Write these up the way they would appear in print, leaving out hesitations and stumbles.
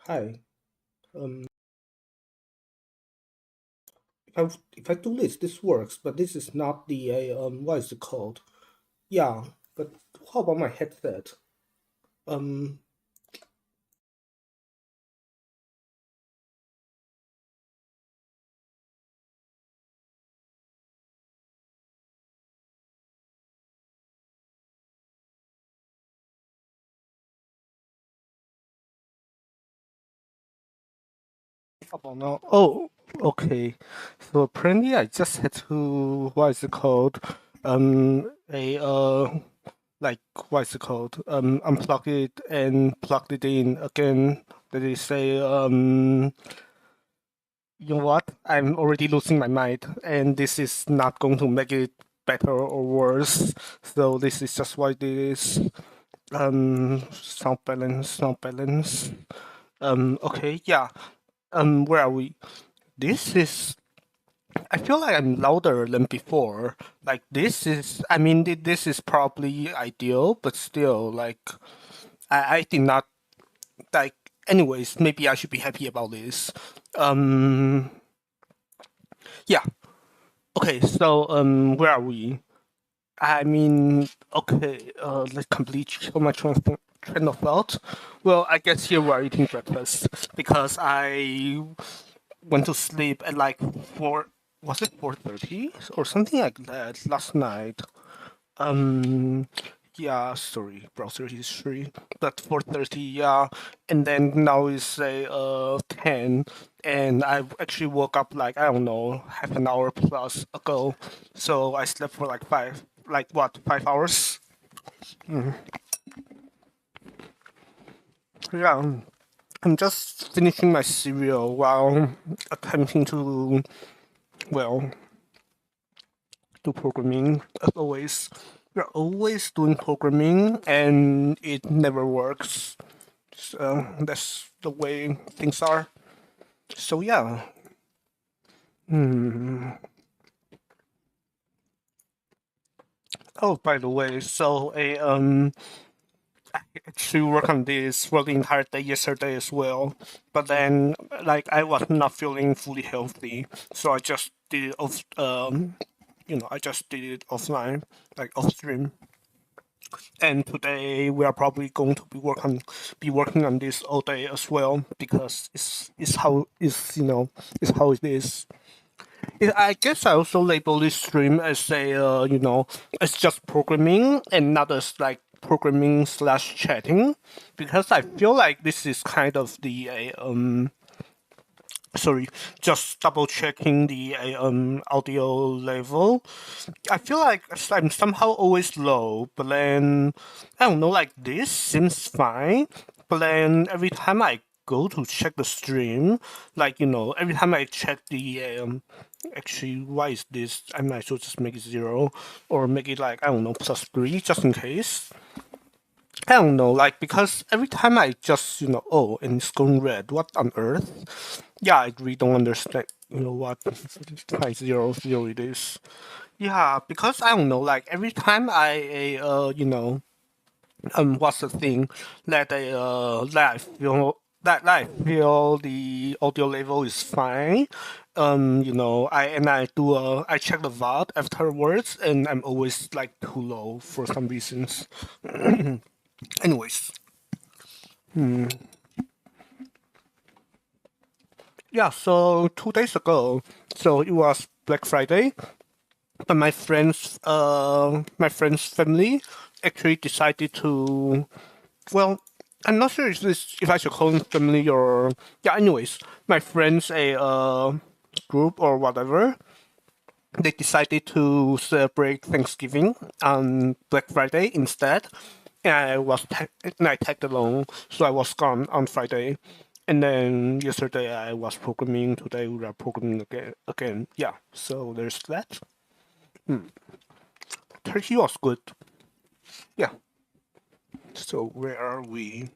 Hi. Um, if I do this works, but this is not the what is it called? Yeah, but how about my headset? Um, how about now? Oh, okay. So apparently I just had to what is it called? A like what is it called? Unplug it and plugged it in again. That is say you know what? I'm already losing my mind, and this is not going to make it better or worse. So this is just what it is. Sound balance, sound balance. Okay, yeah. Where are we? This is. I feel like I'm louder than before. Like this is. I mean, this is probably ideal, but still, like, I did not like. Anyways, maybe I should be happy about this. Um, yeah. Okay, so where are we? I mean, okay, let's complete my train of thought. Well, I guess here we are eating breakfast because I went to sleep at like four. Was it 4:30 or something like that last night? Um, yeah, sorry, browser history, but 4:30, yeah, and then now it's 10, and I actually woke up like I don't know half an hour plus ago, so I slept for like like what, 5 hours? Mm. Yeah, I'm just finishing my cereal while attempting to, well, do programming as always. We're always doing programming and it never works. So that's the way things are. So yeah. Hmm. Oh, by the way, so I actually work on this for the entire day yesterday as well. But then, like, I was not feeling fully healthy, so I just did it off. I just did it offline, like off stream. And today we are probably going to be working on this all day as well because it's how it's how it is. I guess I also label this stream as as just programming and not as like programming slash chatting, because I feel like this is kind of the sorry, just double checking the audio level. I feel like I'm somehow always low, but then I don't know, like this seems fine, but then every time I go to check the stream, like every time I check the actually, why is this? I might as well just make it 0 or make it like I don't know +3 just in case. I don't know, like because every time I just oh, and it's going red. What on earth? Yeah, I really don't understand. You know what? Like 0 0 it is. Yeah, because I don't know, like every time I what's the thing that I feel the audio level is fine. I check the VOD afterwards, and I'm always like too low for some reasons. Anyways, yeah. So 2 days ago, so it was Black Friday, but my friend's family actually decided to. Well, I'm not sure if I should call them family or yeah. Anyways, my friends a group or whatever. They decided to celebrate Thanksgiving on Black Friday instead. And I tagged along, so I was gone on Friday. And then yesterday I was programming. Today we are programming again. Yeah, so there's that. Turkey was good. Yeah. So where are we?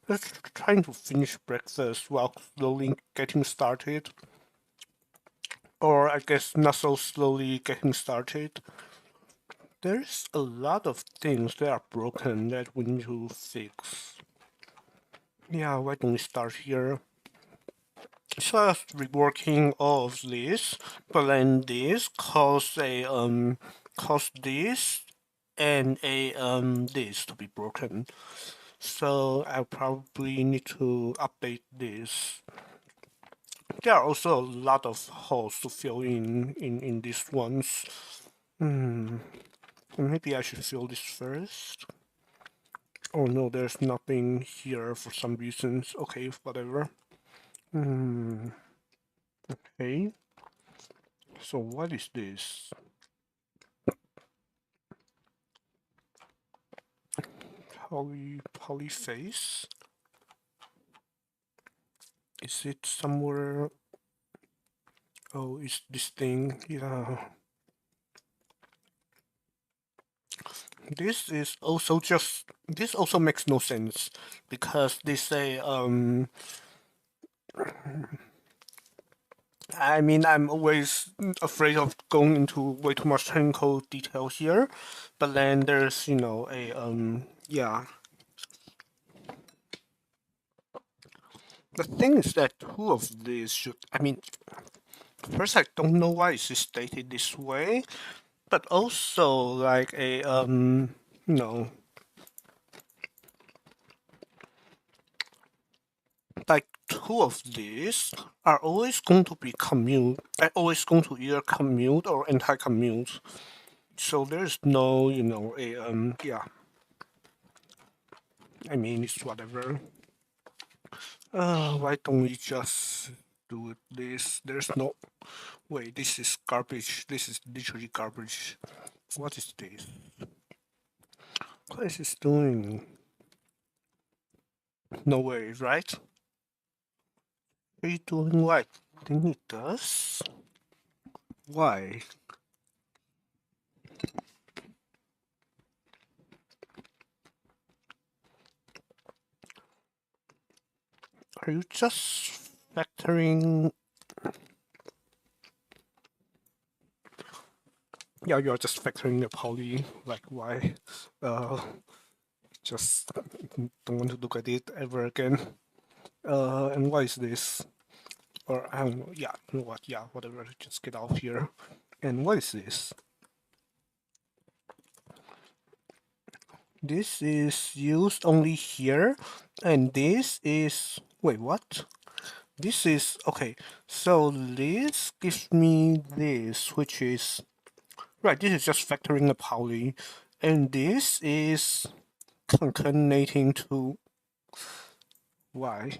Just trying to finish breakfast while slowly getting started. Or I guess not so slowly getting started. There's a lot of things that are broken that we need to fix. Yeah, why don't we start here? So I was reworking all of this, but then this cause a cause this and a this to be broken. So I probably need to update this. There are also a lot of holes to fill in these ones. Maybe I should fill this first. Oh no, there's nothing here for some reasons. Okay, whatever. Okay. So what is this? Polyface? Is it somewhere? Oh, it's this thing. Yeah. This is also just. This also makes no sense because they say I mean, I'm always afraid of going into way too much technical detail here, but then there's, you know, a yeah. The thing is that two of these should. I mean, first I don't know why it's stated this way, but also like a you know, like two of these are always going to be commute. Always going to either commute or anti-commute. So there's no, you know, a yeah. I mean, it's whatever. Why don't we just do this? There's no. Wait, this is garbage. This is literally garbage. What is this? What is this doing? No way, right? Are you doing what I think it does? Why? Are you just factoring? Yeah, you're just factoring the poly. Like, why? Just don't want to look at it ever again. And why is this? Or I don't know. Yeah, you know what? Yeah, whatever. Just get out here. And what is this? This is used only here, and this is. Wait, what? This is okay. So this gives me this, which is right. This is just factoring a poly, and this is concatenating to y.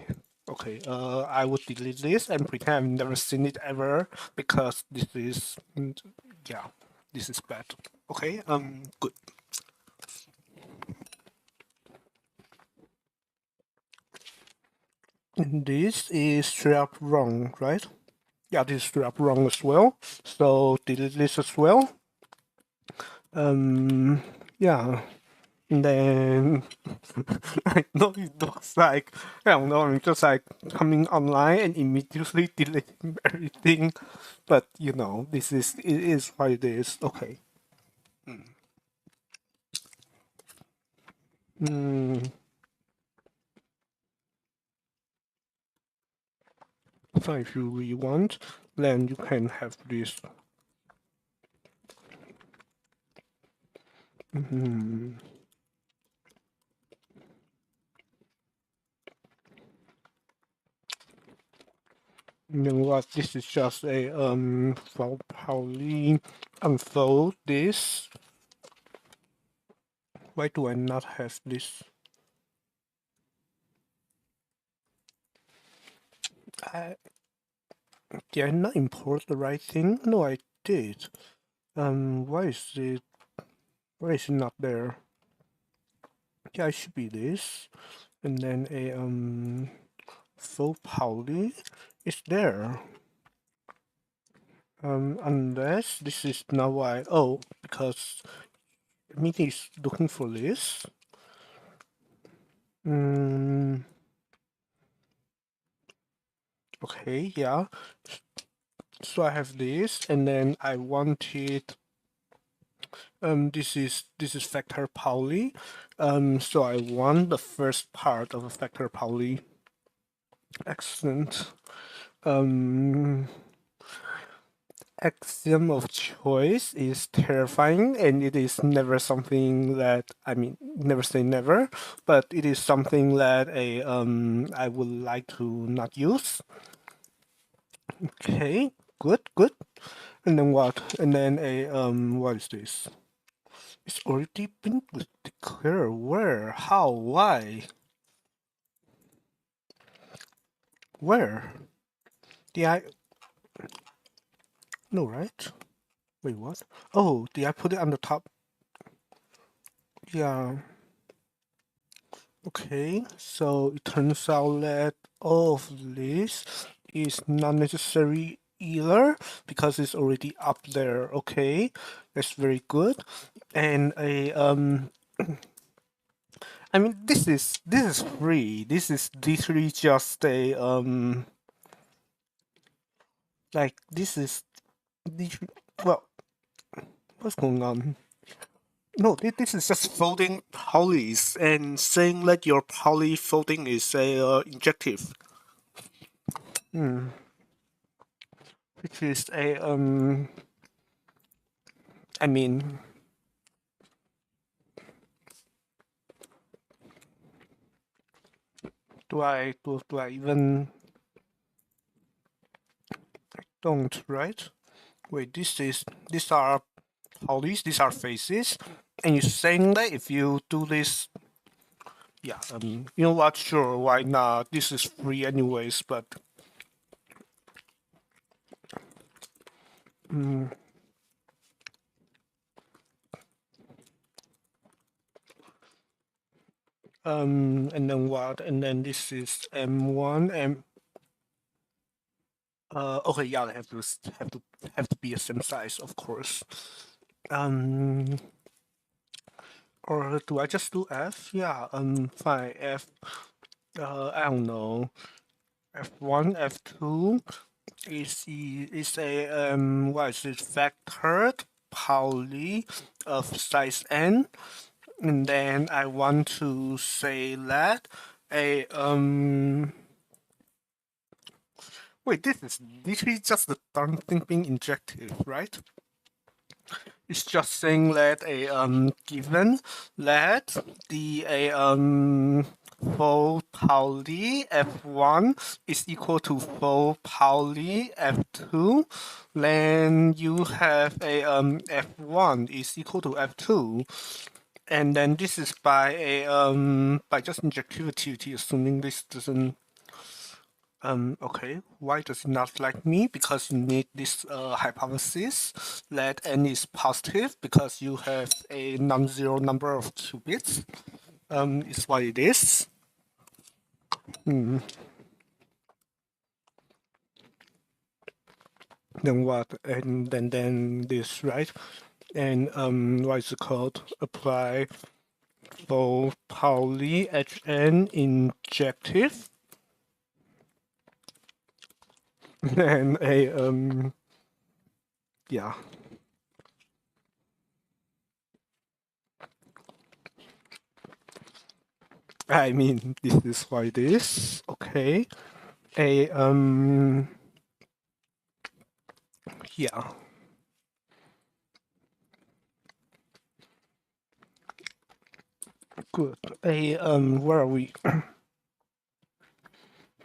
Okay. I would delete this and pretend I've never seen it ever because this is yeah, this is bad. Okay. Good. And this is straight up wrong, right? Yeah, this is straight up wrong as well. So delete this as well. Yeah. And then I know it looks like I don't know, I'm just like coming online and immediately deleting everything. But you know, it is what it is. Okay. So if you really want, then you can have this. You know what? This is just a for Pauline unfold this. Why do I not have this? Did I not import the right thing? No, I did. Why is it? Why is it not there? Yeah, it should be this, and then a full poly is there. Unless this is not why. Oh, because Meeting is looking for this. Okay, yeah. So I have this, and then I wanted This is vector Pauli. So I want the first part of a vector Pauli. Excellent. Axiom of choice is terrifying, and it is never something that, I mean, never say never, but it is something that I would like to not use. Okay, good. And then what? And then what is this? It's already been declared. Where? How? Why? Where? Did I? No, right? Wait, what? Oh, did I put it on the top? Yeah. Okay, so it turns out that all of this is not necessary either because it's already up there. Okay, that's very good. And I mean this is free. This is literally just a like this is well, what's going on? No, this is just folding polys and saying that your poly folding is a injective. Which is a I mean, do I even don't, right? Wait, these are polys, these are faces, and you're saying that if you do this, yeah, you know what? Sure, why not? This is free anyways, but and then what? And then this is M1 and okay, yeah, they have to be the same size, of course. Or do I just do F? Yeah, fine. F. I don't know. F1, F2 is a what is it? Vectored Pauli of size n, and then I want to say that a wait, this is literally just the darn thing being injected, right? It's just saying that a given that the full Pauli f1 is equal to full Pauli f2, then you have a f1 is equal to f2. And then this is by a by just injectivity, assuming this doesn't okay, why does it not like me? Because you need this hypothesis that n is positive because you have a non-zero number of qubits. Is what it is. Then what? And then this, right? And what is it called? Apply for Pauli Hn injective. And a yeah. I mean, this is what it is. Okay. A yeah. Good. A where are we?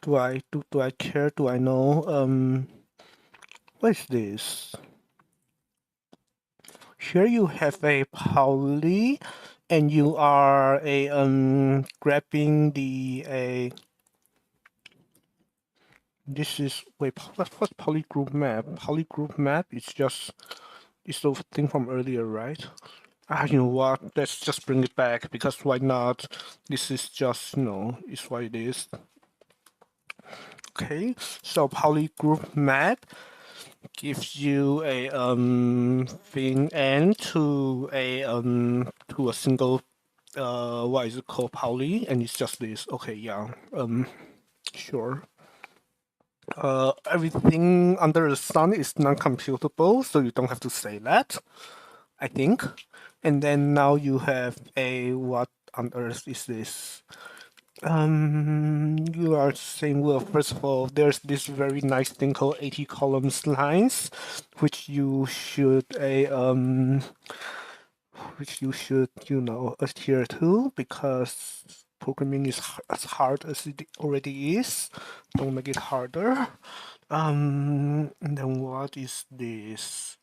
do I care? Do I know? What is this? Here you have a Pauli, and you are a grabbing the a. This is wait. What's polygroup map? Polygroup map is just it's the thing from earlier, right? Ah, you know what? Let's just bring it back because why not? This is just it's what it is. Okay, so polygroup map gives you a thing n to a single what is it called Pauli, and it's just this. Okay, yeah, sure. Everything under the sun is non-computable, so you don't have to say that. I think. And then now you have a what on earth is this? You are saying, well, first of all, there's this very nice thing called 80 columns lines, which you should adhere to, because programming is as hard as it already is. Don't make it harder. And then what is this?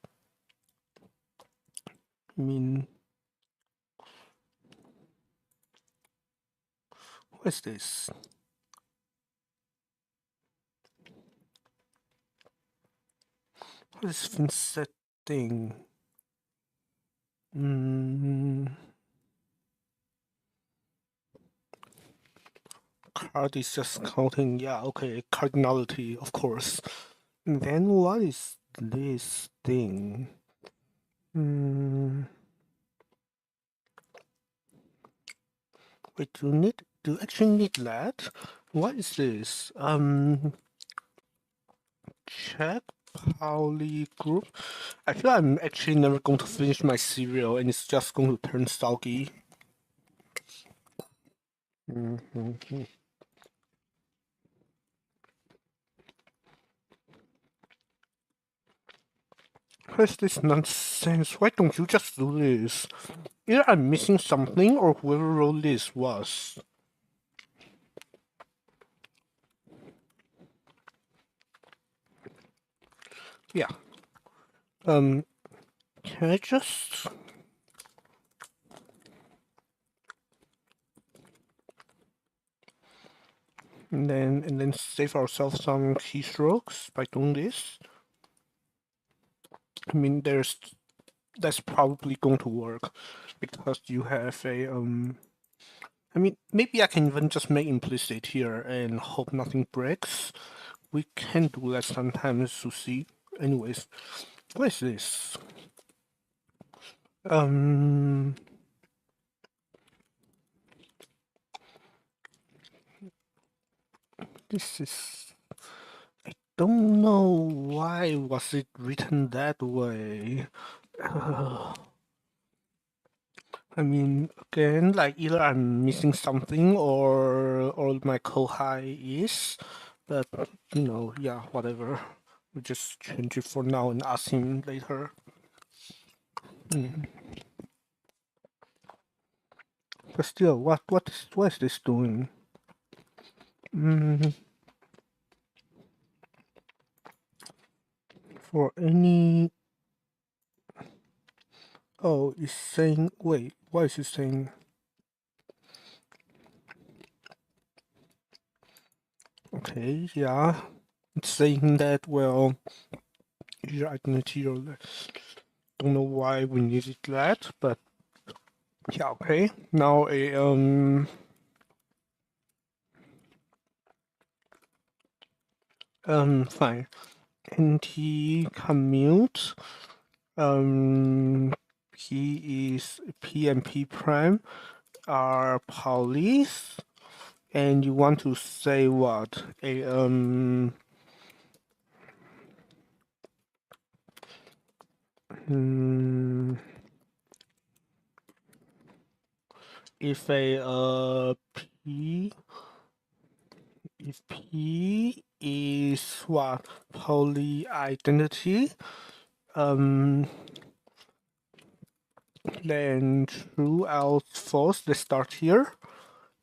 I mean, what is this? What is Vincent thing? Card is just counting, yeah, okay, cardinality, of course. And then what is this thing? Wait, do you actually need that? What is this? Check Pauli group. I feel I'm actually never going to finish my cereal and it's just going to turn soggy. What is this nonsense? Why don't you just do this? Either I'm missing something or whoever wrote this was. Yeah. Can I just... And then save ourselves some keystrokes by doing this? I mean, that's probably going to work because you have a I mean, maybe I can even just make implicit here and hope nothing breaks. We can do that sometimes to see. Anyways, what is this? This is... I don't know why was it written that way. I mean, again, like either I'm missing something or my kohai is, but you know, yeah, whatever. We just change it for now and ask him later. But still, what is this doing? For any... Oh, it's saying... Wait, what is it saying? Okay, yeah. It's saying that, well, your identity or... Don't know why we needed that, but... Yeah, okay. Now a, fine. NT commute. P is P and P prime are Pauli's, and you want to say what? If P is what? Pauli identity, then true, else false. Let's start here.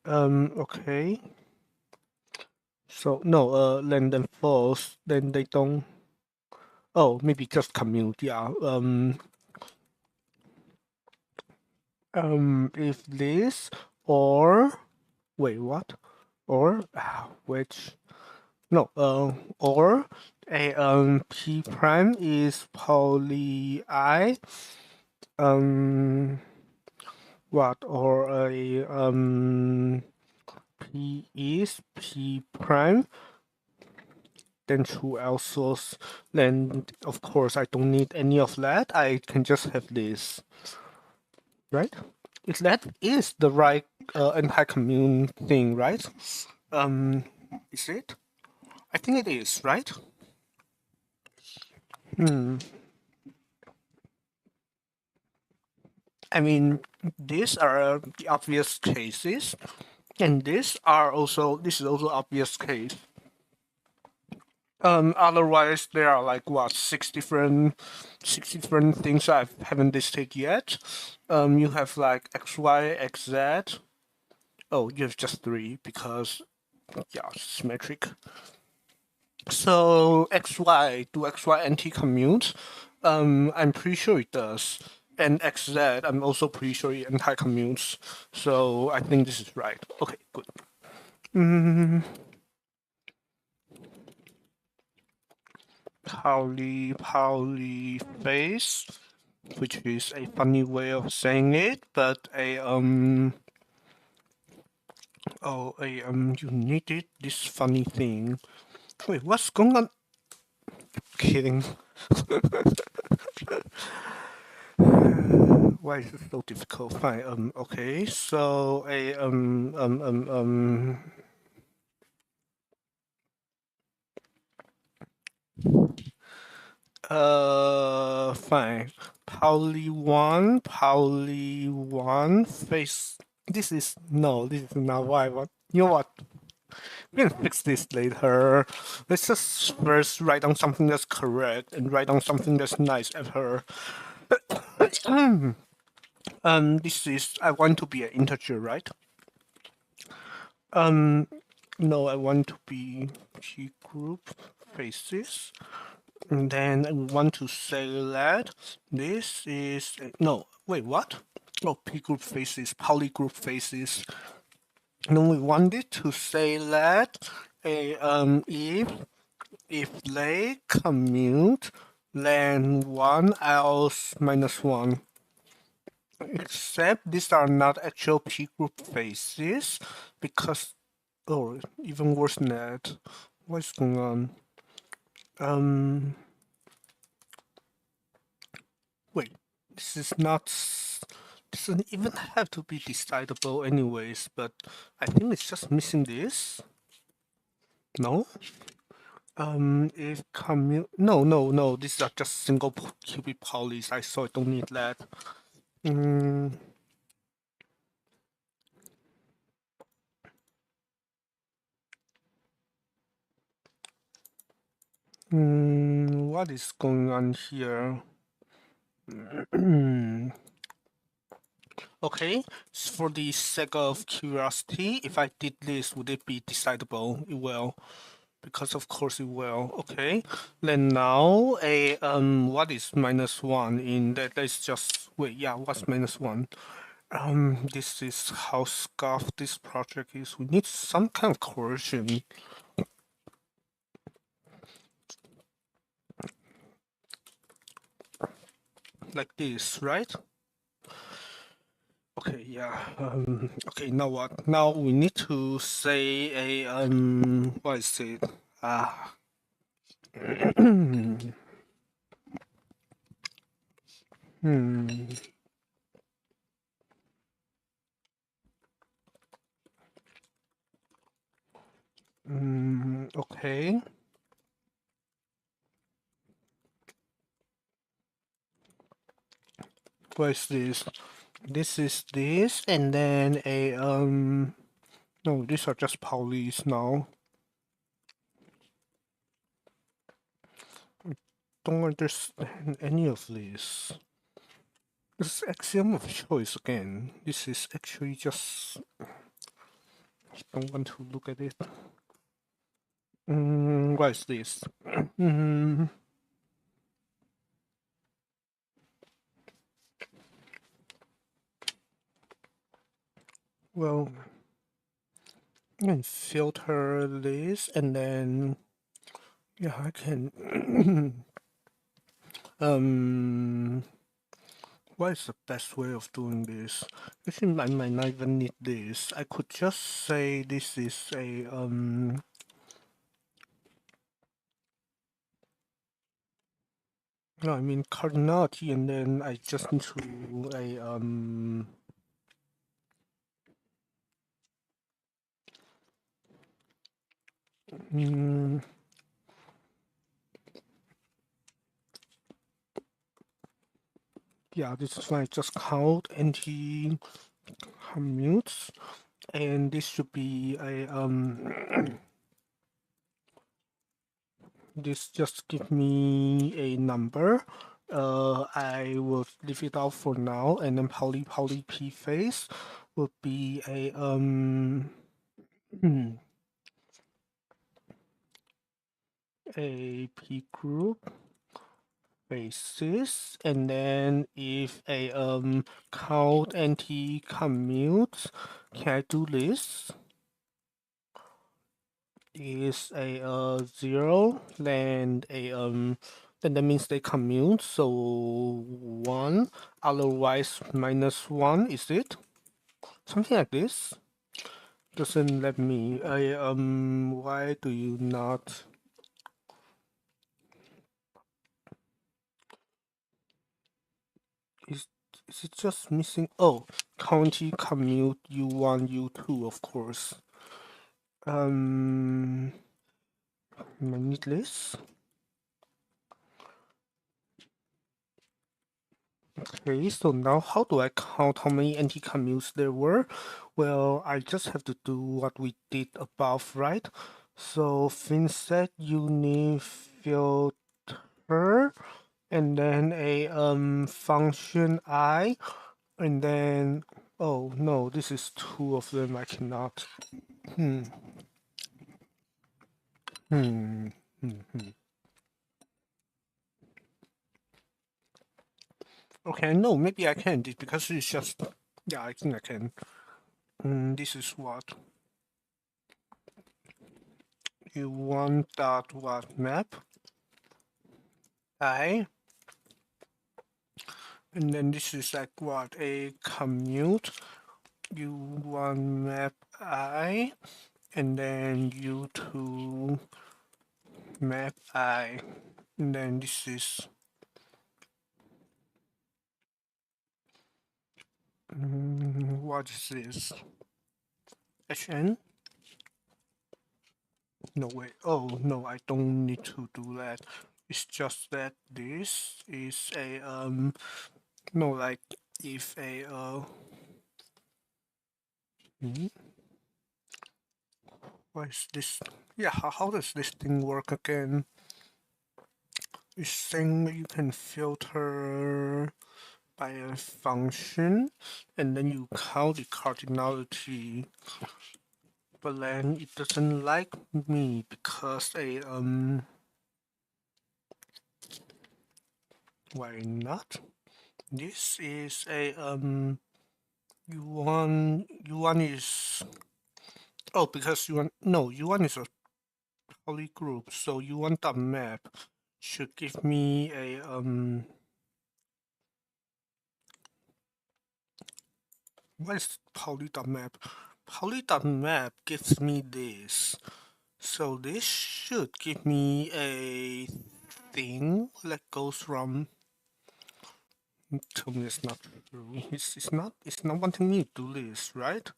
Okay. So no, then false. Then they don't. Oh, maybe just commute. Yeah. If this or wait, what? Or which? No. Or a P prime is poly I. What? Or a P is P prime. Then true else source. Then of course I don't need any of that. I can just have this, right? If that is the right anti-commune thing, right? Is it? I think it is, right? I mean, these are the obvious cases, and this is also obvious case. Otherwise there are like what six different things I haven't listed yet. You have like x, y, x, z. Oh, you have just three because yeah, symmetric. So x, y, do x, y anti-commute? I'm pretty sure it does. And x, z, I'm also pretty sure it anti-commutes. So I think this is right. Okay, good. Polyphase, which is a funny way of saying it, but you needed this funny thing. Wait, what's going on? Kidding. Why is it so difficult? Fine. Okay. So fine. Poly one face. This is not what I want. You know what? We're gonna fix this later. Let's just first write down something that's correct and write down something that's nice after. This is I want to be an integer, right? No, I want to be P group faces. And then I want to say that this is no, wait, what? Oh, P group faces, poly group faces. And then we wanted to say that if they commute, then one else minus one. Except these are not actual P group faces because oh, even worse than that. What's going on? Wait, this is not. Doesn't even have to be decidable anyways, but I think it's just missing this. No? If commute. No, these are just single cubic polys. I saw I don't need that. What is going on here? Okay, for the sake of curiosity, if I did this, would it be decidable? It will, because of course it will. Okay, then now what is minus one in that? Let's just wait. Yeah, what's minus one? This is how scuffed this project is. We need some kind of coercion. Like this, right? Okay, yeah. Okay, now what? Now we need to say a what is it? Okay. What is this? This is this, and then a no, these are just polys now. Don't understand any of this. This is axiom of choice again. This is actually just. I don't want to look at it. What is this? Well, I can filter this, and then yeah, I can. What is the best way of doing this? Actually, I might not even need this. I could just say this is a no, I mean cardinality, and then I just need to a Yeah, this is fine. Just count NT commutes, and this should be a this just give me a number. I will leave it out for now, and then poly p phase would be a p group basis, and then if a count NT commutes, can I do this? Is a 0, then then that means they commute, so 1, otherwise -1, is it? Something like this. Doesn't let me. Why do you not? Is is it just missing? Oh, county commute U1, U2, of course. Needless. Okay, so now how do I count how many anti-commutes there were? Well, I just have to do what we did above, right? So finset unit filter, and then a function I, and then oh no, this is two of them. I cannot. Hmm. Hmm. Hmm. Hmm. Okay, no, maybe I can because it's just yeah. I think I can. This is what you want that what map I, and then this is like what a commute. You want map I, and then you to map I, and then this is what is this? HN? No way. Oh no, I don't need to do that. It's just that this is a no, like if a hmm, what is this? Yeah, how does this thing work again? It's saying that you can filter by a function, and then you count the cardinality, but then it doesn't like me because a why not? This is a U1 is oh, because U1 no, U1 is a poly group, so U1 dot map should give me a what is poly dot map? Poly dot map gives me this. So this should give me a thing that goes from. Tell me it's not true. It's not wanting me to do this, right?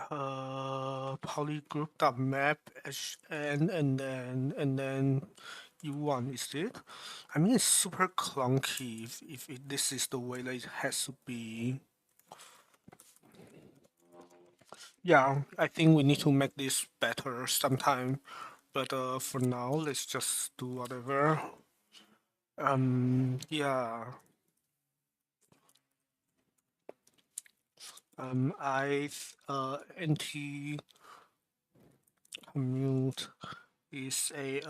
Polygroup dot map and then U1 is it? I mean it's super clunky if this is the way that it has to be. Yeah, I think we need to make this better sometime. But for now, let's just do whatever. Yeah. NT commute is a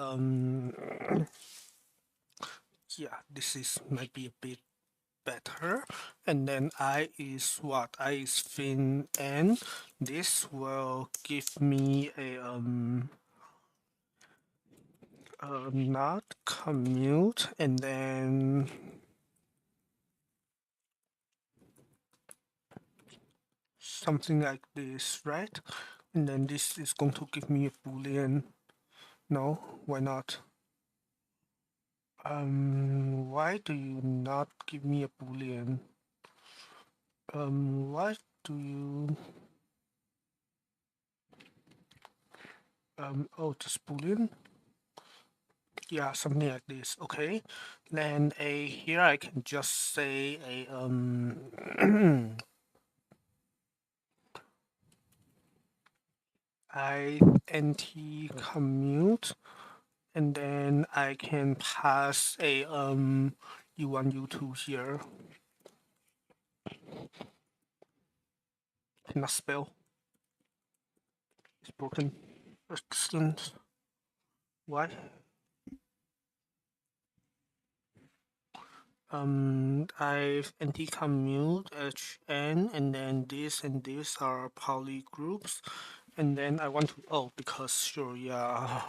yeah, this is might be a bit better. And then I is what? I is fin n. This will give me a not commute, and then something like this, right? And then this is going to give me a boolean. No, why not? Why do you not give me a boolean? Why do you oh, just boolean? yeah, something like this. Okay, then here I can just say I NT commute, and then I can pass a U1 U2 here. Cannot spell. It's broken. Excellent. Why? I've anti-commute HN, and then this and this are poly groups, and then I want to, oh, because sure, yeah.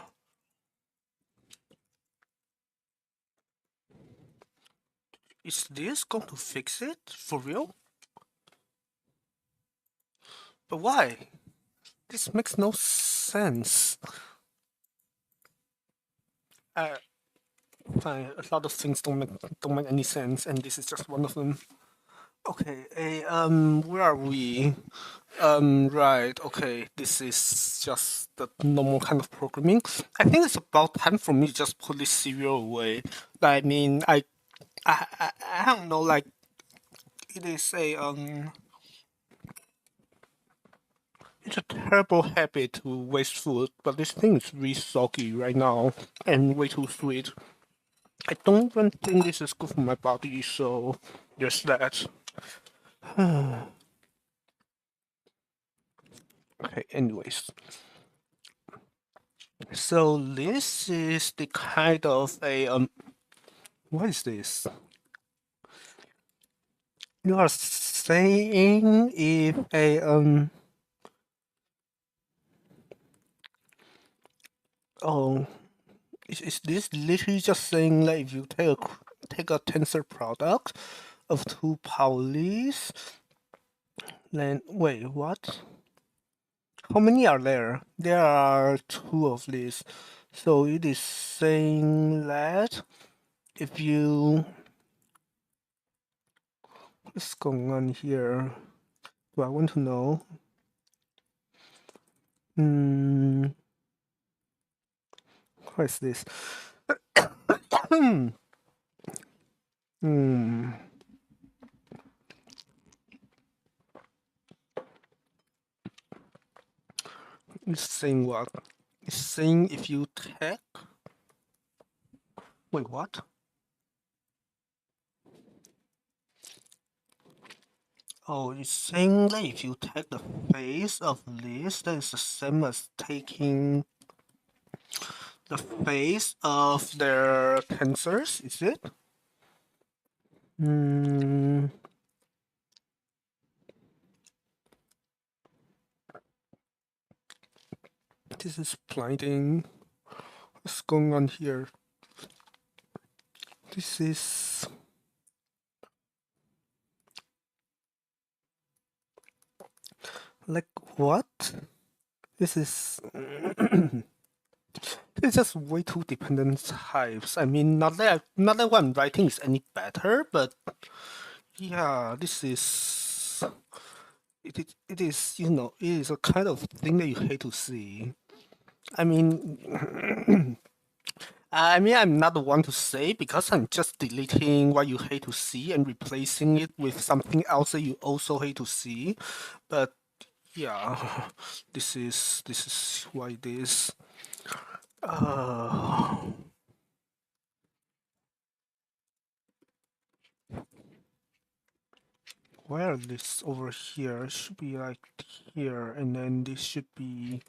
Is this going to fix it? For real? But why? This makes no sense. Uh, Fine, a lot of things don't make any sense, and this is just one of them. Okay, where are we? Right, okay, this is just the normal kind of programming. I think it's about time for me to just put this serial away. I mean, I don't know, like, it is it's a terrible habit to waste food, but this thing is really soggy right now and way too sweet. I don't even think this is good for my body, so there's that. Okay, anyways. So this is the kind of a what is this? You are saying if a oh, is this literally just saying like if you take a tensor product of two Paulis, then wait, what? How many are there? There are two of these. So it is saying that if you what's going on here? Do I want to know? What is this? Hmm. It's saying what? It's saying if you take. Wait, what? Oh, it's saying that if you take the face of this, that is the same as taking the face of their tensors, is it? Hmm. This is blinding. What's going on here? This is. Like, what? This is. It's just way too dependent types. I mean, not that what I'm writing is any better, but yeah, this is it is it is a kind of thing that you hate to see. I mean, I'm not the one to say because I'm just deleting what you hate to see and replacing it with something else that you also hate to see. But yeah, this is why it is. Uh, Where this over here? It should be like here, and then this should be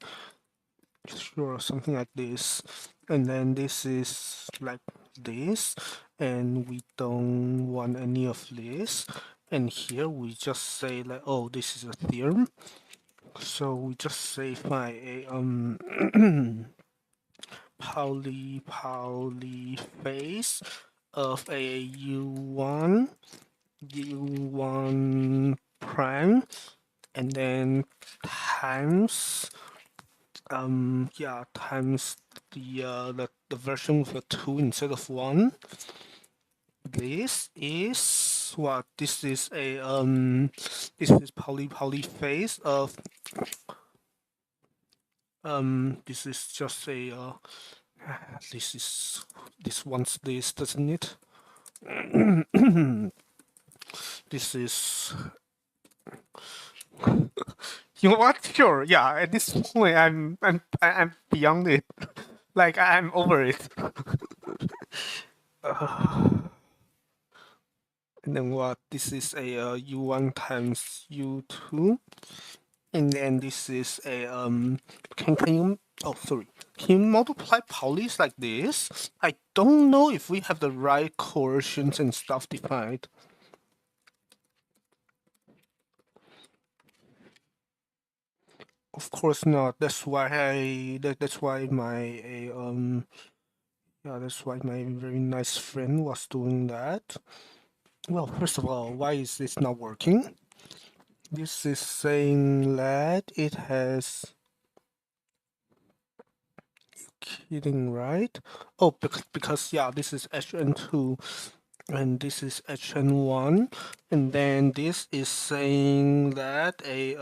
sure something like this, and then this is like this, and we don't want any of this. And here we just say like, oh, this is a theorem. So we just say fine a Pauli phase of a U1 prime, and then times times the version with a 2 instead of 1. This is what? This is a this is polyphase of this is just a This wants this, doesn't it? This is, you know what? Sure, yeah. At this point, I'm beyond it. Like I'm over it. And then what? This is a u1 times u2, and then this is a can you? Oh, sorry. Can you multiply Pauli's like this? I don't know if we have the right coercions and stuff defined. Of course not. That's why that's why my yeah, that's why my very nice friend was doing that. Well, first of all, why is this not working? This is saying that it has, kidding, right? Oh, because yeah, this is HN2 and this is HN1, and then this is saying that a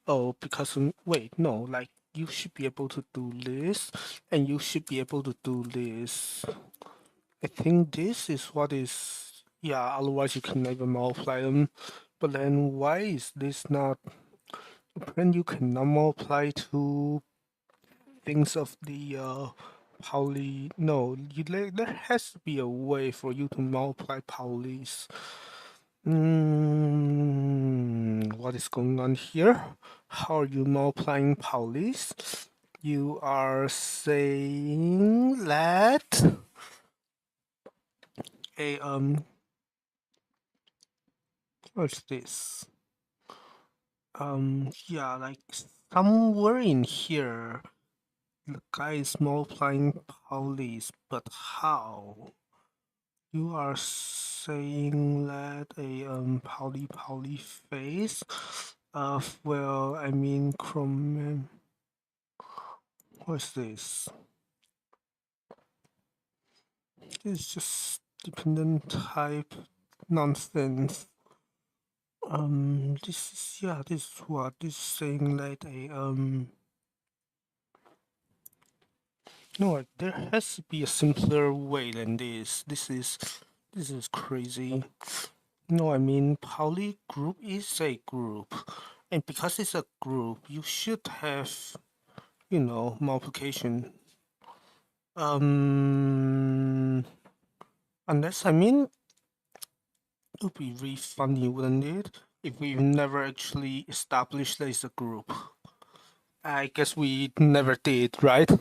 oh, because wait, no, like you should be able to do this, and you should be able to do this. I think this is what is, yeah, otherwise you can never multiply them. But then why is this not, when you cannot multiply two things of the Pauli, no, there has to be a way for you to multiply Paulis. What is going on here? How are you multiplying Paulis? You are saying that a what's this? Yeah, like somewhere in here, the guy is multiplying Paulis, but how? You are saying that a Pauli face of, well, I mean chrom, what's this? It's just dependent type nonsense. This is, yeah, this is what this is saying that a no, like, there has to be a simpler way than this. This is crazy. No, I mean Pauli group is a group, and because it's a group, you should have, you know, multiplication. Unless, I mean, it would be really funny, wouldn't it, if we've never actually established there's a group. I guess we never did, right?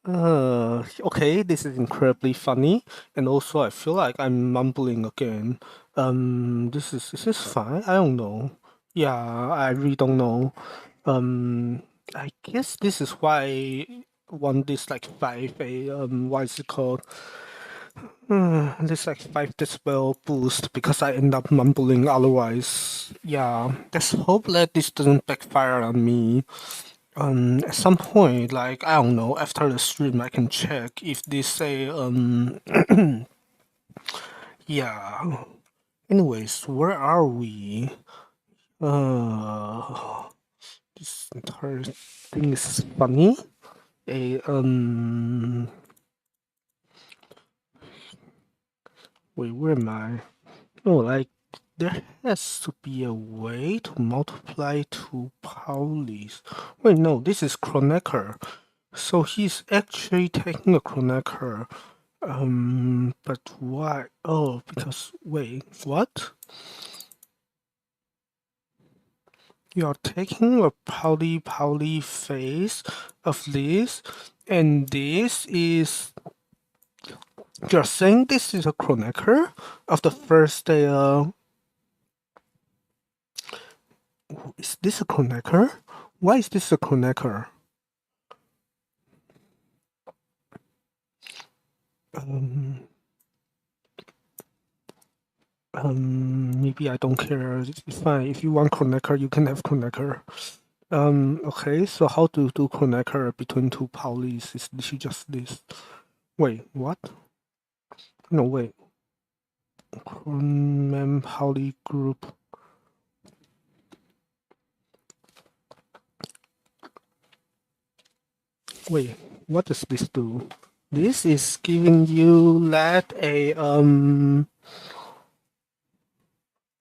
Okay, this is incredibly funny, and also I feel like I'm mumbling again. Is this fine? I don't know. Yeah, I really don't know. I guess this is why I want this like what is it called? This like 5 decibel boost because I end up mumbling otherwise. Yeah, let's hope that this doesn't backfire on me. At some point, like I don't know, after the stream, I can check if they say yeah. Anyways, where are we? Uh, this entire thing is funny. A wait, where am I? No, like there has to be a way to multiply two Paulis. Wait, no, this is Kronecker. So he's actually taking a Kronecker. But why? Oh, because wait, what? You're taking a Pauli face of this, and this is. You're saying this is a Kronecker of the first. Is this a Kronecker? Why is this a Kronecker? Maybe I don't care. It's fine. If you want Kronecker, you can have Kronecker. Okay, so how to do Kronecker between two Paulis? Is literally just this. Wait, what? No, wait. Kronen Pauli group. Wait, what does this do? This is giving you let a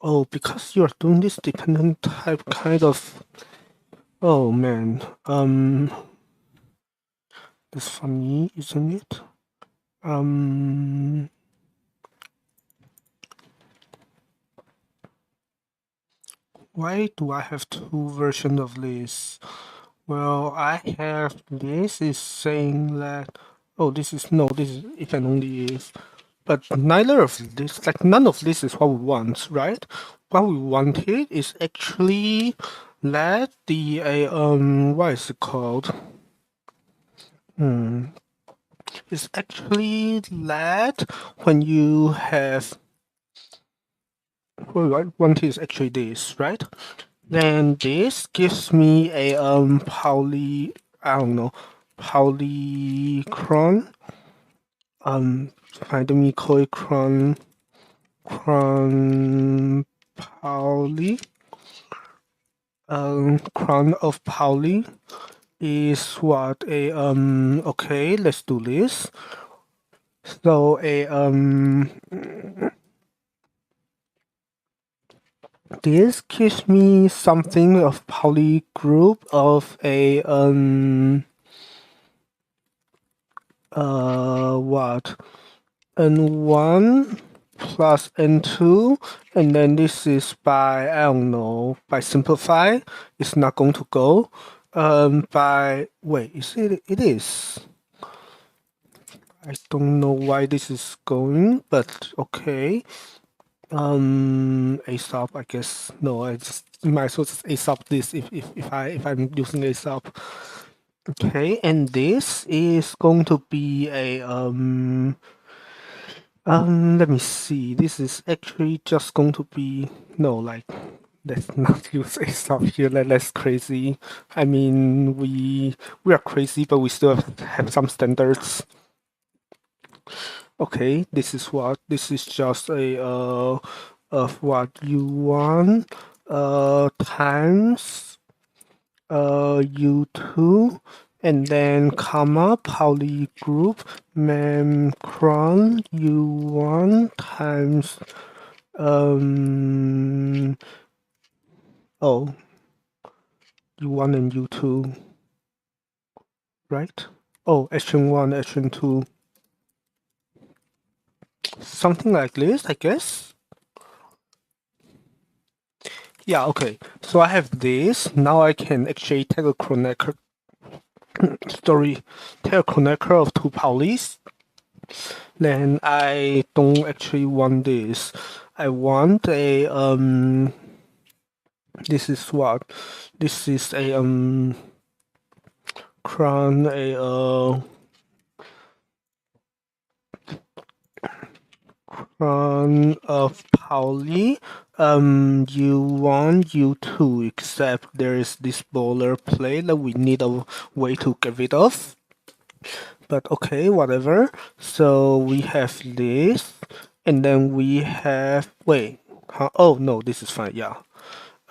oh, because you're doing this dependent type kind of, oh man, that's funny, isn't it? Why do I have two versions of this? Well, I have this is saying that, oh, this is, no, this is if and only if, but neither of this, like none of this is what we want, right? What we wanted is actually let the, what is it called? It's actually let when you have, what I want is actually this, right? Then this gives me a I don't know, polychron. Find me cron Pauli. Cron of Pauli is what a okay, let's do this. So a this gives me something of Pauli group of a what n1 plus n2, and then this is by, I don't know, by simplify, it's not going to go. By, wait, is it, it is. I don't know why this is going, but okay. ASOP, I guess. No, I just might as well just ASOP this if I'm using ASOP. Okay, and this is going to be a let me see. This is actually just going to be, no, like, let's not use ASOP here. That's crazy. I mean, we are crazy, but we still have some standards. Okay, this is what, this is just a of what you want times u2, and then comma Pauli group memcron u1 times oh, u1 and u2, right? Oh, hm1 hm2, something like this, I guess. Yeah, okay. So I have this. Now I can actually take a connector. Take a connector of two Paulis. Then I don't actually want this. I want a this is what? This is a crown crown of Pauli. U1, U2, except there is this boilerplate that we need a way to get rid of. But okay, whatever. So we have this, and then we have, wait, huh? Oh no, this is fine, yeah.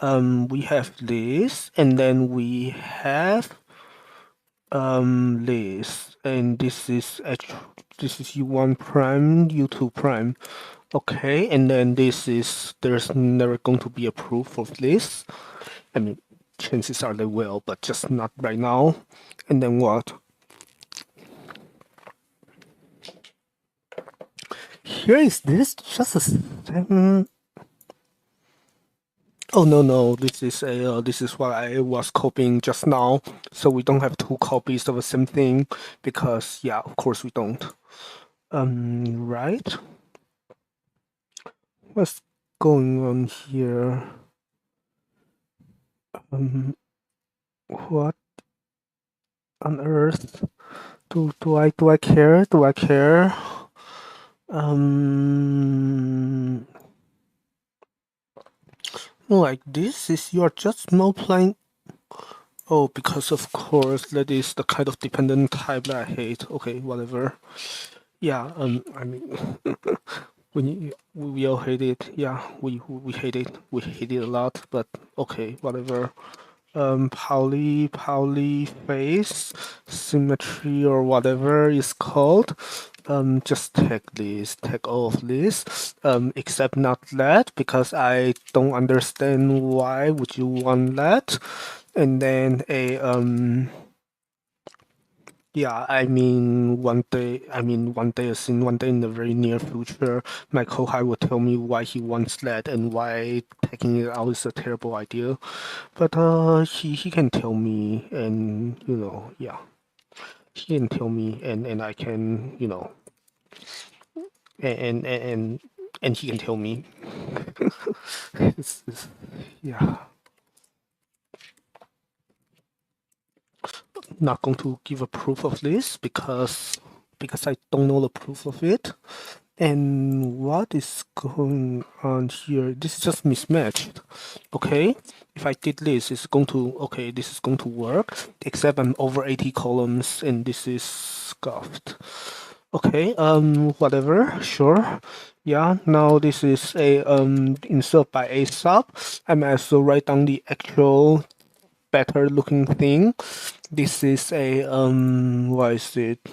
We have this, and then we have this, and this is u1 prime, u2 prime. Okay, and then this is, there's never going to be a proof of this. I mean, chances are they will, but just not right now. And then what? Here is this just a seven. Oh no, this is a this is what I was copying just now. So we don't have two copies of the same thing because yeah, of course we don't. Right? What's going on here? What on earth? Do I care? Do I care? Like this is, you're just multiplying. Oh, because of course that is the kind of dependent type that I hate. Okay, whatever. Yeah, I mean, we all hate it. Yeah, we hate it. We hate it a lot. But okay, whatever. polyphase symmetry or whatever it's called. Just take all of this, except not that, because I don't understand why would you want that. And then yeah, one day, as in one day in the very near future, my Kohai will tell me why he wants that and why taking it out is a terrible idea. But he can tell me, and yeah, he can tell me, and I can, and and and, and he can tell me. Yeah, not going to give a proof of this because I don't know the proof of it. And what is going on here? This is just mismatched. Okay, if I did this, it's going to, okay, this is going to work, except I'm over 80 columns and this is scuffed. Okay, whatever, sure. Yeah, now this is a, insert by a sub. I might as well write down the actual better looking thing. This is a, what is it?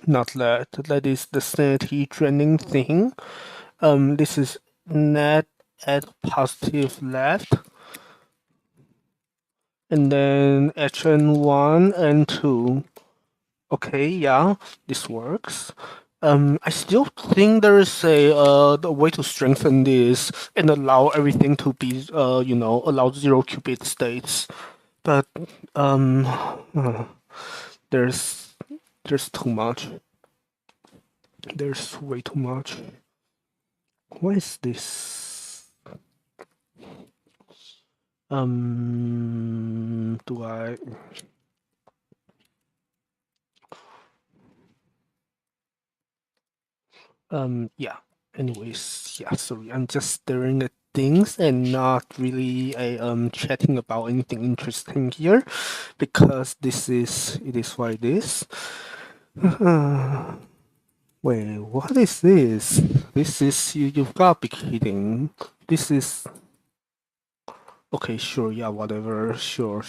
Not that. That is the sanity trending thing. This is net at positive left. And then HN1 and 2. Okay, yeah, this works. I still think there is a way to strengthen this and allow everything to be, allow 0 qubit states. But there's too much. There's way too much. What is this? Do I? Yeah. Anyways, yeah, sorry. I'm just staring at things and not really chatting about anything interesting here because it is what it is. Wait, what is this? This is you've got to be kidding. This is okay, sure, yeah, whatever, sure.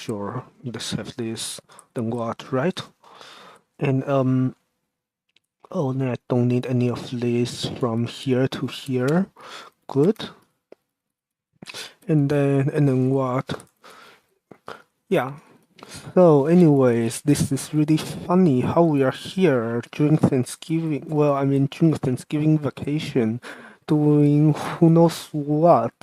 Let's have this. Then what, right? And oh, no, I don't need any of this from here to here. Good. And then what? Yeah. So anyways, this is really funny how we are here during Thanksgiving. Well, I mean during Thanksgiving vacation, doing who knows what.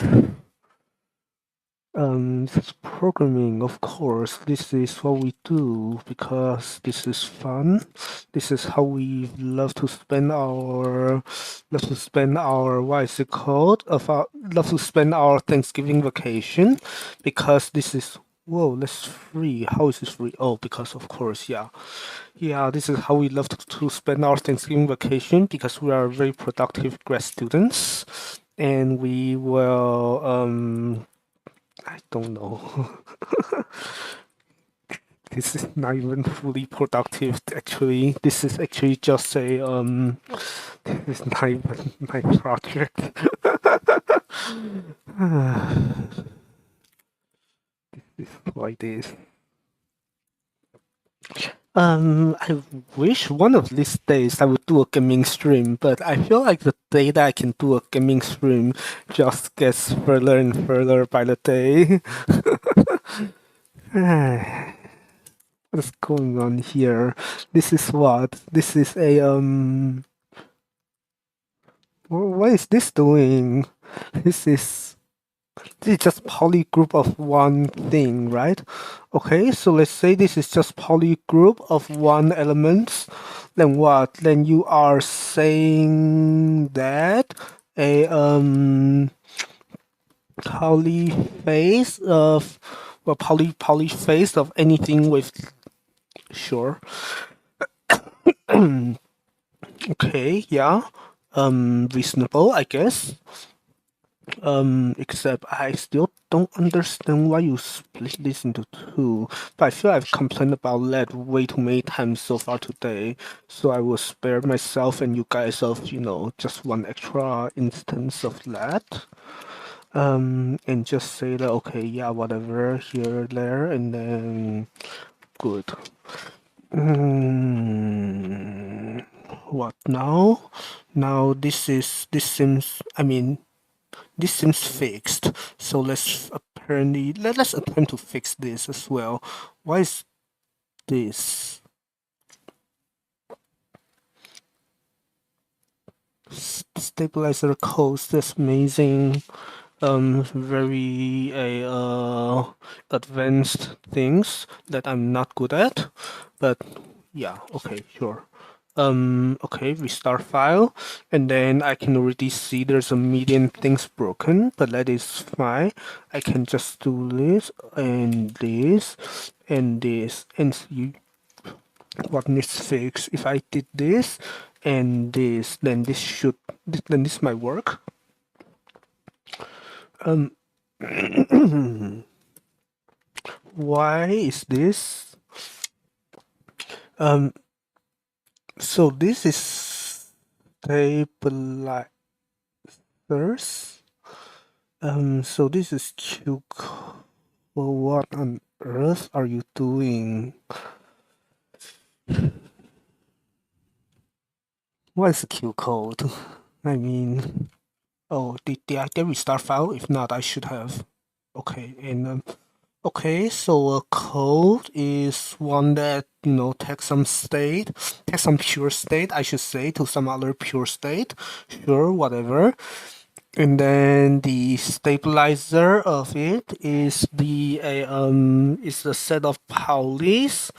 This is programming, of course. This is what we do because this is fun. This is how we love to spend our what is it called? Love to spend our Thanksgiving vacation because this is whoa, that's free. How is this free? Oh, because of course, yeah. Yeah, this is how we love to spend our Thanksgiving vacation because we are very productive grad students and we will I don't know. This is not even fully productive actually. This is actually just a this is not even my project. This is what it is. I wish one of these days I would do a gaming stream, but I feel like the day that I can do a gaming stream just gets further and further by the day. What's going on here? This is what? This is a what is this doing? This is just polygroup of one thing, right? Okay, so let's say this is just polygroup of one element. Then what? Then you are saying that a polyphase of polyphase of anything with sure. Okay, yeah. Reasonable, I guess. Except I still don't understand why you split this into two. But I feel I've complained about that way too many times so far today. So I will spare myself and you guys of, just one extra instance of that. and just say that, okay, yeah, whatever, here, there, and then good. What now? Now this seems, I mean, this seems fixed. So let's attempt to fix this as well. Why is this stabilizer codes? That's amazing. Very advanced things that I'm not good at, but yeah, okay, sure. Okay, restart file, and then I can already see there's a million things broken, but that is fine. I can just do this and this and this, and see what needs fixed. If I did this and this, then this might work. Um, why is this? Um, so this is stabilizers. So this is Q code. Well, what on earth are you doing? What is Q code? I mean, oh, did I get restart file? If not, I should have. Okay, and okay, so a code is one that, takes some pure state, I should say, to some other pure state. Sure, whatever. And then the stabilizer of it is is a set of Paulis.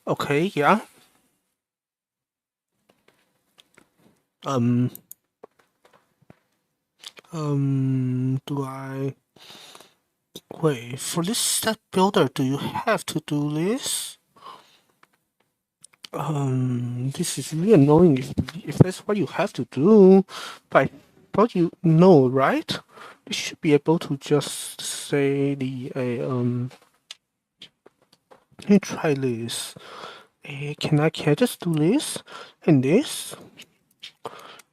Okay, yeah. Um, do I wait for this step builder? Do you have to do this? This is really annoying if that's what you have to do. But I thought you know, right? You should be able to just say let me try this. Can I just do this and this?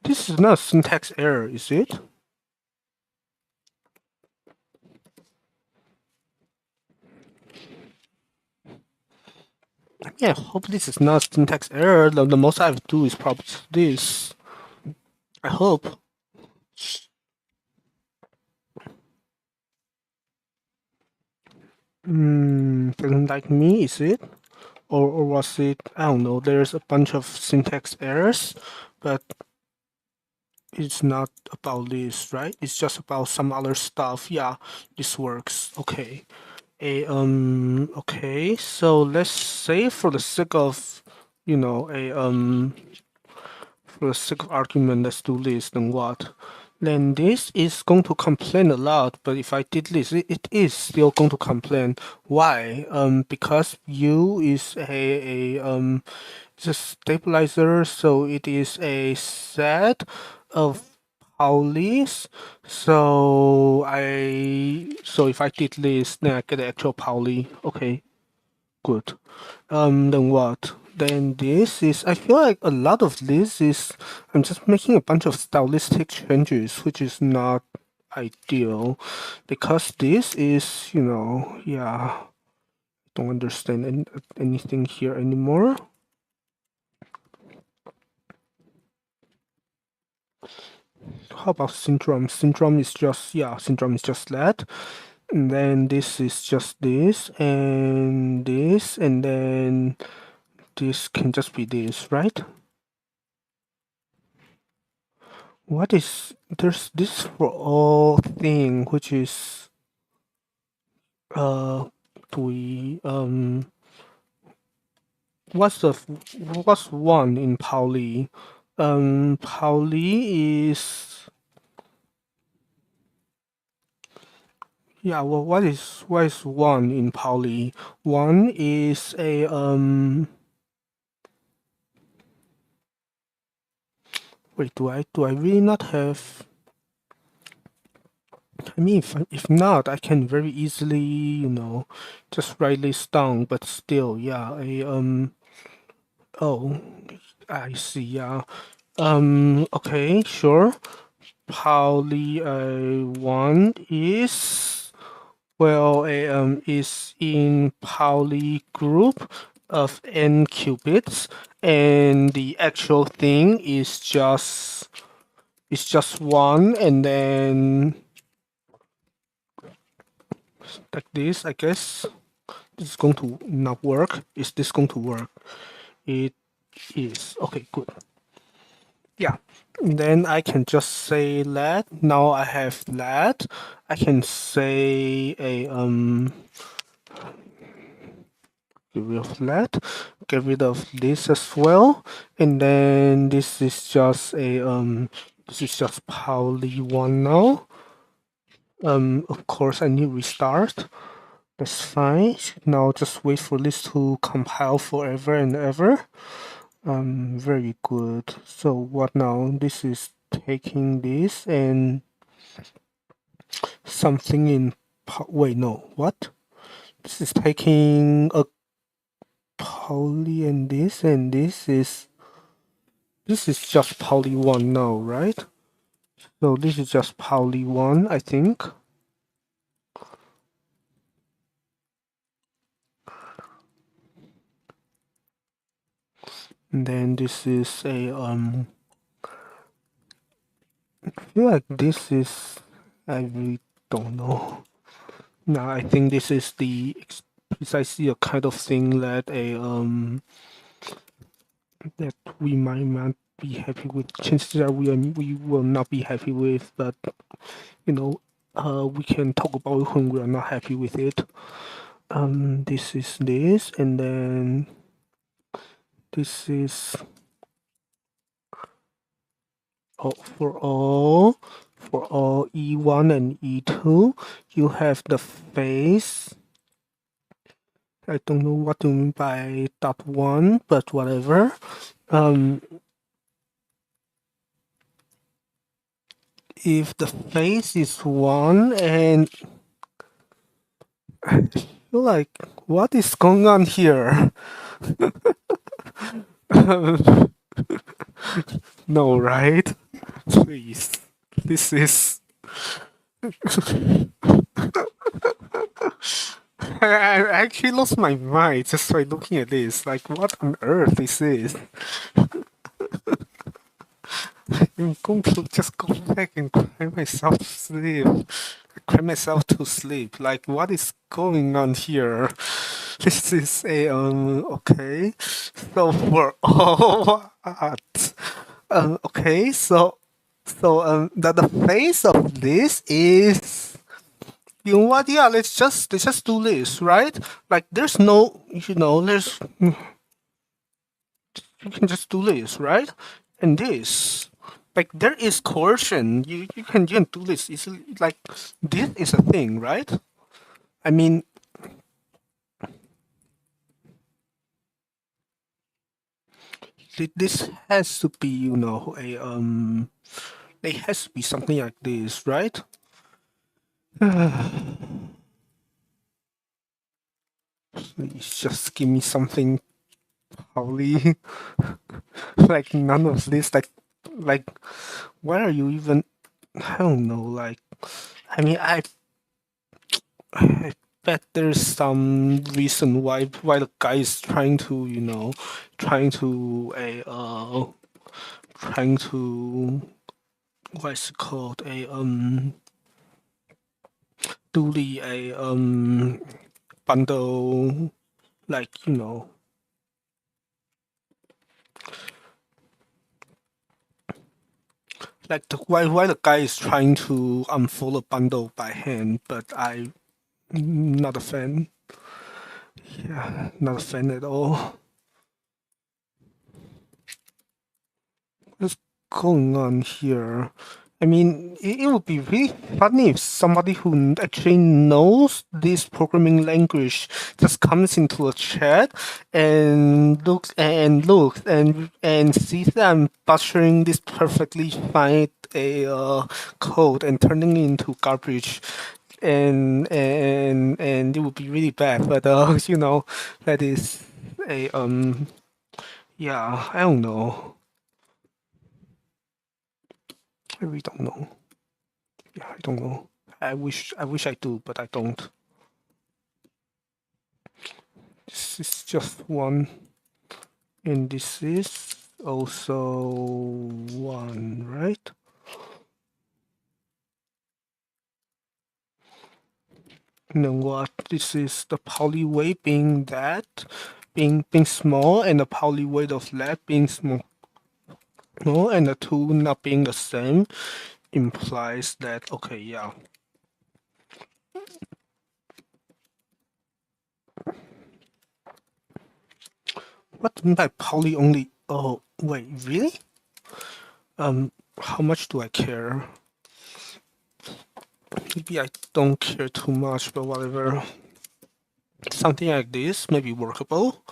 This is not a syntax error, is it? Yeah, I hope this is not a syntax error. The most I have to do is probably this. I hope. Doesn't like me, is it? Or was it, I don't know, there's a bunch of syntax errors, but it's not about this, right? It's just about some other stuff. Yeah, this works. Okay. Okay, so let's say for the sake of, for the sake of argument, let's do this, then what? Then this is going to complain a lot, but if I did this, it is still going to complain. Why? Because U is it's a stabilizer, so it is a set of Paulis. So if I did this, then I get the actual Pauli. Okay, good. Then what? Then this is, I feel like a lot of this is, I'm just making a bunch of stylistic changes, which is not ideal, because this is, yeah, don't understand anything here anymore. How about syndrome? Syndrome is just that. And then this is just this, and then this can just be this, right? What is, there's this for all thing, which is, do we, what's one in Pauli? Pauli is, yeah, well, what is one in Pauli? One is a, wait, do I really not have, I mean, if not, I can very easily, just write this down, but still, yeah, oh, I see, yeah. Okay, sure. Pauli 1 is, well, is in Pauli group of n qubits, and the actual thing is just one, and then like this, I guess. This is going to not work. Is this going to work? It is. Okay, good. Yeah. And then I can just say that. Now I have that. I can say a get rid of that. Get rid of this as well. And then this is just a this is just Pauli 1 now. Of course I need restart. That's fine. Now just wait for this to compile forever and ever. Very good. So what now? This is taking this and something in. Wait, no. What? This is taking a poly and this is. This is just poly 1 now, right? So this is just poly 1, I think. And then this is a I feel like this is. I really don't know. No, I think this is the precisely a kind of thing that that we might not be happy with. Chances are we will not be happy with, but you know, we can talk about it when we are not happy with it. This is this, and then this is for all E1 and E2, you have the phase. I don't know what you mean by dot one, but whatever. If the phase is one, and I feel like what is going on here? No, right? Please. This is. I actually lost my mind just by looking at this. Like, what on earth is this? I'm going to just go back and cry myself to sleep. Cry myself to sleep. Like, what is going on here? This is a okay. So for all okay. So the face of this is. You know what? Yeah, let's just do this, right? Like, there's no, there's you can just do this, right? And this, like, there is coercion. You can do this. It's like this is a thing, right? I mean, this has to be, a it has to be something like this, right? Please just give me something, Holly. Like, none of this. Like, why are you even? I don't know. Like, I mean, I bet there's some reason why the guy is trying to, trying to a trying to, what is it called, a do the a bundle, like, like why the guy is trying to unfold a bundle by hand, but I'm not a fan. Yeah, not a fan at all. What's going on here? I mean, it would be really funny if somebody who actually knows this programming language just comes into a chat and looks and sees that I'm butchering this perfectly fine code and turning it into garbage, and it would be really bad. But that is a yeah, I don't know. I really don't know. Yeah, I don't know. I wish I do, but I don't. This is just one, and this is also one, right? And then what? This is the Pauli weight being that, being small, and the Pauli weight of that being small, and the two not being the same implies that, okay, yeah. What do you mean by Pauli only? Oh, wait, really? How much do I care? Maybe I don't care too much, but whatever. Something like this may be workable.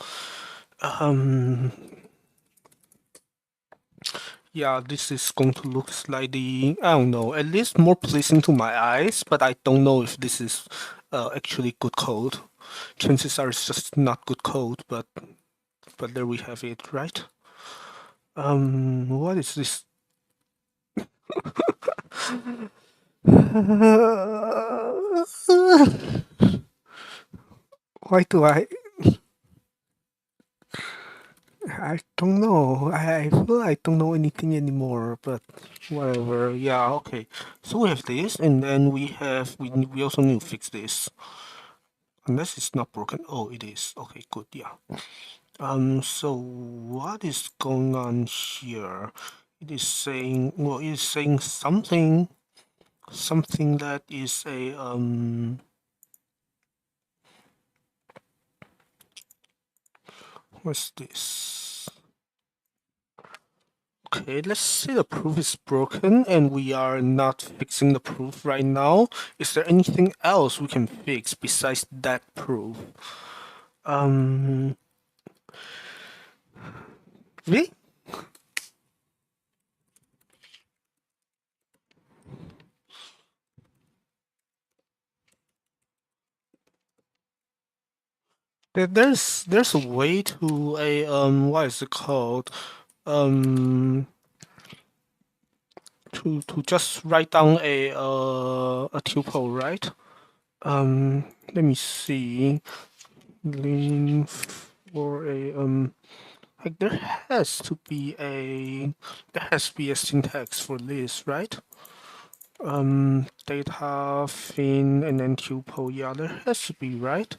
Yeah, this is going to look slightly, I don't know, at least more pleasing to my eyes, but I don't know if this is actually good code. Chances are it's just not good code, but there we have it, right? What is this? Why do I don't know. I feel I don't know anything anymore, but whatever. Yeah, okay. So we have this, and then we also need to fix this. Unless it's not broken. Oh, it is. Okay, good. Yeah. So what is going on here? It is saying, well, it is saying something that is a what's this? Okay, let's say the proof is broken and we are not fixing the proof right now. Is there anything else we can fix besides that proof? Really? There's a way to a what is it called? To just write down a tuple, right? Let me see. Lean for a like there has to be a syntax for this, right? Data fin and then tuple. Yeah, there has to be, right?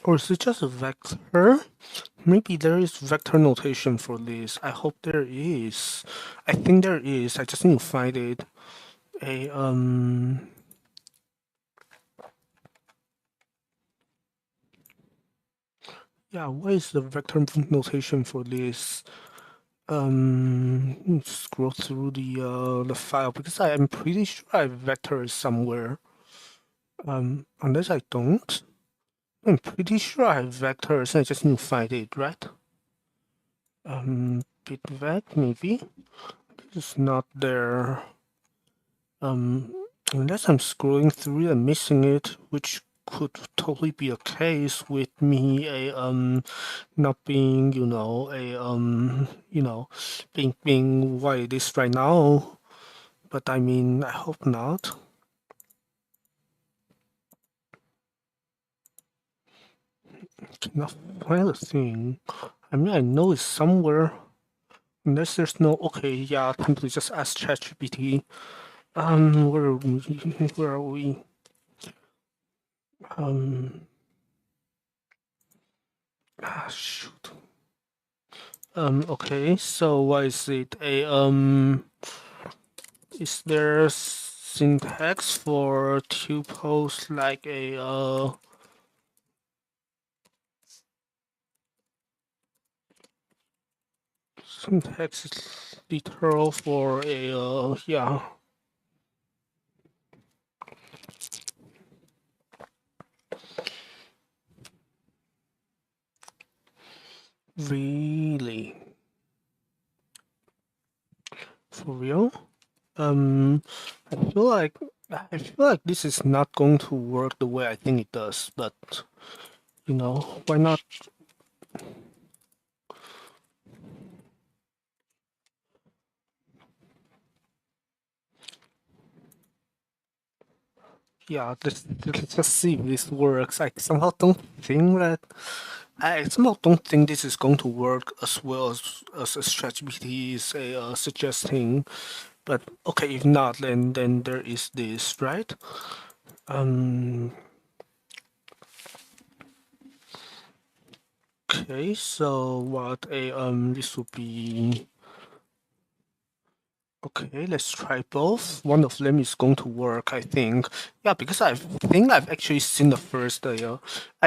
Or is it just a vector? Maybe there is vector notation for this. I hope there is. I think there is. I just need to find it. A yeah, what is the vector notation for this? Scroll through the file because I am pretty sure I have vectors somewhere. Unless I don't. I'm pretty sure I have vectors. I just need to find it, right? Bitvec maybe. It's not there. Unless I'm scrolling through and missing it, which could totally be a case with me not being being what it is right now. But I mean, I hope not. Cannot find a thing. I mean, I know it's somewhere. Unless there's no okay, yeah, simply just ask ChatGPT. Where are we? Where are we? Shoot. Okay, so what is it? Is there syntax for tuples like a syntax is literal for a yeah. Really? For real? I feel like I feel like this is not going to work the way I think it does, but why not? Yeah, let's just see if this works. I somehow don't think that I somehow don't think this is going to work as well as ChatGPT is suggesting. But okay, if not, then there is this, right? Um. Okay, so what a this would be. Okay, let's try both. One of them is going to work, I think. Yeah, because I think I've actually seen the first. I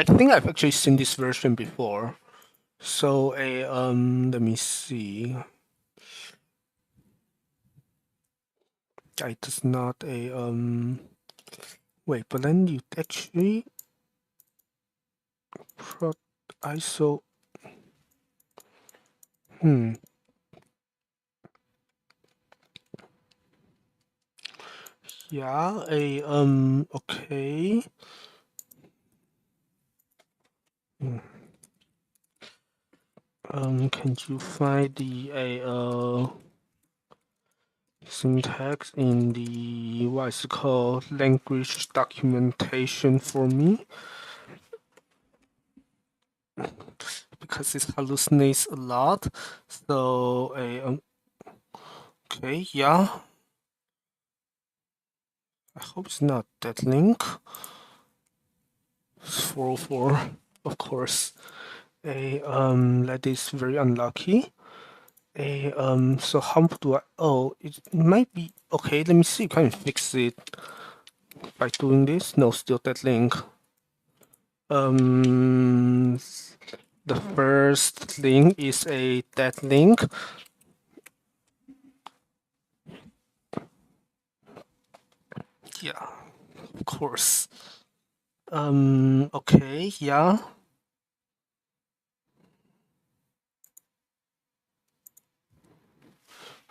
think I've actually seen this version before. So let me see. It does not Wait, but then you actually prot ISO. Hmm. Yeah. Okay. Hmm. Can you find the syntax in the what is it called language documentation for me? Because it hallucinates a lot. So okay, yeah. I hope it's not that link. It's 404, of course. That is very unlucky. So how do I? Oh, it might be okay. Let me see if I can fix it by doing this. No, still that link. Um, the first link is a dead link. Yeah, of course. Okay, yeah.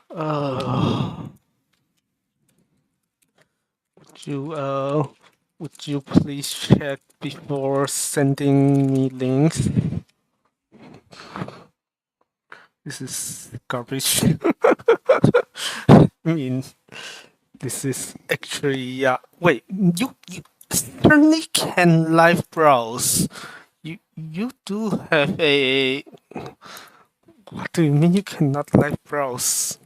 Uh, would you would you please check before sending me links? This is garbage. I mean, this is actually yeah. Wait, you certainly can live browse. You do have a. What do you mean you cannot live browse?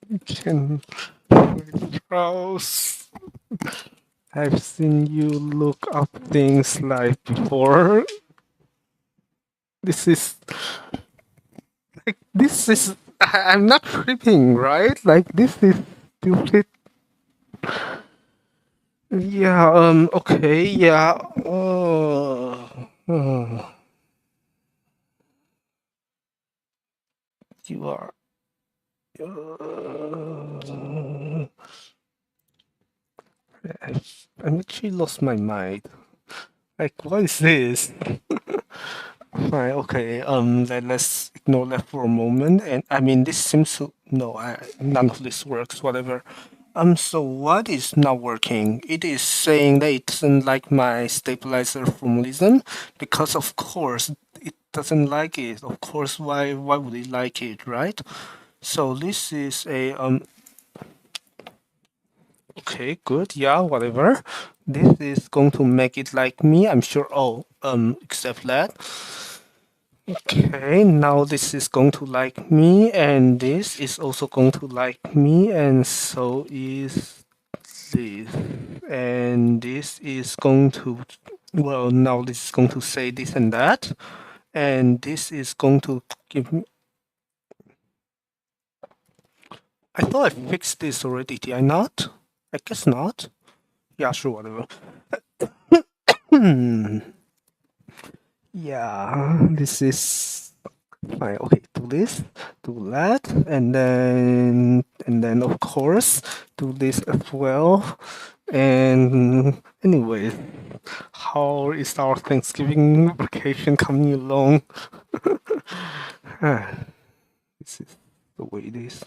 You can live browse. I've seen you look up things live before. This is this is. I'm not tripping, right? Like this is stupid. Yeah. Okay. Yeah. You are. I'm actually lost my mind. Like, what is this? Right, okay. Let's ignore that for a moment. And I mean, this seems to no, none of this works. Whatever. So what is not working? It is saying that it doesn't like my stabilizer formalism because, of course, it doesn't like it. Of course, why would it like it, right? So this is a Okay, good. Yeah, whatever. This is going to make it like me, I'm sure. Oh, except that. Okay, now this is going to like me, and this is also going to like me, and so is this. And this is going to, well, now this is going to say this and that. And this is going to give me, I thought I fixed this already, did I not? I guess not. Yeah, sure, whatever. Hmm. Yeah, this is fine. Okay, do this, do that, and then of course do this as well. And anyways, how is our Thanksgiving vacation coming along? This is the way it is.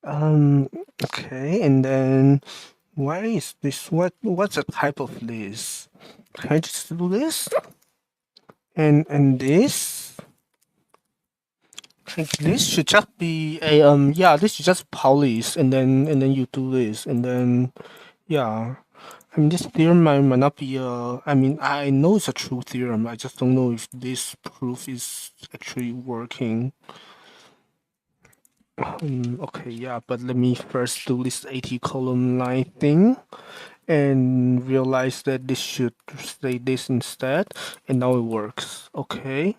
Okay, and then why is this? What's the type of list? Can I just do this? And this? Like, this should just be a yeah, this is just police, and then you do this, and then yeah. I mean, this theorem might not be I mean, I know it's a true theorem. I just don't know if this proof is actually working. Okay, yeah, but let me first do this 80 column line thing and realize that this should say this instead, and now it works. Okay.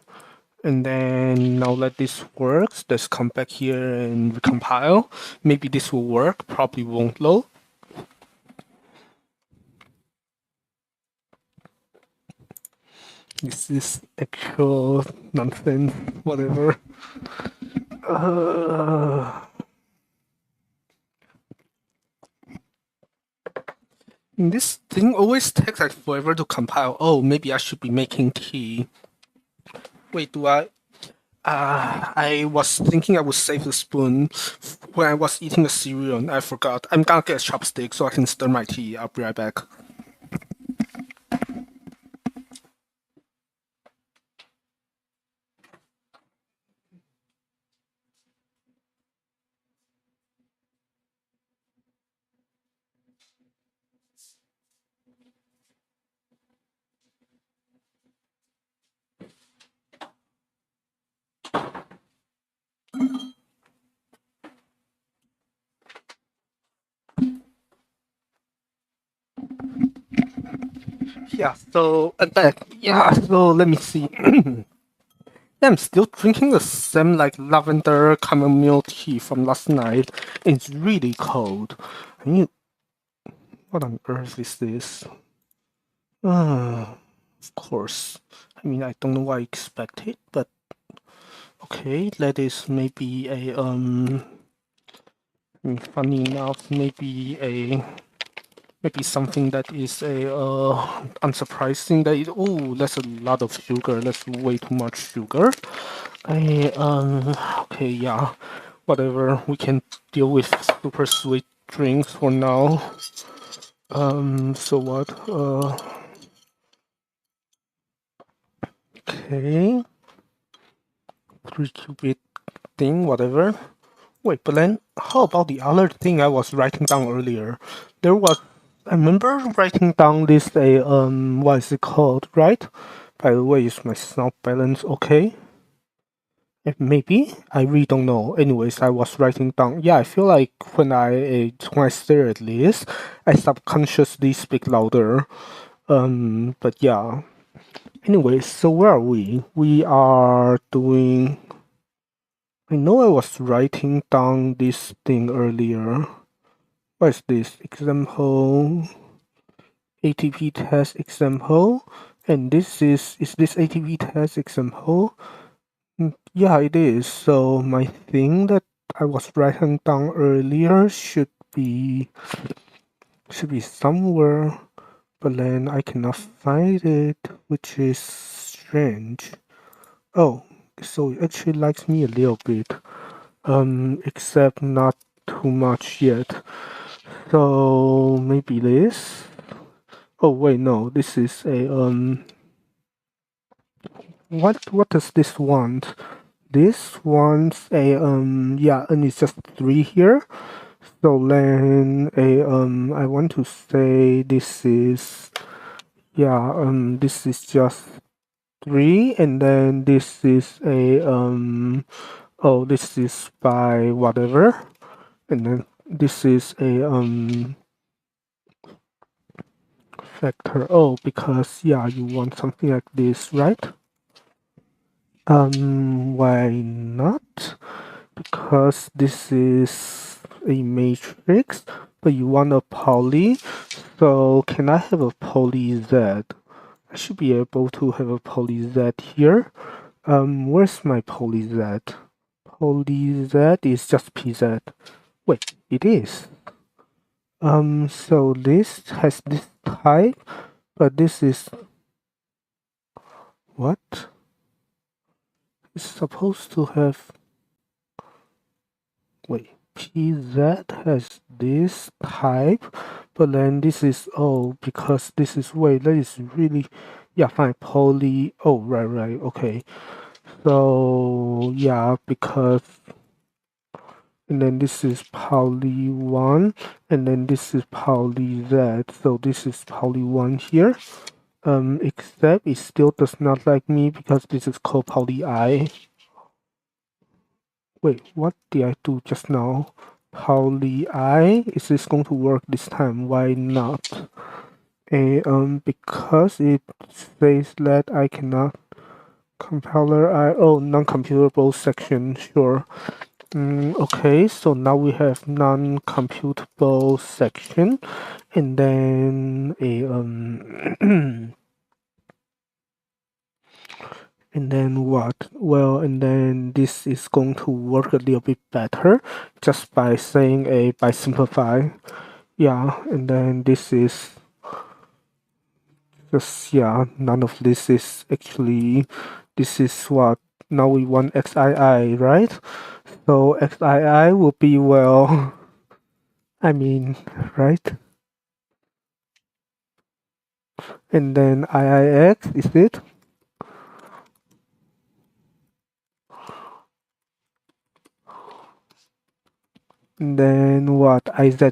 And then now that this works, let's come back here and recompile. Maybe this will work, probably won't load. This is actual nonsense, whatever. This thing always takes like forever to compile. Oh, maybe I should be making tea. Wait, do I? I was thinking I would save the spoon when I was eating the cereal and I forgot. I'm gonna get a chopstick so I can stir my tea. I'll be right back. Yeah, so so let me see. I'm still drinking the same like lavender chamomile tea from last night. It's really cold. I mean, what on earth is this? Of course. I mean, I don't know what I expected, but okay, that is maybe a I mean, funny enough, maybe something that is a unsurprising. That is, oh, that's a lot of sugar. That's way too much sugar. Okay, yeah, whatever. We can deal with super sweet drinks for now. So what? Okay, 3-qubit thing, whatever. Wait, but then how about the other thing I was writing down earlier? I remember writing down this what is it called, right? By the way, is my sound balance okay? Maybe I really don't know. Anyways, I was writing down. Yeah, I feel like when I stare at this, I subconsciously speak louder. But yeah. Anyways, so where are we? We are doing. I know I was writing down this thing earlier. What is this? Example. ATP test example. And this is this ATP test example? Yeah, it is. So my thing that I was writing down earlier should be somewhere, but then I cannot find it, which is strange. Oh, so it actually likes me a little bit, except not too much yet. So maybe this. Oh wait, no, this is a What does this want? This wants a yeah, and it's just 3 here. So then I want to say this is yeah, this is just 3, and then this is a oh, this is by whatever, and then this is a factor. Oh, because yeah, you want something like this, right? Why not? Because this is a matrix, but you want a poly. So can I have a poly Z? I should be able to have a poly Z here. Where's my poly Z? Poly Z is just PZ. Wait, it is. So this has this type, but this is what? It's supposed to have, wait, PZ has this type, but then this is, oh, because this is, wait, that is really, yeah, fine, poly, oh, right, okay. So, yeah, because, and then this is poly 1, and then this is poly Z, so this is poly 1 here. Except it still does not like me because this is called poly I. Wait, what did I do just now? Poly I? Is this going to work this time? Why not? Because it says that I cannot compiler I, oh, non-computable section, sure. Okay, so now we have non-computable section, and then a and then what? Well, and then this is going to work a little bit better just by saying by simplify. Yeah, and then this is just, yeah, none of this is actually, this is what, now we want xii, right? So xii will be, well, I mean, right? And then iix, is it? And then what, izz?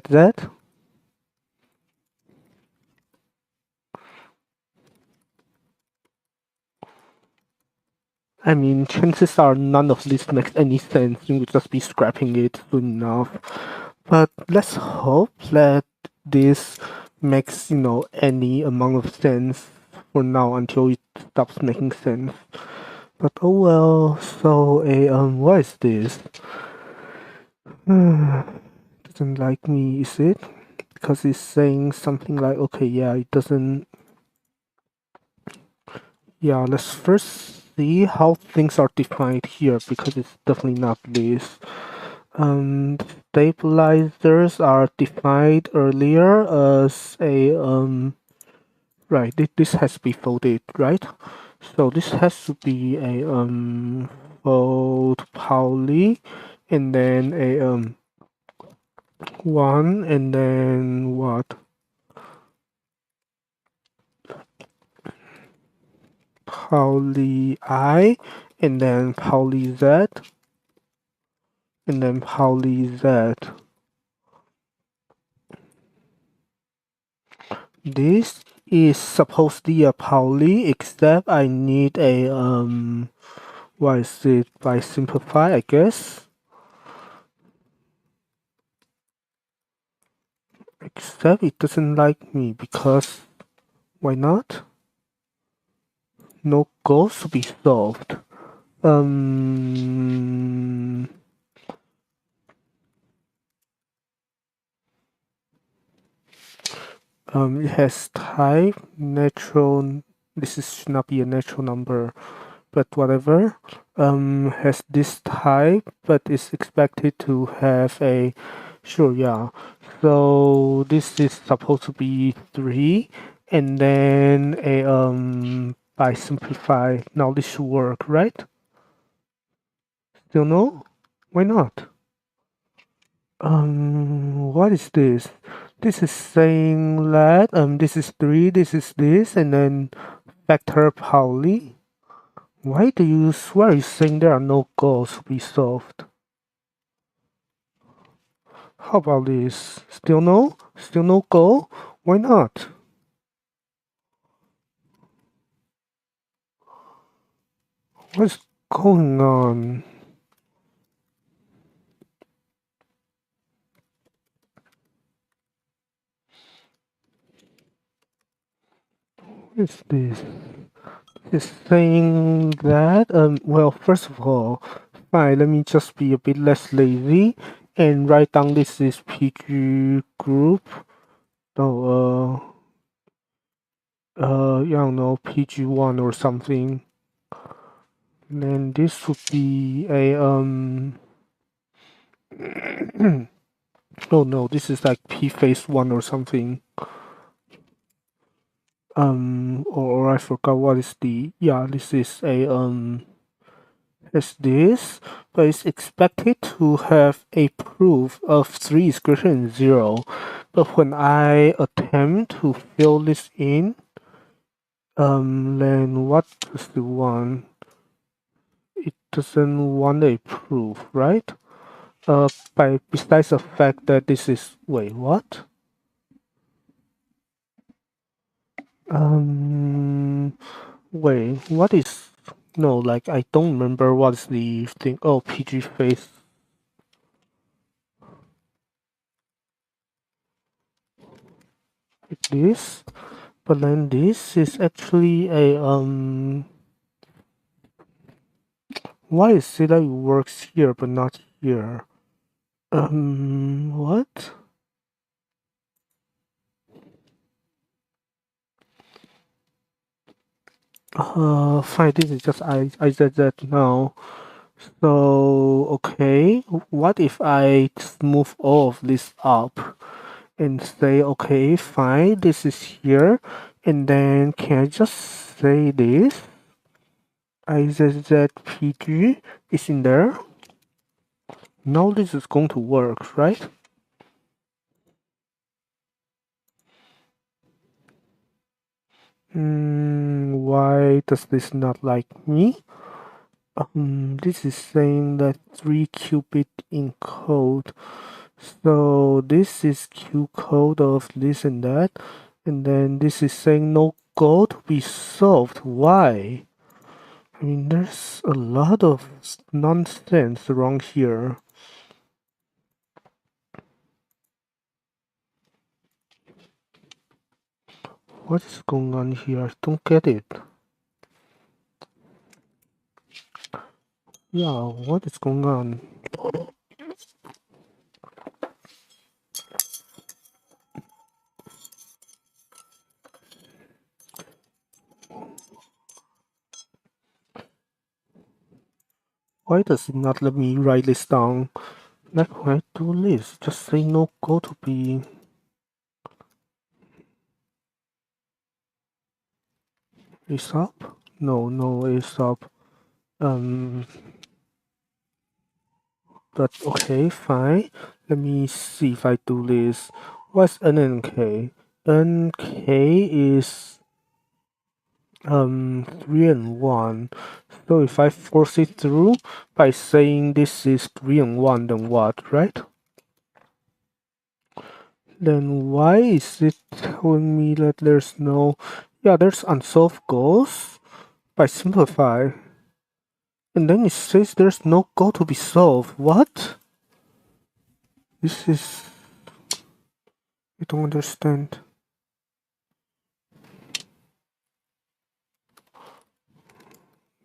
I mean, chances are none of this makes any sense. You would just be scrapping it soon enough. But let's hope that this makes, any amount of sense for now until it stops making sense. But oh well, so what is this? Doesn't like me, is it? Because it's saying something like, okay, yeah, it doesn't. Yeah, let's first see how things are defined here because it's definitely not this. Stabilizers are defined earlier as a right. This has to be folded, right? So this has to be a fold Pauli, and then a one, and then what? Pauli I, and then Pauli Z, and then Pauli Z. This is supposedly a Pauli, except I need a what is it? By simplify, I guess. Except it doesn't like me because why not? No goals to be solved. It has type natural. This should not be a natural number, but whatever. Has this type, but is expected to have a. Sure, yeah. So this is supposed to be 3, and then a by simplify. Now this should work, right? Still no? Why not? What is this? This is saying that this is 3, this is this, and then vector Pauli. Why are you saying there are no goals to be solved? How about this? Still no? Still no goal? Why not? What's going on? What is this? It's saying that, well, first of all, fine, let me just be a bit less lazy and write down this is PG group. No, I don't know, PG1 or something. And then this would be a, Oh no, this is like P phase 1 or something. Or I forgot what is the, yeah, this is a, is this, but it's expected to have a proof of 3 is greater than 0. But when I attempt to fill this in, then what does the one? It doesn't want a proof, right? Besides the fact that this is, wait, what? Um, Wait, what is, no, like, I don't remember what's the thing. Oh, PG face. Like this, but then this is actually a, why is it that it works here but not here? What? Fine, this is just, I said that now. So, okay, what if I just move all of this up and say, okay, fine, this is here, and then can I just say this? IZZPG is in there. Now this is going to work, right? Why does this not like me? This is saying that 3 qubit encode. So this is Q code of this and that. And then this is saying no code to be solved. Why? I mean, there's a lot of nonsense around here. What is going on here? I don't get it. Yeah, what is going on? Why does it not let me write this down? Like when I do this, just say no code to be is up? No, no, is up. But okay, fine. Let me see if I do this. What's N and K? NK is 3 and 1. So if I force it through by saying this is 3 and 1, then what, right? Then why is it telling me that there's no, yeah, there's unsolved goals by simplify. And then it says there's no goal to be solved. What? This is, I don't understand.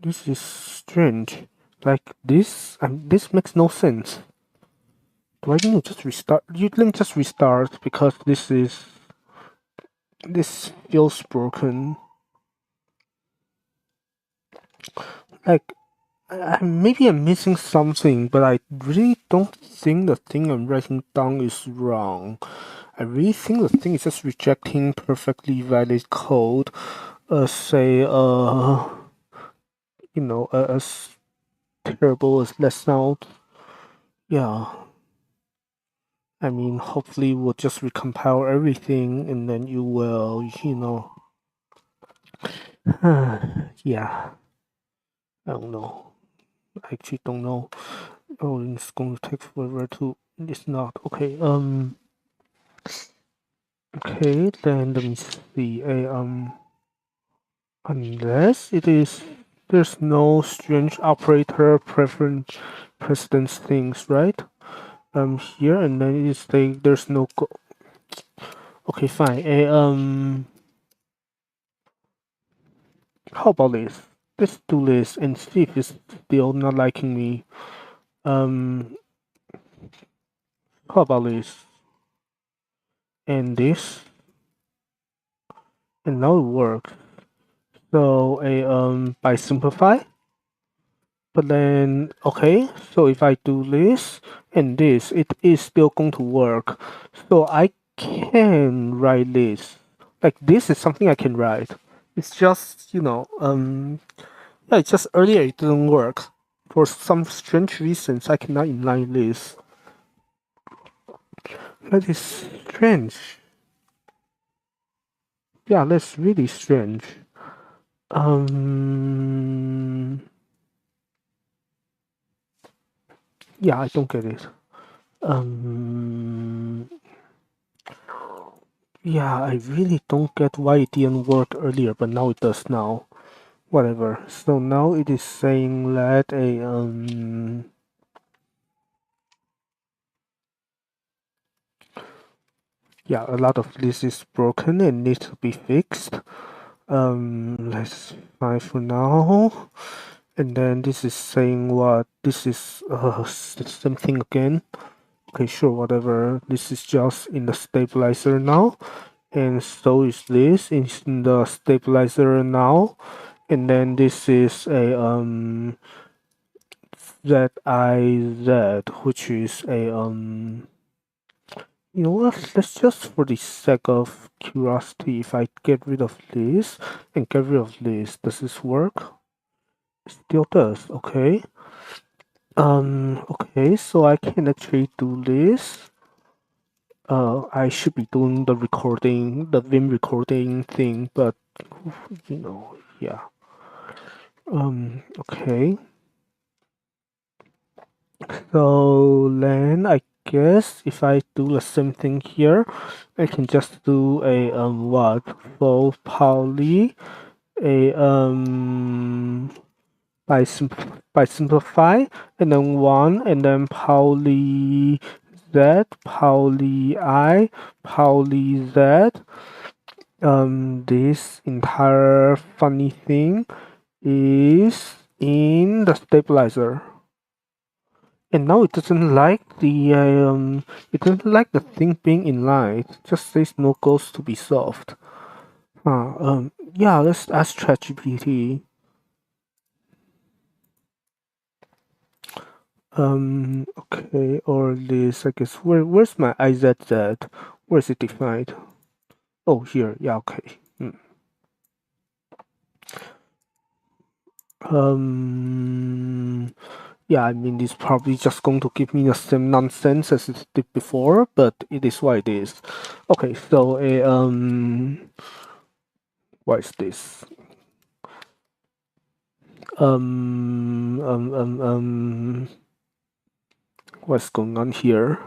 This is strange. Like this, this makes no sense. Do I need to just restart? You can just restart because this feels broken. Like, maybe I'm missing something, but I really don't think the thing I'm writing down is wrong. I really think the thing is just rejecting perfectly valid code, say, as terrible as that sounds. Yeah. I mean, hopefully we'll just recompile everything and then you will, yeah. I don't know. I actually don't know. Oh, it's going to take forever to. It's not. Okay. Okay. Then let me see. Unless it is, there's no strange operator preference precedence things, right? Here and then it's like there's no. Okay, fine. How about this? Let's do this and see if it's still not liking me. How about this? And this, and now it works. So by simplify, But then, okay, so if I do this and this, it is still going to work. So I can write this. Like this is something I can write. It's just, yeah, it's just earlier it didn't work. For some strange reasons, I cannot inline this. That is strange. Yeah, that's really strange. Yeah, I don't get it. Yeah, I really don't get why it didn't work earlier, but now it does now. Whatever. So now it is saying that yeah, a lot of this is broken and needs to be fixed. Let's try for now. And then this is saying what? This is the same thing again. Okay, sure, whatever. This is just in the stabilizer now. And so is this in the stabilizer now. And then this is a ZIZ, which is a you know what? Let's just for the sake of curiosity, if I get rid of this and get rid of this, does this work? It still does. Okay. Okay, so I can actually do this. I should be doing the recording, the Vim recording thing, but yeah. Okay. So then I guess if I do the same thing here, I can just do a what? For Pauli, a by simplify, and then one, and then Pauli Z, Pauli I, Pauli Z. This entire funny thing is in the stabilizer. And now it doesn't like the thing being in line. It just says no goals to be solved. Yeah, let's ask ChatGPT. Okay, or this, I guess, where's my IZZ? Where's it defined? Oh, here, yeah, okay. Yeah, I mean, it's probably just going to give me the same nonsense as it did before, but it is what it is. Okay, so what is this? What's going on here?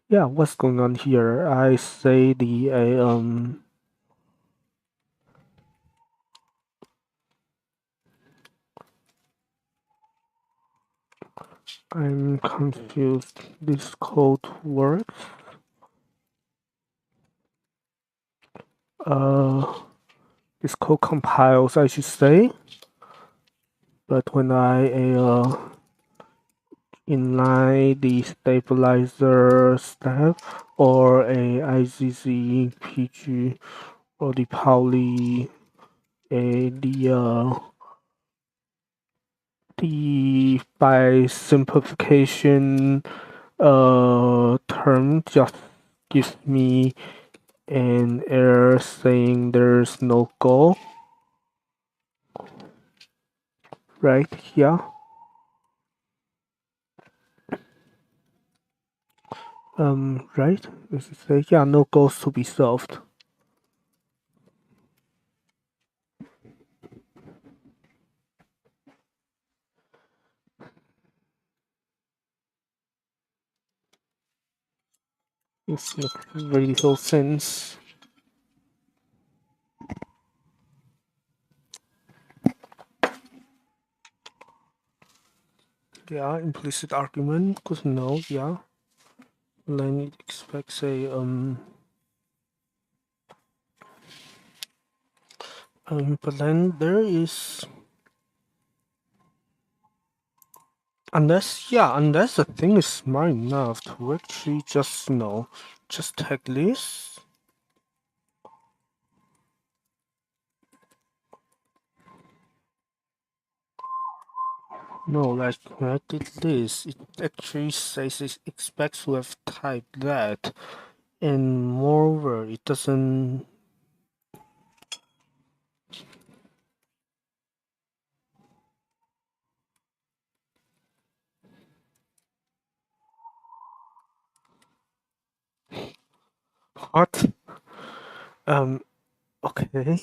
Yeah, what's going on here? I say I'm confused. This code works. This code compiles, I should say. But when I inline the stabilizer step or a IZZ PG or the Pauli the by simplification term just gives me an error saying there's no goal. Right, yeah. Right? This is say, yeah, no goals to be solved. This makes very little sense. Yeah, implicit argument, because no, yeah. Then it expects a but then there is unless the thing is smart enough to actually just just take this. No, like when I did this, it actually says it expects to have typed that, and moreover, it doesn't. What? Um. Okay.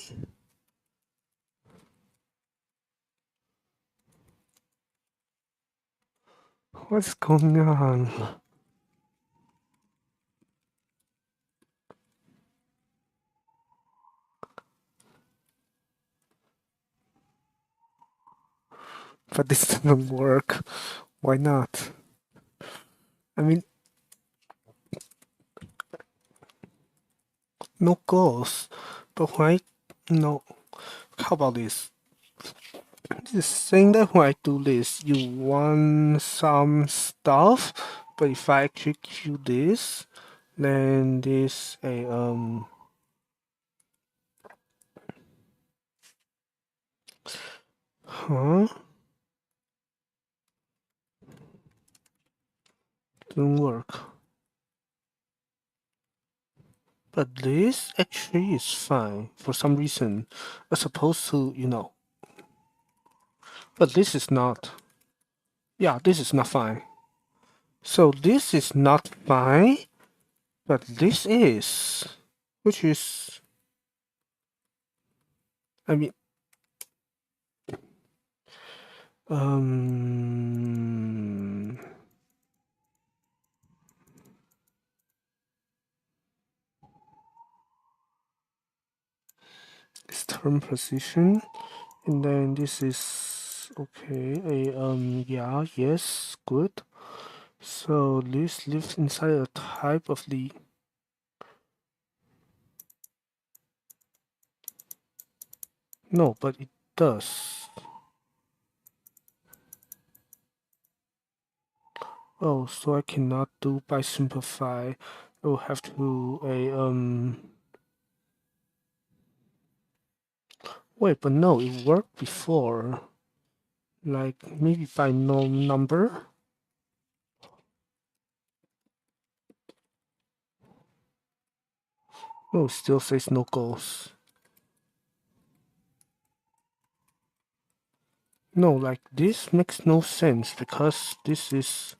What's going on? But this doesn't work. Why not? I mean, no goals. But why? No. How about this? Just saying that when I do this, you want some stuff, but if I execute this, then this huh? Didn't work. But this actually is fine for some reason, as opposed to, but this is not. Yeah, this is not fine. So this is not fine, but this is, which is, I mean, um, this term position, and then this is okay. Yeah, yes, good. So this lives inside a type of the. No, but it does. Oh, so I cannot do by simplify. I will have to wait, but no, it worked before. Like maybe by no number. No, it still says no goals. No, like this makes no sense because this is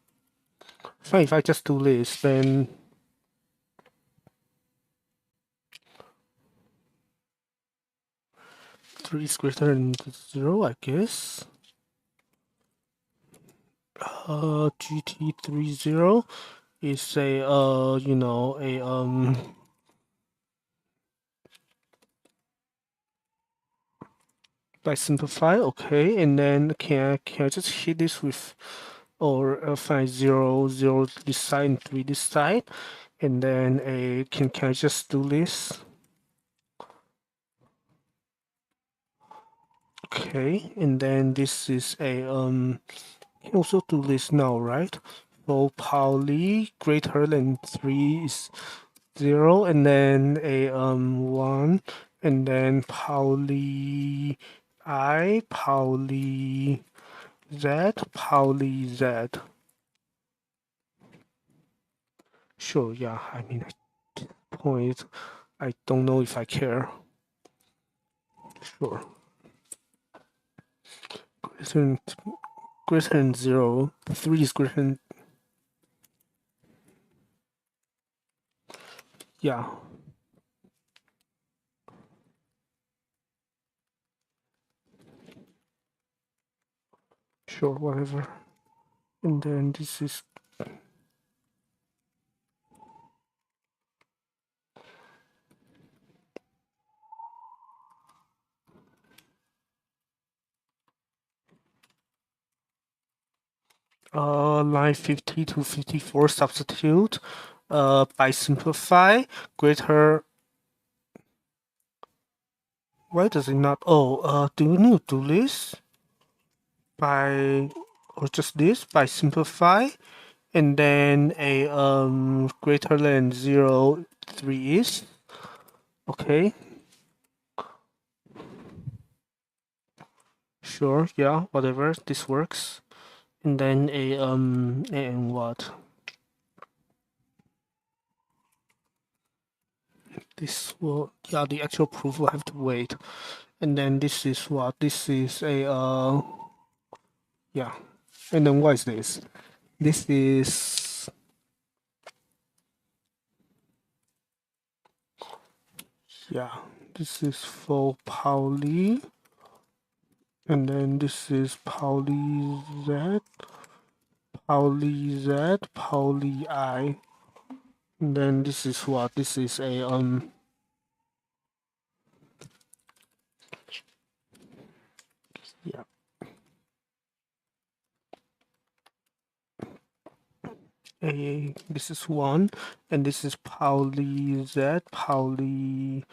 fine. If I just do this, then 3 is greater than 0, I guess. GT30 is a by simplify, okay, and then can I just hit this with or find 0 0 this side and 3 this side, and then can I just do this? Okay, and then this is a can also do this now, right? So Pauli greater than 3 is 0, and then a 1, and then Pauli Pauli Z. Sure, yeah. I mean, at this point, I don't know if I care. Sure. Greater than, greater than 0. 3 is greater than. Yeah. Sure, whatever. And then this is line 50 to 54 substitute by simplify greater. Why does it not? Oh, do we need to do this by or just this by simplify, and then a greater than 0 3 is okay. Sure, yeah, whatever, this works. And then and what? This will, yeah, the actual proof will have to wait. And then this is what? This is yeah. And then what is this? This is, yeah, this is for Pauli. And then this is Pauli Z, Pauli Z, Pauli I. And then this is what? This is yeah, this is one, and this is Pauli Z, Pauli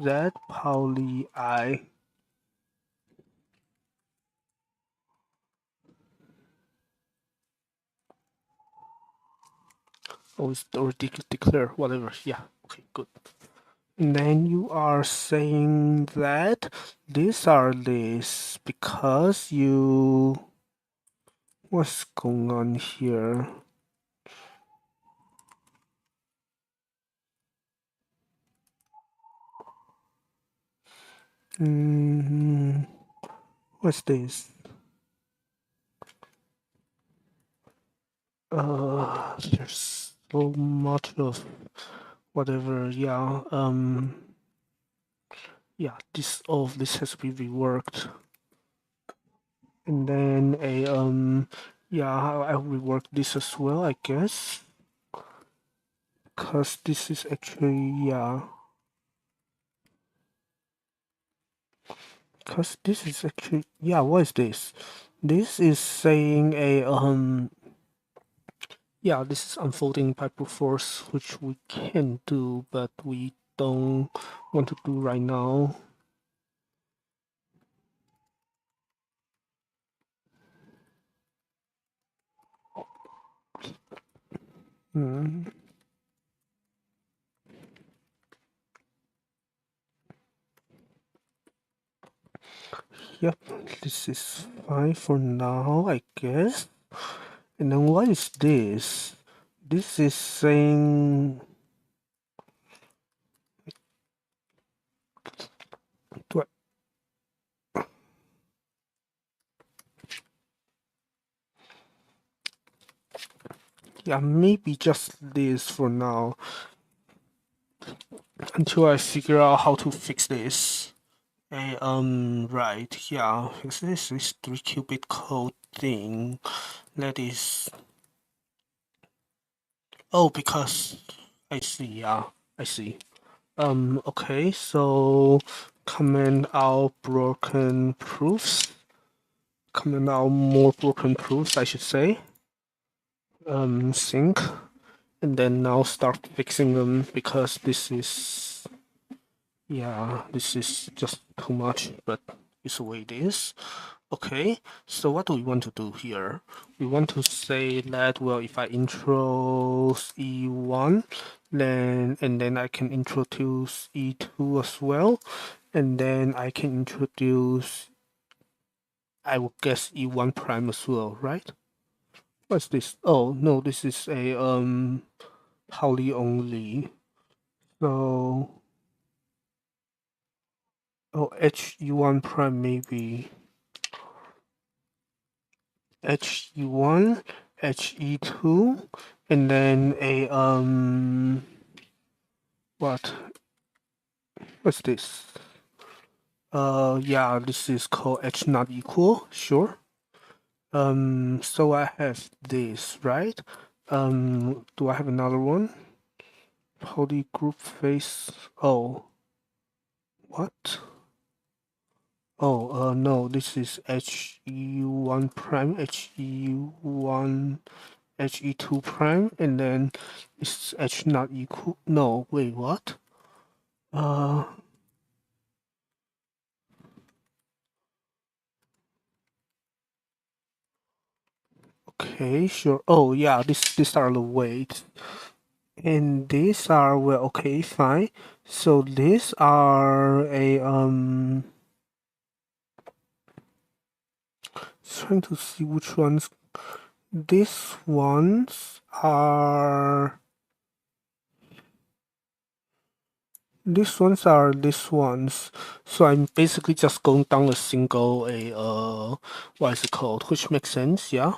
Z, Pauli I. Oh, it's already declared, whatever. Yeah, okay, good. And then you are saying that these are this because you. What's going on here? What's this? There's so much of whatever. Yeah. Yeah. All of this has to be reworked. And then yeah, I rework this as well, I guess. Because this is actually, yeah. Because this is actually, yeah, what is this? This is saying yeah, this is unfolding by brute force, which we can do, but we don't want to do right now. Hmm. Yep, this is fine for now, I guess. And then what is this? This is saying, do yeah, maybe just this for now until I figure out how to fix this. Right, yeah, this is 3-qubit code thing. That is, oh, because I see, yeah, I see. Okay, so comment out broken proofs. Comment out more broken proofs, I should say. Sync, and then now start fixing them because this is, yeah, this is just too much, but it's the way it is. Okay, so what do we want to do here? We want to say that, well, if I introduce E1, then I can introduce E2 as well, and then I can introduce, I would guess, E1 prime as well, right? What's this? Oh no, this is a Pauli only. So, oh, HE1 prime maybe. HE1, HE2, and then a what? What's this? Yeah, this is called H not equal. Sure. So I have this, right? Do I have another one? Poly group face. Oh, what? Oh, no, this is HE1 prime, HE1, HE2 prime, and then it's H not equal. No, wait, what? Uh, okay, sure. Oh, yeah, these are the weights. And these are, well, okay, fine. So these are a, trying to see which ones. These ones are these ones. So I'm basically just going down a single what is it called? Which makes sense, yeah.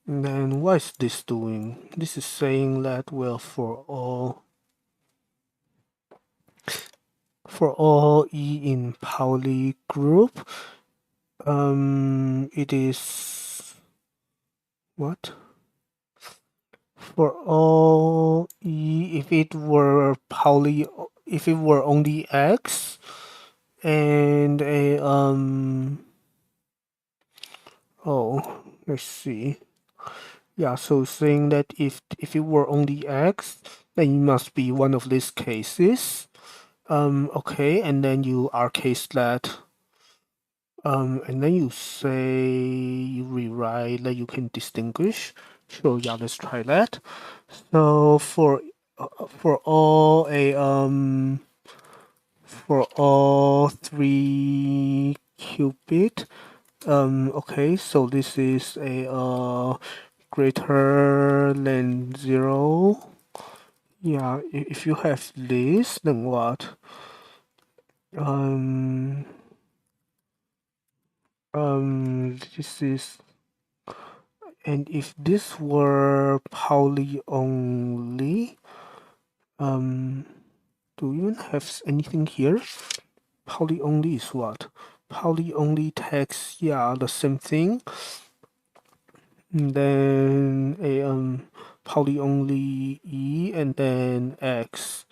And then what is this doing? This is saying that well for all E in Pauli group, it is what? For all E, if it were Pauli, if it were only X, and let's see. Yeah, so saying that if it were only X, then it must be one of these cases. Okay, and then you are case that. And then you say you rewrite that you can distinguish. Sure, yeah, let's try that. So for all for all 3 qubit, okay, so this is a greater than 0. Yeah, if you have this, then what? This is, and if this were Pauli only, do we even have anything here? Pauli only is what? Pauli only text, yeah, the same thing. And then a Pauli only E and then X.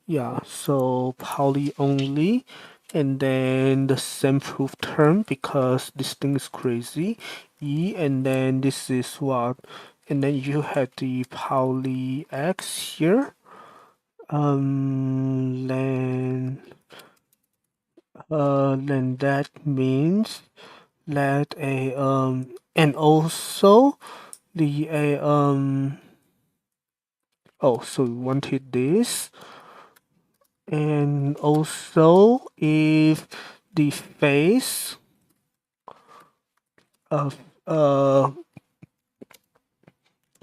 Yeah, so Pauli only, and then the same proof term because this thing is crazy. E, and then this is what? And then you have the Pauli X here. Then that means that and also the oh, so we wanted this. And also, if the phase of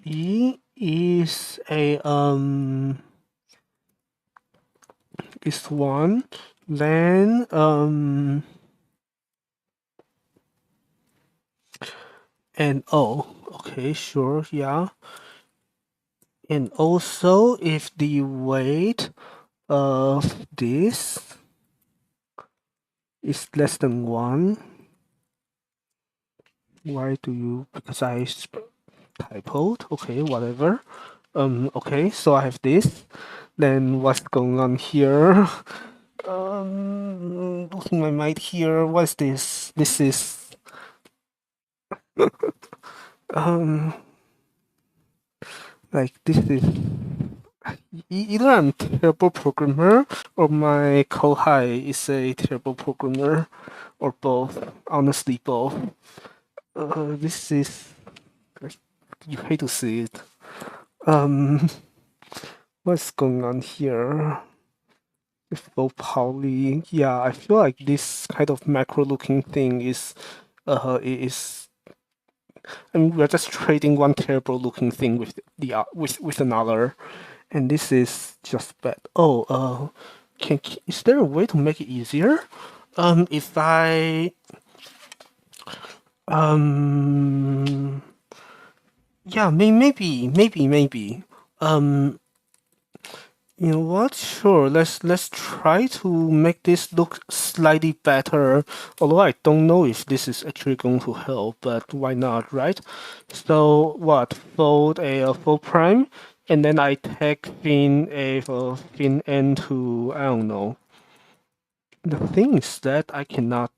E is is 1, then and oh, okay, sure, yeah. And also, if the weight of this is less than 1, why do you? Because I typoed. Okay, whatever. Okay, so I have this. Then what's going on here? Losing my mind here. What's this? This is like this is either I'm a terrible programmer or my Kohai is a terrible programmer, or both. Honestly, both. This is like, you hate to see it. What's going on here? Full Pauli. Yeah, I feel like this kind of macro-looking thing is. I mean, we're just trading one terrible-looking thing with the with another, and this is just bad. Oh, is there a way to make it easier? If I yeah, maybe. You know what? Sure. Let's try to make this look slightly better. Although I don't know if this is actually going to help, but why not, right? So what? Fold a full prime, and then I take fin n to, I don't know. The thing is that I cannot.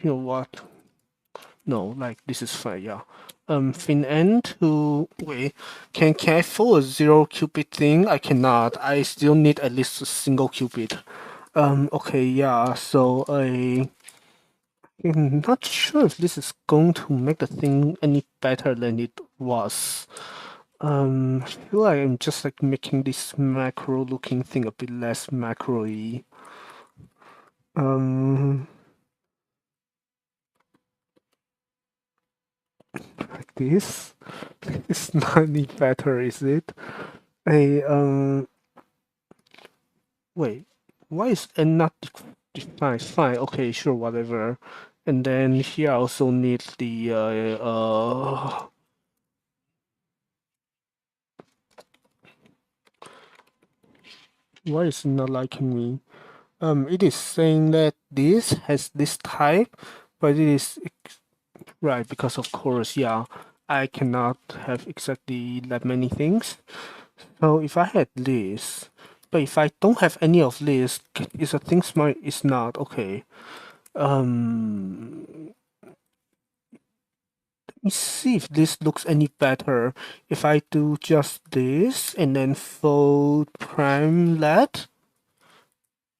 You know what? No, like this is fine. Yeah. Fin n to wait. Can I fold a 0 qubit thing? I cannot. I still need at least a single qubit. Okay, yeah. So I'm not sure if this is going to make the thing any better than it was. I feel like I'm just like making this macro-looking thing a bit less macro-y. Um. this. It's not any better, is it? A wait, why is n not defined? Fine, okay, sure, whatever. And then here I also need the why is it not liking me? It is saying that this has this type, but it is right because of course, yeah, I cannot have exactly that many things. So if I had this, but if I don't have any of this, is a thing smart is not okay. Let me see if this looks any better. If I do just this and then fold prime that,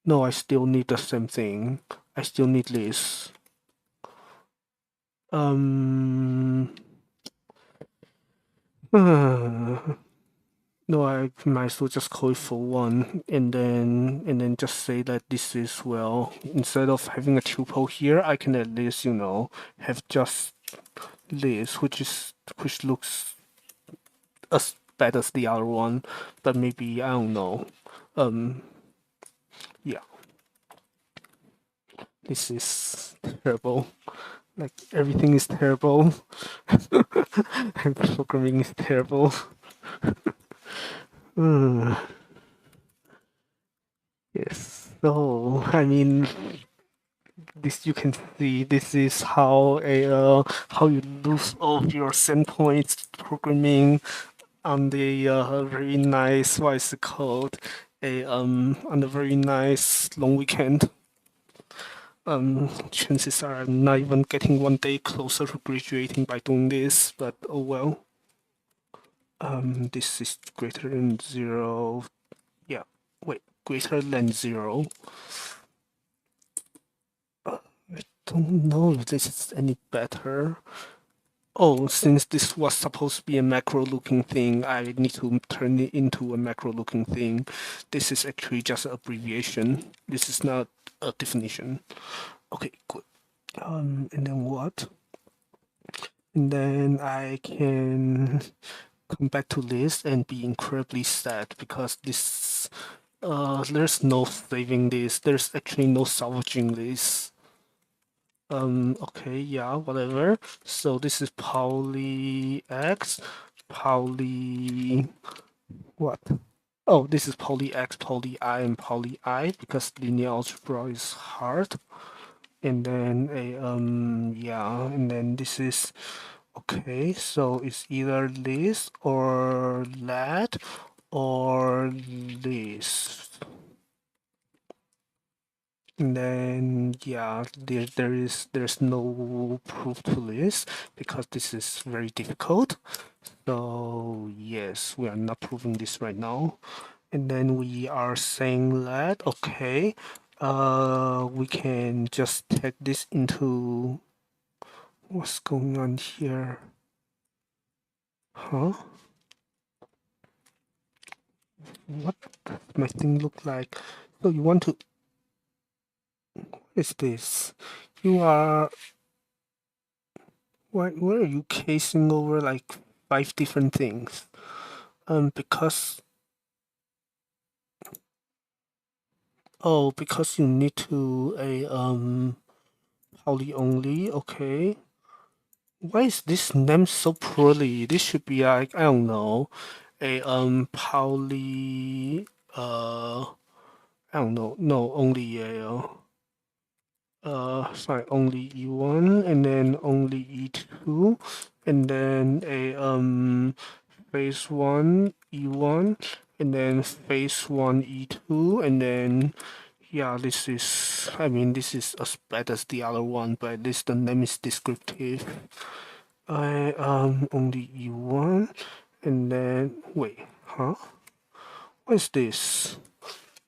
no, I still need the same thing. I still need this. No, I might as well just call it for one and then just say that this is, well, instead of having a tuple here, I can at least, have just this, which looks as bad as the other one, but maybe I don't know. Yeah, this is terrible. Like everything is terrible. And programming is terrible. Yes. So I mean, this you can see. This is how you lose all of your send points programming on the very nice, what is it called? On a very nice long weekend. Chances are I'm not even getting one day closer to graduating by doing this, but oh well. This is greater than 0. Yeah, wait, greater than 0. I don't know if this is any better. Oh, since this was supposed to be a macro looking thing, I need to turn it into a macro looking thing. This is actually just an abbreviation. This is not a definition. Okay, good. And then what? And then I can come back to this and be incredibly sad because this there's no saving this. There's actually no salvaging this. Okay, yeah, whatever. So this is Pauli X, Pauli what? Oh, this is Pauli X, Pauli I, and Pauli I because linear algebra is hard. And then yeah, and then this is okay, so it's either this or that or this. And then yeah, there's no proof to this because this is very difficult. So yes, we are not proving this right now. And then we are saying that okay, we can just take this into what's going on here? Huh? What does my thing look like? So you want to what is this? You are why are you casing over like 5 different things? Because because you need to a poly only, okay. Why is this named so poorly? This should be like, I don't know, a poly I don't know, no, only a sorry, only E1 and then only E2 and then a phase 1 E1 and then phase 1 E2 and then yeah, this is I mean this is as bad as the other one, but at least the name is descriptive. I only E1 and then wait, huh? What is this?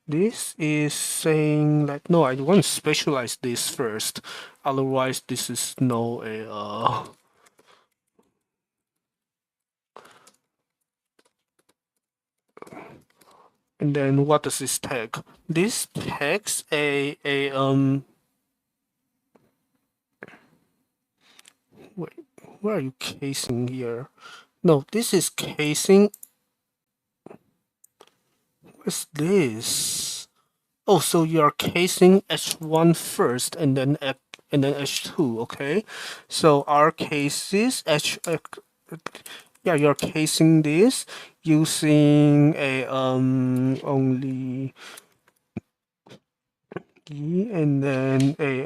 This is saying that no, I want to specialize this first. Otherwise, this is no a And then what does this take? This takes wait Where are you casing here? No, this is casing. What's this? Oh, so you're casing H1 first and then H2, okay? So our case is yeah, you're casing this using a only key and then a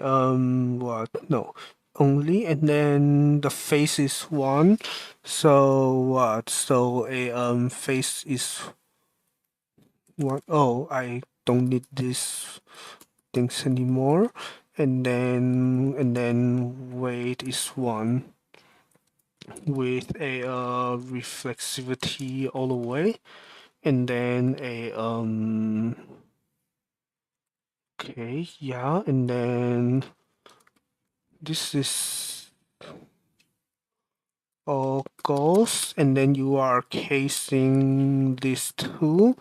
what? No, only and then the face is 1. So what? So a face is 1. Oh, I don't need this things anymore. And then weight is 1 with a reflexivity all the way, and then a okay, yeah, and then this is all goes, and then you are casing this too,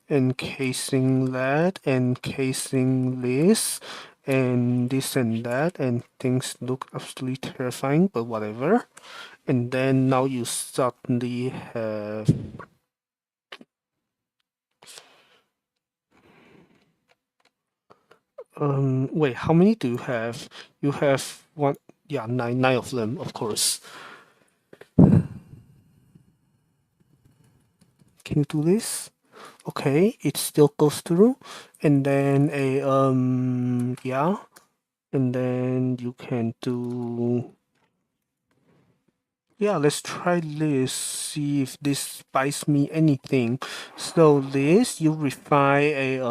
and casing that, and casing this, and this and that, and things look absolutely terrifying, but whatever. And then now you suddenly have wait, how many do you have? You have one, yeah, nine of them, of course. Can you do this? Okay, it still goes through, and then a yeah, and then you can do, yeah, let's try this, see if this buys me anything. So this, you refine a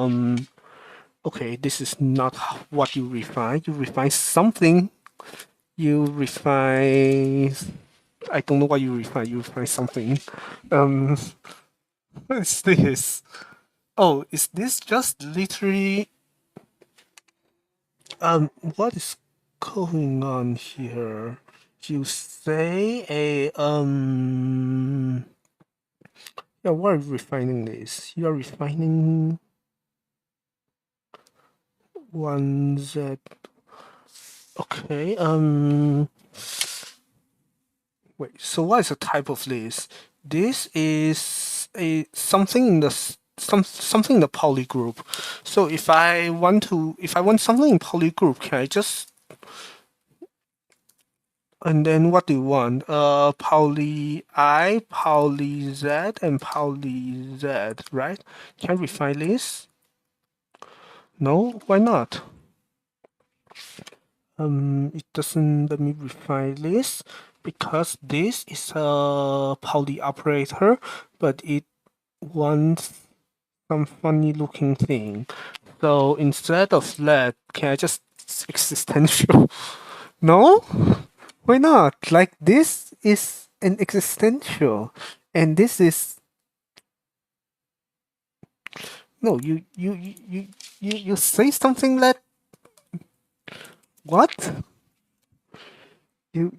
okay, this is not what you refine. You refine something. You refine. I don't know what you refine. You refine something. Um, what is this? Oh, is this just literally? What is going on here? You say a Yeah, what are you refining this? You are refining 1Z. Okay. Wait. So what is the type of this? This is a something in the something in the poly group. So if I want something in poly group, can I just, and then what do you want? Poly I, poly Z, and poly Z, right? Can I refine this? No, why not? It doesn't let me refine this because this is a poly operator, but it wants some funny looking thing. So instead of that, can I just existential? No? Why not? Like this is an existential, and this is no. You say something that what? You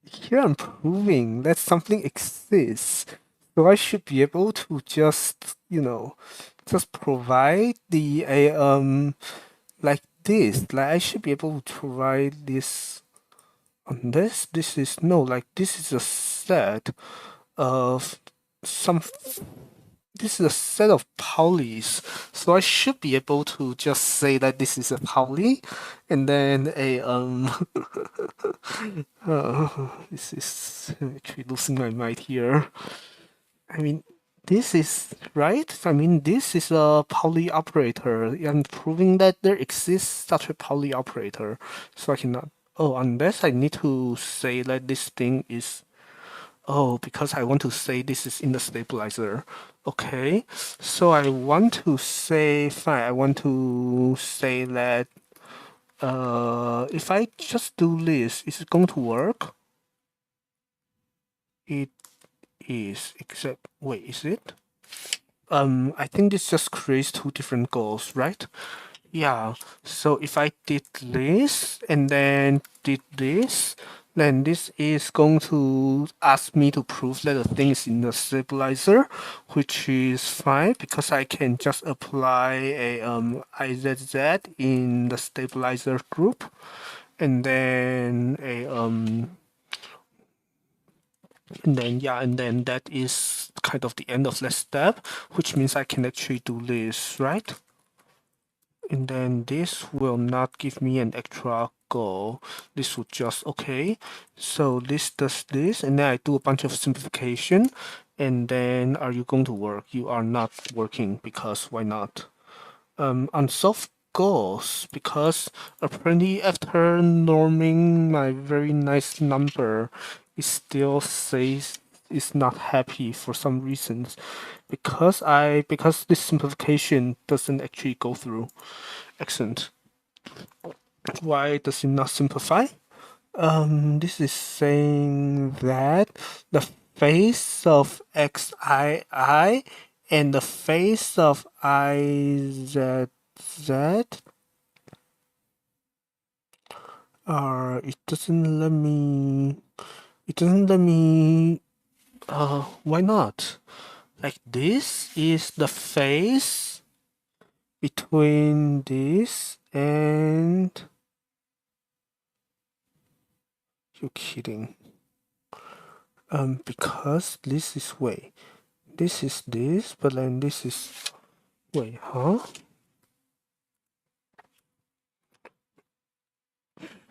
Here I'm proving that something exists. So I should be able to just, just provide the a like this. Like I should be able to provide this on this. This is no, like this is a set of some this is a set of polys. So I should be able to just say that this is a poly and then a this is actually losing my mind here. I mean, this is right. I mean, this is a poly operator. I'm proving that there exists such a poly operator. So I cannot. Oh, unless I need to say that this thing is. Oh, because I want to say this is in the stabilizer. Okay. So I want to say fine. I want to say that if I just do this, is it going to work? It is, except wait, is it? I think this just creates two different goals, right? Yeah. So if I did this and then did this, then this is going to ask me to prove that the thing is in the stabilizer, which is fine because I can just apply a IZZ in the stabilizer group. and then and then that is kind of the end of that step, which means I can actually do this, right? And then this will not give me an extra goal. This will just, okay. So this does this, and then I do a bunch of simplification. And then are you going to work? You are not working because why not? Unsolved goals, because apparently after norming my very nice number, it still says it's not happy for some reasons. Because this simplification doesn't actually go through. Excellent. Why does it not simplify? This is saying that the face of xii and the face of izz are, it doesn't let me, why not? Like this is the face between this and, you're kidding. Because this is, wait, this is this, but then this is, wait, huh?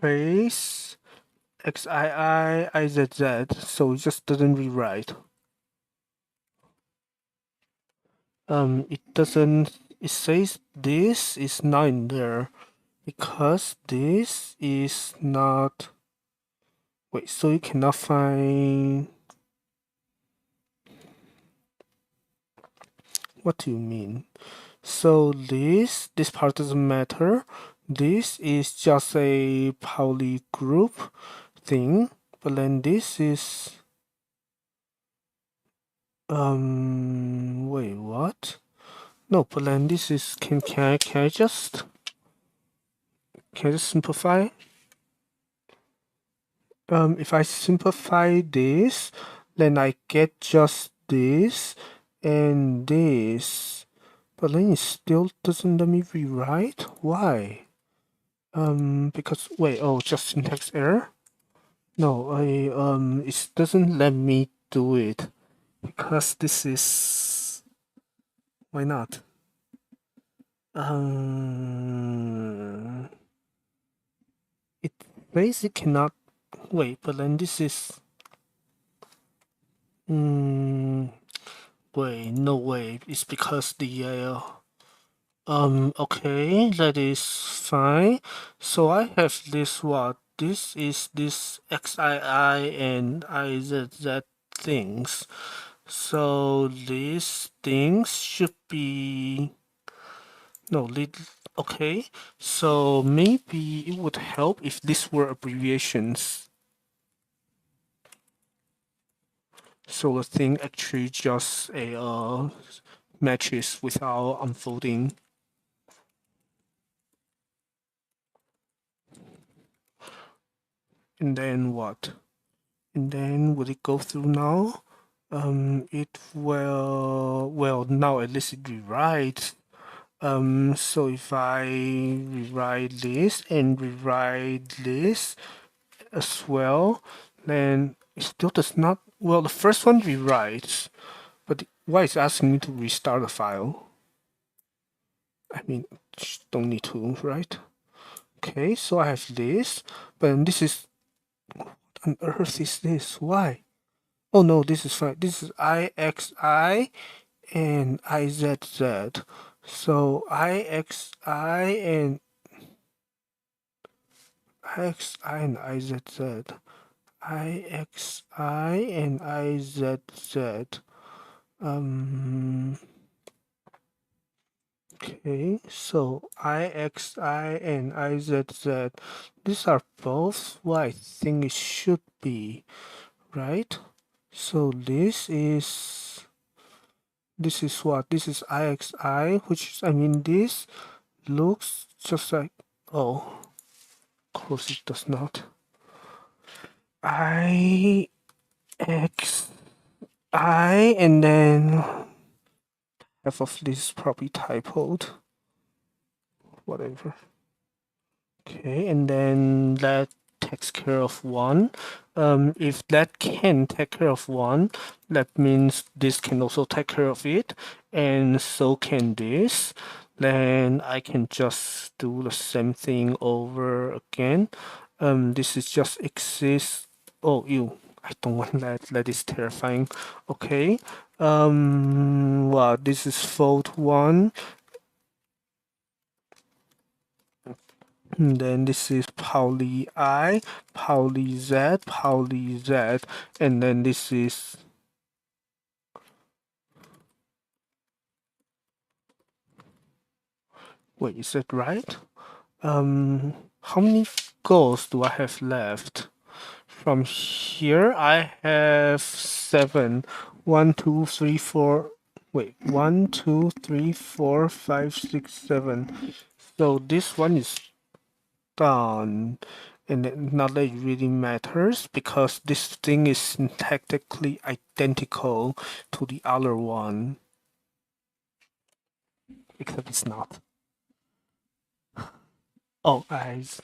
Face xii izz, so it just doesn't rewrite. It doesn't, it says this is not in there because this is not, wait, so you cannot find, what do you mean? So this part doesn't matter. This is just a Pauli group thing, but then this is, wait, what? No, but then this is, can I just simplify? If I simplify this, then I get just this and this, but then it still doesn't let me rewrite. Why? Because, wait, oh, just syntax error? No, it doesn't let me do it because this is, why not? It basically cannot, wait, but then this is, wait, no way. It's because the, okay, that is fine. So I have this, what? This is this XII and IZZ things. So these things should be, no, okay. So maybe it would help if these were abbreviations. So the thing actually just matches without unfolding. And then what? And then will it go through now? It will, well, now at least it rewrites. So if I rewrite this and rewrite this as well, then it still does not, well, the first one rewrites, but why is it asking me to restart the file? I mean, don't need to, right? Okay, so I have this, but this is, what on earth is this? Why? Oh no, this is fine. This is IXI and IZZ. So IXI and IZZ. IXI and IZZ. Okay, so IXI and IZZ. These are both what I think it should be, right? So this is what? This is IXI, which, I mean, this looks just like, oh, of course it does not. IXI, and then half of this is probably typoed. Whatever. Okay, and then that takes care of one. If that can take care of one, that means this can also take care of it, and so can this. Then I can just do the same thing over again. This is just exist. Oh, you. I don't want that. That is terrifying. Okay. Well, this is fold one. And then this is Pauli I, Pauli Z, Pauli Z, and then this is, wait, is that right? How many goals do I have left? From here, I have 7. 1, 2, 3, 4. Wait, 1, 2, 3, 4, 5, 6, 7. So this one is done. And not that it really matters because this thing is syntactically identical to the other one, except it's not. Oh, X.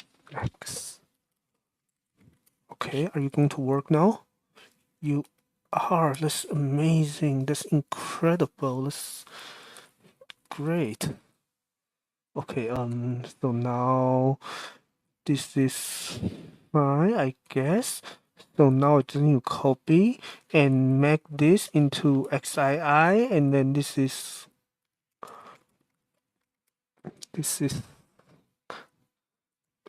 Okay, are you going to work now? You are. That's amazing. That's incredible. That's great. Okay, so now this is fine, I guess. So now I just need to copy and make this into XII, and then this is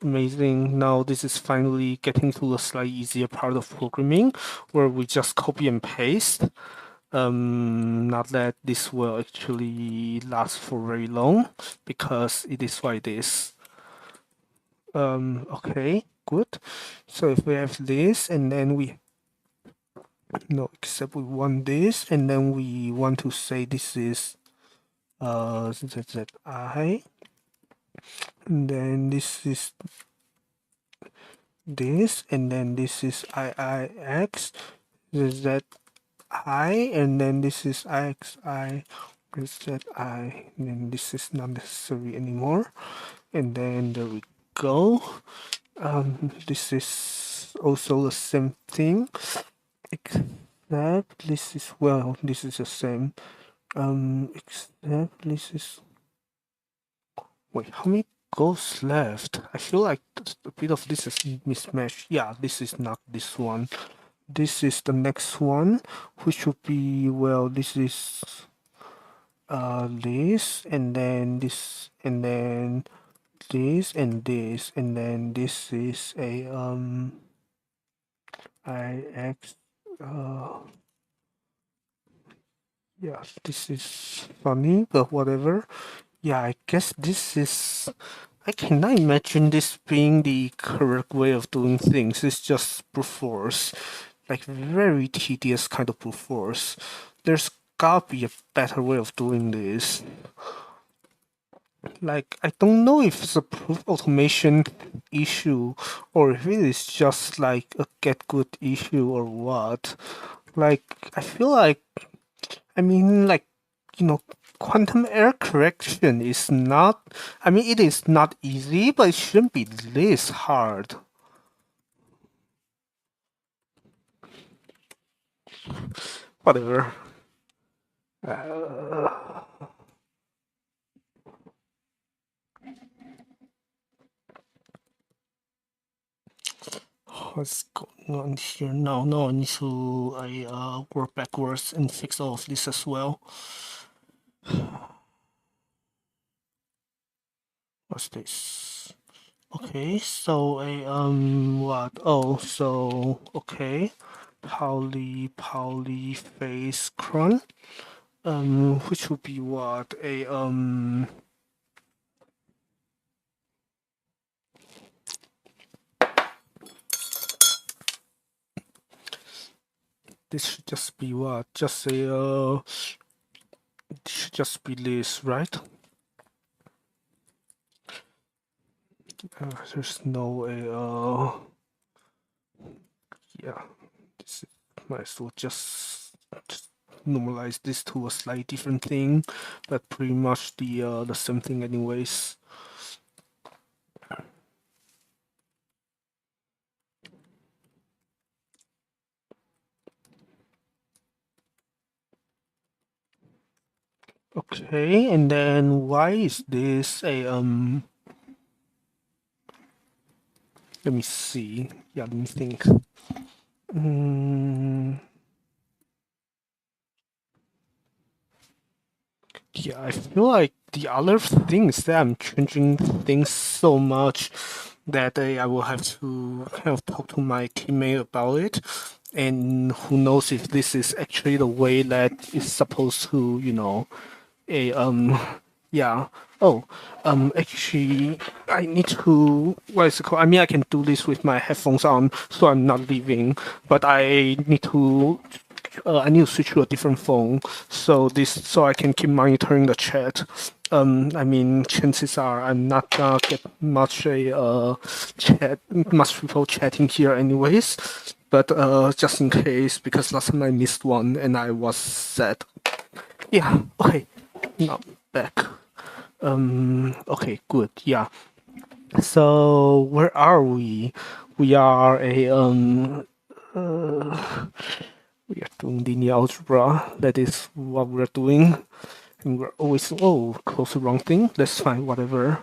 amazing. Now this is finally getting to the slightly easier part of programming, where we just copy and paste. Not that this will actually last for very long, because it is what it is. Okay, good. So if we have this, and then we no, except we want this, and then we want to say this is ZZI, and then this is this, and then this is IIX, ZZI, and then this is IXI, ZI, and then this is not necessary anymore, and then there we go. This is also the same thing, except this is, well, this is the same. Except this is. Wait, how many goals left? I feel like a bit of this is mismatched. Yeah, this is not this one. This is the next one, which would be, well, this is this, and then this, and then this, and this, and then this is a IX yeah, this is funny, but whatever. Yeah, I guess this is. I cannot imagine this being the correct way of doing things. It's just brute force. Like, very tedious kind of brute force. There's gotta be a better way of doing this. Like, I don't know if it's a proof automation issue or if it is just like a get good issue or what. Like, I feel like, I mean, like, you know, quantum error correction is not, I mean, it is not easy, but it shouldn't be this hard. Whatever. What's going on here? No, I need to work backwards and fix all of this as well. What's this? Okay, so what? Oh, so okay, Pauli phase cron, which would be what? This should just be what? Just a it should just be this, right? There's no yeah. This is, might as well just normalize this to a slightly different thing, but pretty much the same thing anyways. Okay, and then why is this a let me see. Yeah, let me think. Yeah, I feel like the other thing is that I'm changing things so much that I will have to kind of talk to my teammate about it. And who knows if this is actually the way that it's supposed to, a yeah. Oh, actually, I need to. What is it called? I mean, I can do this with my headphones on, so I'm not leaving. But I need to. I need to switch to a different phone, so I can keep monitoring the chat. I mean, chances are I'm not gonna get much people chatting here, anyways. But just in case, because last time I missed one and I was sad. Yeah. Okay. Now back. Okay, good. Yeah. So where are we? We are a we are doing linear algebra. That is what we're doing. And we're always close to wrong thing. That's fine, whatever.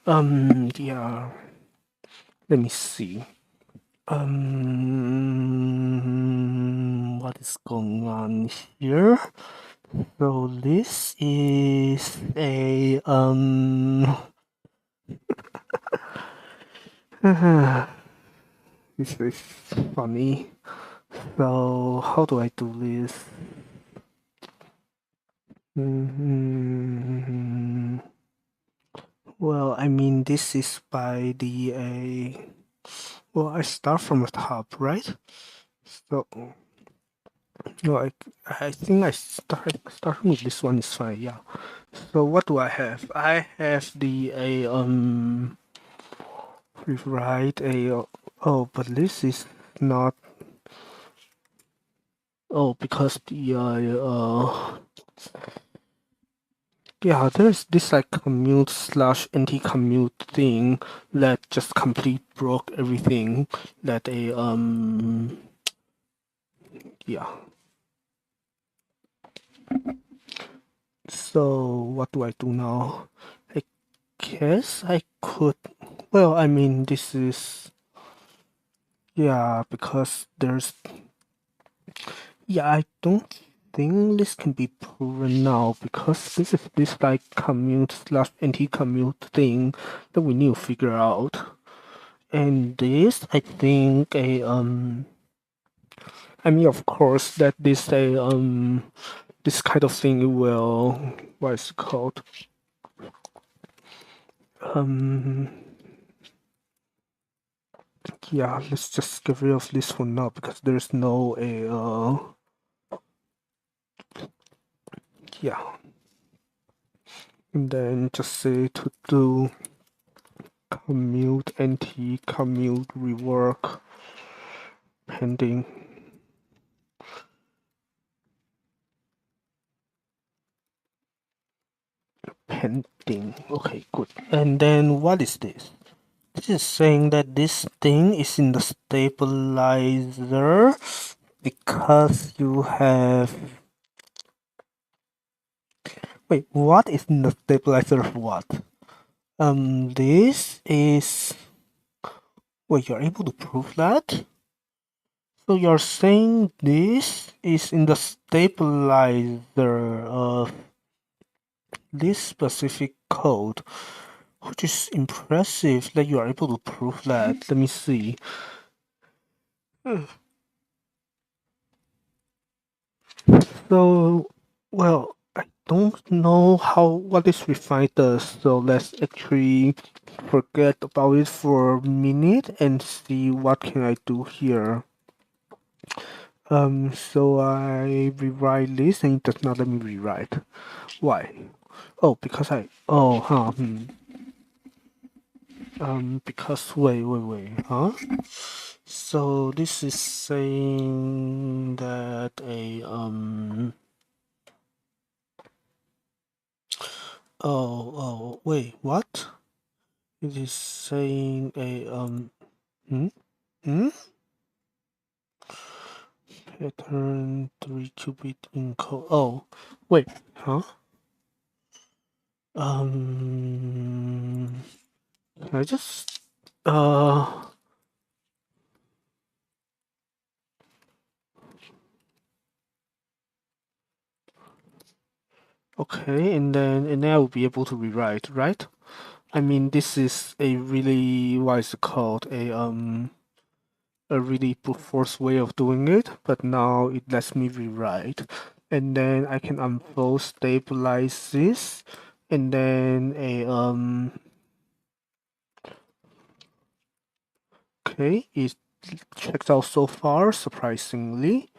Yeah. Let me see. What is going on here? So this is a this is funny. So how do I do this? Well, I mean, this is by the well, I start from the top, right? So, no, I think starting with this one is fine. Yeah. So what do I have? I have the rewrite oh, but this is not. Oh, because the yeah, there's this like commute slash anti-commute thing that just complete broke everything. That yeah. So what do I do now? I guess I could. Well, I mean, this is yeah, because there's yeah, I don't think this can be proven now because this is this like commute slash anti-commute thing that we need to figure out. And this, I think, I mean, of course, that this kind of thing will, what is it called? Um, yeah, let's just get rid of this for now because there's no yeah. And then just say to do commute anti-commute rework pending. Pending. Okay, good. And then what is this? This is saying that this thing is in the stabilizer because you have. Wait, what is in the stabilizer of what? This is. Wait, you're able to prove that? So you're saying this is in the stabilizer of this specific code, which is impressive that you are able to prove that. Let me see. So, well, I don't know what this refine does, so let's actually forget about it for a minute and see what can I do here. So I rewrite this and it does not let me rewrite. Why? Oh, because because wait, huh? So this is saying that wait, what? It is saying a hmm? Pattern 3 qubit encode. Oh, wait, huh? I just okay, and then I will be able to rewrite, right? I mean, this is a really what is it called? A really brute force way of doing it, but now it lets me rewrite. And then I can unfold stabilize this, and then okay, it checks out so far, surprisingly.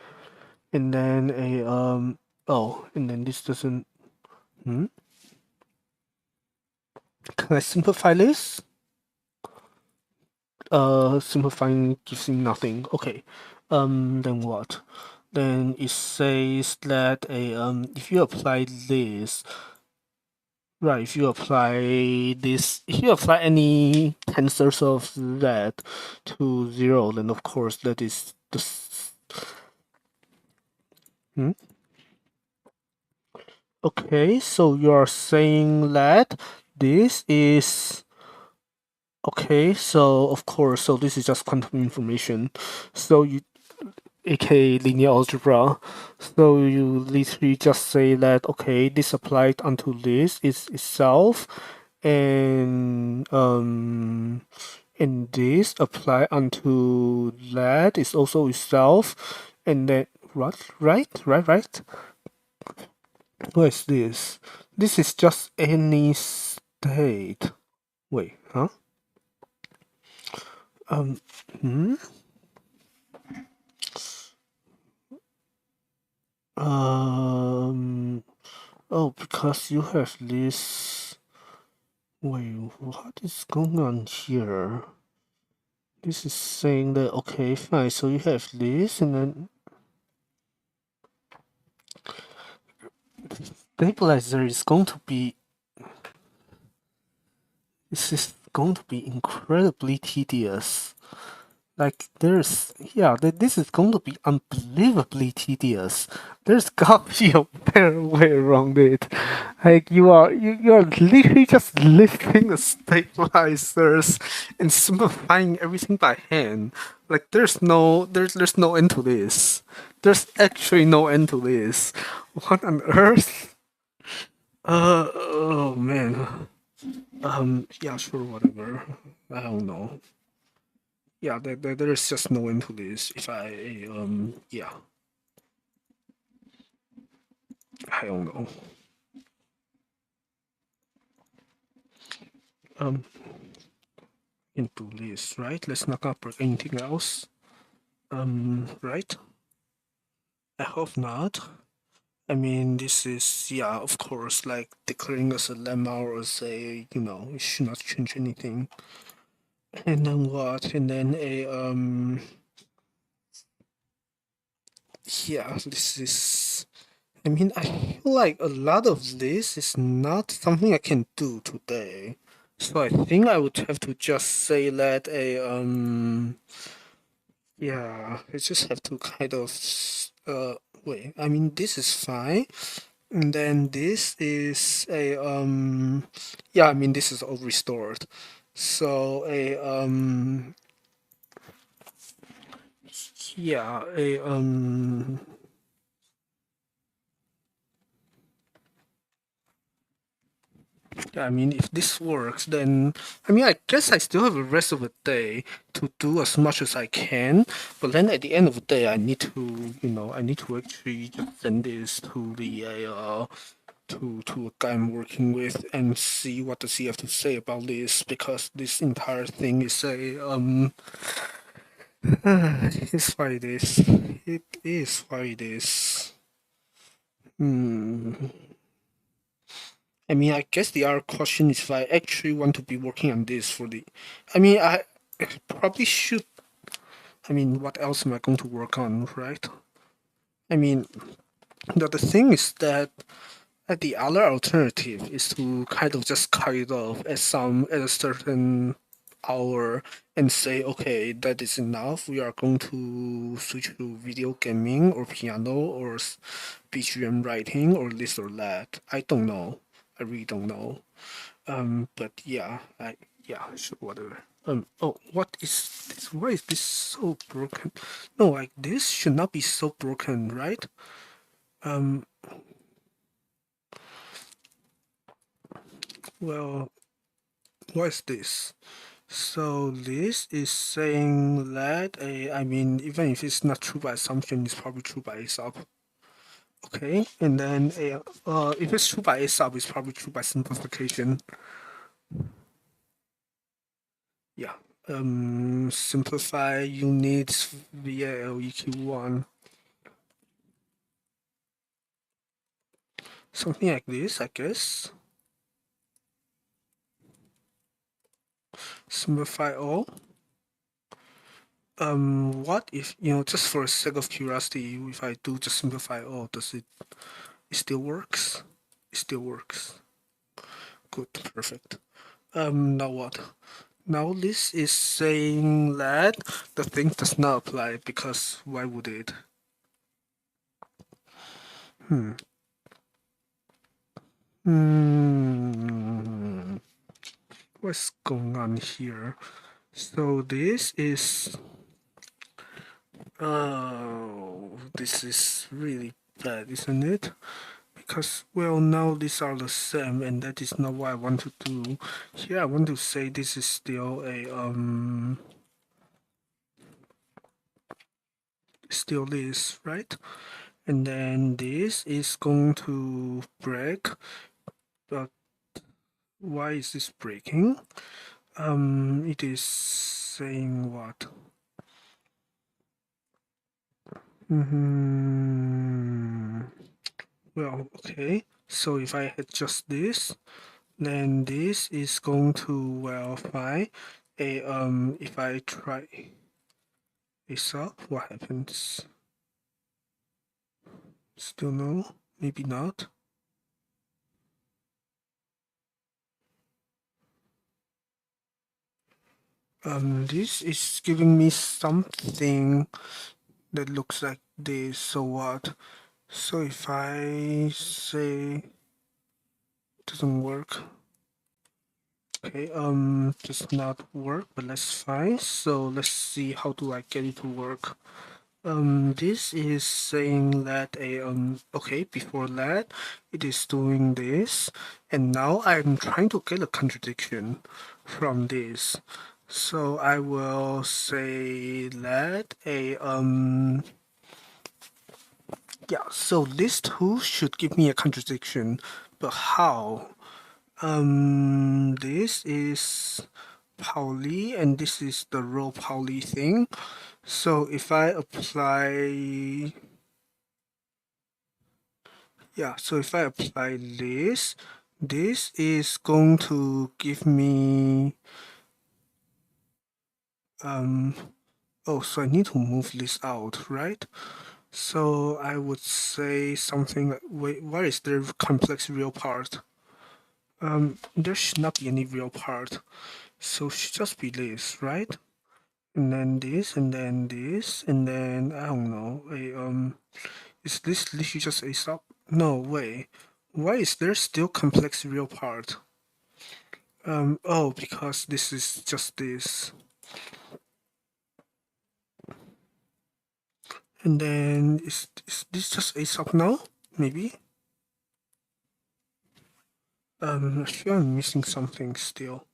And then oh, and then this doesn't can I simplify this? Simplifying gives me nothing. Okay. Then what? Then it says that if you apply this, right, if you apply this, if you apply any tensors of that to 0, then of course that is the okay, so you are saying that this is okay, so of course, so this is just quantum information. So you aka linear algebra. So you literally just say that okay, this applied onto this is itself, and this apply onto that is also itself, and then what? Right. What is this? This is just any state. Wait, huh? Um, hmm? Um, oh, because you have this. Wait, what is going on here? This is saying that, okay, fine, so you have this, and then stabilizer is going to be. This is going to be incredibly tedious. Like there's this is going to be unbelievably tedious. There's gotta be a better way around it. Like you are literally just lifting the stabilizers and simplifying everything by hand. Like there's no end to this. There's actually no end to this. What on earth? Oh man. Yeah, sure, whatever. I don't know. Yeah, there is just no end to this. If yeah, I don't know. Um, into this, right? Let's not break anything else. Right? I hope not. I mean, this is, yeah, of course, like declaring as a lemma or say, it should not change anything. And then what? And then yeah, this is. I mean, I feel like a lot of this is not something I can do today. So I think I would have to just say that yeah, I just have to kind of wait. I mean, this is fine. And then this is a yeah, I mean this is all restored. So yeah, I mean, if this works, then I mean, I guess I still have the rest of the day to do as much as I can. But then at the end of the day, I need to, I need to actually just send this to the to a guy I'm working with and see what does he have to say about this because this entire thing is a it's what it is. It is what it is. Hmm. I mean, I guess the other question is if I actually want to be working on this for the. I mean, I probably should. I mean, what else am I going to work on, right? I mean, the thing is that the other alternative is to kind of just cut it off at a certain hour and say, okay, that is enough. We are going to switch to video gaming or piano or BGM writing or this or that. I don't know. I really don't know. But yeah, sure, whatever. Oh, what is this? Why is this so broken? No, like this should not be so broken, right? Um, well, what is this? So this is saying that I mean, even if it's not true by assumption, it's probably true by a sub. Okay, and then if it's true by a sub, it's probably true by simplification. Yeah. Simplify units via LEQ1. Something like this, I guess. Simplify all. What if, just for the sake of curiosity, if I do just simplify all, it still works? It still works. Good, perfect. Now what? Now this is saying that the thing does not apply because why would it? Hmm. Hmm. What's going on here? So this is this is really bad, isn't it? Because, well, now these are the same, and that is not what I want to do. Here I want to say this is still a still this, right? And then this is going to break, but why is this breaking? It is saying what? Well, okay. So if I adjust this, then this is going to, well, fine. If I try this up, what happens? Still no? Maybe not. This is giving me something that looks like this. So what? So if I say it doesn't work, okay, does not work, but that's fine. So let's see how do I get it to work. This is saying that okay, before that, it is doing this, and now I'm trying to get a contradiction from this. So I will say that yeah, so this too should give me a contradiction, but how? This is Pauli, and this is the rho Pauli thing. So if I apply, yeah, so if I apply this, this is going to give me, oh, so I need to move this out, right? So I would say something like, wait, where is the complex real part? There should not be any real part. So it should just be this, right? And then this, and then this, and then I don't know. Is this literally just a stop? No way. Why is there still complex real part? Oh, because this is just this. And then is this just a stop now? Maybe. I feel I'm missing something still.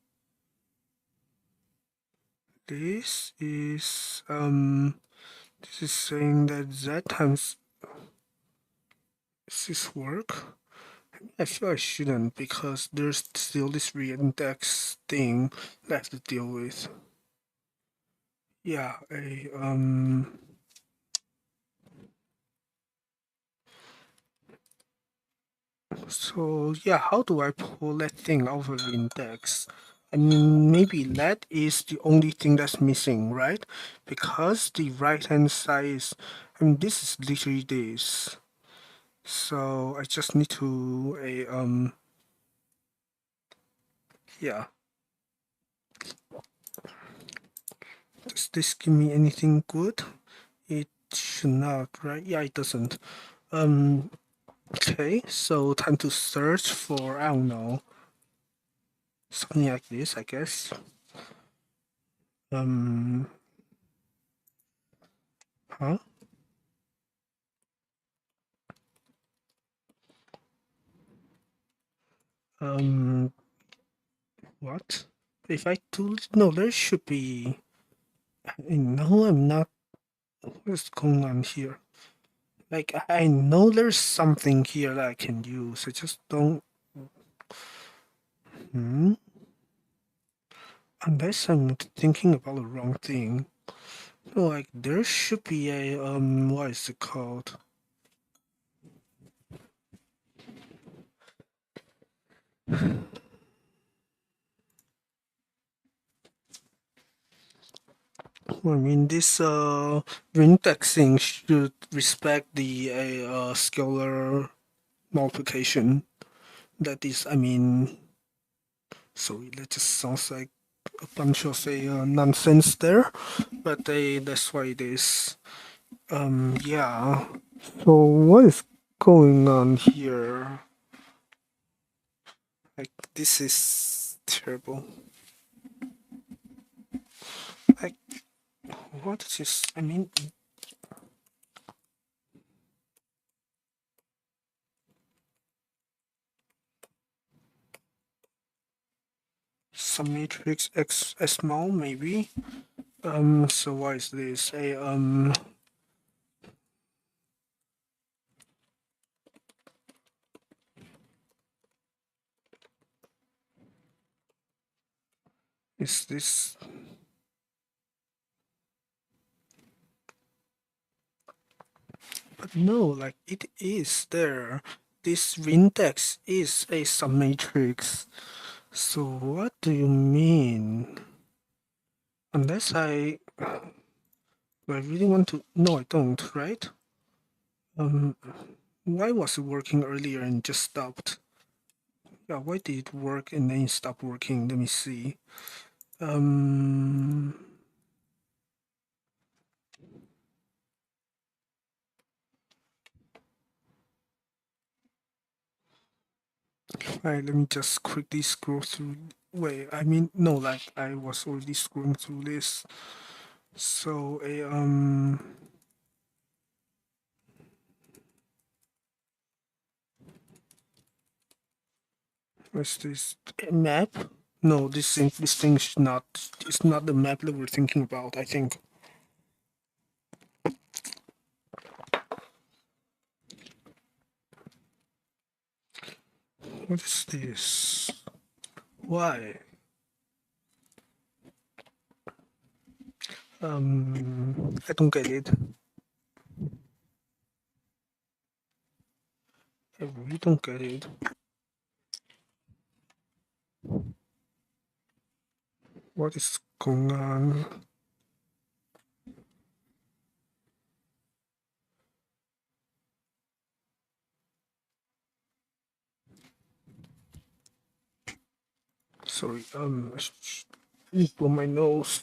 This is saying that z times does this work? I feel I shouldn't because there's still this reindex thing left to deal with. Yeah, so yeah, how do I pull that thing out of the index? I mean, maybe that is the only thing that's missing, right? Because the right-hand side is, I mean, this is literally this. So I just need to yeah. Does this give me anything good? It should not, right? Yeah, it doesn't. Um, Okay, so time to search for, I don't know, something like this, I guess. Um, huh? Um, what? If I do, no, there should be, no, I'm not, what's going on here? Like, I know there's something here that I can use, I just don't, hmm? Unless I'm thinking about the wrong thing. No, like, there should be a, what is it called? I mean, this indexing should respect the scalar multiplication. That is, I mean, sorry, that just sounds like a bunch of nonsense there, but that's why it is. Yeah. So what is going on here? Like, this is terrible. Like, what is this? I mean, some matrix X small maybe. So what is this? Is this? But no, like it is there. This index is a submatrix. So what do you mean? Unless I really want to. No, I don't. Right? Um, why was it working earlier and just stopped? Yeah, why did it work and then it stopped working? Let me see. Um, right, let me just quickly scroll through. Wait, I mean, no, like I was already scrolling through this. So what's this? A map? No, this thing should not. It's not the map that we're thinking about. I think. What is this? Why? I don't get it. I really don't get it. What is going on? Sorry. I blow my nose.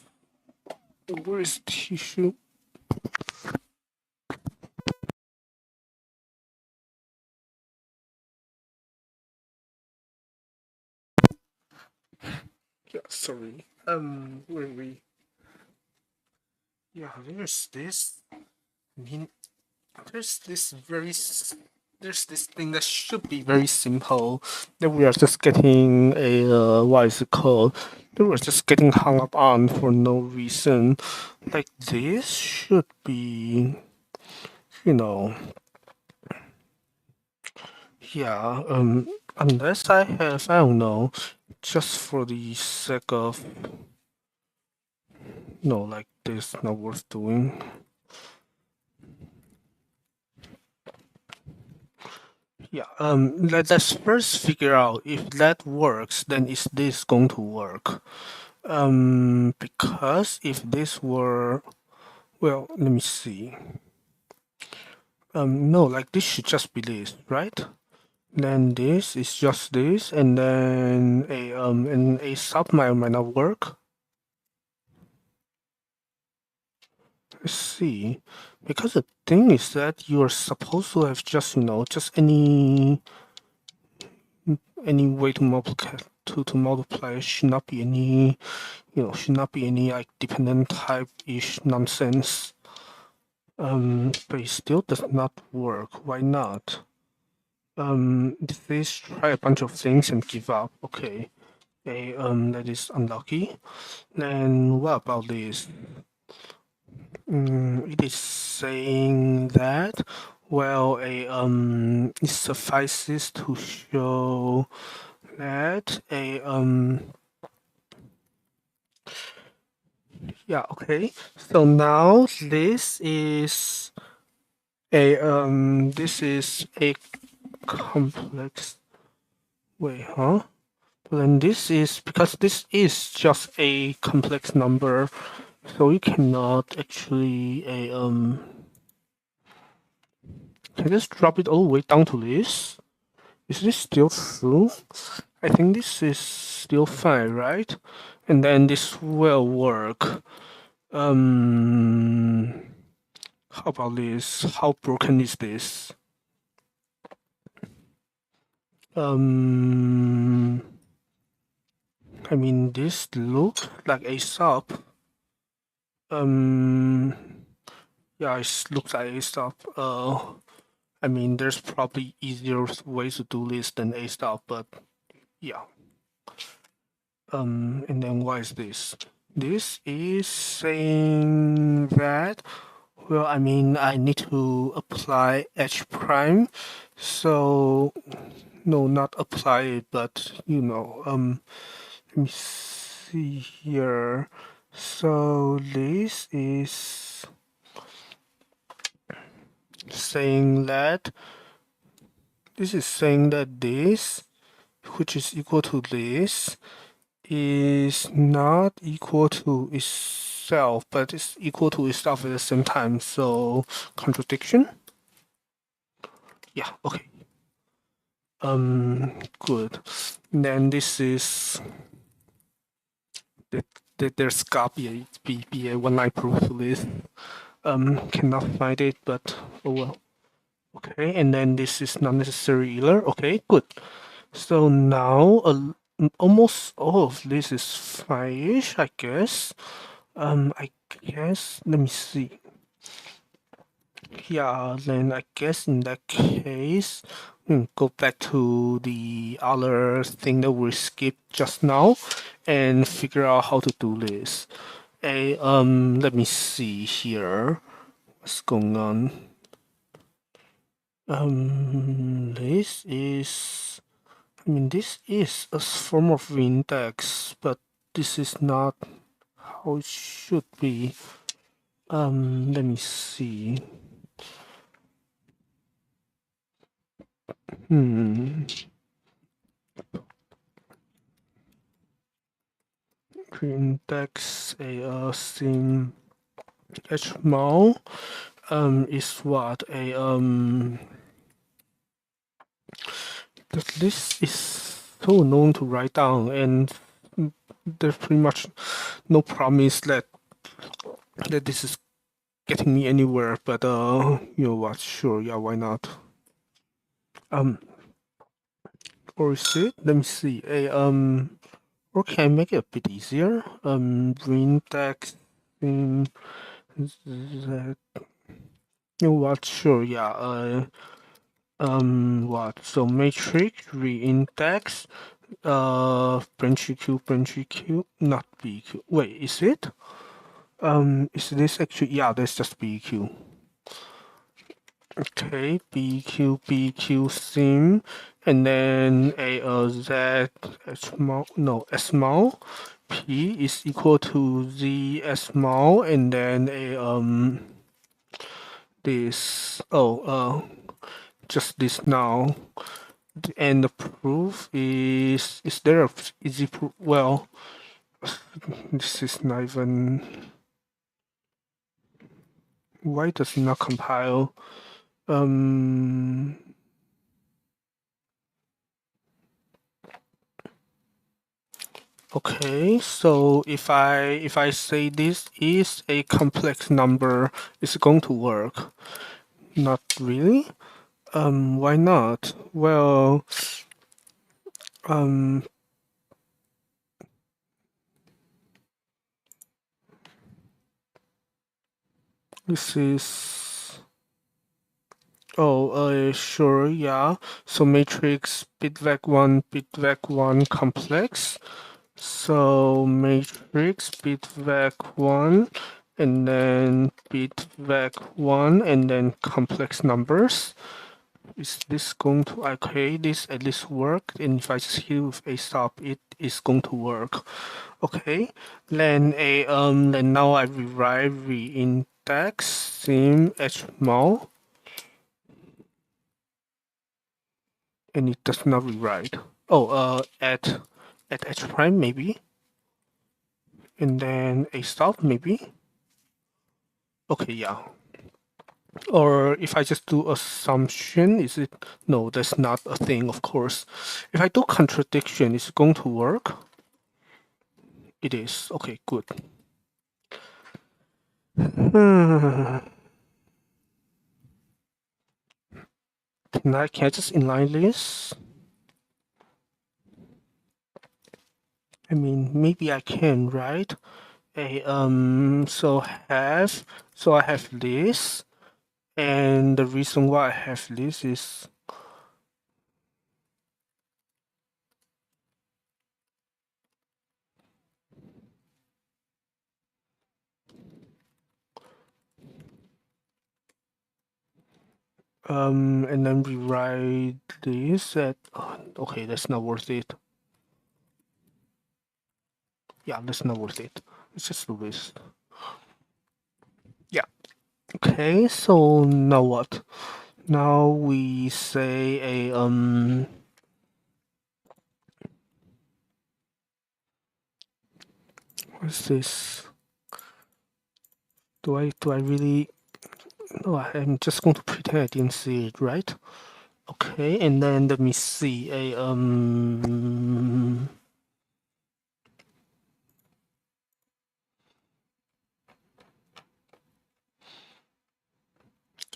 Where is tissue? Yeah, sorry. Where we? Yeah, there's this. I mean, there's this there's this thing that should be very simple that we are just getting a what is it called? That we're just getting hung up on for no reason. Like this should be, you know, yeah. Unless I have, I don't know, just for the sake of, no, like this, not worth doing. Yeah, let's first figure out if that works, then is this going to work? Because if this were, well, let me see. No, like this should just be this, right? Then this is just this, and then a sub might not work. Let's see. Because the thing is that you're supposed to have just, just any way to multiply to multiply. It should not be any, should not be any like dependent type-ish nonsense. But it still does not work. Why not? Please try a bunch of things and give up. Okay. That is unlucky. Then what about this? It is saying that, well, it suffices to show that yeah, okay. So now this is a complex. Wait, huh? Then this is because this is just a complex number, so you cannot actually can I just drop it all the way down to this? Is this still true? I think this is still fine, right? And then this will work. How about this? How broken is this? I mean, this looks like a sub. Yeah, it looks like a stop. I mean, there's probably easier ways to do this than a stop, but yeah. And then what is this? This is saying that, well, I mean, I need to apply h prime, so no, not apply it, but let me see here. So this is saying that this, which is equal to this, is not equal to itself, but it's equal to itself at the same time. So contradiction. Yeah. Okay. Good. Then this is there's gotta be a one-line proof to this. Cannot find it, but oh well. Okay, and then this is not necessary either. Okay, good. So now almost all of this is fine-ish, I guess. I guess let me see. Yeah, then I guess in that case, go back to the other thing that we skipped just now and figure out how to do this. Let me see here. What's going on? This is, I mean, this is a form of index, but this is not how it should be. Let me see. Index a sim hmol is what a this is so known to write down, and there's pretty much no promise that this is getting me anywhere, but you know what, sure, yeah, why not. Or is it, let me see, or can I make it a bit easier? Index in that, you know what, sure, yeah, what, so matrix reindex branch EQ, not BQ. Wait, is it? Is this actually, yeah, that's just BQ. Okay, BQ sim, and then a Z small, no, S small, P is equal to Z S small, and then a this, just this now. And the proof is there a easy proof? Well, this is not even, why does it not compile? Okay, so if I say this is a complex number, is it going to work? Not really. Why not? Well, um, this is. Oh, sure, yeah. So matrix bitvec1 complex. So matrix bitvec1 and then bitvec1 and then complex numbers. Is this going to okay? This at least work. And if I just hit with a stop, it is going to work. Okay. Then now I rewrite the index sim hmol and it does not rewrite. Oh, at h prime maybe, and then a stop maybe. Okay, yeah. Or if I just do assumption, is it? No, that's not a thing, of course. If I do contradiction, is it going to work? It is. Okay, good. Can I just inline this? I mean, maybe I can, right? So I have this, and the reason why I have this is and then rewrite this at okay, that's not worth it. Yeah, that's not worth it. Let's just do this. Yeah. Okay, so now what? Now we say a what's this? Do I really no, I'm just going to pretend I didn't see it, right? Okay, and then let me see a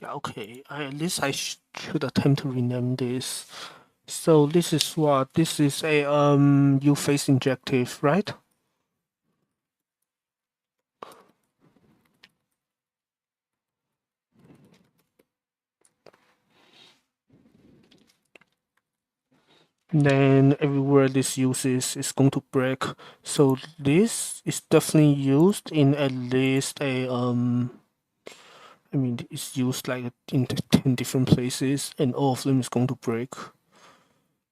yeah, okay. At least I should attempt to rename this. So this is what? This is a U-phase injective, right? Then everywhere this uses is going to break. So this is definitely used in at least a I mean it's used like in 10 different places and all of them is going to break.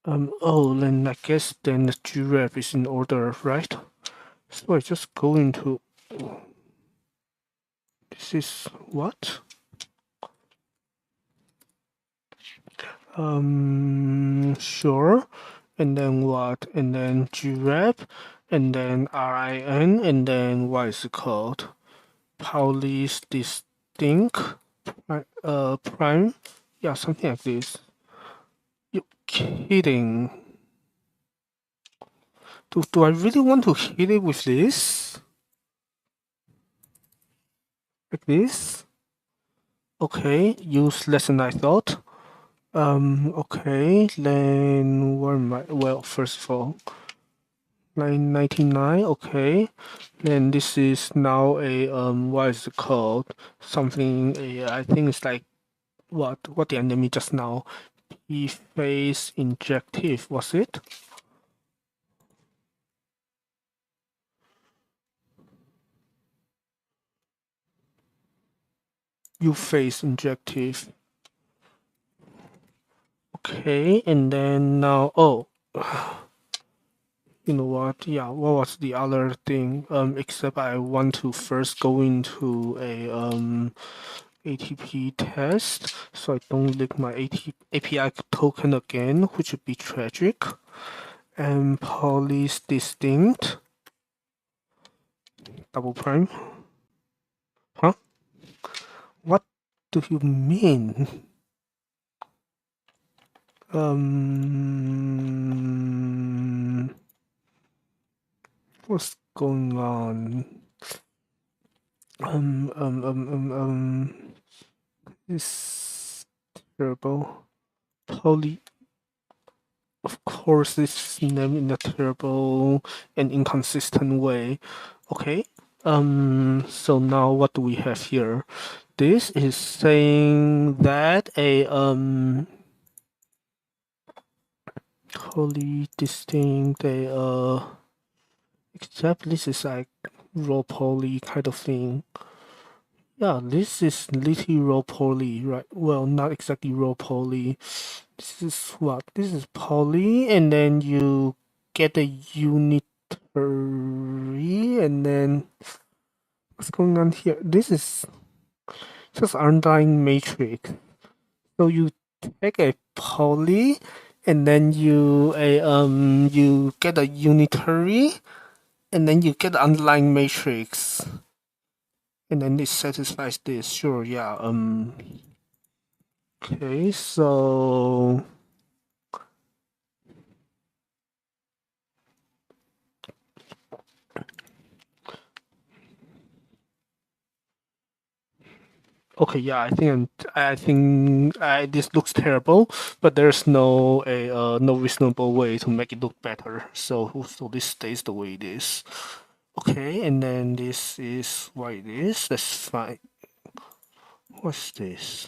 Oh, then I guess then the grep is in order, right? So I just go into this is what? Sure. And then what? And then grep, and then rin, and then what is it called? Pauli's distinct prime. Yeah, something like this. You kidding? Do I really want to hit it with this? Like this? Okay, use less than I thought. Okay, then where am I? Well, first of all, 999, okay. Then this is now a what is it called? Something I think it's like what the enemy just now? P-phase injective, was it? U-phase injective. Okay, and then now you know what? Yeah, what was the other thing? Except I want to first go into a ATP test, so I don't leak my API token again, which would be tragic. And Pauli's distinct double prime. Huh? What do you mean? Um. What's going on? It's terrible. Poly. Of course, this is named in a terrible and inconsistent way. Okay. So now what do we have here? This is saying that a wholly distinct except this is like row poly kind of thing. Yeah, this is literally row poly, right? Well, not exactly row poly. This is what? This is poly, and then you get a unitary, and then what's going on here? This is just underlying matrix. So you take a poly, and then you get a unitary, and then you get the underlying matrix, and then this satisfies this. Sure, yeah. Okay, so okay, yeah, I think this looks terrible, but there's no reasonable way to make it look better. So this stays the way it is. Okay, and then this is what it is. That's fine. What's this?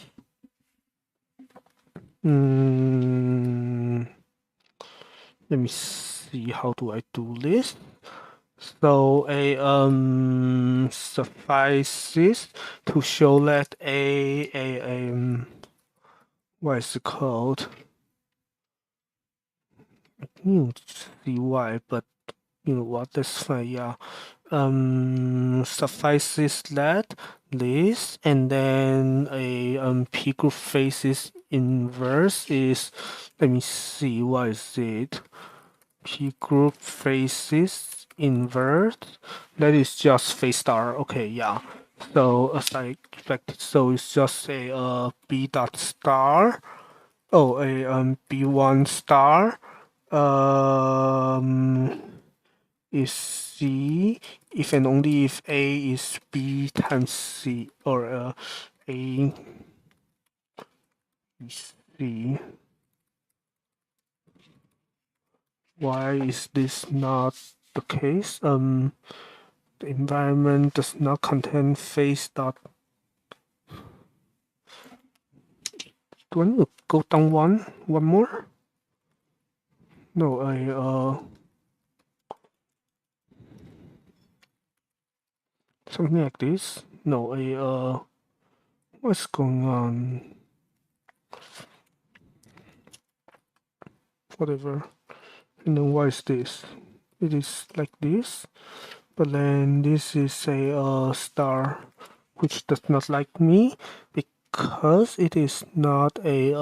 Let me see. How do I do this? So a suffices to show that what is it called? You see why, but you know what? That's fine. Yeah. Suffices that this, and then a p group faces inverse is. Let me see. What is it? P group faces inverse. That is just face star. Okay. Yeah. So as I expected, so it's just a b dot star. Oh, a b1 star. Um, is C if and only if A is B times C, or A is C. Why is this not the case? The environment does not contain face dot. Do I need to go down one more? No, something like this. No, what's going on? Whatever. And then what is this? It is like this, but then this is a star, which does not like me because it is not a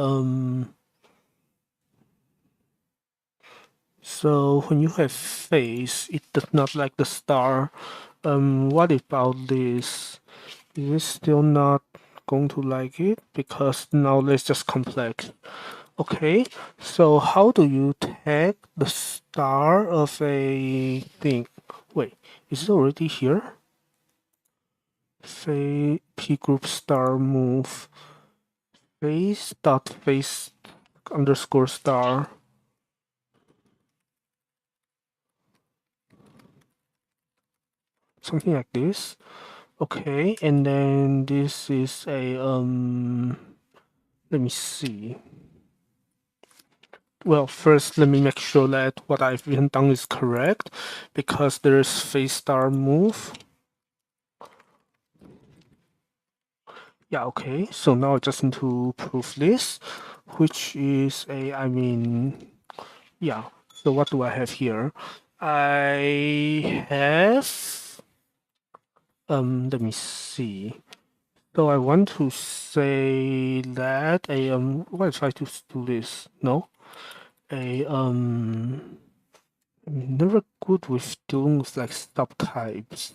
So when you have face, it does not like the star. What about this? Is it still not going to like it? Because now let's just complex. Okay, so how do you take the star of a thing? Wait, is it already here? P group star move face dot face underscore star. Something like this. Okay, and then this is a let me see. Well, first let me make sure that what I've written down is correct, because there's face star move. Yeah, okay, so now I just need to prove this, which is yeah, so what do I have here? I have, let me see. So I want to say that what if I just do this? No? I'm never good with dealing with like subtypes.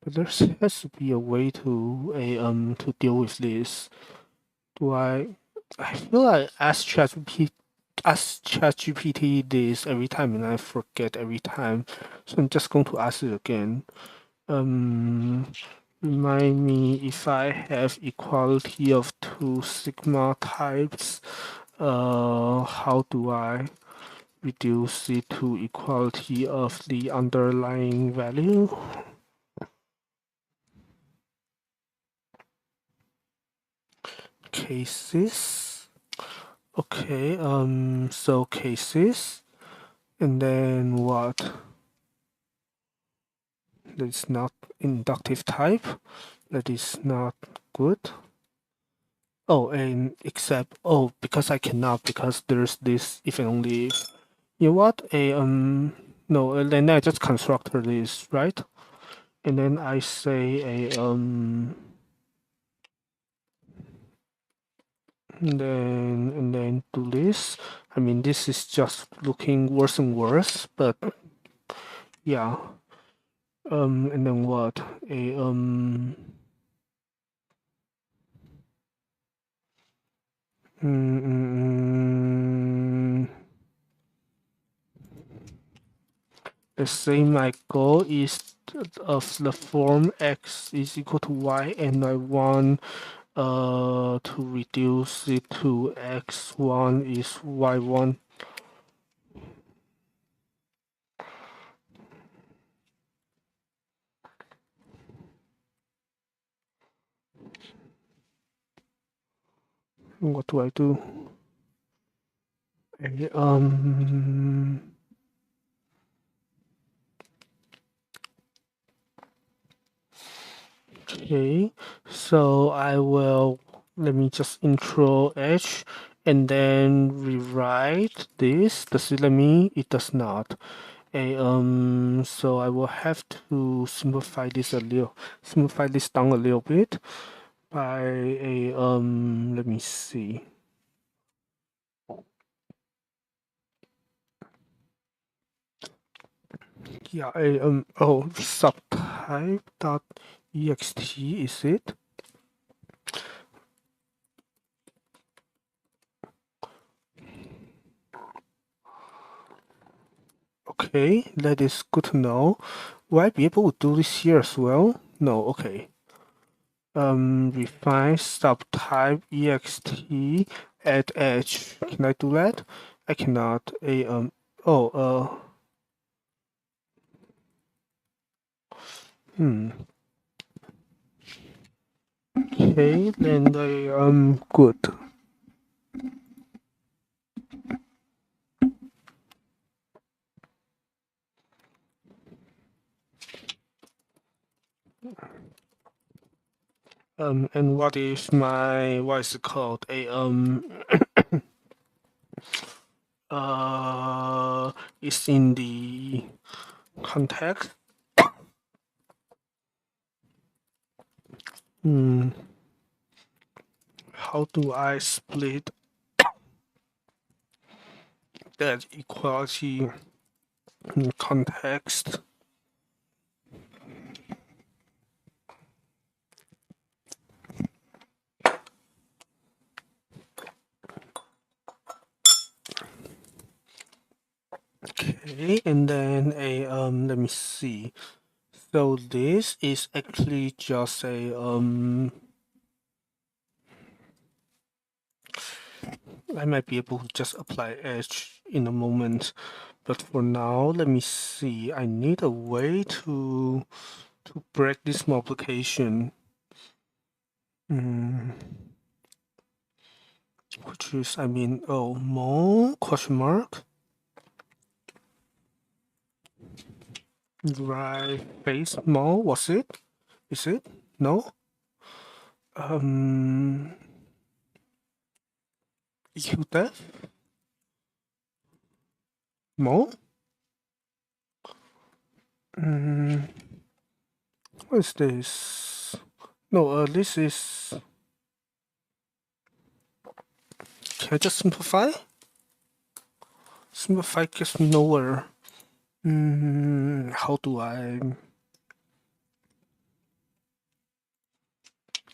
But there has to be a way to deal with this. Do I feel like ask ChatGPT ask ChatGPT this every time and I forget every time. So I'm just going to ask it again. Remind me if I have equality of two sigma types, how do I reduce it to equality of the underlying value? Cases. Okay, so cases, and then what? That is not inductive type. That is not good. Oh, and except, oh, because I cannot, because there's this if and only if. You know what? No, then I just construct this, right? And then I say and then do this. I mean, this is just looking worse and worse, but yeah. And then what? Let's say my goal is of the form x is equal to y, and I want to reduce it to x1 is y1. What do I do? Okay, so I will, let me just intro h and then rewrite this. Does it let me? It does not. So I will have to simplify this down a little bit by let me see. Yeah, subtype dot ext, is it? Okay, that is good to know. Will I be able to do this here as well? No, okay. Refine subtype ext add edge. Can I do that? I cannot. Okay, then I good. And what is my, what is it called? It's in the context. How do I split that equality in context? Okay, and then let me see. So this is actually just a I might be able to just apply edge in a moment, but for now, let me see. I need a way to break this multiplication. Which is, I mean, oh, mole question mark. Right face mole, was it? Is it? No? EQ def? Mole? What is this? No, this is. Can I just simplify? Simplify gets me nowhere. How do I?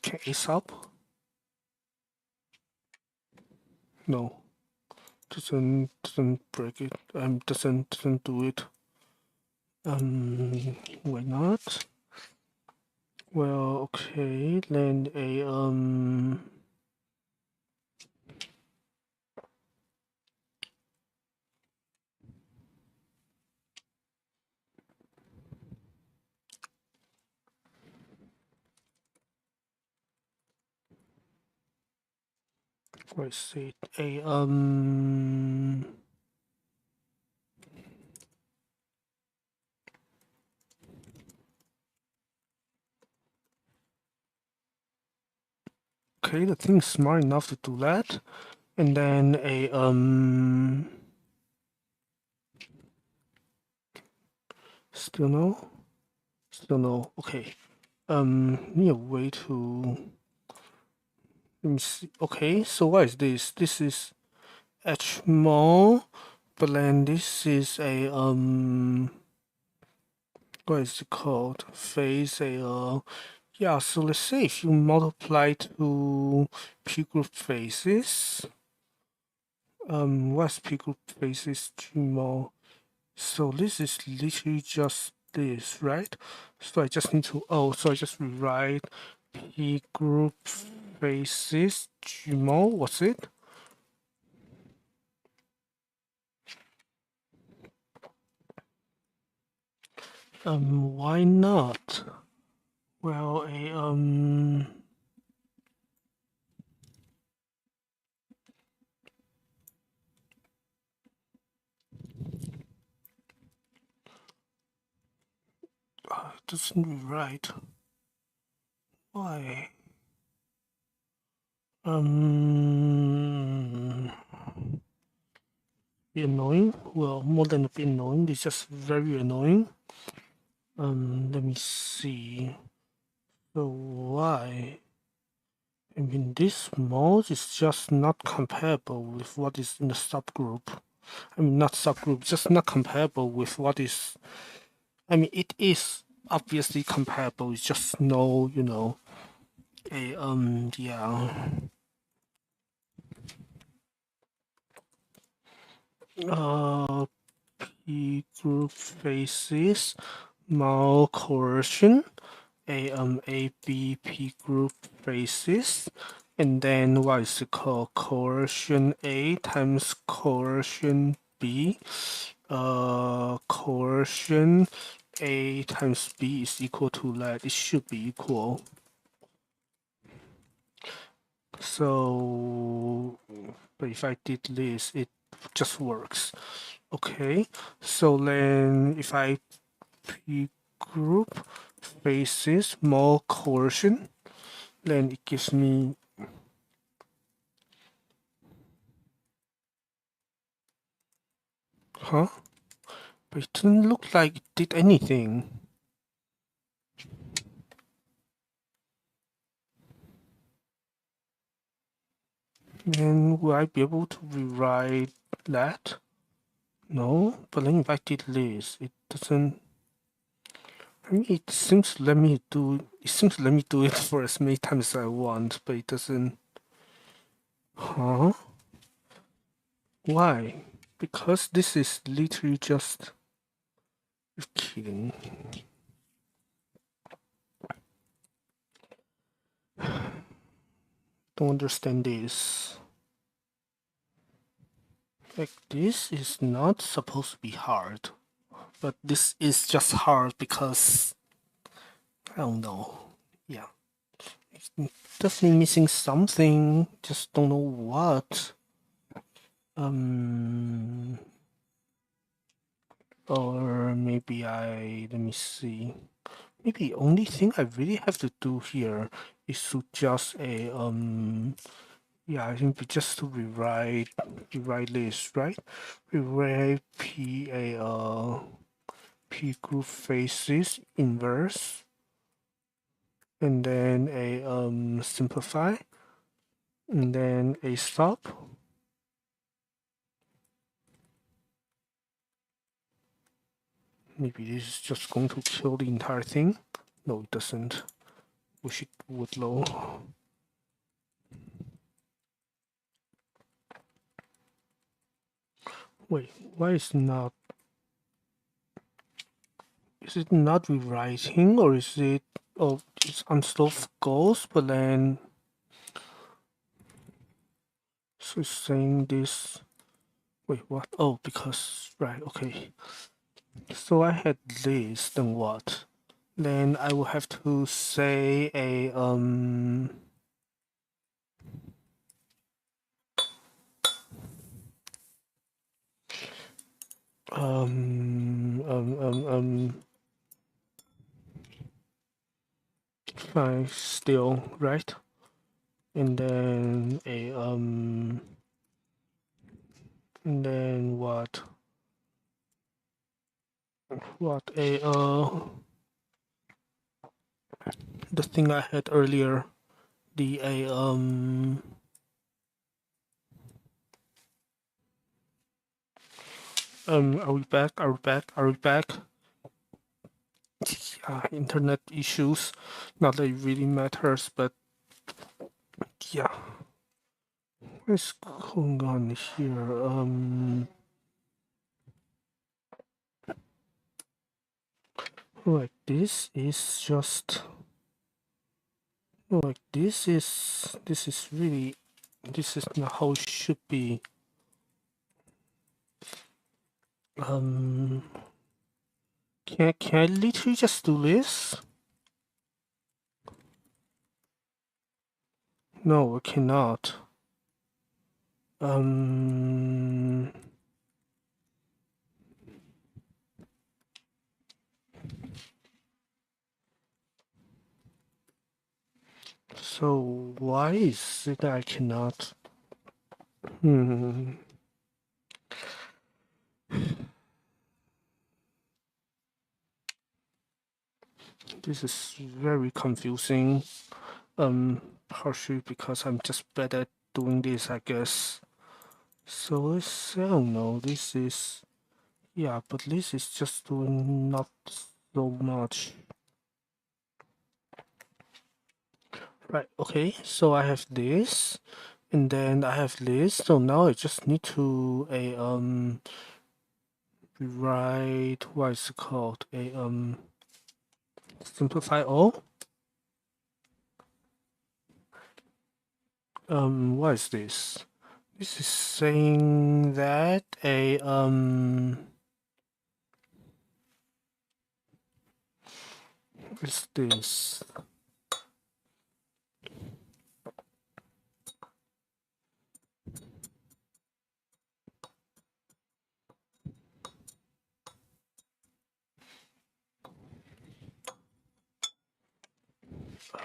Can ace up? No. doesn't break it. Doesn't do it. Why not? Well, okay, then a let's see, a okay, the thing's smart enough to do that, and then a still no, still no. Okay, need a way to let me see. Okay, so what is this? This is HMO, but then this is a what is it called? Phase a yeah. So let's say if you multiply two P group phases, what's P group phases HMO? So this is literally just this, right? So I just need to so I just rewrite P group phases HMO. What's it? Why not? Well, it doesn't rewrite. Why? Be annoying. Well, more than a bit annoying. It's just very annoying. Let me see. So why? I mean, this mode is just not comparable with what is in the subgroup. I mean, not subgroup, just not comparable with what is. I mean, it is obviously comparable. It's just no, you know, a yeah. P group faces mal coercion. A group basis, and then what is it called? Coercion A times coercion B. Coercion A times B is equal to that. It should be equal. So, but if I did this, it just works. Okay, so then if I P group basis more coercion, then it gives me huh? But it didn't look like it did anything. Then will I be able to rewrite that? No, but then if I did this, it doesn't. I mean, it seems to let me do. It seems to let me do it for as many times as I want, but it doesn't. Huh? Why? Because this is literally just. You're kidding. Don't understand this. Like, this is not supposed to be hard, but this is just hard because I don't know. Yeah, it's definitely missing something. Just don't know what. Or maybe let me see. Maybe the only thing I really have to do here is to just yeah, I think just to rewrite this, right? Rewrite P group faces inverse, and then a simplify, and then a stop. Maybe this is just going to kill the entire thing. No, it doesn't. Wish it would low. Wait, why is not? Is it not rewriting, or is it? Oh, it's unsolved goals, but then so it's saying this. Wait, what? Oh, because right, okay. So I had this, then what? Then I will have to say a fine, still, right? And then a and then what? What a the thing I had earlier, the a are we back? Are we back? Are we back? Yeah, internet issues. Not that it really matters, but yeah. What's going on here? Like this is just like this is really this is not how it should be. Um, can I literally just do this? No, I cannot. Um, so why is it that I cannot? Hmm. This is very confusing. Partially because I'm just bad at doing this, I guess. So let's, I don't know, this is, yeah, but this is just doing not so much. Right, okay, so I have this, and then I have this, so now I just need to rewrite, what is it called, simplify all. What is this? This is saying that what's this?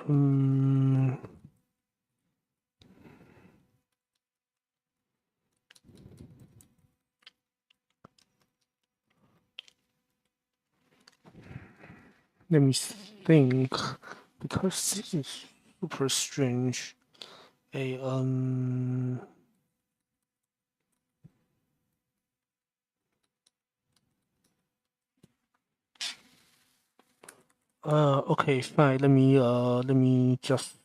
Um, Let me think, because this is super strange. A okay, fine. Let me just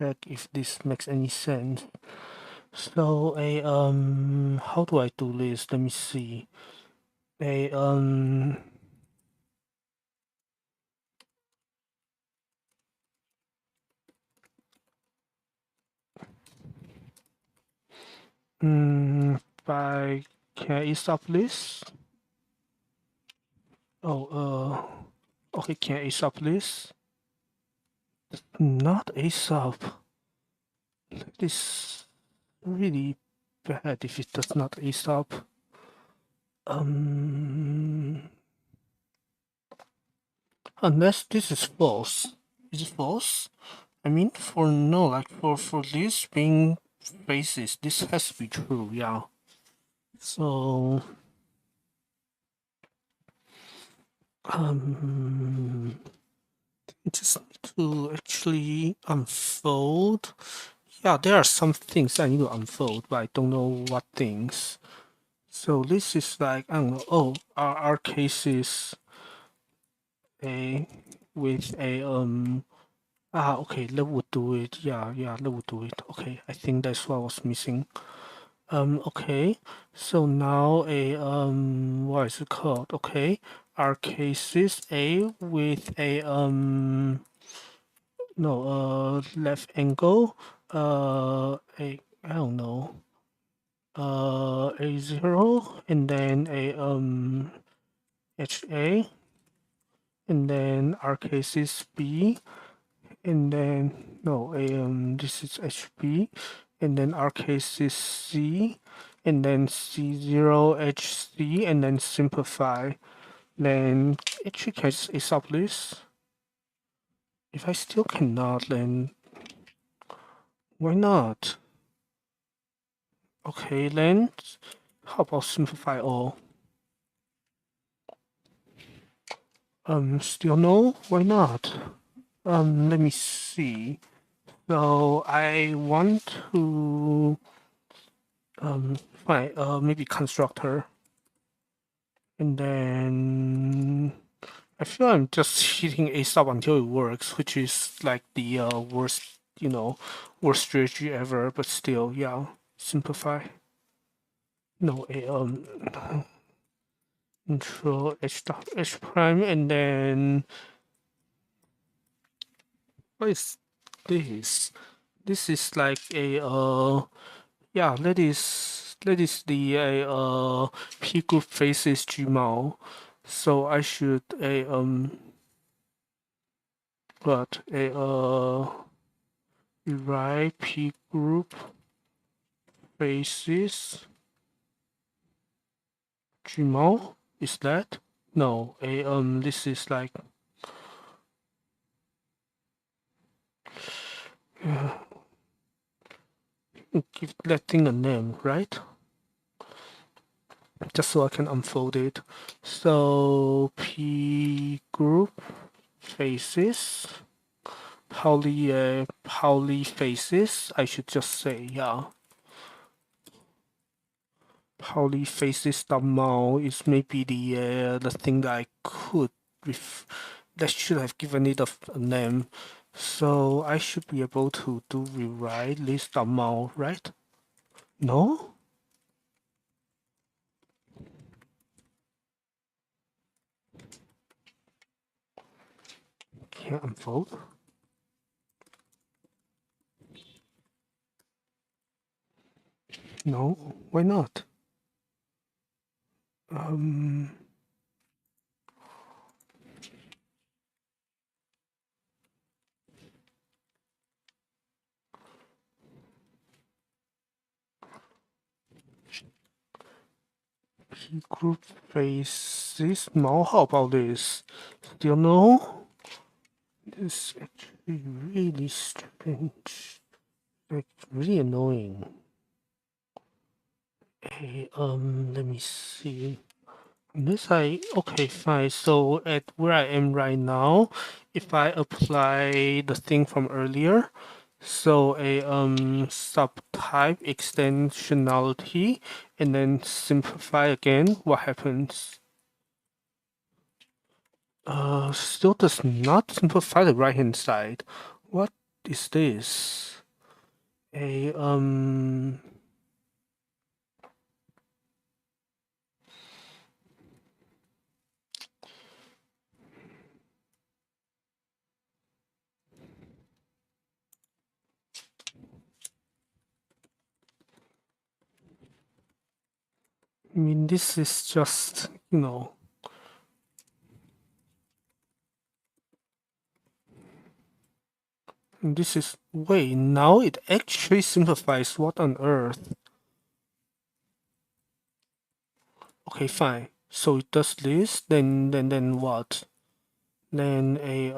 check if this makes any sense. So a how do I do this? Let me see. A by can I stop this? Oh, okay, can I stop this? Not ASAP. This really bad if it does not ASAP. Unless this is false. Is it false? I mean, for no, like for this being faces, this has to be true, yeah. So, I just need to actually unfold. Yeah, there are some things I need to unfold, but I don't know what things. So this is like, I don't know, oh, our case is a with a okay, that would do it. Yeah, that would do it. Okay, I think that's what I was missing. Okay. So now a what is it called? Okay. Our case is A with a no left angle a I don't know a zero and then a HA and then our case is B and then no a this is HB and then our case is C and then C0 HC and then simplify. Then actually can I just ASAP this? If I still cannot, then why not? Okay, then how about simplify all? Still no? Why not? Let me see. So I want to find maybe constructor, and then I feel I'm just hitting a sub until it works, which is like the worst, worst strategy ever. But still, yeah, simplify. No, a control h dot h prime, and then what is this? This is like a yeah, that is the p group faces Gmao. So I should a what a rewrite p group faces Gmao. Is that? No, a this is like give that thing a name, right? Just so I can unfold it. So P group faces Pauli faces. I should just say, yeah. Pauli faces Mao is maybe the thing that I could that should have given it a name. So I should be able to do rewrite list Mao, right? No? Can't unfold? No? Why not? Um Group faces Mao. How about this? Still no? This is actually really strange. Like really annoying. Hey, let me see. Okay, fine. So at where I am right now, if I apply the thing from earlier, so a subtype extensionality and then simplify again, what happens? Still does not simplify the right hand side. What is this? A I mean, this is just, this is, wait, now it actually simplifies. What on earth? Okay, fine. So it does this, then what? Then a,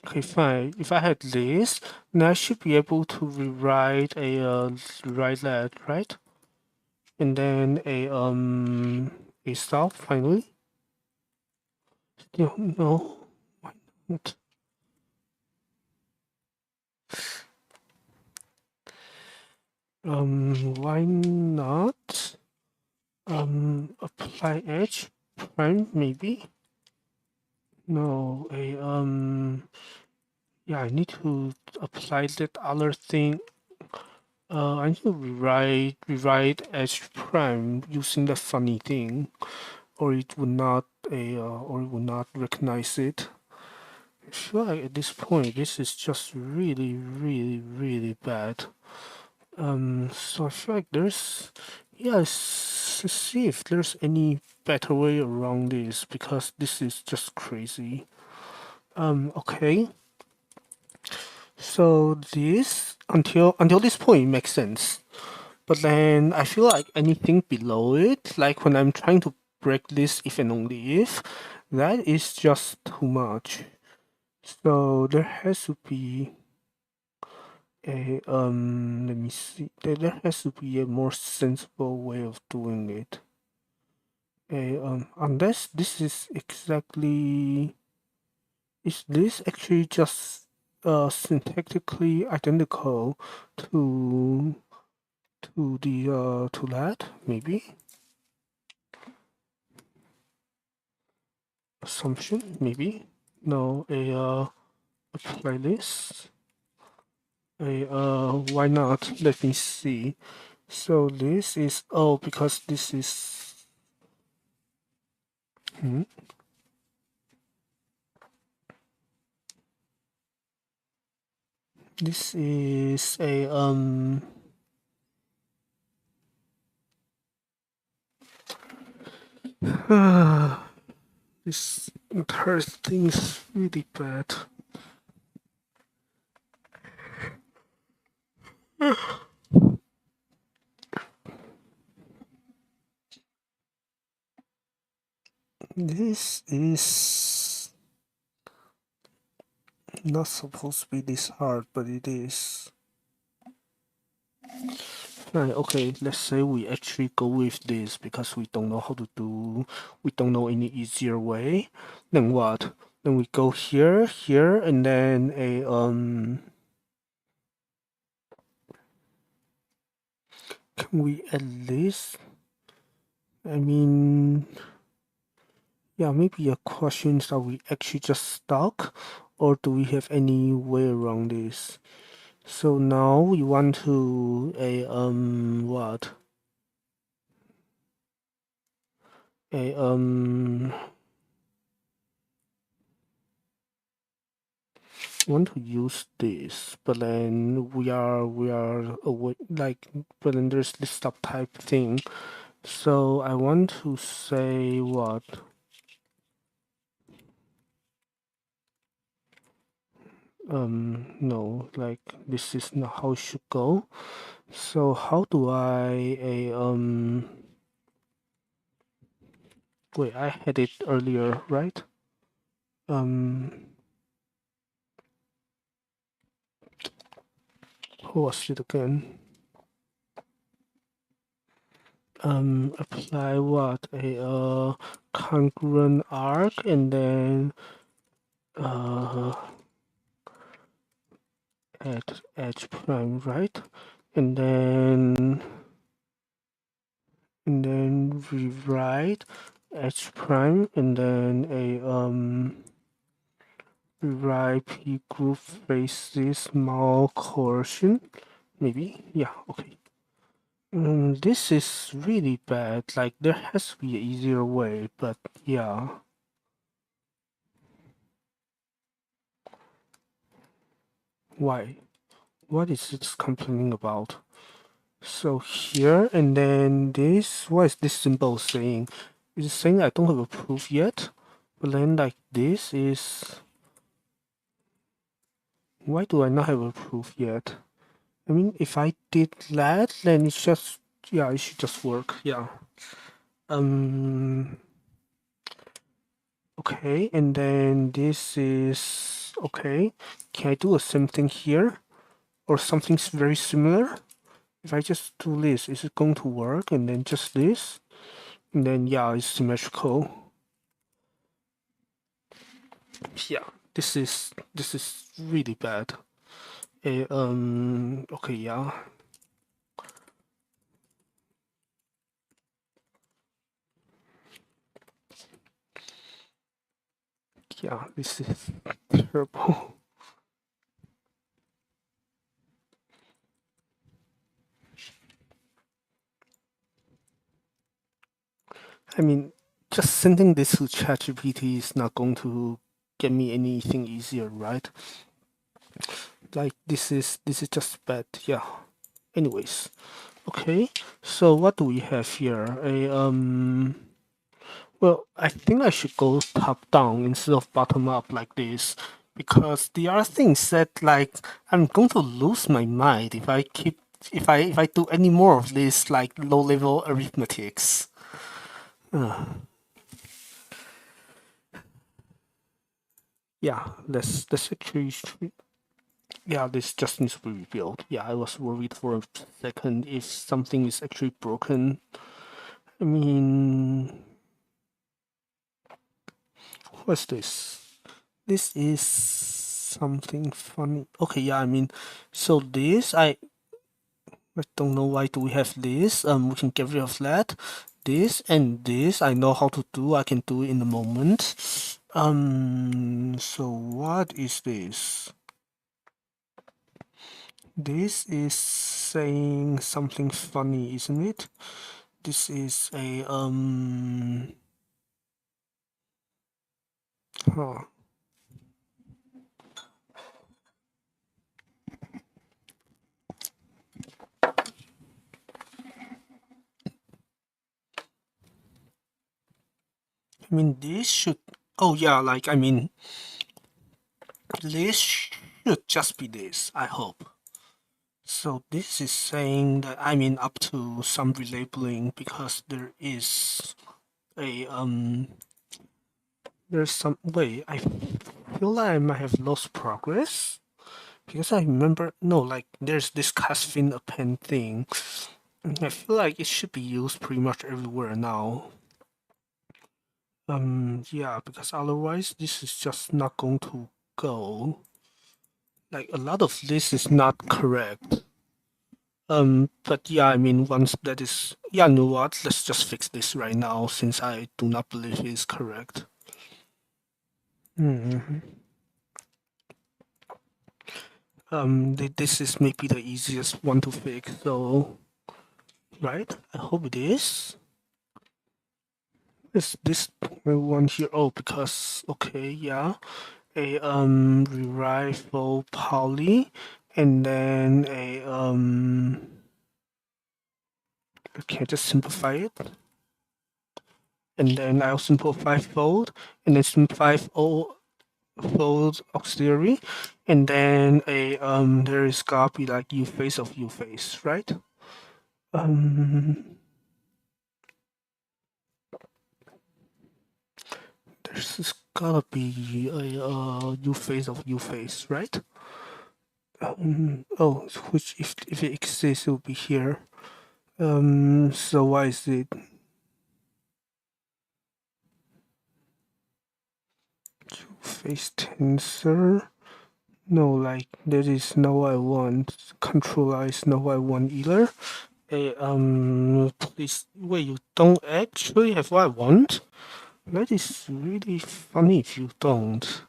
okay, fine. If I had this, then I should be able to rewrite that, right? And then a stop finally. No, why not? Why not apply h prime maybe? No, yeah, I need to apply that other thing. I need to rewrite h prime using the funny thing, or it would not or it would not recognize it. I feel like at this point, this is just really, really, really bad. So I feel like let's see if there's any better way around this because this is just crazy. Okay. So this until this point makes sense, but then I feel like anything below it, like when I'm trying to break this if and only if, that is just too much. So there has to be a let me see. There has to be a more sensible way of doing it. Unless this is exactly, is this actually just syntactically identical to to that maybe assumption maybe no a playlist a why not, let me see. So this is, oh, because this is this is a this entire thing is really bad. This is not supposed to be this hard, but it is. Right, okay, let's say we actually go with this because we don't know how to do, we don't know any easier way. Then what? Then we go here, here, and then can we at least, I mean, yeah, maybe a question is, are we actually just stuck, or do we have any way around this? So now we want to what? A want to use this, but then we are away, like, but then there's this subtype thing. So I want to say what? No, like this is not how it should go. So how do I wait, I had it earlier, right? What was it again? Apply what? A congruent arc and then uh at edge prime, right? And then rewrite edge prime and then a rewrite p group faces malcoercion, maybe. Yeah, okay. This is really bad. Like there has to be an easier way, but yeah. Why? What is it complaining about? So here and then this, what is this symbol saying? It's saying I don't have a proof yet, but then like this is, why do I not have a proof yet? I mean, if I did that, then it's just, yeah, it should just work, yeah. Okay, and then this is, okay. Can I do the same thing here? Or something very similar? If I just do this, is it going to work? And then just this? And then, yeah, it's symmetrical. Yeah, this is really bad. Okay, yeah. Yeah, this is terrible. I mean, just sending this to ChatGPT is not going to get me anything easier, right? Like this is just bad. Yeah. Anyways, okay. So what do we have here? Well, I think I should go top down instead of bottom up like this, because the other thing said like I'm going to lose my mind if I keep if I do any more of this like low level arithmetics. Yeah, let's actually yeah, this just needs to be rebuilt. Yeah, I was worried for a second if something is actually broken. I mean, what's this? This is something funny. Okay, yeah, I mean, so this I don't know why do we have this. We can get rid of that. This and this I know how to do. I can do it in a moment. So what is this? This is saying something funny, isn't it? This is a huh. I mean this should oh yeah, like I mean this should just be this, I hope. So this is saying that I mean up to some relabeling because there is a there's some way I feel like I might have lost progress because I remember no like there's this Casfin append thing. I feel like it should be used pretty much everywhere now. Yeah, because otherwise this is just not going to go. Like a lot of this is not correct. But yeah, I mean, once that is, yeah, you know what? Let's just fix this right now since I do not believe it is correct. hmm this is maybe the easiest one to fix, so, right? I hope it is. Is this one here? Oh, because, okay, yeah. A, rerival poly, and then a, okay, just simplify it. And then I'll simplify fold, and then simplify fold auxiliary, and then a there is gotta be like U face of U face, right? Um, there's gotta be a U face of U face, right? Oh, which if it exists, it will be here. So why is it U face tensor? No, like there is no I want. Control I is no I want either. Hey, please wait. You don't actually have what I want? That is really funny if you don't.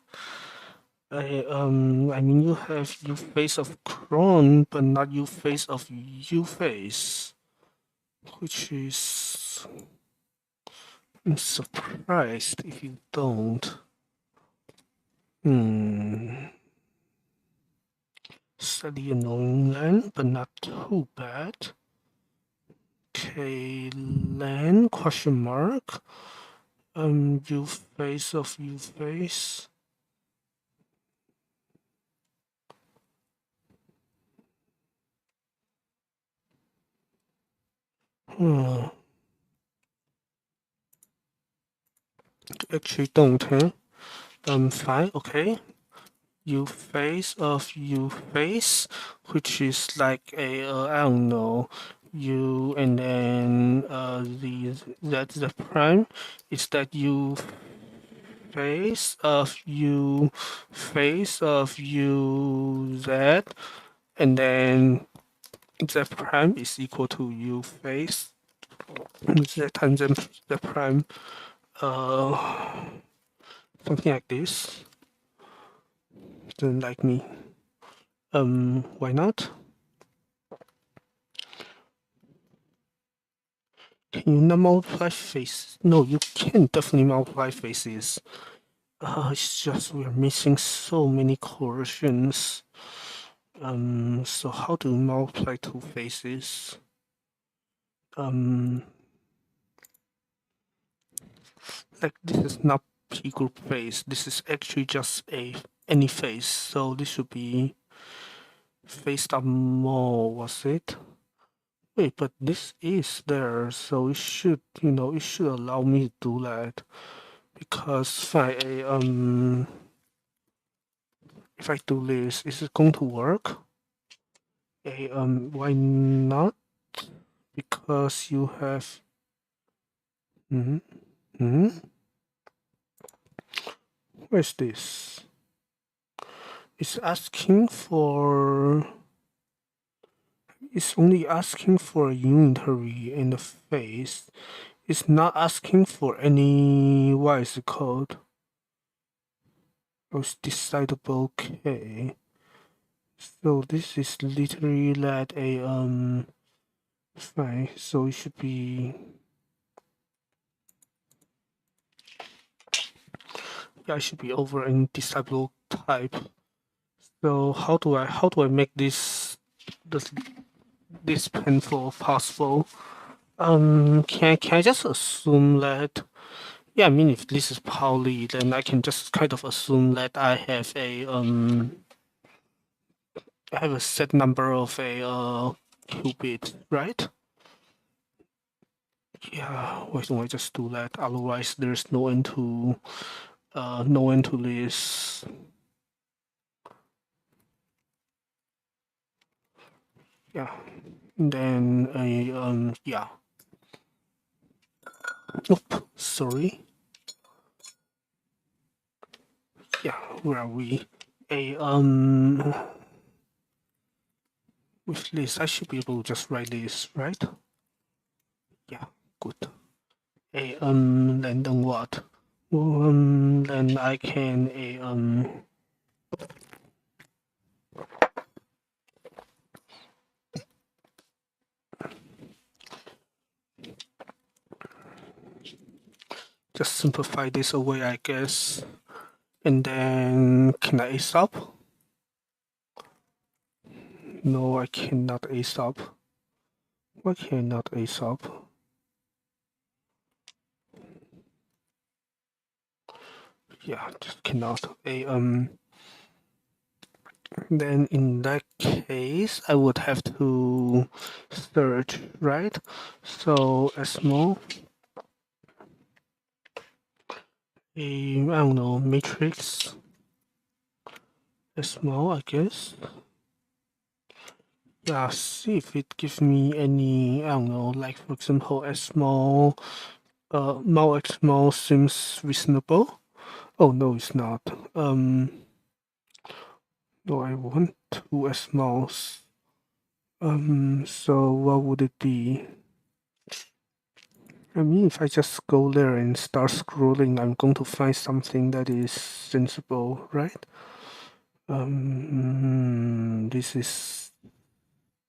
I mean, you have U face of Cron, but not U face of U face, which is I'm surprised if you don't. Hmm. Slightly annoying land, but not too bad. Okay, land question mark. U face of U face. Hmm. Actually don't, huh? Fine, okay. U face of U face, which is like a, I don't know, U and then that's the prime. Is that U face of U face of U Z, and then Z prime is equal to U face Z times Z prime. Uh, something like this. Doesn't like me. Why not? Can you not multiply faces? No, you can definitely multiply faces. It's just we're missing so many coercions. So how to multiply two faces? Like this is not P group face. This is actually just any face. So this should be face up more, was it? Wait, but this is there, so it should, it should allow me to do that. Because if I do this, is it going to work? Why not? Because you have. Where's this? It's asking for. It's only asking for a unitary in the face. It's not asking for any. What is it called? Oh, it's decidable K. So this is literally like a fine. So it should be. Yeah, it should be over in decidable type. So how do I make this painful possible? Can I just assume that? Yeah, I mean, if this is Pauli, then I can just kind of assume that I have a set number of a qubit, right? Yeah, why don't I just do that? Otherwise, there's no end to this. Yeah, and then yeah. Oop, sorry. Yeah, where are we? With this, I should be able to just write this, right? Yeah, good. Then what? Then I can just simplify this away, I guess. And then can I ace up? No, I cannot ace up. Why cannot ace up? Yeah, just cannot. Then in that case, I would have to search, right? So a small, I don't know, matrix, a small, I guess. Yeah, see if it gives me any, I don't know, like for example, a small, mal x small seems reasonable. Oh no, it's not. No, I want two s smalls. So what would it be? I mean, if I just go there and start scrolling, I'm going to find something that is sensible, right? This is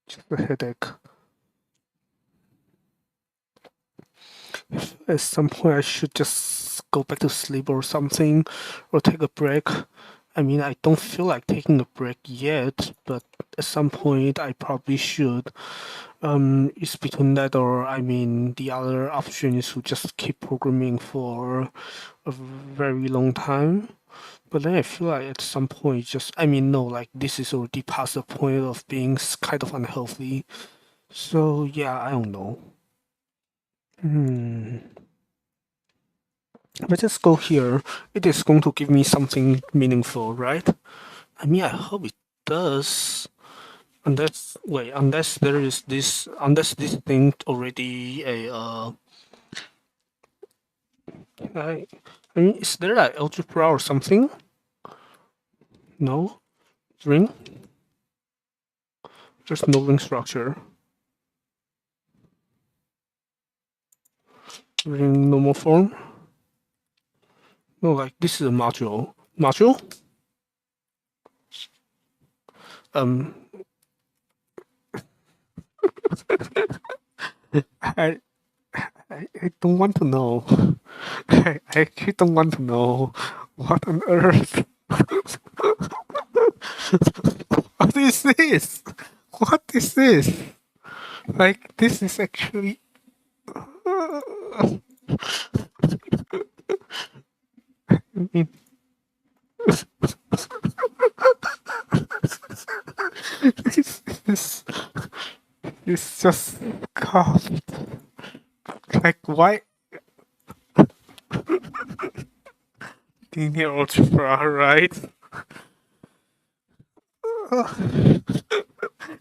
just a headache. At some point, I should just go back to sleep or something, or take a break. I mean, I don't feel like taking a break yet, but at some point, I probably should. It's between that or, I mean, the other option is to just keep programming for a very long time. But then I feel like at some point, just, I mean, no, like this is already past the point of being kind of unhealthy. So, yeah, I don't know. Let's just go here. It is going to give me something meaningful, right? I mean, I hope it does. Unless there is this, unless this thing already I, I mean, is there like algebra or something? No, ring. There's no ring structure. Ring normal form. No, like this is a module. Module? Um, I, I don't want to know. I actually don't want to know. What on earth? What is this? What is this? Like, this is actually. I mean, this is just. God. Like, why? Linear algebra, right? I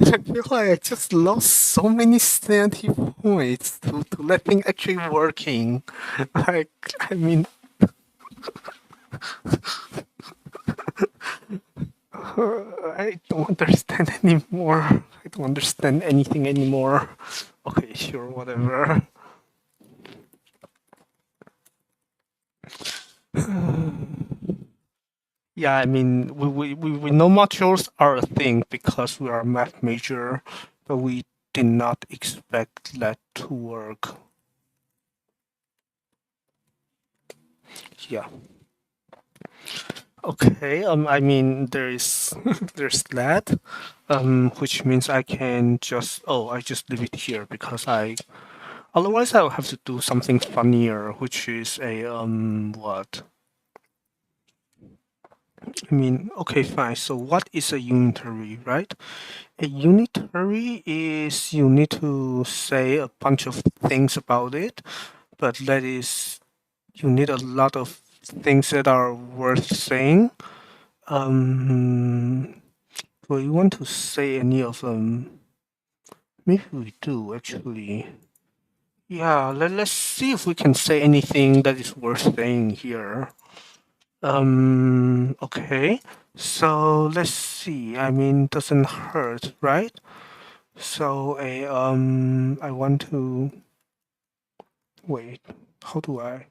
feel like I just lost so many sanity points to let things actually working. Like, I mean, I don't understand anymore. I don't understand anything anymore. Okay, sure, whatever. Yeah, I mean, we know modules are a thing because we are a math major, but we did not expect that to work. Yeah. Okay, I mean, there's there's that, which means I can just, oh, I just leave it here because otherwise I'll have to do something funnier, which is a, what? I mean, okay, fine. So what is a unitary, right? A unitary is you need to say a bunch of things about it, but that is, you need a lot of things that are worth saying. Do you want to say any of them? Maybe we do, actually. Yeah, let's see if we can say anything that is worth saying here. Okay. So let's see. I mean, doesn't hurt, right? So I want to wait. How do I?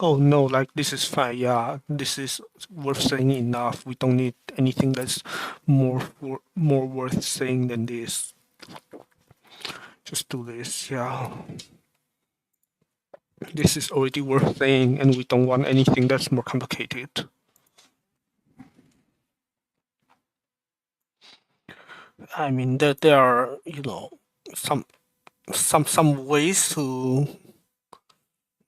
Oh no, like this is fine. Yeah, this is worth saying enough. We don't need anything that's more worth saying than this. Just do this. Yeah, this is already worth saying, and we don't want anything that's more complicated. I mean, there are, some some ways to.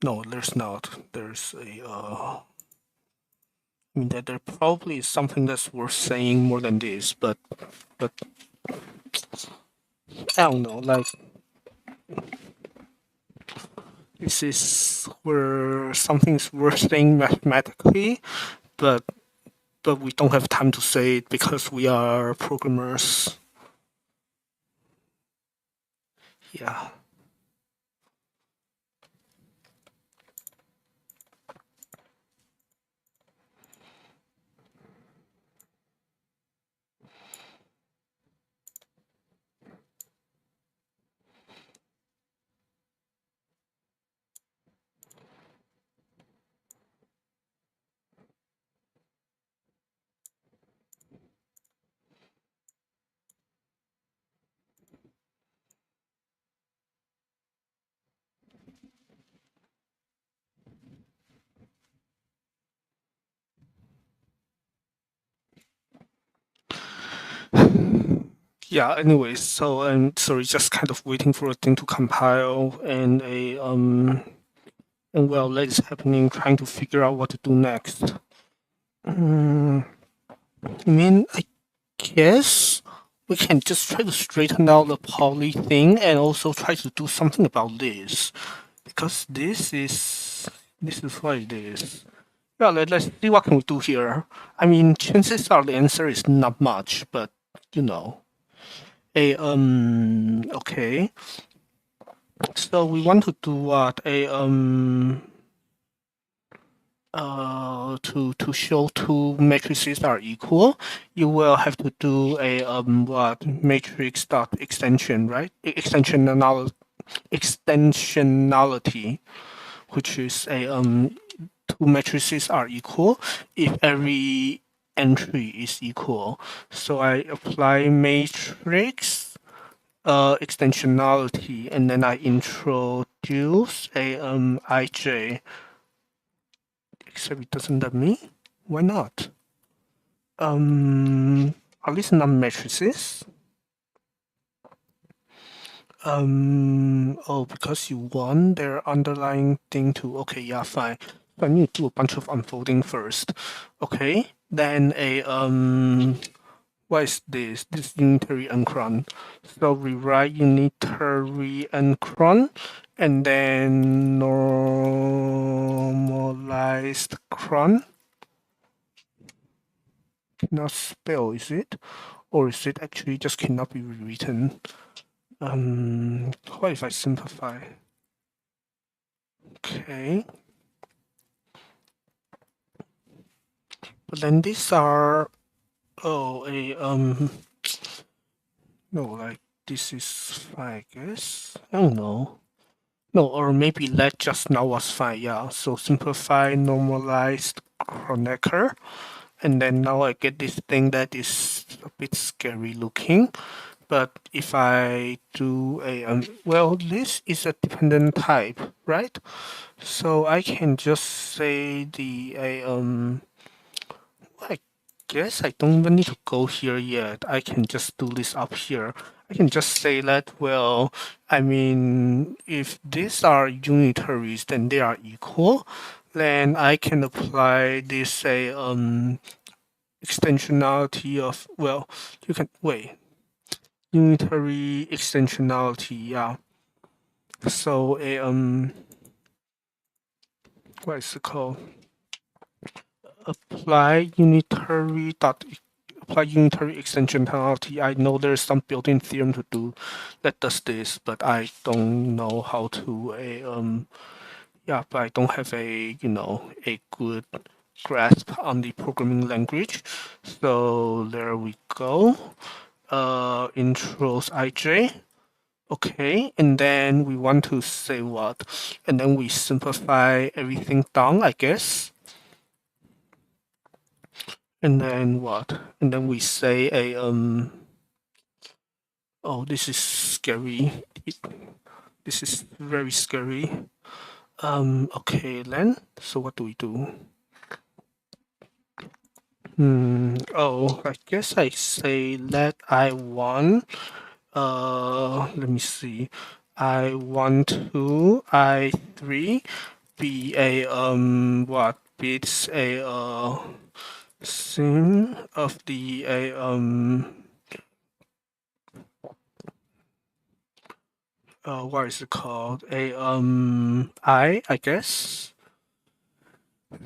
No, there's not. There's a. I mean, that there probably is something that's worth saying more than this, but I don't know. Like, this is where something's worth saying mathematically, but we don't have time to say it because we are programmers. Yeah. Yeah, anyways, so sorry, just kind of waiting for a thing to compile and and well, that is happening, trying to figure out what to do next. I mean, I guess we can just try to straighten out the poly thing and also try to do something about this. Because this is what it is. Yeah, let's see what can we do here. I mean, chances are the answer is not much, but you know. Okay. So we want to do what? To show two matrices are equal, you will have to do a what, matrix dot extension, right? Extensionality, which is a two matrices are equal if every entry is equal. So I apply matrix extensionality, and then I introduce a ij. Except it doesn't let me. Why not? At least not matrices. Oh, because you want their underlying thing to. Okay, yeah, fine. So I need to do a bunch of unfolding first. Okay, then a what is this? This unitary encron. So rewrite unitary encron and then normalized cron. Cannot spell, is it? Or is it actually just cannot be rewritten? What if I simplify? Okay. But then these are no, like this is fine, I guess. I don't know. No, or maybe let just now was fine, yeah. So simplify normalized Kronecker. And then now I get this thing that is a bit scary looking. But if I do a, well, this is a dependent type, right? So I can just say I guess I don't even need to go here yet. I can just do this up here. I can just say that, well, I mean, if these are unitaries, then they are equal. Then I can apply this, extensionality of, well, you can, wait, unitary extensionality, yeah. So what is it called? Apply unitary extensionality. I know there's some built-in theorem to do that does this, but I don't know how to yeah, but I don't have a a good grasp on the programming language. So there we go. Intros ij. Okay, and then we want to say what? And then we simplify everything down, I guess. And then what? And then we say a oh, this is scary. This is very scary. Okay then. So what do we do? Oh, I guess I say let I1. Let me see. I1 I3 be a what bits a sim of the what is it called? A I guess.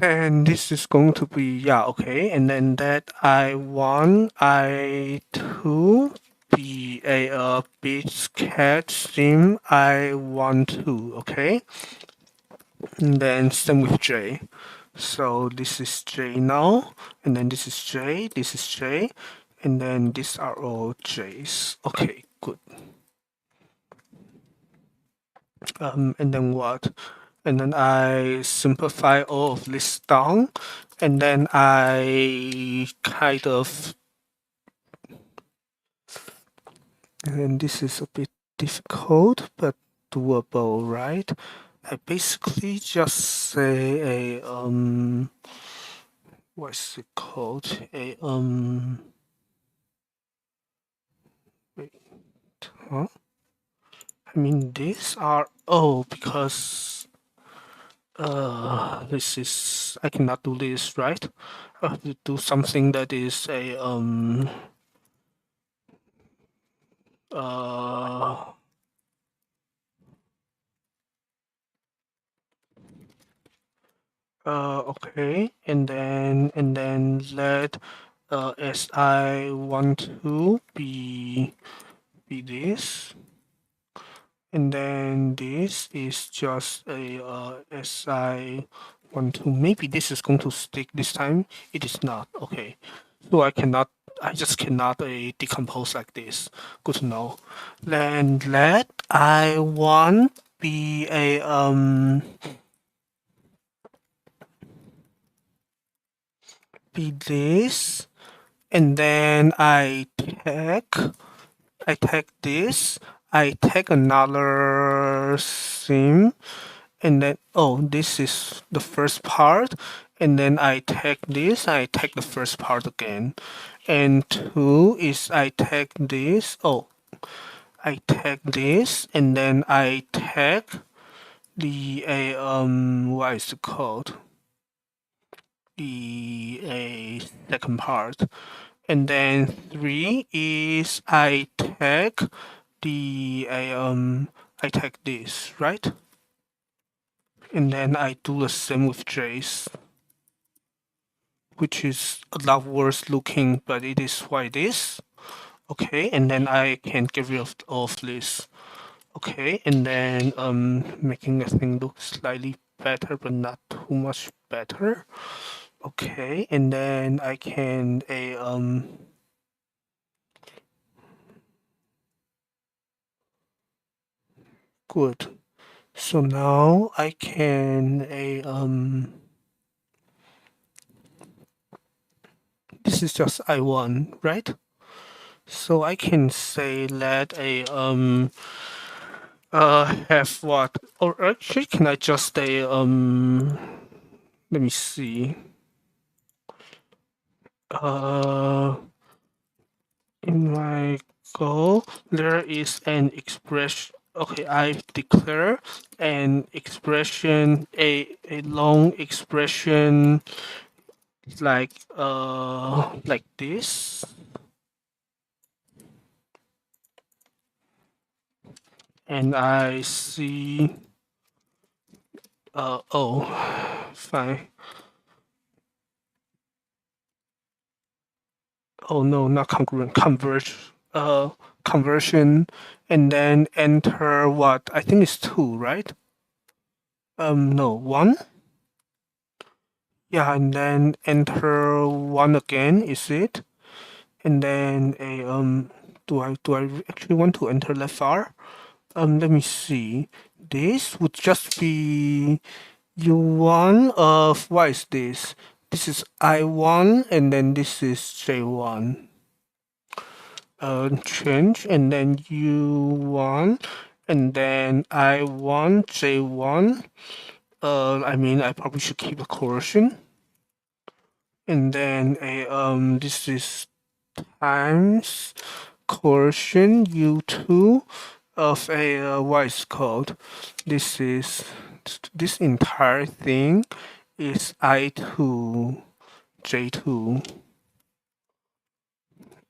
And this is going to be, yeah, okay. And then that I1, I2 be a bits cat sim I12, okay? And then same with J. So this is J now, and then this is J, this is J, and then these are all J's. Okay, good. And then what? And then I simplify all of this down, and then I kind of, and then this is a bit difficult, but doable, right? I basically just say a, what's it called? A, wait, huh? I mean, these are, oh, because, this is, I cannot do this, right? I have to do something that is a, okay, and then let si want to be this, and then this is just a si want to. Maybe this is going to stick this time. It is not. Okay, so I just cannot decompose like this. Good to know. Then let I1 be a be this, and then I take this, I take another sim, and then, oh, this is the first part, and then I take this, I take the first part again. And two is I take this, oh, I take this, and then I take the, what is it called? The, second part. And then three is I take the, I take this, right? And then I do the same with J's, which is a lot worse looking, but it is what it is. Okay, and then I can get rid of this. Okay, and then making the thing look slightly better, but not too much better. Okay, and then I can good. So now I can this is just I1, right? So I can say let a have what? Or actually, can I just say let me see. In my goal, there is an expression. Okay, I declare an expression, a long expression like this, and I see. Oh, fine. Oh no, not congruent. Conversion, and then enter what? I think it's two, right? No, one. Yeah, and then enter one again. Is it? And then a do I actually want to enter left far? Let me see. This would just be U1 of what is this? This is I1 and then this is J1. Change and then U1 and then I1 J1. I mean I probably should keep the coercion. And then a this is times coercion U2 of a what is called. This is this entire thing is I2 J2.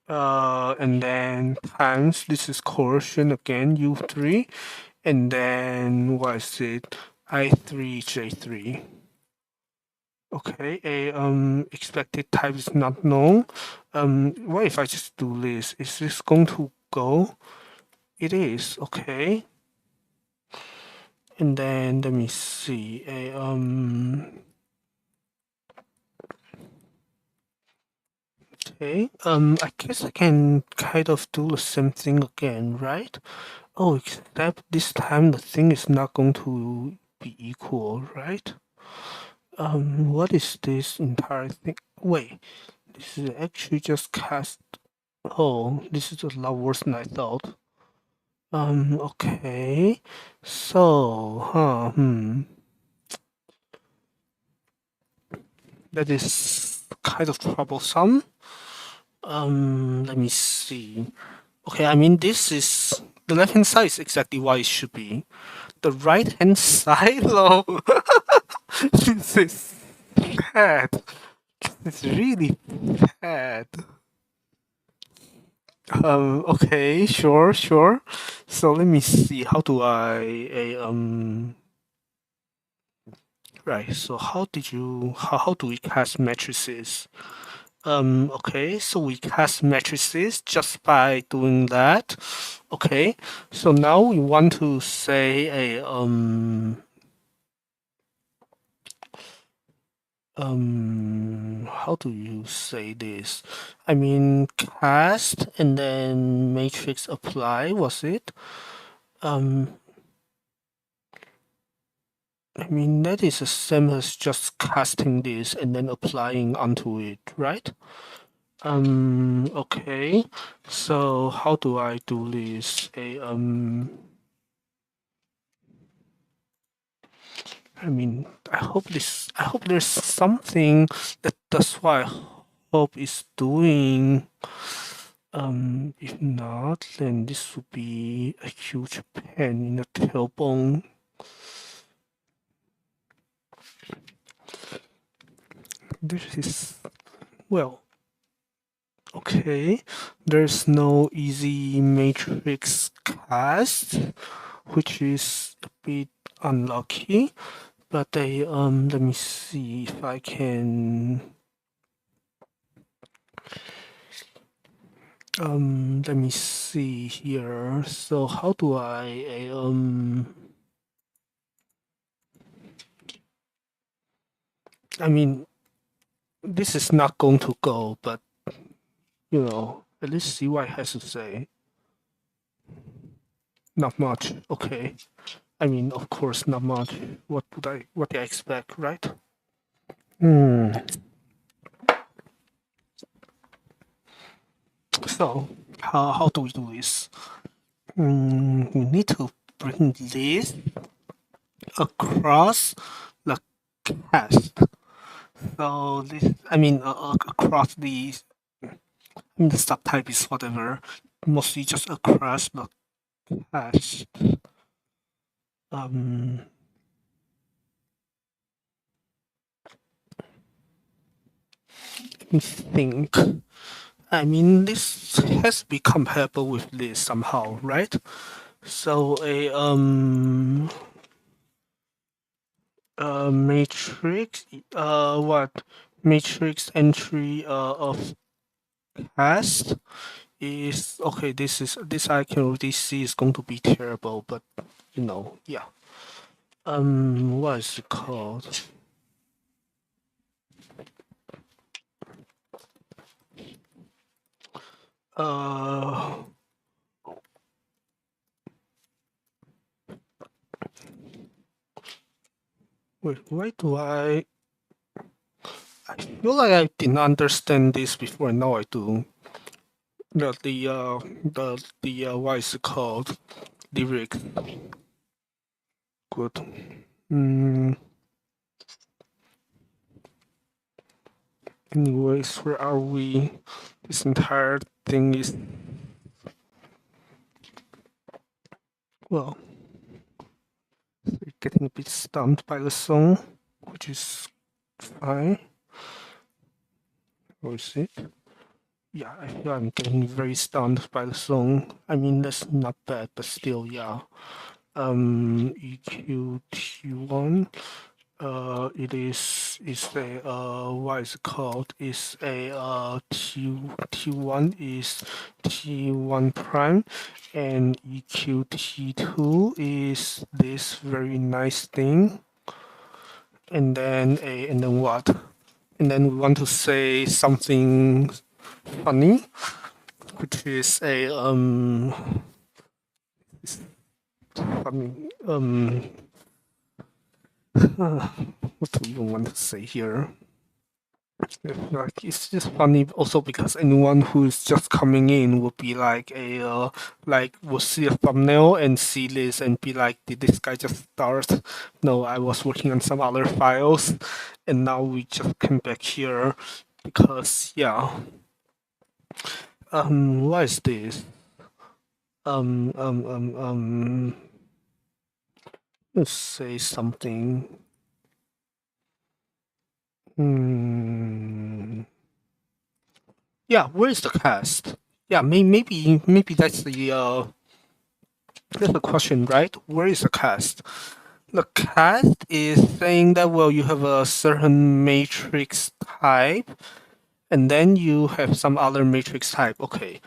And then times this is coercion again U3, and then what is it? I3 J3. Okay, a expected type is not known. What if I just do this? Is this going to go? It is, okay. And then let me see. Okay. I guess I can kind of do the same thing again, right? Oh, except this time the thing is not going to be equal, right? What is this entire thing? Wait, this is actually just cast. Oh, this is a lot worse than I thought. Okay. So, that is kind of troublesome. Let me see. Okay, I mean, this is the left hand side is exactly what it should be. The right hand side, though, this is bad. It's really bad. Okay, sure, sure. So let me see. How do I right? So how do we cast matrices? Okay, so we cast matrices just by doing that. Okay, so now we want to say a how do you say this? I mean cast and then matrix apply, was it? I mean, that is the same as just casting this and then applying onto it, right? Okay. So how do I do this? I mean, I hope there's something that that's what I hope is doing. If not, then this would be a huge pain in the tailbone. This is, well, okay. There's no easy matrix cast, which is a bit unlucky. But let me see if I can. Let me see here. So how do I mean, this is not going to go, but you know, at least see what it has to say. Not much. Okay. I mean, of course, not much. What did I expect, right? Hmm. So how do we do this? We need to bring this across the cast. So this, I mean, across these, I mean, the subtype is whatever, mostly just across the cast. Let me think. I mean, this has to be compatible with this somehow, right? So a matrix, what? Matrix entry of cast is okay. This I can already see is going to be terrible, but you know, yeah. What is it called? Uh, wait, why do I feel like I didn't understand this before, and now I do. What is it called? Lyric. Good. Anyways, where are we? This entire thing is, well, getting a bit stumped by the song, which is fine. Or is it? Yeah, I feel I'm getting very stunned by the song. I mean, that's not bad, but still, yeah. EQ T1. It is a what is it called? Is a T1 is T1 prime, and EQ T2 is this very nice thing. And then what? And then we want to say something funny, which is a funny what do we even want to say here? Like it's just funny also because anyone who's just coming in will be like will see a thumbnail and see this and be like, did this guy just start? No, I was working on some other files and now we just came back here because yeah. What is this? Let's say something. Yeah, where is the cast? Yeah, maybe that's the question, right? Where is the cast? The cast is saying that well, you have a certain matrix type, and then you have some other matrix type. Okay,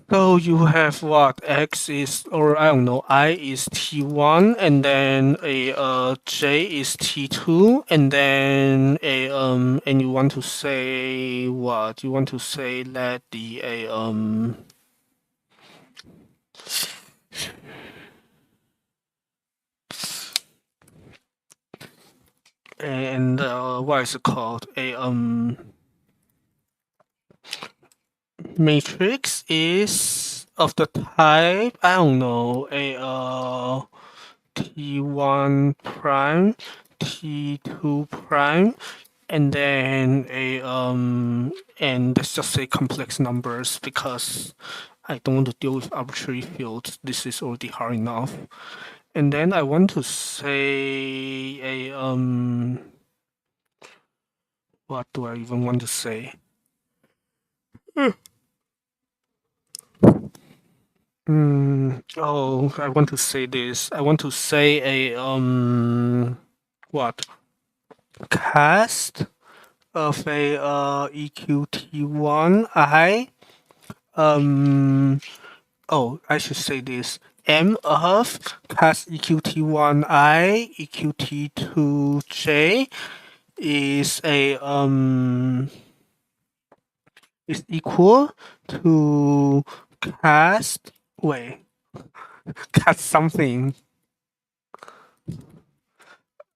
so you have what X is, or I don't know, I is T1, and then a J is T2, and then and you want to say what? You want to say that the and what is it called? A matrix is of the type, I don't know, a T1 prime, T2 prime, and then and let's just say complex numbers because I don't want to deal with arbitrary fields. This is already hard enough. And then I want to say a what do I even want to say? Oh, I want to say this. I want to say a what? Cast of a EQT1I. Oh, I should say this. M of cast EQT1I EQT2J is a is equal to cast wait cast something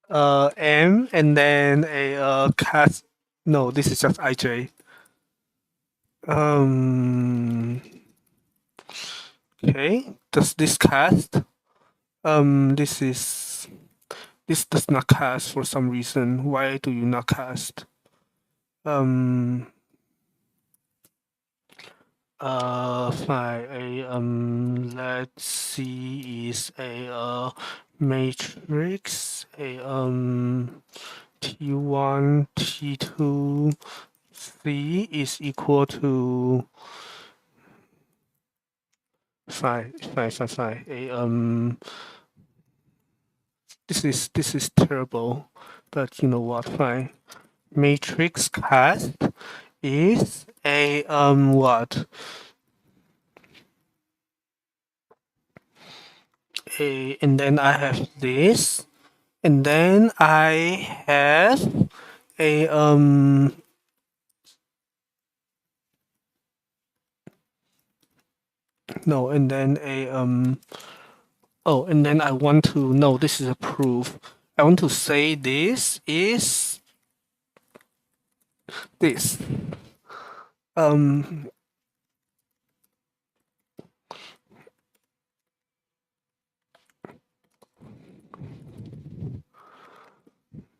M and then a cast no, this is just IJ. Okay, does this cast? This is this does not cast for some reason. Why do you not cast? Fine. Let's see is a matrix a T1 T2 C is equal to fine. A this is terrible, but you know what? Fine. Matrix cast is a what? And then I have this, and then I have a no, and then a oh, and then I want to no, this is a proof. I want to say this is this.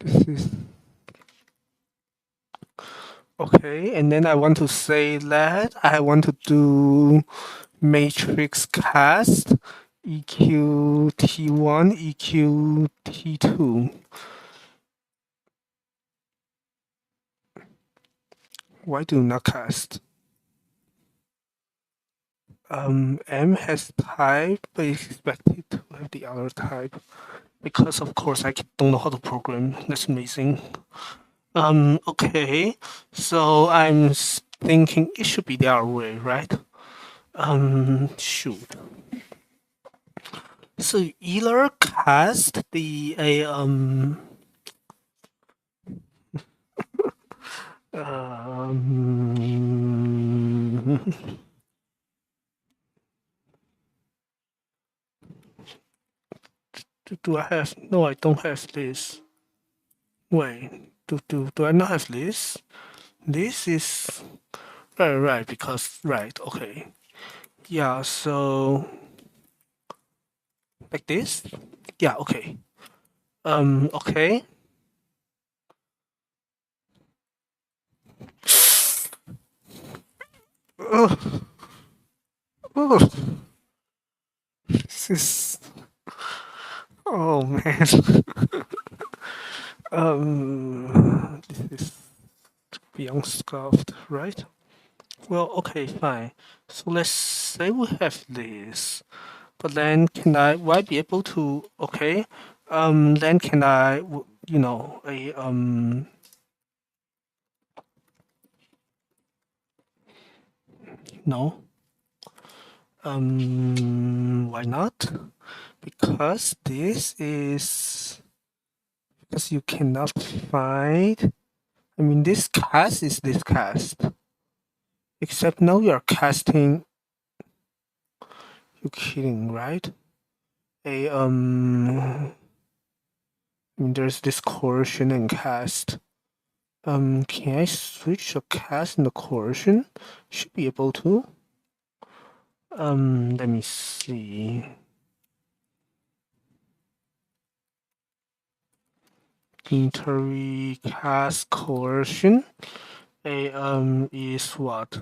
This is okay, and then I want to say that I want to do matrix cast EQT1 EQT2. Why do not cast? M has type, but it's expected to have the other type. Because of course I don't know how to program. That's amazing. Okay. So I'm thinking it should be the other way, right? Shoot. So either cast the do I have no I don't have this. Wait, do I not have this? This is right, because right, okay. Yeah, so like this? Yeah, okay. Okay. Ugh. Ugh. This is oh man. This is beyond scuffed, right? Well, okay, fine. So let's say we have this, but then will I be able to, okay, then can I, you know, no, why not? Because because you cannot find, I mean, this cast is this cast, except now you're casting, you're kidding, right? A there's this coercion and cast. Can I switch a cast and the coercion? Should be able to. Let me see. Unitary cast coercion. Is what?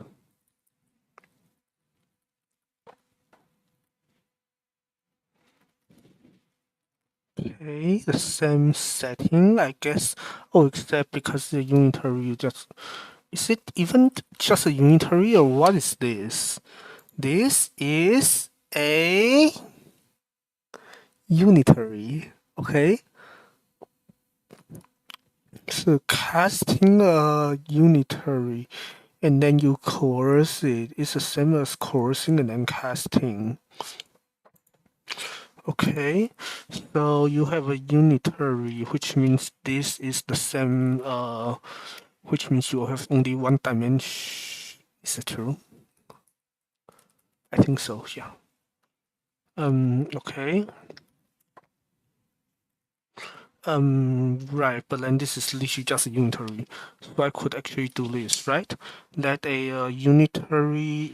Okay, the same setting, I guess. Oh, except because the unitary, you just is it even just a unitary or what is this? This is a unitary. Okay, so casting a unitary and then you coerce it is the same as coercing and then casting. Okay, so you have a unitary, which means this is the same, which means you have only one dimension. Is that true? I think so, yeah. Okay. Right, but then this is literally just a unitary. So I could actually do this, right? That a unitary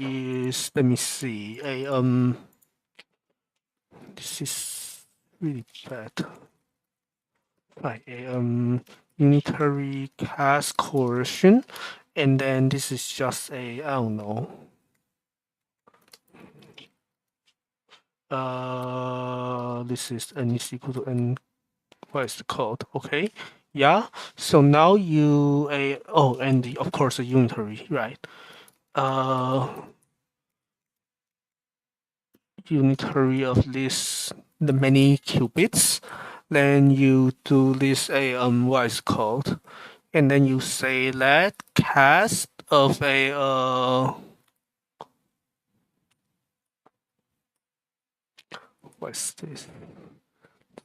is, let me see, this is really bad. Right, a unitary cast coercion, and then this is just a, I don't know. This is n is equal to n. What is the code? Okay, yeah. So now you a oh, and the, of course a unitary, right? Unitary of this the many qubits. Then you do this a what is called, and then you say that cast of a what is this?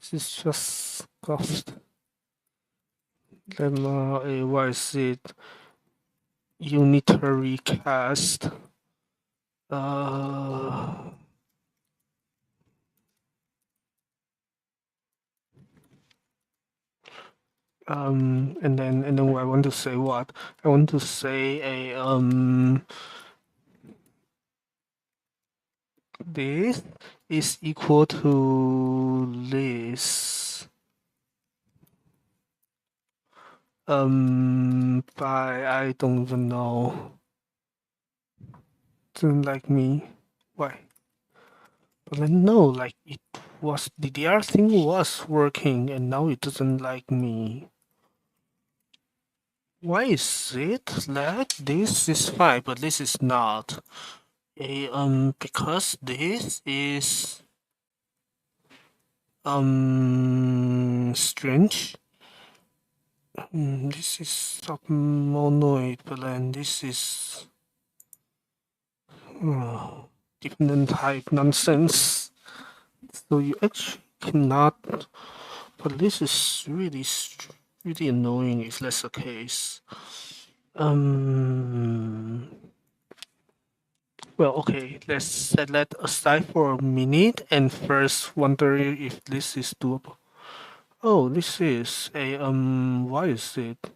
This is just cost lemma a what is it? Unitary cast. And then I want to say what? I want to say a this is equal to this. By I don't even know. Doesn't like me. Why? But I know like it was the other thing was working and now it doesn't like me. Why is it that this is fine but this is not? Because this is strange. This is submonoid, but then this is dependent type nonsense. So you actually cannot. But this is really really annoying if that's the case. Well, okay, let's set that aside for a minute and first wonder if this is doable. Oh, this is a what is it?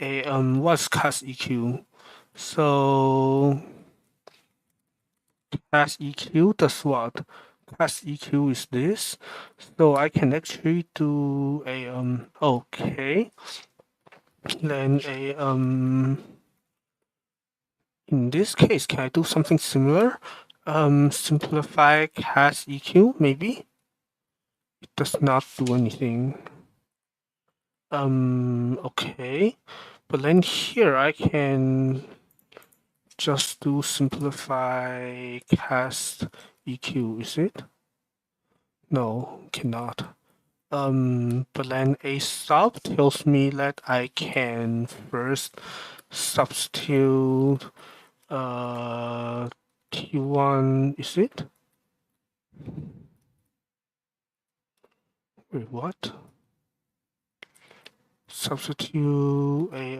A what's cast EQ? So cast EQ does what? Cast EQ is this. So I can actually do a okay. Then a in this case, can I do something similar? Simplify cast EQ, maybe? It does not do anything. Okay. But then here I can just do simplify cast EQ, is it? No, cannot. But then a sub tells me that I can first substitute T1, is it? Wait, what? Substitute a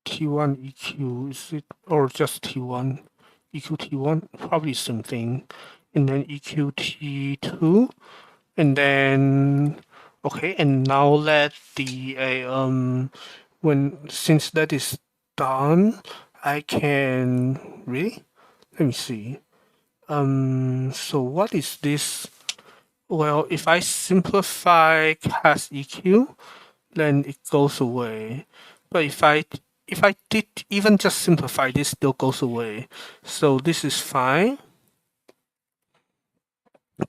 T1 EQ, is it, or just T1 EQT1, probably same thing. And then EQT2, and then okay, and now let the since that is done, I can really let me see. So what is this? Well, if I simplify cast EQ, then it goes away. But if I did even just simplify, this still goes away. So this is fine.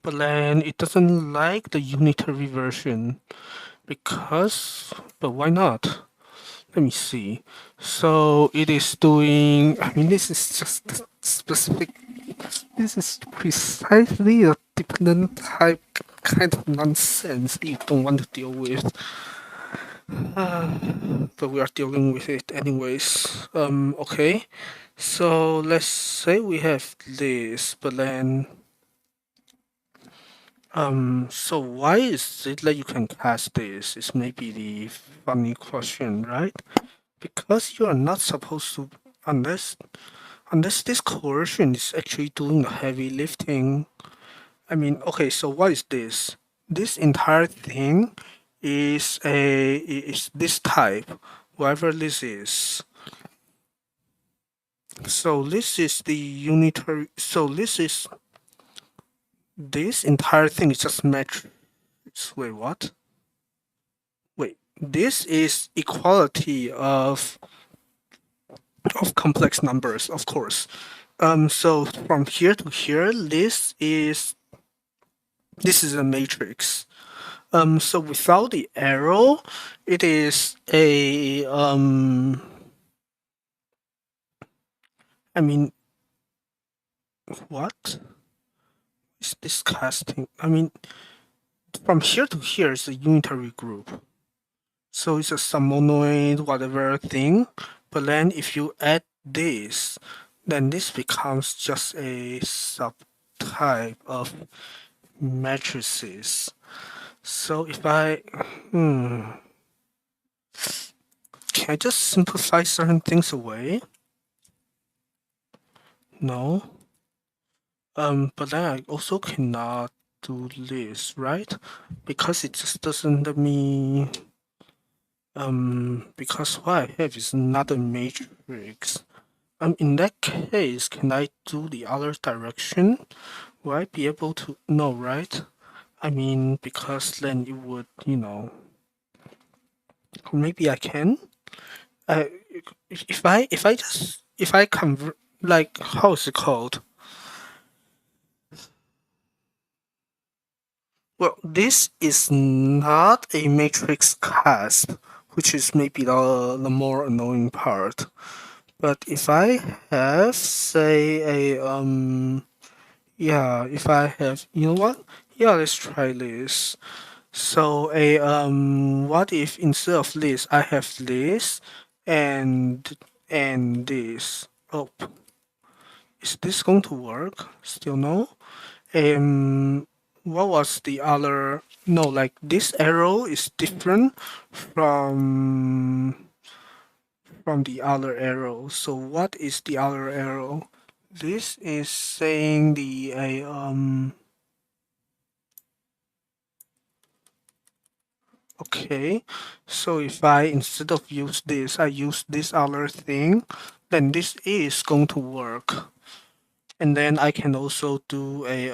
But then it doesn't like the unitary version because, but why not? Let me see. So it is doing, I mean, this is just the specific, this is precisely a dependent type kind of nonsense that you don't want to deal with. But we are dealing with it anyways. Okay. So let's say we have this, but then so why is it that you can cast this? Is maybe the funny question, right? Because you are not supposed to, unless this coercion is actually doing the heavy lifting. I mean, okay, so what is this? This entire thing is this type, whatever this is. So this is the unitary. So this entire thing is just metrics. Wait, what? Wait, this is equality of complex numbers, of course. So from here to here, this is a matrix. So without the arrow, it is a I mean, what is this casting? I mean, from here to here is a unitary group. So it's a summonoid whatever thing. But then if you add this, then this becomes just a subtype of matrices. So if can I just simplify certain things away? No. But then I also cannot do this, right? Because it just doesn't let me. Because what I have is not a matrix. In that case, can I do the other direction? Will I be able to? No, right? I mean, because then it would, maybe I can. Uh, if I convert, like, how is it called? Well, this is not a matrix cast, which is maybe the more annoying part. But if I have, say, if I have, you know what? Yeah, let's try this. So what if instead of this, I have this and this? Oh, is this going to work? Still no. What was the other? No, like this arrow is different from the other arrow. So what is the other arrow? This is saying the okay. So if I instead of use this, I use this other thing, then this is going to work. And then I can also do a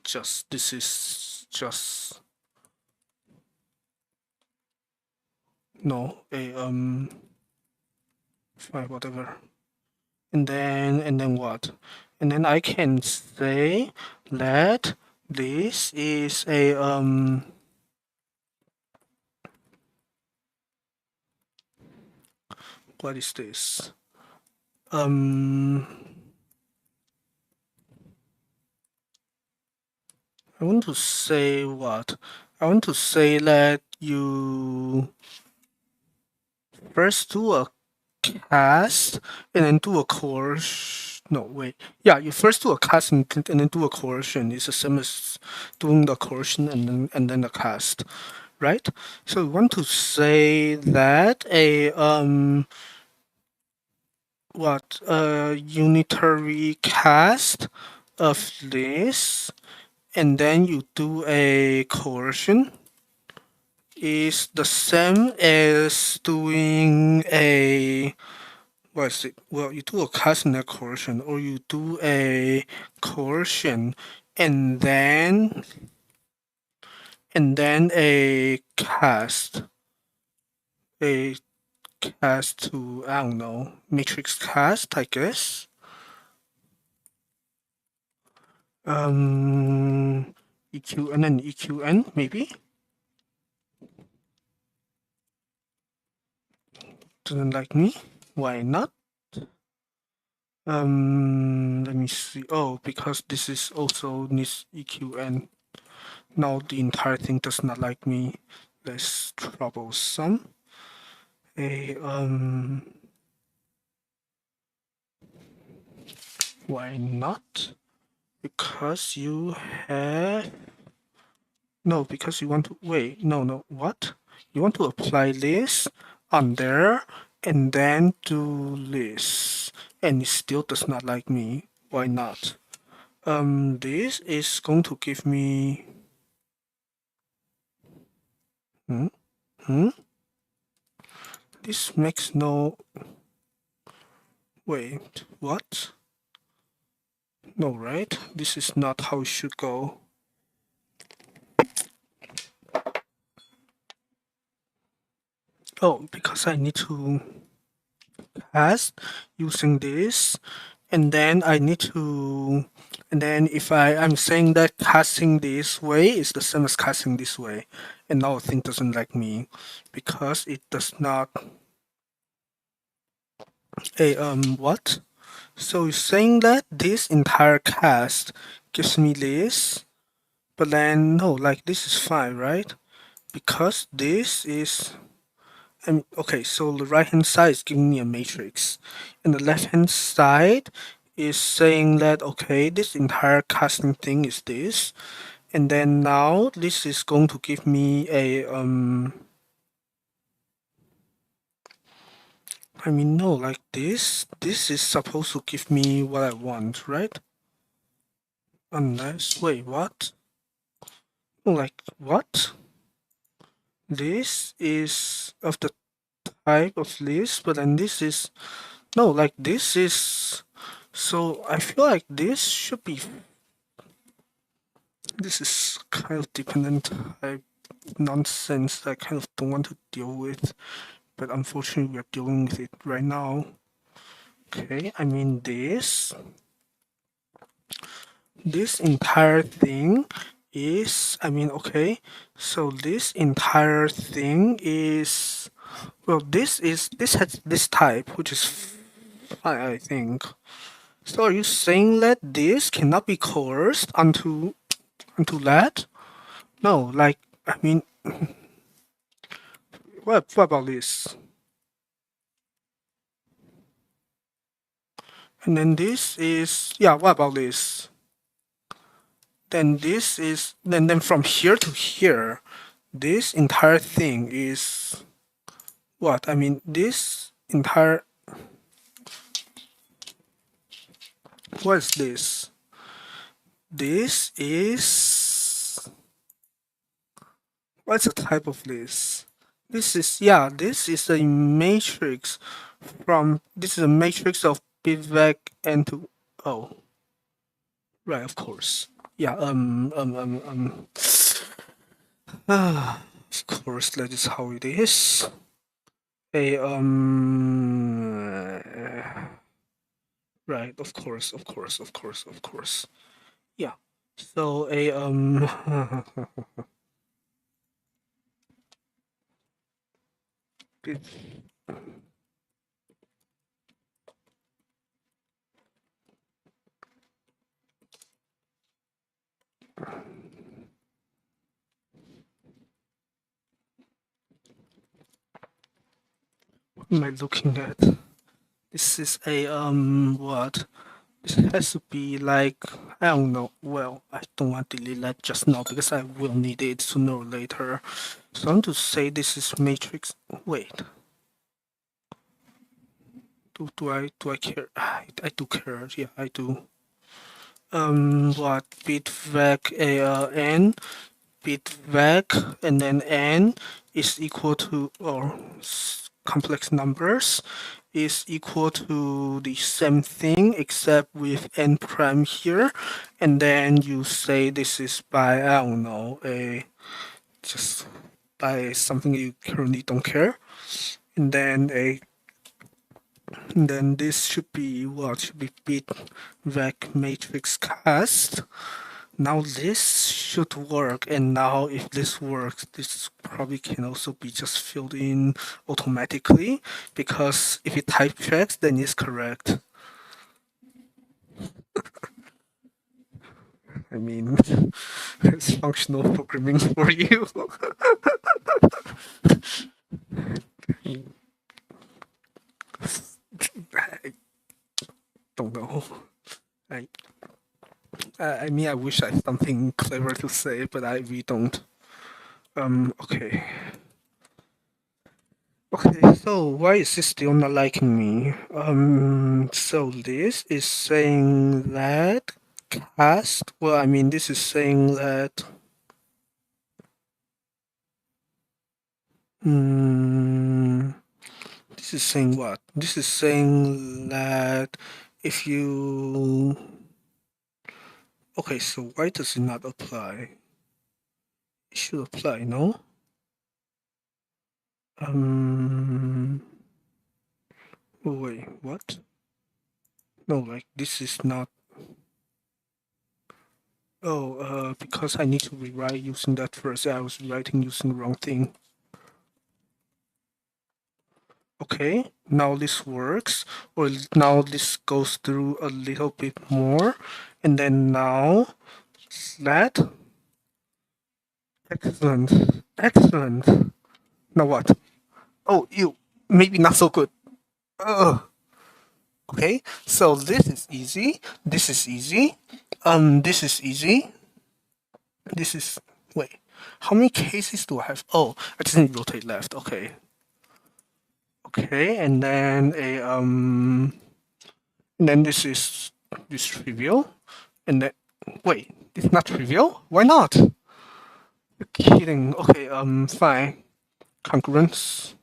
just this is just no a fine, whatever. And then what? And then I can say that this is a what is this? I want to say what? I want to say that you first do a cast and then do a coercion. No, wait. Yeah, you first do a cast and then do a coercion. It's the same as doing the coercion and then the cast, right? So we want to say that a what unitary cast of this, and then you do a coercion is the same as doing a what is it? Well, you do a cast and a coercion, or you do a coercion and then a cast to, I don't know, matrix cast, I guess. EQN and EQN, maybe? Doesn't like me? Why not? Let me see. Oh, because this is also needs EQN. Now the entire thing does not like me. Less troublesome. Why not? Because you have no, because you want to wait. No, what? You want to apply this on there and then do this, and it still does not like me. Why not? This is going to give me hmm? Hmm? This makes no wait, what? No, right? This is not how it should go. Oh, because I need to cast using this, and then I need to, and then if I'm saying that casting this way is the same as casting this way, and now the thing doesn't like me because it does not. What? So you're saying that this entire cast gives me this, but then no, like this is fine, right? Because this is, okay, so the right hand side is giving me a matrix, and the left hand side is saying that okay, this entire casting thing is this, and then now this is going to give me a I mean no, like this is supposed to give me what I want, right? Unless wait, what? Like what? This is of the type of list, but then this is no, like this is. So I feel like this should be. This is kind of dependent type nonsense that I kind of don't want to deal with, but unfortunately we are dealing with it right now. Okay, I mean this entire thing is, I mean, okay, so this entire thing is, well, this has this type, which is fine, I think. So are you saying that this cannot be coerced onto that? No, like, I mean, what about this? And then this is, yeah, what about this? Then this is, then from here to here, this entire thing is what? I mean, this entire, what is this? This is, what's the type of this? This is, yeah, this is a matrix this is a matrix of pivot and to, oh, right, of course. Yeah, of course, that is how it is. Right, of course. Yeah. So what am I looking at? This is a what? This has to be like, I don't know. Well, I don't want to delete that just now because I will need it sooner or later. So I want to say this is matrix. Wait. Do I care? I do care. Yeah, I do. What bit vec n bit vec and then n is equal to, or complex numbers is equal to the same thing except with n prime here, and then you say this is by, I don't know, just by something you currently don't care, and then this should be what should be bit vec matrix cast. Now this should work, and now if this works, this probably can also be just filled in automatically, because if it type checks, then it's correct. I mean, it's functional programming for you. I don't know. I I mean, I wish I had something clever to say, but I really don't. Okay. Okay, so why is this still not liking me? So this is saying that cast. Well, I mean, this is saying that. This is saying what? This is saying that if you. Okay, so why does it not apply? It should apply, no? Oh, wait, what? No, like this is not. Oh, because I need to rewrite using that first. I was writing using the wrong thing. Okay, now this works, or now this goes through a little bit more, and then now that. Excellent, excellent. Now what? Oh, you maybe not so good. Ugh. Okay, so this is easy. This is easy. This is easy. This is wait. How many cases do I have? Oh, I just need to rotate left. Okay. Okay, and then then this is trivial, and then wait, it's not trivial. Why not? You're kidding. Okay, fine. Congruence.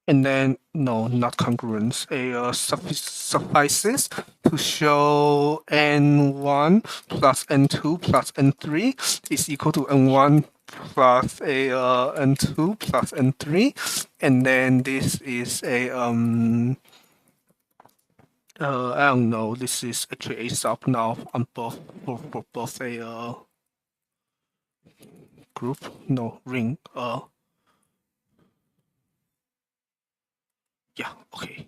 And then, no, not congruence. Suffices to show n1 plus n2 plus n3 is equal to n1 plus n2 plus n3, and then this is a I don't know. This is actually a sub now on both for both a group, no ring. Yeah, okay.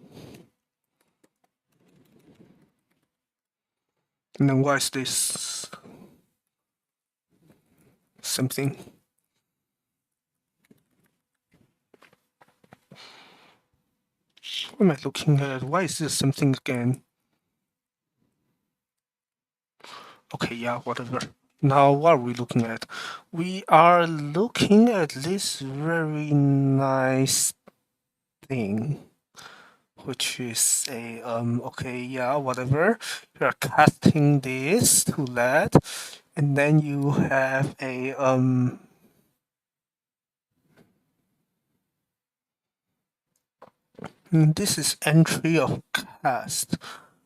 And then why is this something? What am I looking at? Why is this something again? Okay, yeah, whatever. Now, what are we looking at? We are looking at this very nice thing, which is a, okay, yeah, whatever. You are casting this to that, and then you have a, this is entry of cast.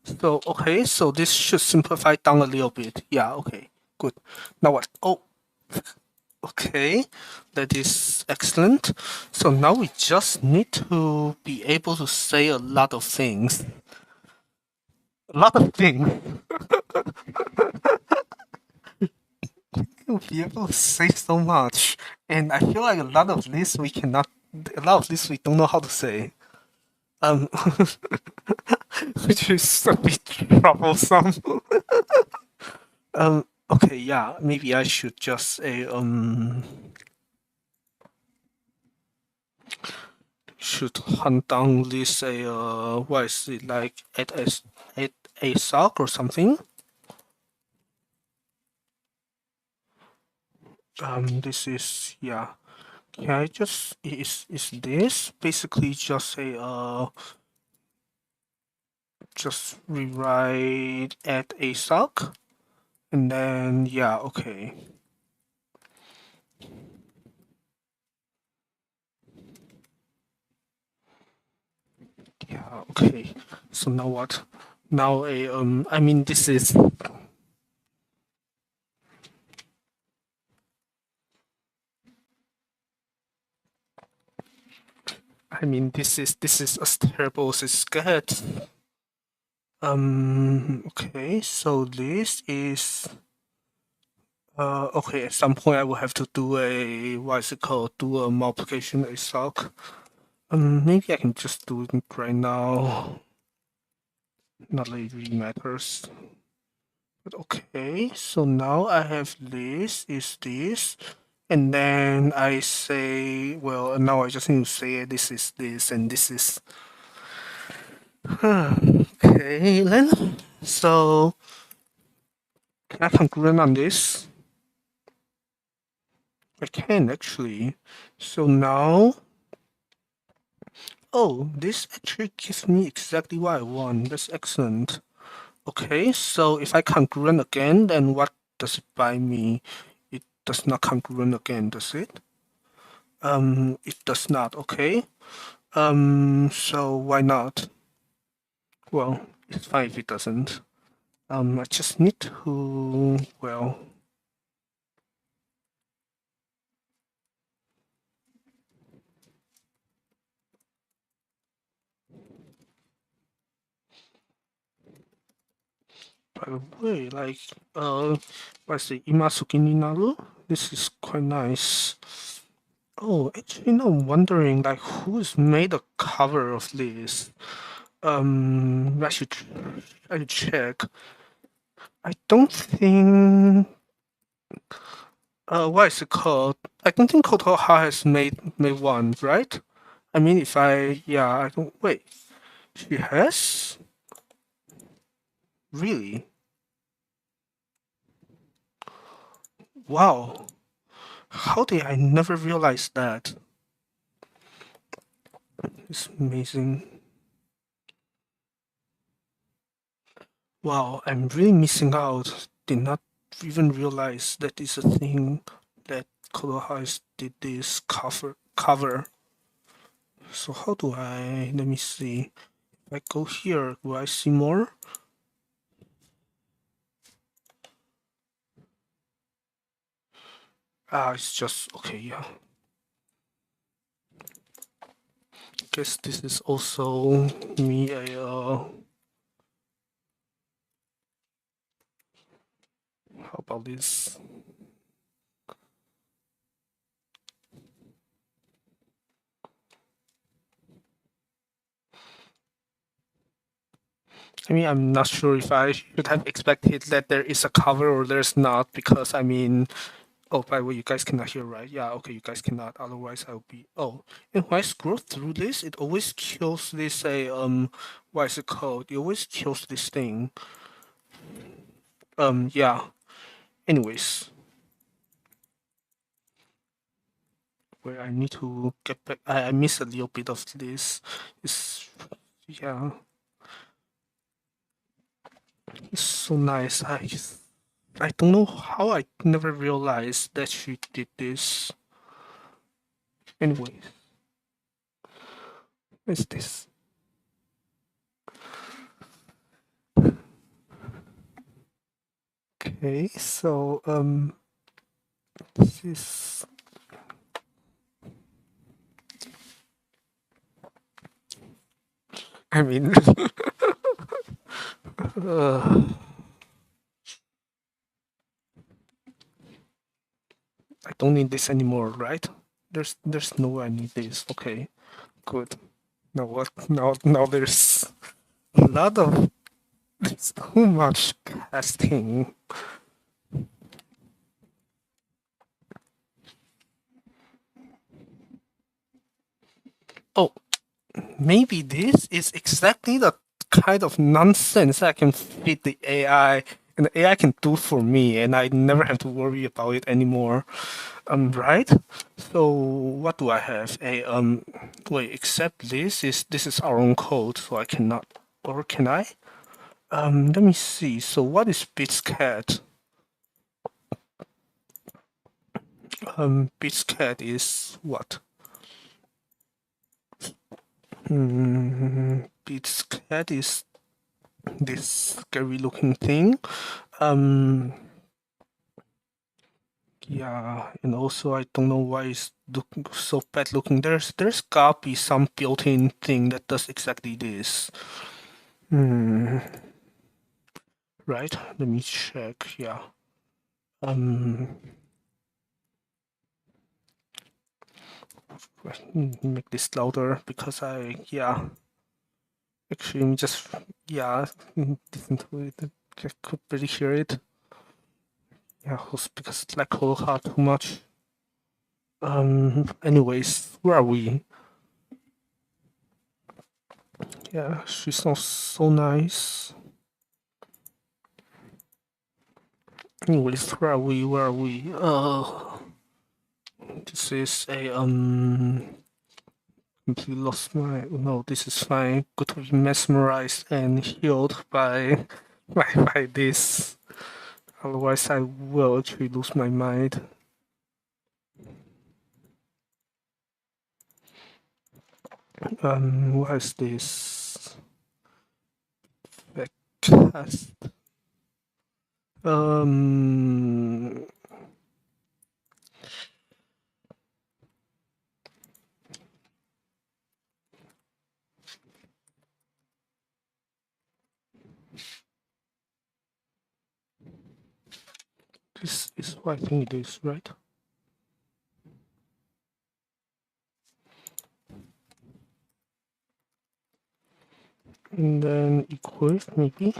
So, okay, so this should simplify down a little bit. Yeah, okay, good. Now what? Oh, okay, that is excellent. So now we just need to be able to say a lot of things. A lot of things. We'll be able to say so much. And I feel like a lot of this we cannot, a lot of this we don't know how to say. Which is a bit troublesome. Okay, yeah, maybe I should just say, should hunt down this, what is it, like, at a sock or something? This is, yeah. Can I just, is this basically just a, just rewrite at a sock, and then yeah, okay. Yeah, okay. So now what? Now I mean this is this is as terrible as it gets. Okay, so this is okay, at some point I will have to do a what is it called? Do a multiplication a sock. Maybe I can just do it right now. Not that it really matters. But okay, so now I have this, is this, and then I say, well, now I just need to say this is this, and this is. Okay, then. So, can I conclude on this? I can actually. So now. Oh, this actually gives me exactly what I want. That's excellent. Okay, so if I congruent again, then what does it buy me? It does not congruent again, does it? It does not, okay. So why not? Well, it's fine if it doesn't. I just need to, well, by the way, like, what's the Imasuki ni Naru? This is quite nice. Oh, actually, no, I'm wondering, like, who's made a cover of this? I should check. I don't think. What is it called? I don't think Kotoha has made one, right? I mean, if I yeah, I don't wait. She has really. Wow. How did I never realize that? It's amazing. Wow, I'm really missing out. Did not even realize that is a thing that Kotoha did this cover. So how do I let me see. If I go here, do I see more? Ah, it's just okay, yeah. Guess this is also me a how about this? I mean, I'm not sure if I should have expected that there is a cover or there's not, because I mean, oh, by the way, you guys cannot hear, right? Yeah, okay, you guys cannot. Otherwise, I'll be. Oh, and when I scroll through this, it always kills this what is it called? It always kills this thing. Yeah. Anyways, where I need to get back. I miss a little bit of this. It's yeah. It's so nice. I don't know how I never realized that she did this. Anyway, what's this? Okay, so this is. I mean, I don't need this anymore, right? There's no way I need this. Okay, good. Now what? Now there's a lot of there's too much casting. Oh, maybe this is exactly the kind of nonsense I can feed the AI, and the AI can do for me, and I never have to worry about it anymore. Right? So what do I have? Wait, except this is our own code, so I cannot. Or can I? Let me see. So what is bitscat? Bitscat is what? Bitscat is this scary looking thing. Yeah, and also I don't know why it's looking so bad looking. There's gotta be some built-in thing that does exactly this. Right? Let me check. Yeah. Make this louder because actually just listen to it. I could barely hear it. Yeah, because it's like whole hard too much. Anyways, where are we? Yeah, she sounds so nice. Anyways, where are we? Where are we? This is a completely lost my. No, this is fine. Good to be mesmerized and healed by by this. Otherwise, I will actually lose my mind. What is this? Backcast. This is what I think it is, right? And then equate, maybe.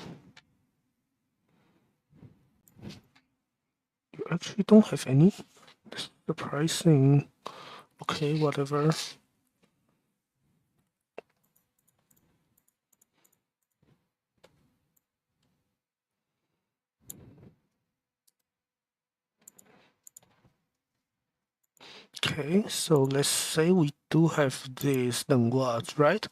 You actually don't have any? That's surprising. Okay, whatever. Okay, so let's say we do have this, then what, right?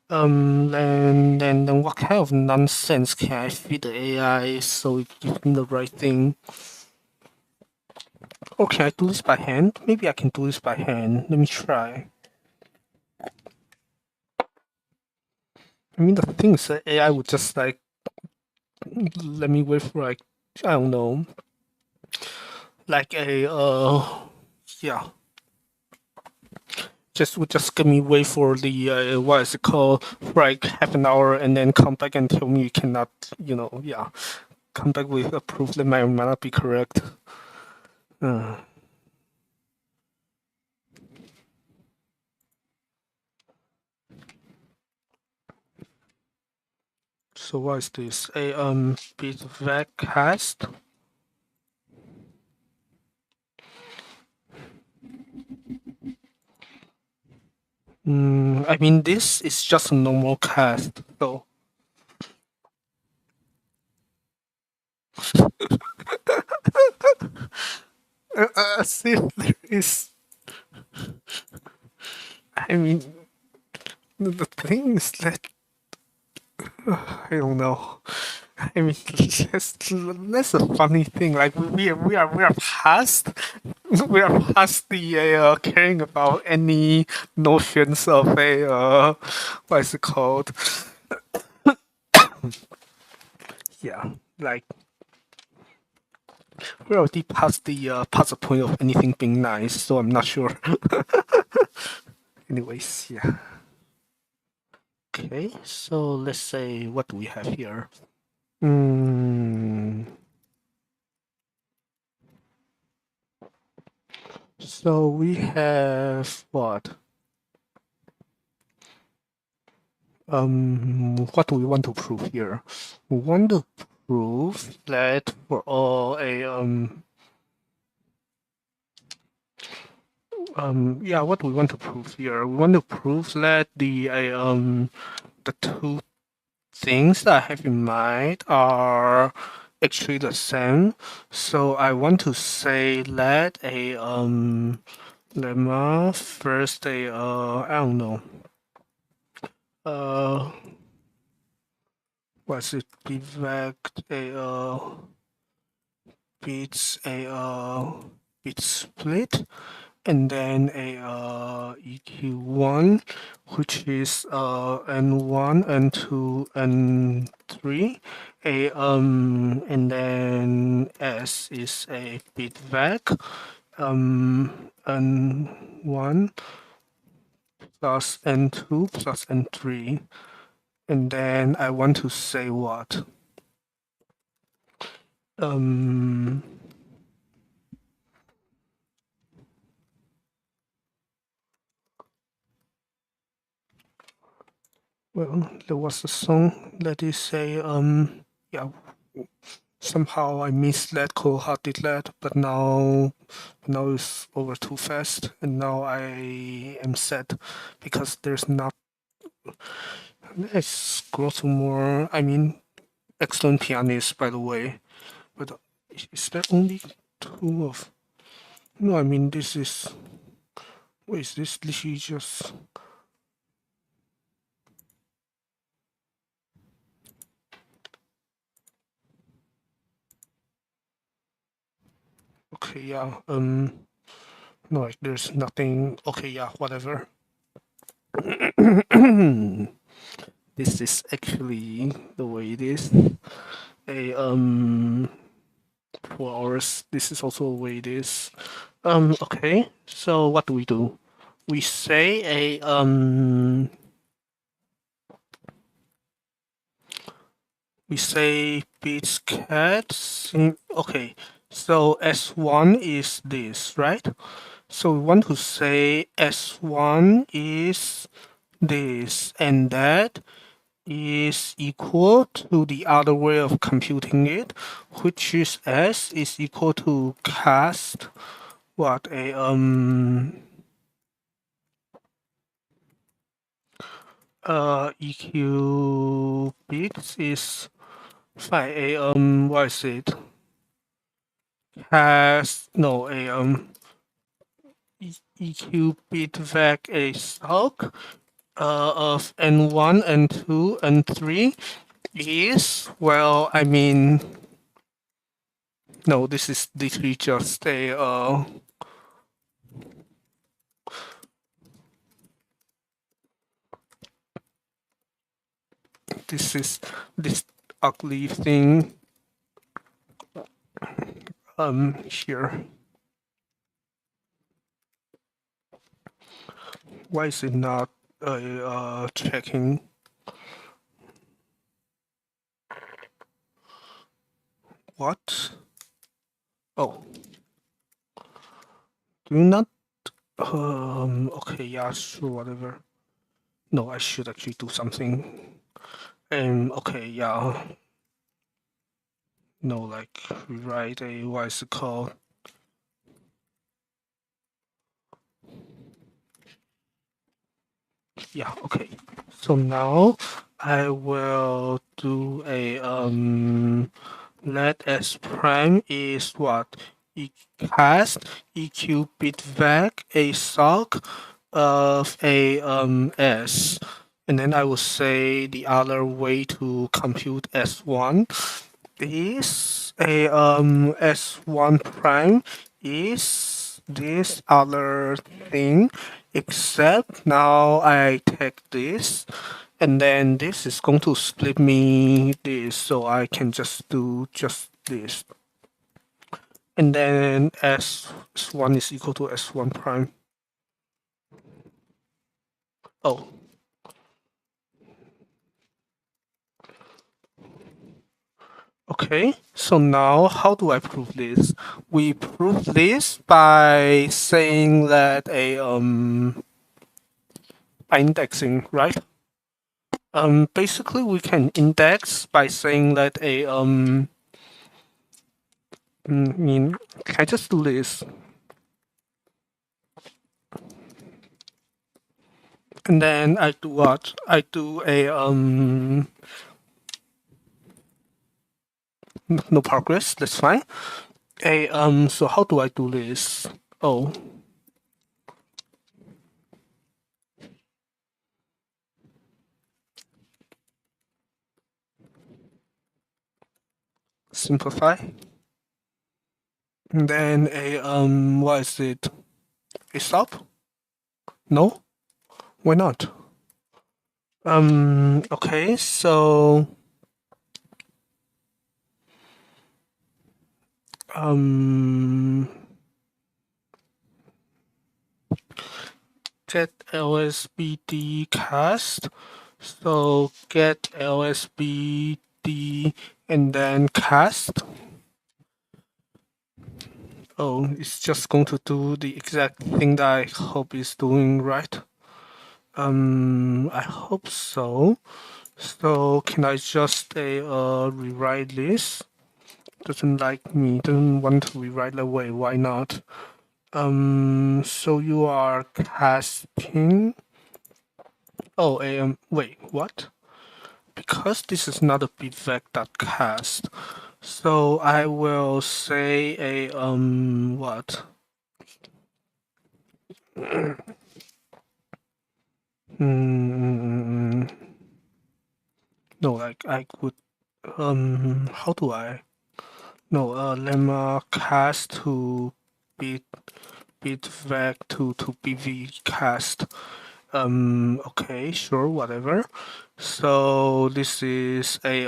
Then what kind of nonsense can I feed the AI so it gives me the right thing? Or can I do this by hand? Maybe I can do this by hand. Let me try. I mean, the thing is that AI would just like let me wait for like I don't know, like a yeah, just let me wait for the what is it called for like half an hour and then come back and tell me you cannot, come back with a proof that might or might not be correct. So what is this? A bit of cast. I mean, this is just a normal cast, so. See, there is. I mean, the thing is that I don't know. I mean, that's a funny thing. Like we are past the caring about any notions of a what is it called? Yeah, like we're already past the point of anything being nice. So I'm not sure. Anyways, yeah. Okay, so let's say what do we have here? So we have what? What do we want to prove here? We want to prove that for all a yeah, what do we want to prove here? We want to prove that the two things that I have in mind are actually the same. So I want to say that a lemma first a I don't know. Was it deprived a bit split, and then a EQ1, which is N1, N2, N3, and then S is a bit vec, N1 plus N2 plus N3, and then I want to say what? Well, there was a song that is say, yeah, somehow I misled cold-hearted lad, but now it's over too fast, and now I am sad because there's not. Let's scroll to more. I mean, excellent pianist, by the way, but is there only two of? No, I mean this is. What is this? Literally just. Okay, yeah. No, like, there's nothing. Okay, yeah, whatever. This is actually the way it is. A 4 hours. This is also the way it is. Okay. So what do? We say we say beats cats. Okay. So S1 is this, right? So we want to say S1 is this, and that is equal to the other way of computing it, which is S is equal to cast what a EQ bits is fine. A what is it? Has no a EQ bit vec a stock of N1, N2, N3 is, well, I mean, no, this is literally just a this is this ugly thing here. Why is it not checking? What? Oh, do you not? Okay, yeah, sure, whatever. No, I should actually do something. Okay, yeah. No, like write a what is it called? Yeah, okay. So now I will do a let S prime is what? Cast EQ bit vec a sock of a S. And then I will say the other way to compute S1 is a S1 prime is this other thing, except now I take this, and then this is going to split me this, so I can just do just this. And then S1 is equal to S1 prime. Oh. Okay, so now how do I prove this? We prove this by saying that a by indexing, right? Basically we can index by saying that a can I just do this? And then I do what? I do a no progress, that's fine. A so how do I do this? Oh. simplify. And then a what is it? A sub? No? Why not? Okay, so get LSBD cast. So get LSBD and then cast. Oh, it's just going to do the exact thing that I hope it's doing, right? I hope so. So can I just rewrite this? Doesn't like me, doesn't want to rewrite away. Why not? So you are casting. Oh, wait, what? Because this is not a bitVec.cast, so I will say a what? No, like I could how do I? No, lemma cast to bit bitVec to bv cast. Okay, sure, whatever. So this is a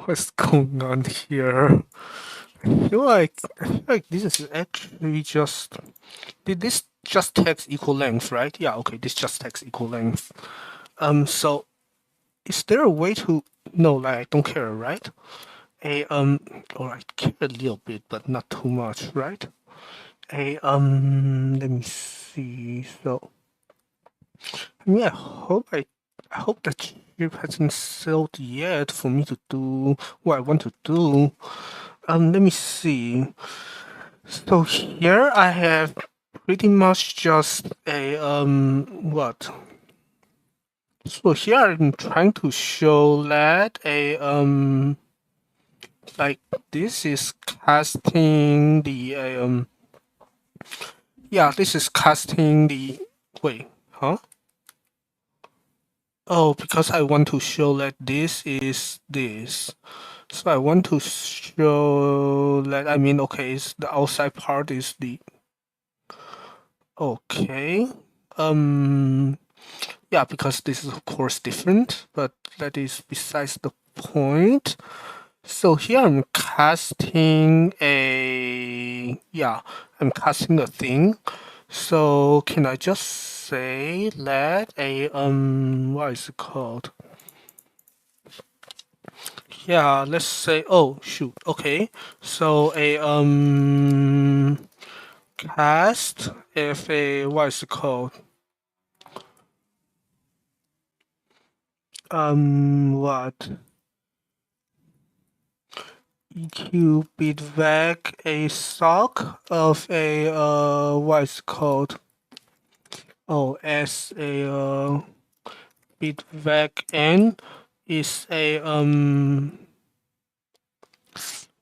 what's going on here? I feel like this is actually just did this just text equal length, right? Yeah, okay, this just text equal length. So is there a way to no, like I don't care, right? Or I care a little bit, but not too much, right? Let me see. So I mean, I hope that chip hasn't sold yet for me to do what I want to do. Let me see. So here I have pretty much just a what? So here I'm trying to show that a like this is casting the yeah, this is casting the wait, huh? Oh, because I want to show that this is this. So I want to show that, I mean, okay, it's the outside part is the, okay. Yeah, because this is of course different, but that is besides the point. So here I'm casting a, yeah, I'm casting a thing. So can I just say that a, what is it called? Yeah, let's say, oh shoot, okay. So a cast if a what is it called? What? EQ bitVec a sock of a what is it called? Oh, as a bitVec n is a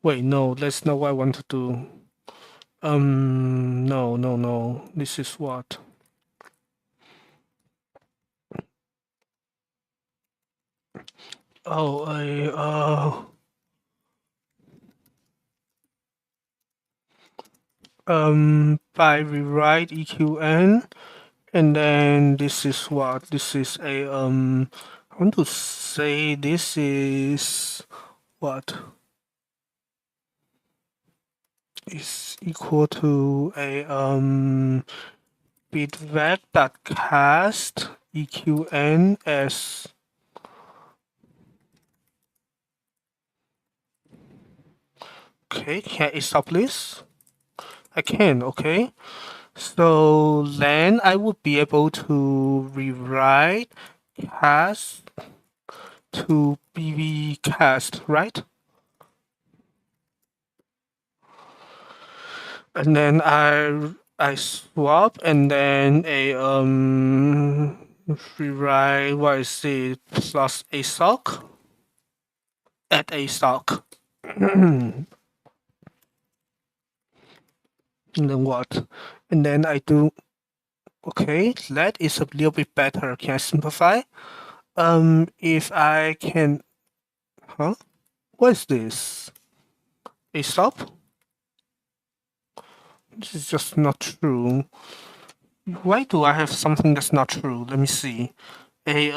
wait, no, that's not what I want to do. No. This is what? Oh, by rewrite EQN, and then this is what? This is a I want to say this is what? Is equal to a bitVec.cast EQN as okay, can I stop this? I can, okay. So then I would be able to rewrite cast to BV cast, right? And then I swap and then a rewrite what is it plus a sock at a sock. And then what? And then I do Okay, that is a little bit better. Can I simplify? If I can, huh? What is this? A stop? This is just not true. Why do I have something that's not true? Let me see. A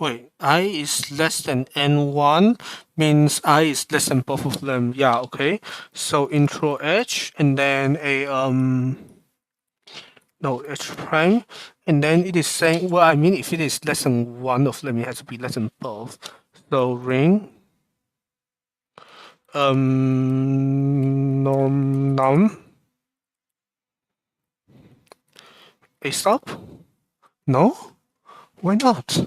wait, I is less than n1 means I is less than both of them. Yeah, okay. So intro h and then a no h prime, and then it is saying, well, I mean, if it is less than one of them, it has to be less than both. So ring norm num a stop? No? Why not?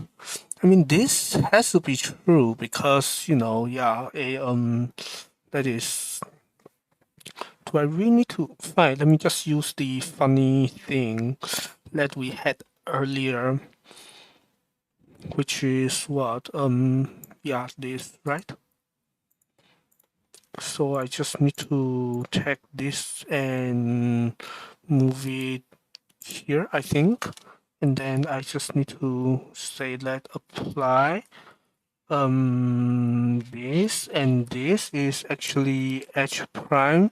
I mean, this has to be true because, yeah, that is. Do I really need to find? Let me just use the funny thing that we had earlier, which is what? Yeah, this, right? So I just need to check this and move it here, I think. And then I just need to say let apply this, and this is actually h prime,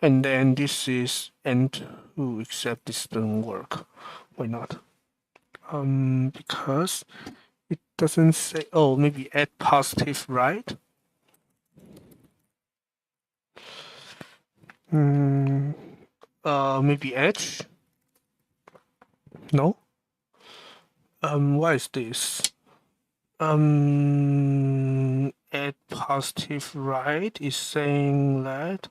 and then this is n2, except this doesn't work. Why not? Because it doesn't say, oh, maybe add positive, right? Maybe h? No? What is this? Add positive right is saying that.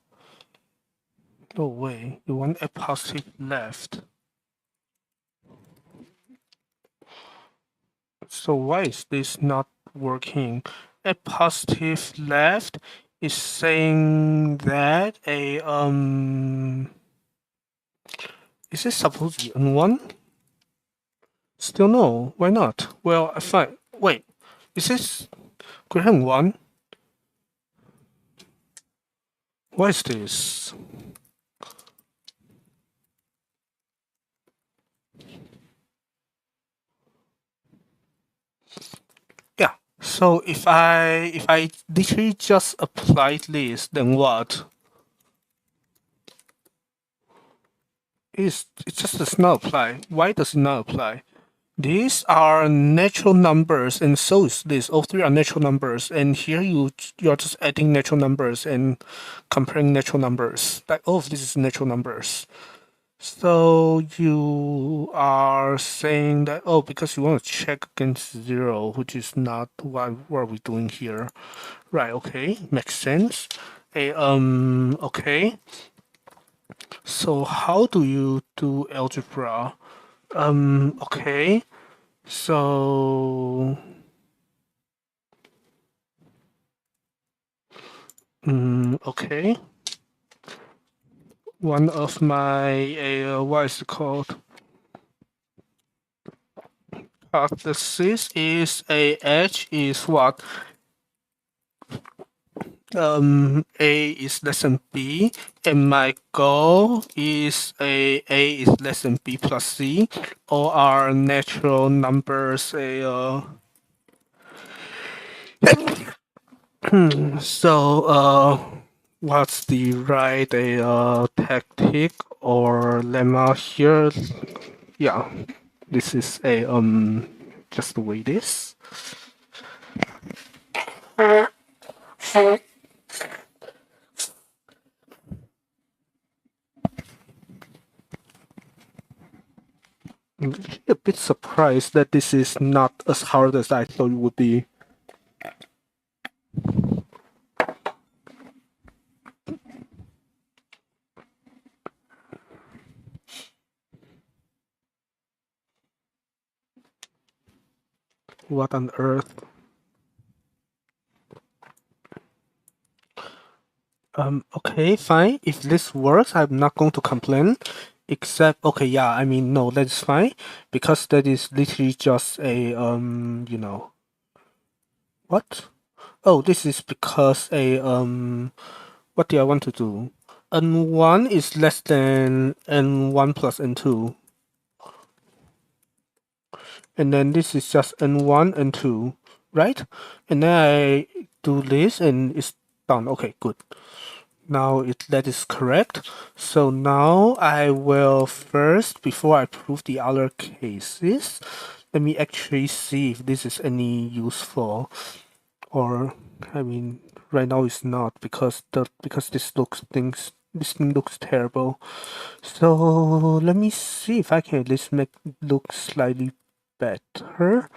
No way, you want add positive left. So why is this not working? Add positive left is saying that is this supposed to be n1? Still no. Why not? Well, fine. Wait, is this greater than 1? What is this? Yeah. So if I literally just apply this, then what? It just does not apply. Why does it not apply? These are natural numbers, and so is this. All three are natural numbers, and here you're just adding natural numbers and comparing natural numbers. Like all of this is natural numbers. So you are saying that, oh, because you want to check against 0, which is not what are we doing here. Right, okay, makes sense. Okay. So how do you do algebra? Okay. So okay. One of my what is it called? Hypothesis is a h is what? A is less than b, and my goal is a is less than b plus c. All are natural numbers. So what's the right tactic or lemma here? Yeah, this is a just the way it is. I'm actually a bit surprised that this is not as hard as I thought it would be. What on earth? Okay, fine. If this works, I'm not going to complain. Except, okay, yeah, I mean, no, that's fine. Because that is literally just a, what? Oh, this is because what do I want to do? N1 is less than N1 plus N2. And then this is just N1, N2, right? And then I do this and it's done. Okay, good. Now that is correct. So now I will first, before I prove the other cases, let me actually see if this is any useful. Or I mean, right now it's not because this thing looks terrible. So let me see if I can at least make it look slightly better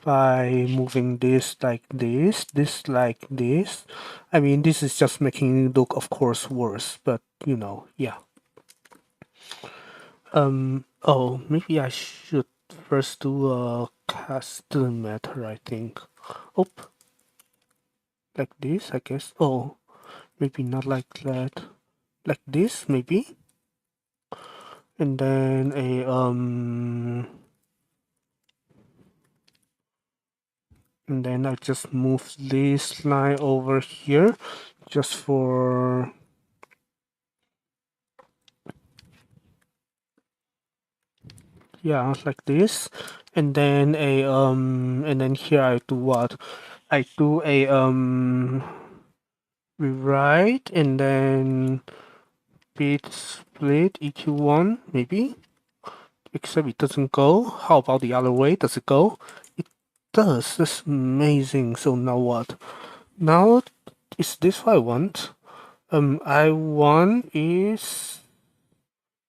by moving this like this like this. I mean, this is just making it look, of course, worse, but you know, yeah. Oh, maybe I should first do a cast. Doesn't matter, I think. Oh, like this, I guess. Oh, maybe not like that. Like this, maybe. And then and then I just move this line over here just for yeah, like this. And then and then here I do what? I do a rewrite and then bit split EQ1 maybe. Except it doesn't go. How about the other way? Does it go? It does. That's amazing. So now what? Now is this what I want? I want is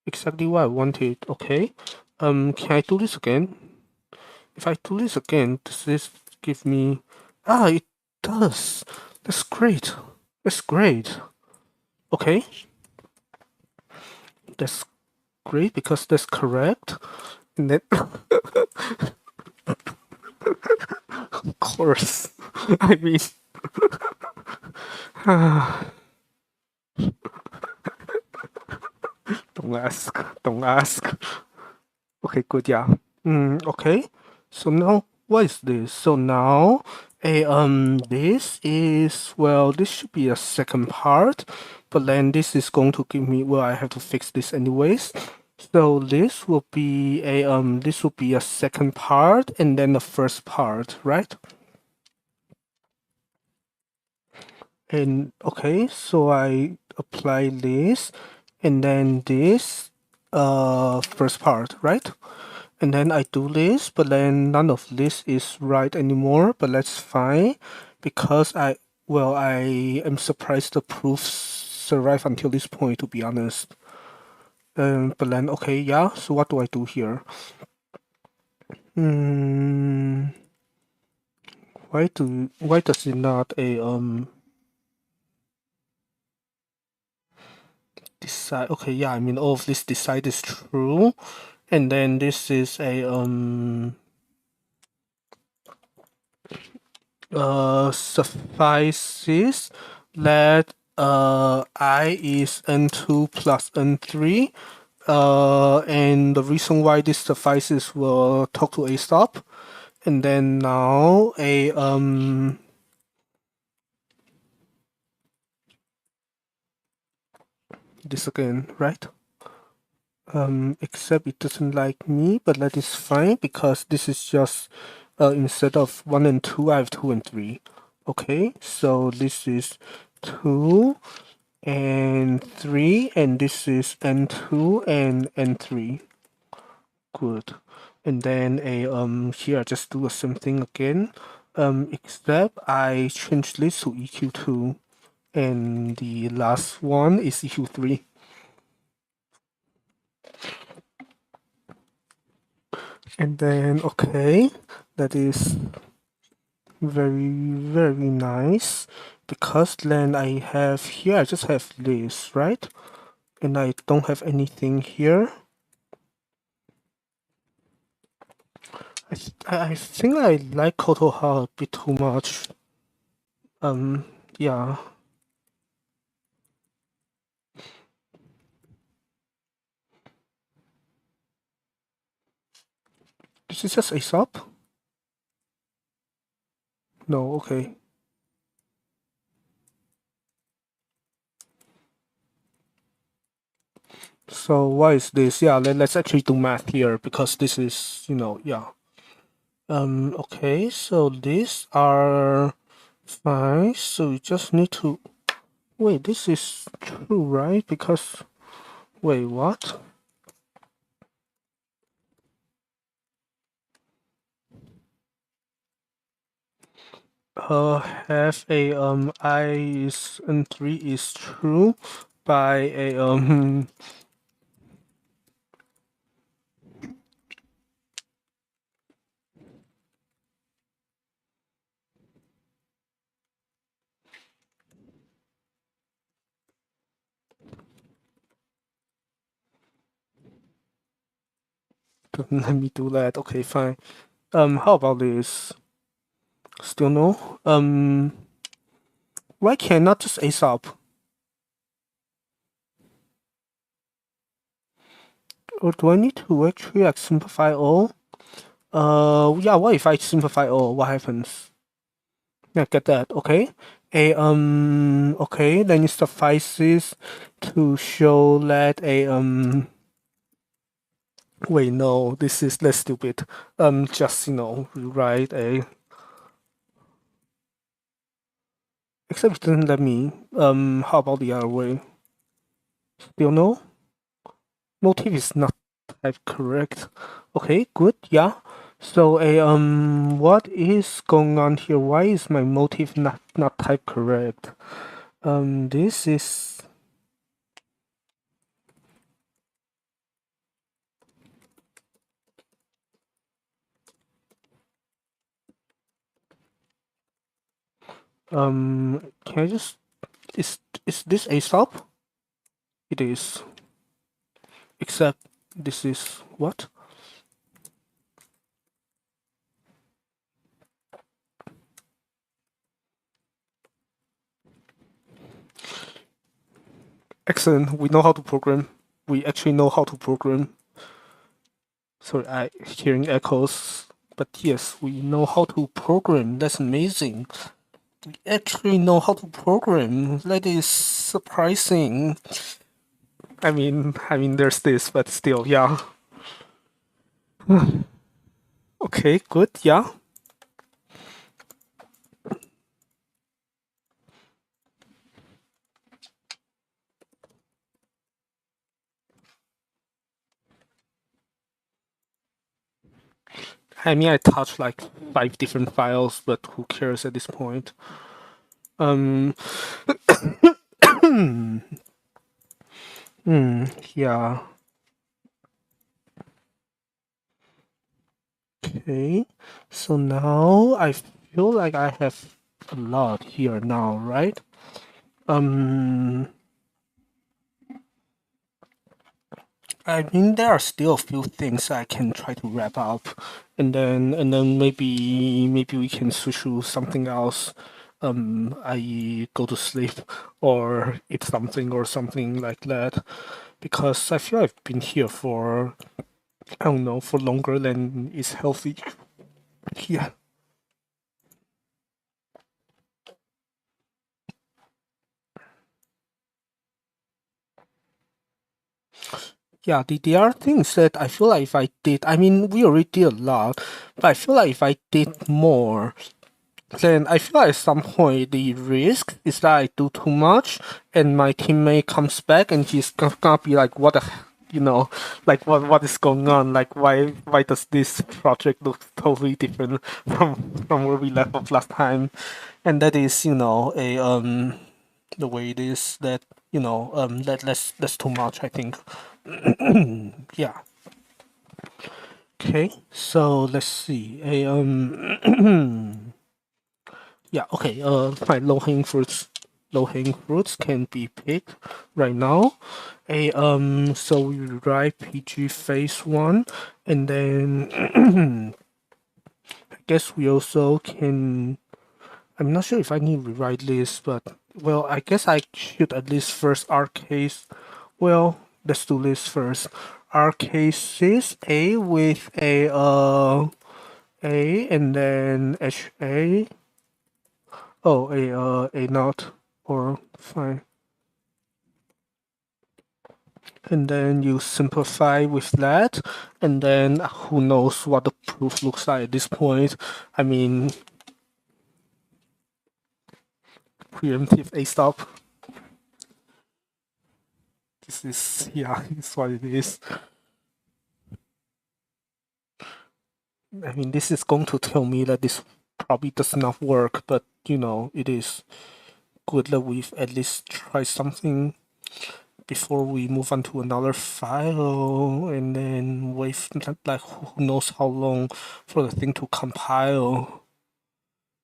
exactly what I wanted. Okay. Can I do this again? If I do this again, does this give me... Ah, it does. That's great. That's great. Okay. That's great because that's correct. And then... of course. I mean... don't ask. Don't ask. Okay, good, yeah. Okay. So now, what is this? So now, this is, well, this should be a second part, but then this is going to give me, well, I have to fix this anyways. So this will be a second part and then the first part, right? And okay, so I apply this and then this first part, right? And then I do this, but then none of this is right anymore, but that's fine because I am surprised the proofs survive until this point, to be honest. But then, okay, yeah, so what do I do here? Why does it not decide? Okay, yeah, I mean, all of this decide is true. And then this is a suffices that I is n2 plus n3 and the reason why this suffices will talk to a stop and then now a this again, right? Except it doesn't like me, but that is fine because this is just instead of 1 and 2 I have 2 and 3. Okay, so this is 2 and 3 and this is n2 and n3. Good. And then here I just do the same thing again, except I change this to EQ2 and the last one is EQ3. And then okay, that is very very nice because then I have here I just have this, right? And I don't have anything here. I think I like Kotoha a bit too much. Yeah. This is just a sub? No, okay. So what is this? Yeah, let's actually do math here because this is, yeah. Okay, so these are fine. So you just need to wait, this is true, right? Because wait, what? Have a I is and 3 is true by a let me do that. Okay, fine. How about this? Still no? Why can't I not just ace up? Or do I need to actually like simplify all? Yeah, what if I simplify all? What happens? Yeah, get that. Okay. Okay, then it suffices to show that wait, no, this is less stupid. Just, rewrite a, except it doesn't let me. How about the other way? Still no? Motive is not type correct. Okay, good, yeah. So what is going on here? Why is my motive not type correct? This is can I just is this a sub? It is. Except this is what? Excellent. We know how to program. We actually know how to program. Sorry, I hearing echoes. But yes, we know how to program. That's amazing. We actually know how to program. That is surprising. I mean, there's this, but still, yeah. Okay, good, yeah. I mean, I touched like 5 different files, but who cares at this point? Um, yeah. Okay, so now I feel like I have a lot here now, right? Um, I mean there are still a few things I can try to wrap up, and then maybe we can switch to something else. I go to sleep or eat something or something like that, because I feel I've been here for I don't know for longer than is healthy. Yeah. Yeah, the other thing is that I feel like if I did, I mean, we already did a lot, but I feel like if I did more, then I feel like at some point the risk is that I do too much and my teammate comes back and he's gonna be like, what the, like what is going on? Like why does this project look totally different from where we left off last time? And that is, the way it is that that's too much, I think. Yeah. Okay. So let's see. Yeah. Okay. Fine. Low hanging fruits can be picked right now. So we write PG phase one, and then I guess we also can. I'm not sure if I need to rewrite this, but well, I guess I should at least first R case. Well, let's do this first. R cases A with A and then HA. Oh, a not or fine. And then you simplify with that, and then who knows what the proof looks like at this point. I mean, preemptive A stop. This is, yeah, it's what it is. I mean, this is going to tell me that this probably does not work, but you know, it is good that we've at least tried something before we move on to another file and then wait like who knows how long for the thing to compile.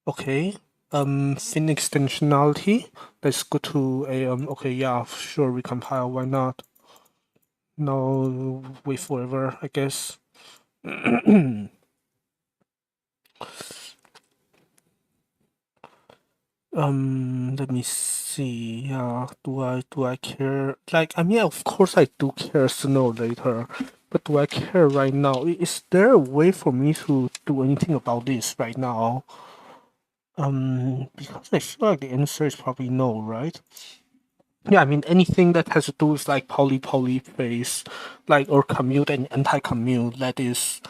Okay. Thin extensionality. Let's go to a okay, yeah, sure, recompile, why not? No, wait forever, I guess. Let me see. Yeah, do I care? Like, I mean, of course I do care sooner or later, but do I care right now? Is there a way for me to do anything about this right now? Because I feel like the answer is probably no, right? Yeah, I mean anything that has to do with like poly phase, like or commute and anti-commute, that's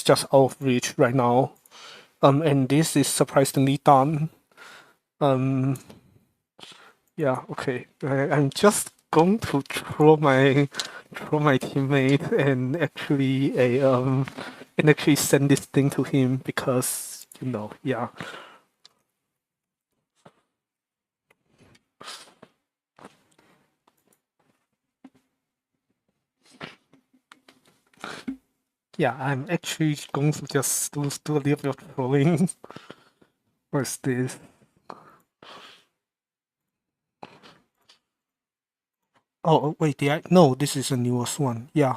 just out of reach right now. And this is surprisingly done. Um, yeah, okay. I'm just going to throw my teammate and actually send this thing to him because yeah. Yeah, I'm actually going to just do a little bit of trolling. What's this? Oh, wait, no, this is the newest one. Yeah,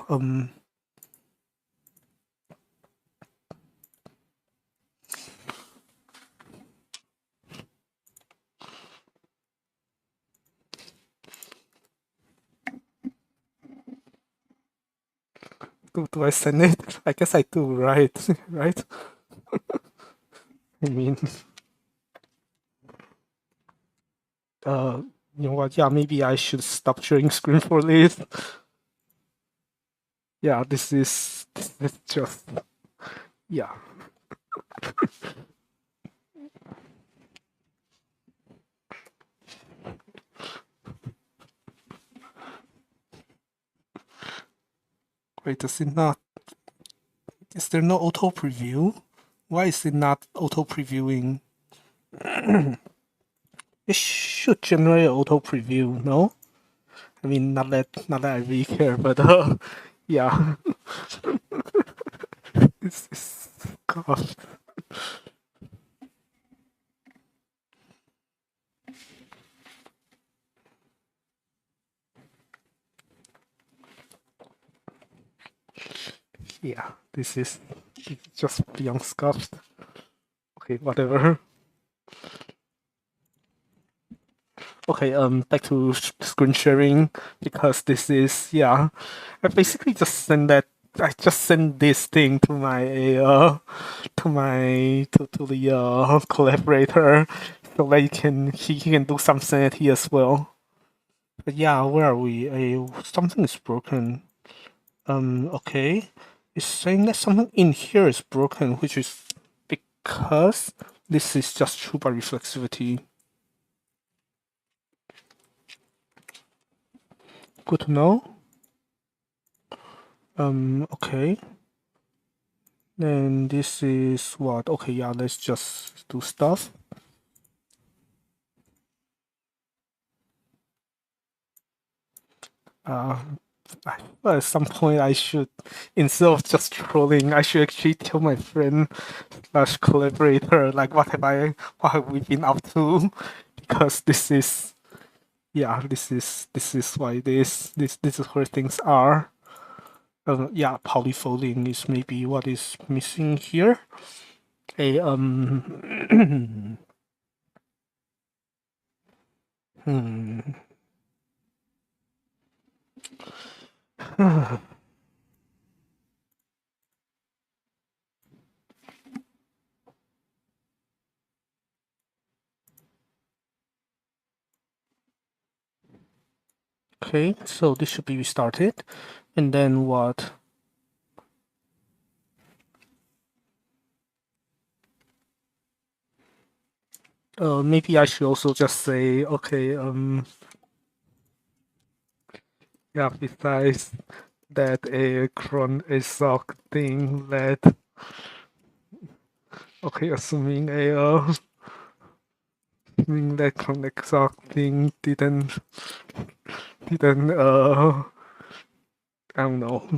do I send it? I guess I do, right? Right? I mean, uh, you know what? Yeah, maybe I should stop sharing screen for this. Yeah, this is just, yeah. Wait, does it not? Is there no auto preview? Why is it not auto previewing? It should generate auto preview, no? I mean, not that I really care, but yeah, it's God. Yeah, this is just beyond scuffed. Okay, whatever. Okay, back to screen sharing because this is, yeah. I basically just send that. I just send this thing to my to the collaborator so that he can do some sanity as well. But yeah, where are we? Something is broken. Okay. It's saying that something in here is broken, which is because this is just true by reflexivity. Good to know. Okay. Then this is what? Okay, yeah, let's just do stuff. At some point I should, instead of just trolling, I should actually tell my friend slash collaborator like what have we been up to? Because this is, yeah, this is why this is where things are. Yeah, polyfolding is maybe what is missing here. A hmm. Okay, so this should be restarted. And then what? Maybe I should also just say, okay, yeah, besides that a cron a sock thing that, okay, assuming that connect sock thing didn't, I don't know,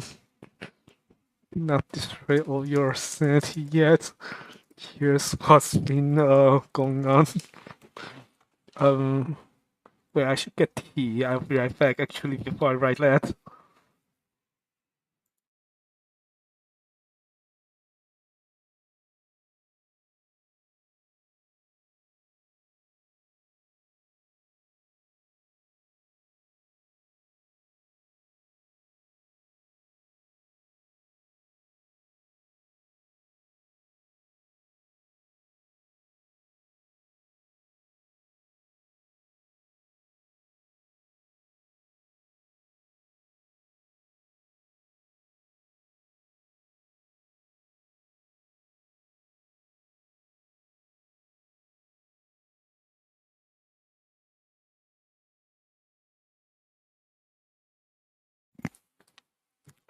not destroy all your sanity yet. Here's what's been going on. Um, well, I should get tea. I'll be right back actually before I write that.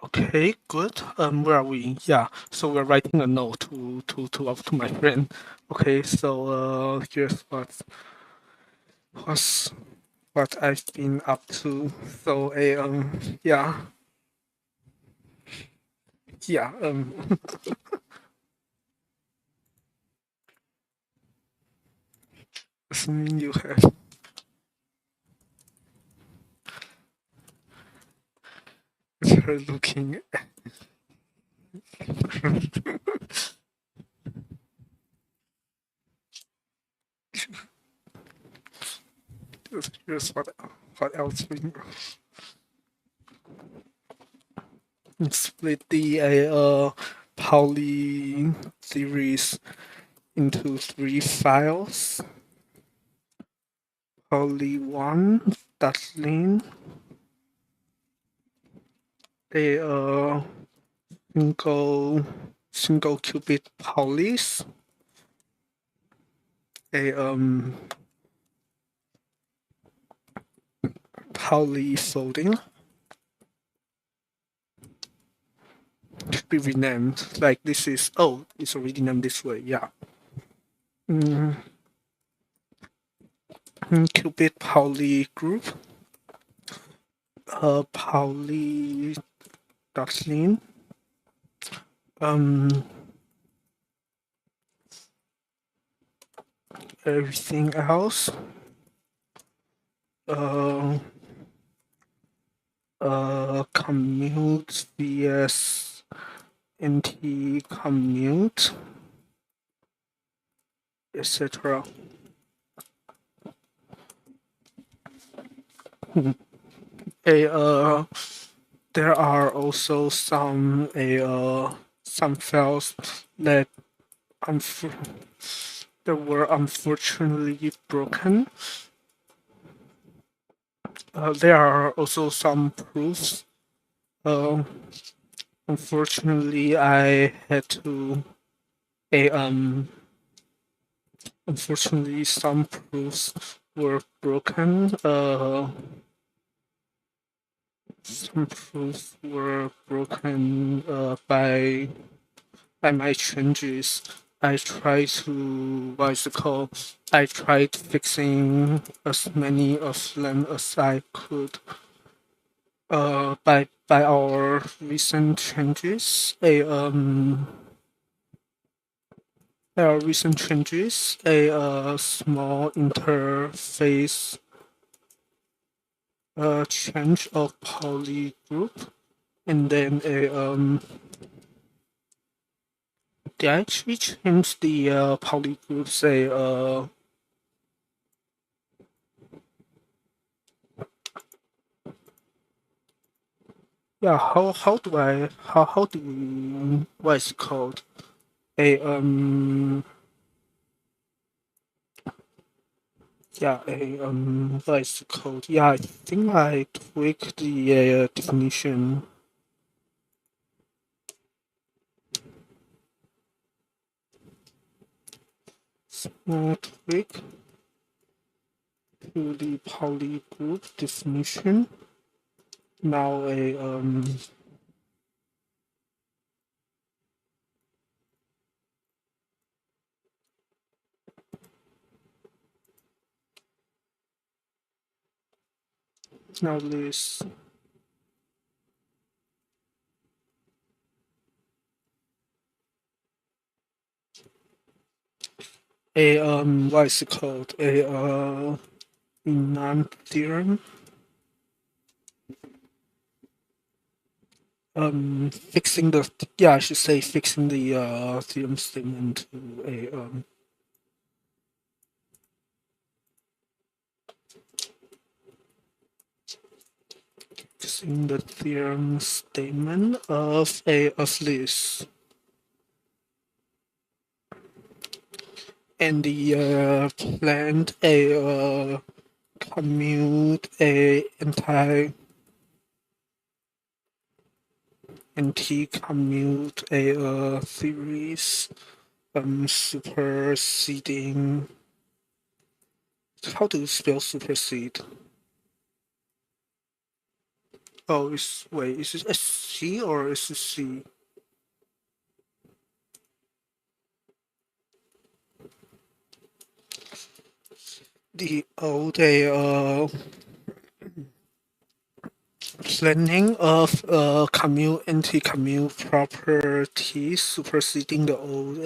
Okay, good. Where are we? Yeah, so we're writing a note to my friend. Okay, so here's what's what I've been up to. So yeah assuming you have her looking here's what else we split the Pauli series into 3 files. Pauli 1 .lin, a single qubit Paulis, a Pauli folding should be renamed. Like this is it's already named this way. Yeah. Qubit Pauli group. Pauli .lin. Everything else. Commute vs anti-commute, etc. There are also some files that were unfortunately broken. There are also some proofs. Unfortunately, I had to unfortunately some proofs were broken. Some proofs were broken by my changes. I tried to I tried fixing as many of them as I could. By our recent changes, a small interface change of poly group, and then they actually changed the poly group. Yeah, how do I how do what is it called a Yeah, what is the code? Yeah, I think I tweaked the definition. Small tweak to the poly group definition. Now now this what is it called? Inan theorem. Fixing the, yeah, I should say fixing the theorem statement to a fixing the theorem statement of this. And the planned commute anti-commute theories superseding. How do you spell supersede? Oh, wait, is it SC or is it C? The old planning of commute anti-commute properties superseding the old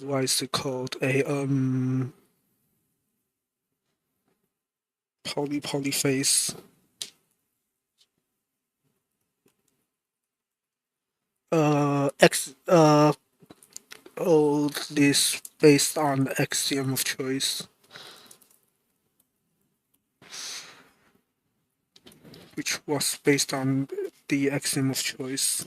what is it called? A polyphase. X this based on axiom of choice, which was based on the axiom of choice.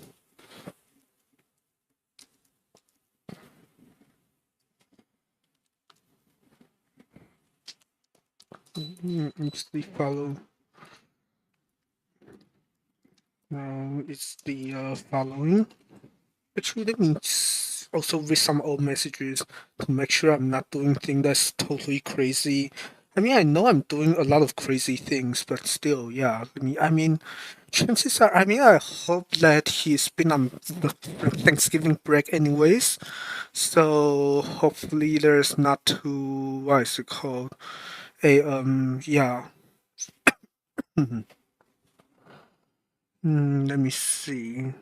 It's the follow. Now it's the following. Actually, let me also read some old messages to make sure I'm not doing things that's totally crazy. I mean, I know I'm doing a lot of crazy things, but still, yeah. I mean, chances are, I mean, I hope that he's been on Thanksgiving break anyways. So hopefully there's not too, what is it called? Yeah. Let me see.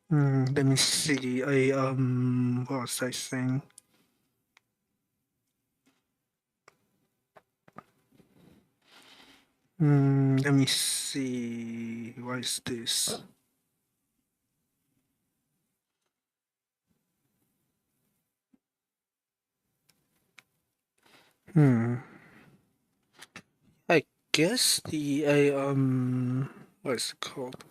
Let me see. What was I saying? Let me see. What is this? I guess what is it called?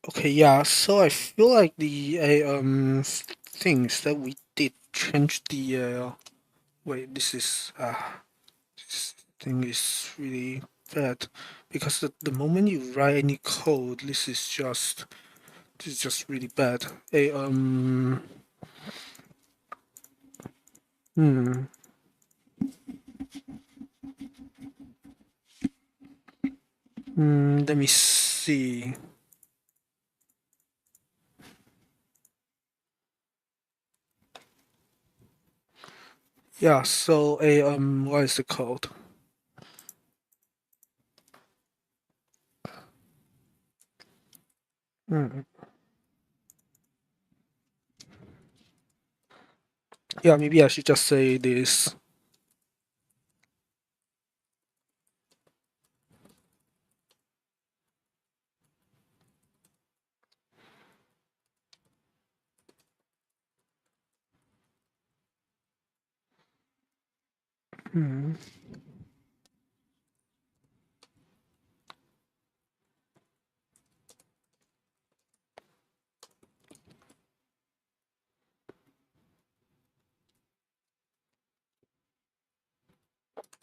Okay, yeah. So I feel like the things that we did change the wait. This thing is really bad because the moment you write any code, this is just really bad. Hmm. Let me see. Yeah, so what is it called? Hmm. Yeah, maybe I should just say this. Hmm.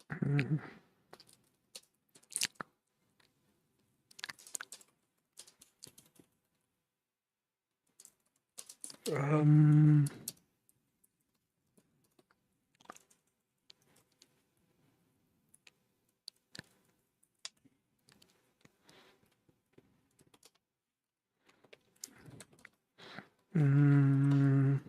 Hmm. Um. Mm,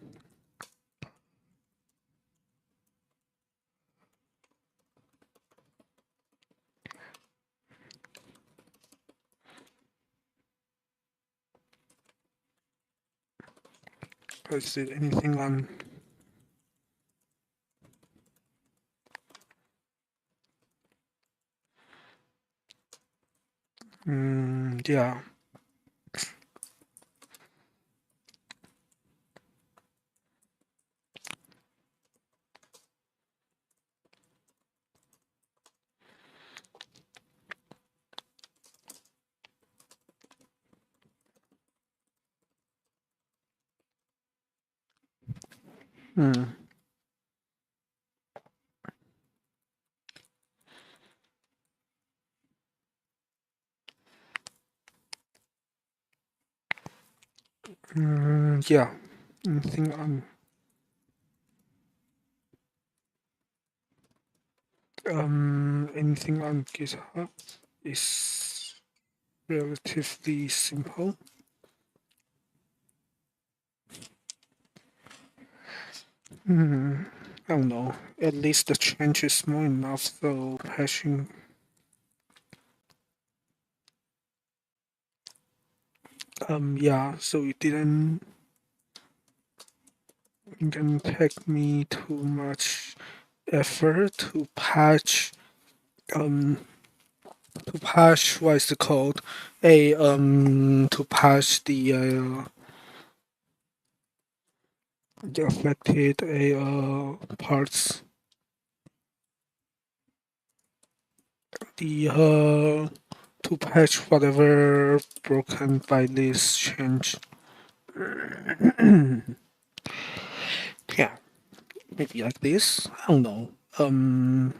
is there anything on? Yeah. Hmm. Yeah. Anything on? Anything on GitHub is relatively simple. Hmm. I don't know. At least the change is small enough, so hashing. Yeah. So it didn't take me too much effort um to patch what is the code to patch the affected parts, the to patch whatever broken by this change. Yeah, maybe like this. I don't know. I'm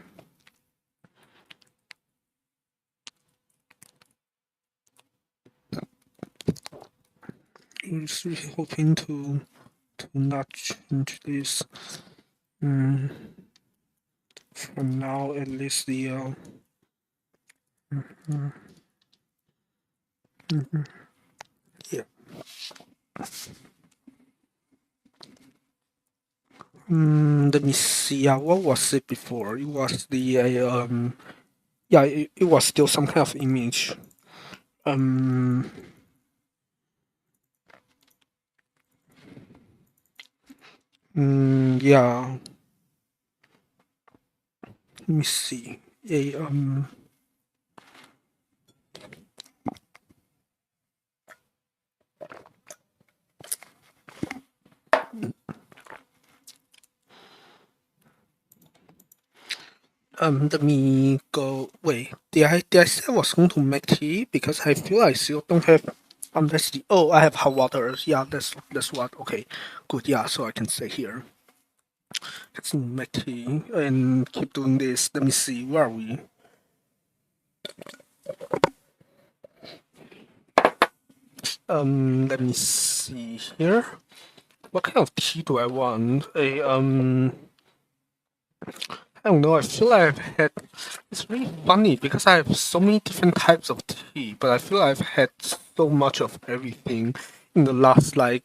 just really hoping to not change this. Mm, for now, at least the mm, yeah. Let me see. What was it before? It was the yeah. It was still some kind of image. Um. Yeah. Let me see. Let me go. Wait. Did I say I was going to make tea? Because I feel I still don't have. Unless the I have hot water. Yeah. That's what. Okay. Good. Yeah. So I can stay here. Let's make tea and keep doing this. Let me see. Where are we? Let me see here. What kind of tea do I want? I don't know. I feel like I've had. It's really funny because I have so many different types of tea, but I feel I've had so much of everything in the last like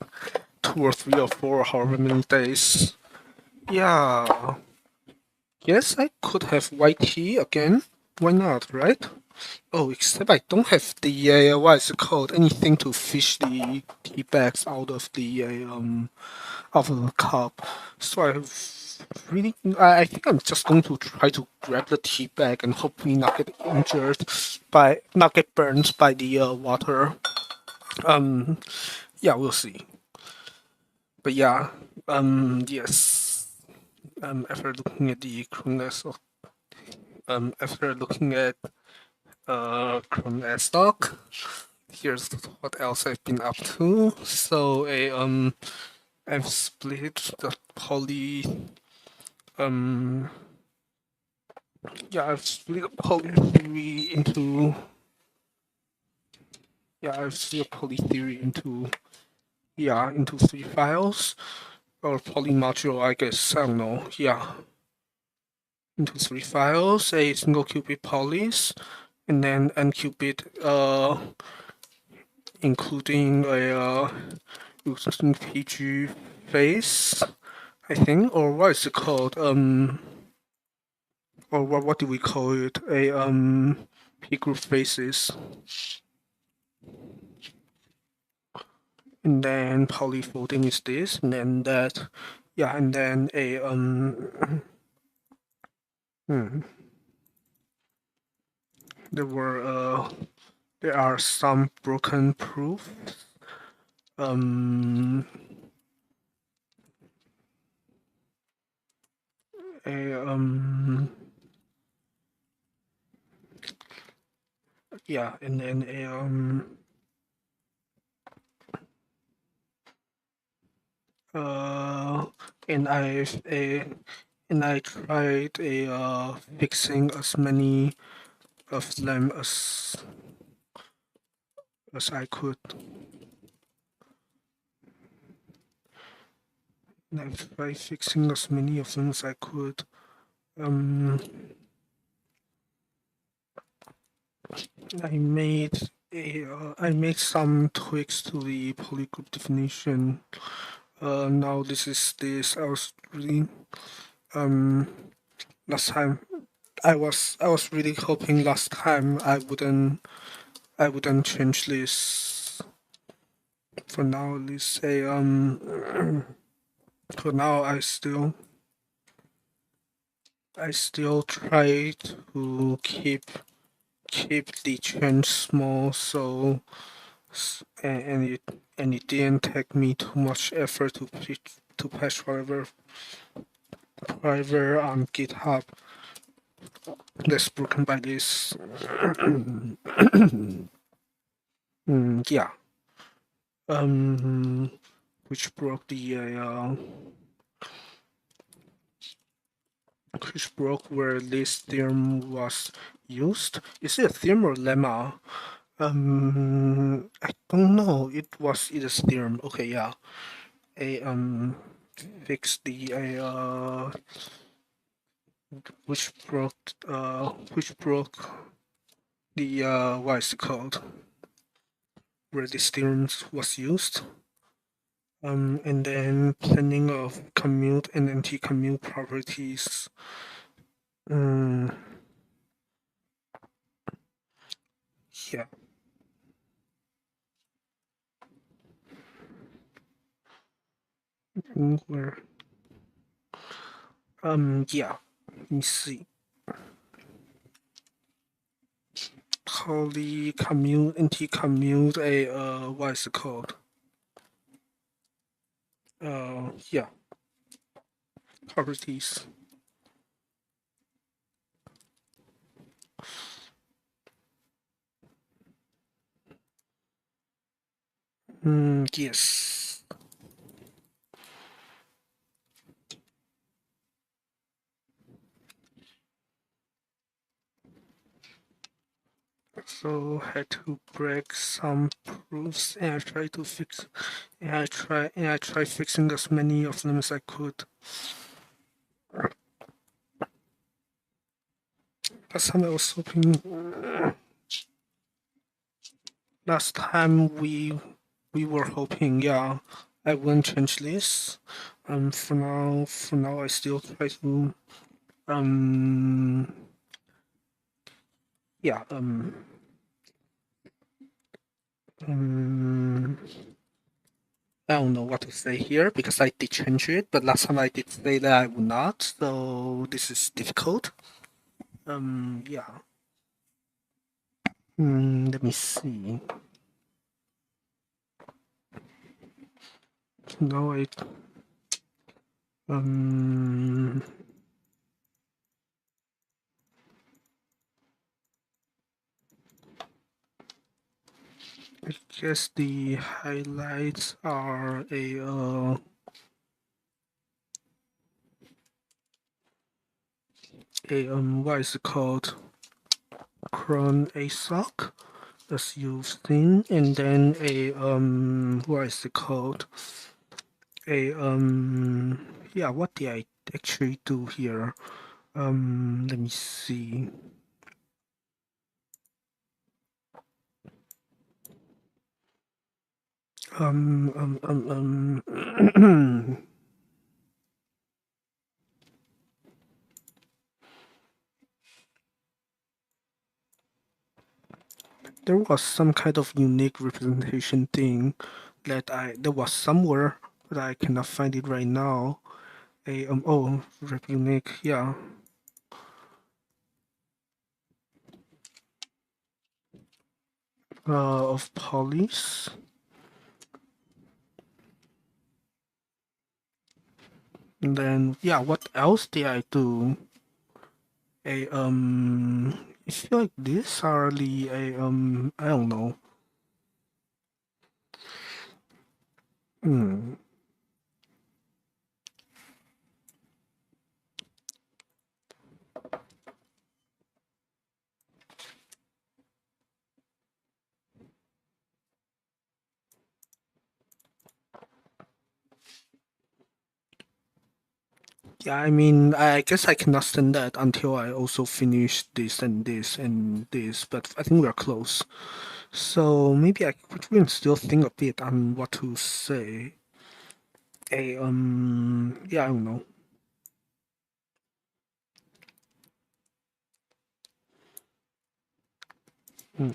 2 or 3 or 4, however many days. Yeah. Yes, I could have white tea again. Why not, right? Oh, except I don't have the what is it called? Anything to fish the tea bags out of the cup. So I think I'm just going to try to grab the tea bag and hopefully not get injured not get burned by the water. Um, yeah, we'll see. But yeah, yes. After looking at the croness of after looking at croness doc, here's what else I've been up to. So I've split the poly I've split poly theory into I've split poly theory into into 3 files or poly module, I guess. I don't know. Into 3 files, a single qubit polys, and then n qubit including a including PG phase, I think, or what is it called? Or what do we call it? A P group phases. And then polyfolding is this, and then that, and then a there are some broken proofs. And then and I tried fixing as many of them as I could. And I tried fixing as many of them as I could. I made some tweaks to the polygroup definition. Now this is this. I was really last time I was really hoping last time I wouldn't change this. For now, at least say for now I still try to keep the change small, so and it didn't take me too much effort to patch whatever on GitHub that's broken by this. Which broke the which broke where this theorem was used. Is it a theorem or lemma? I don't know. It was a theorem. Okay, yeah. Fix the which broke the what is it called? Where this theorem was used. And then planning of commute and anti-commute properties. Yeah. Where? Yeah. Let me see. Poly commute, anti-commute, what is it called? Yeah. Properties. Yes. So had to break some proofs, and I try to fix, and I try fixing as many of them as I could. Last time I was hoping. Last time we were hoping, I wouldn't change this. For now, I still try to, I don't know what to say here because I did change it, but last time I did say that I would not, so this is difficult. Let me see. No, I guess the highlights are what is it called? Cron ASOC, as you've seen, and then what is it called? Yeah, what did I actually do here? Let me see. There was some kind of unique representation thing there was somewhere, but I cannot find it right now. Rep unique, yeah. Of police. And then yeah, what else did I do? I feel like these are the I don't know. Hmm. Yeah, I mean, I guess I cannot stand that until I also finish this and this and this, but I think we're close. So maybe I could even still think a bit on what to say. Yeah, I don't know. Hmm.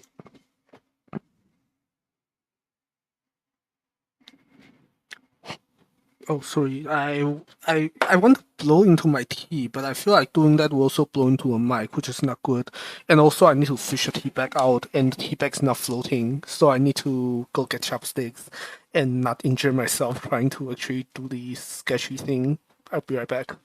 Oh, sorry. I want to blow into my tea, but I feel like doing that will also blow into a mic, which is not good. And also, I need to fish the tea bag out, and the tea bag's not floating, so I need to go get chopsticks and not injure myself trying to actually do the sketchy thing. I'll be right back.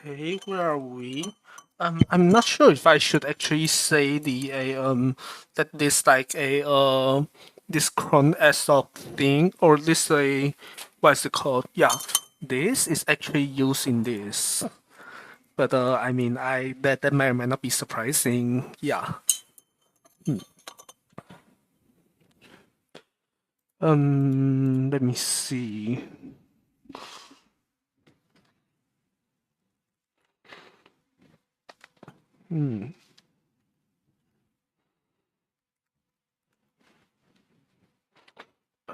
Okay, where are we? I'm not sure if I should actually say that this like this cron SOP thing or this what is it called? Yeah, this is actually used in this. But I mean, I that may or may not be surprising. Yeah. Let me see.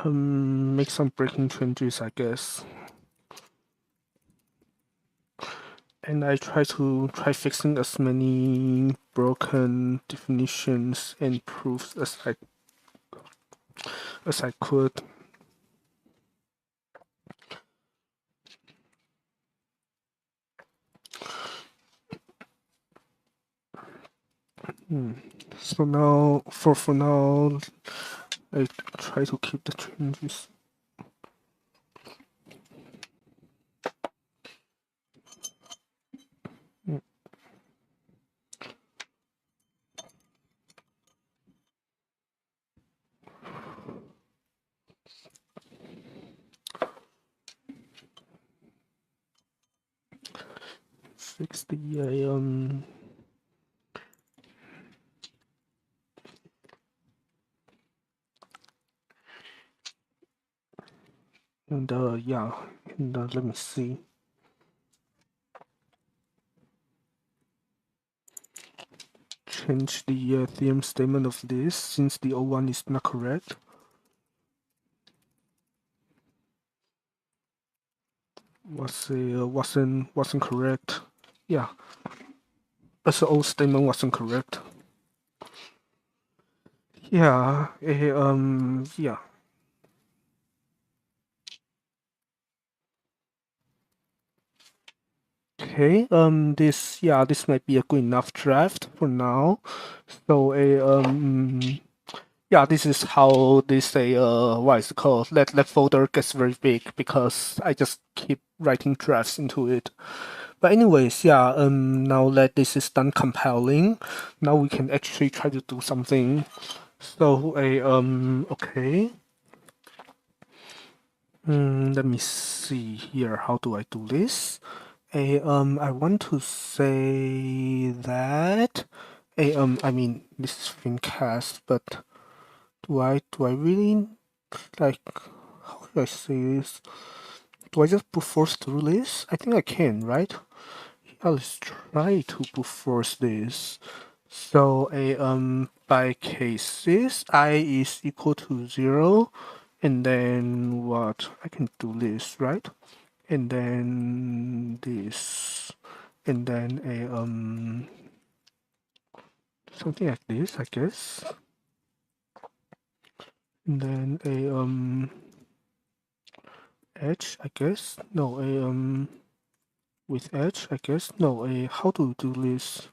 Make some breaking changes, I guess. And I try fixing as many broken definitions and proofs as I could. So now for now I try to keep the changes. Mm, 60 and yeah, and let me see. Change the theorem statement of this since the old one is not correct. wasn't correct. Yeah, as the old statement wasn't correct. Yeah, yeah. Okay, this might be a good enough draft for now. So yeah, this is how this what is it called? That folder gets very big because I just keep writing drafts into it. But anyways, yeah, now that this is done compiling, now we can actually try to do something. So okay. Let me see here. How do I do this? I want to say that I mean this is screencast, but do I really like how should I say this? Do I just brute force through this? I think I can, right? Yeah, let's try to brute force this. So by cases I is equal to 0, and then what? I can do this, right? And then this, and then something like this, I guess. And then a edge, I guess. No, a with edge, I guess. No, a how to do this?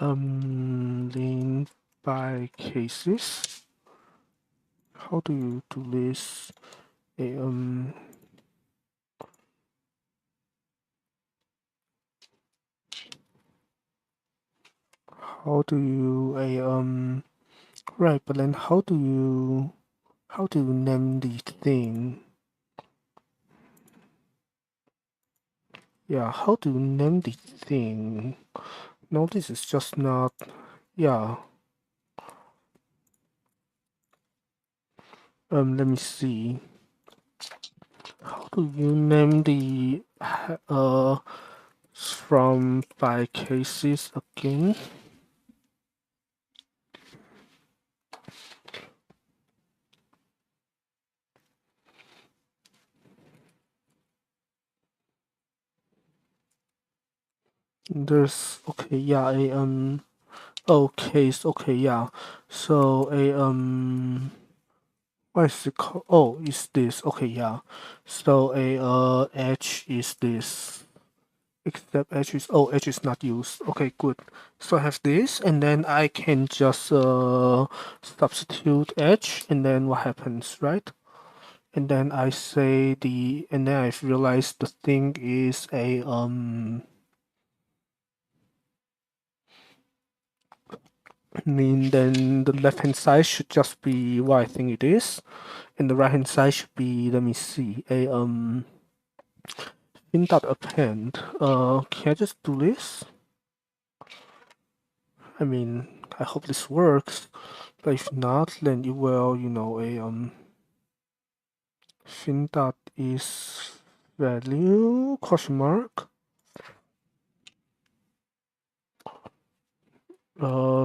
Link by cases. How do you do this? A how do you right? But then how do you name the thing? Yeah, how do you name the thing? No, this is just not. Yeah. Let me see. How do you name the from by cases again? There's okay, yeah, a oh case, okay, yeah. So a what is it called? Oh, is this okay? Yeah. So a edge is this. Except edge is edge is not used. Okay, good. So I have this, and then I can just substitute edge, and then what happens, right? And then I say and then I've realized the thing is I mean, then the left hand side should just be what I think it is, and the right hand side should be, let me see, a in dot append. Can I just do this? I mean, I hope this works, but if not, then it will, a fin dot is value question mark.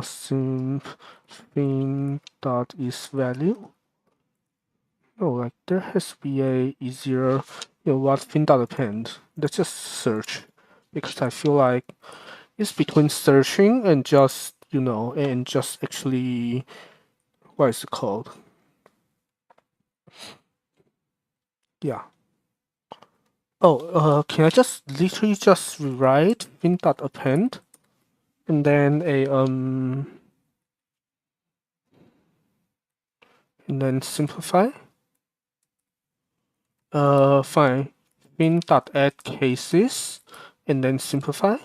Sim fin dot is value. No, like there has to be a easier, what fin dot append. Let's just search, because I feel like it's between searching and just, and just actually, what is it called? Yeah. Oh, can I just literally just rewrite fin dot append, and then and then simplify? Fine. Fin dot add cases, and then simplify.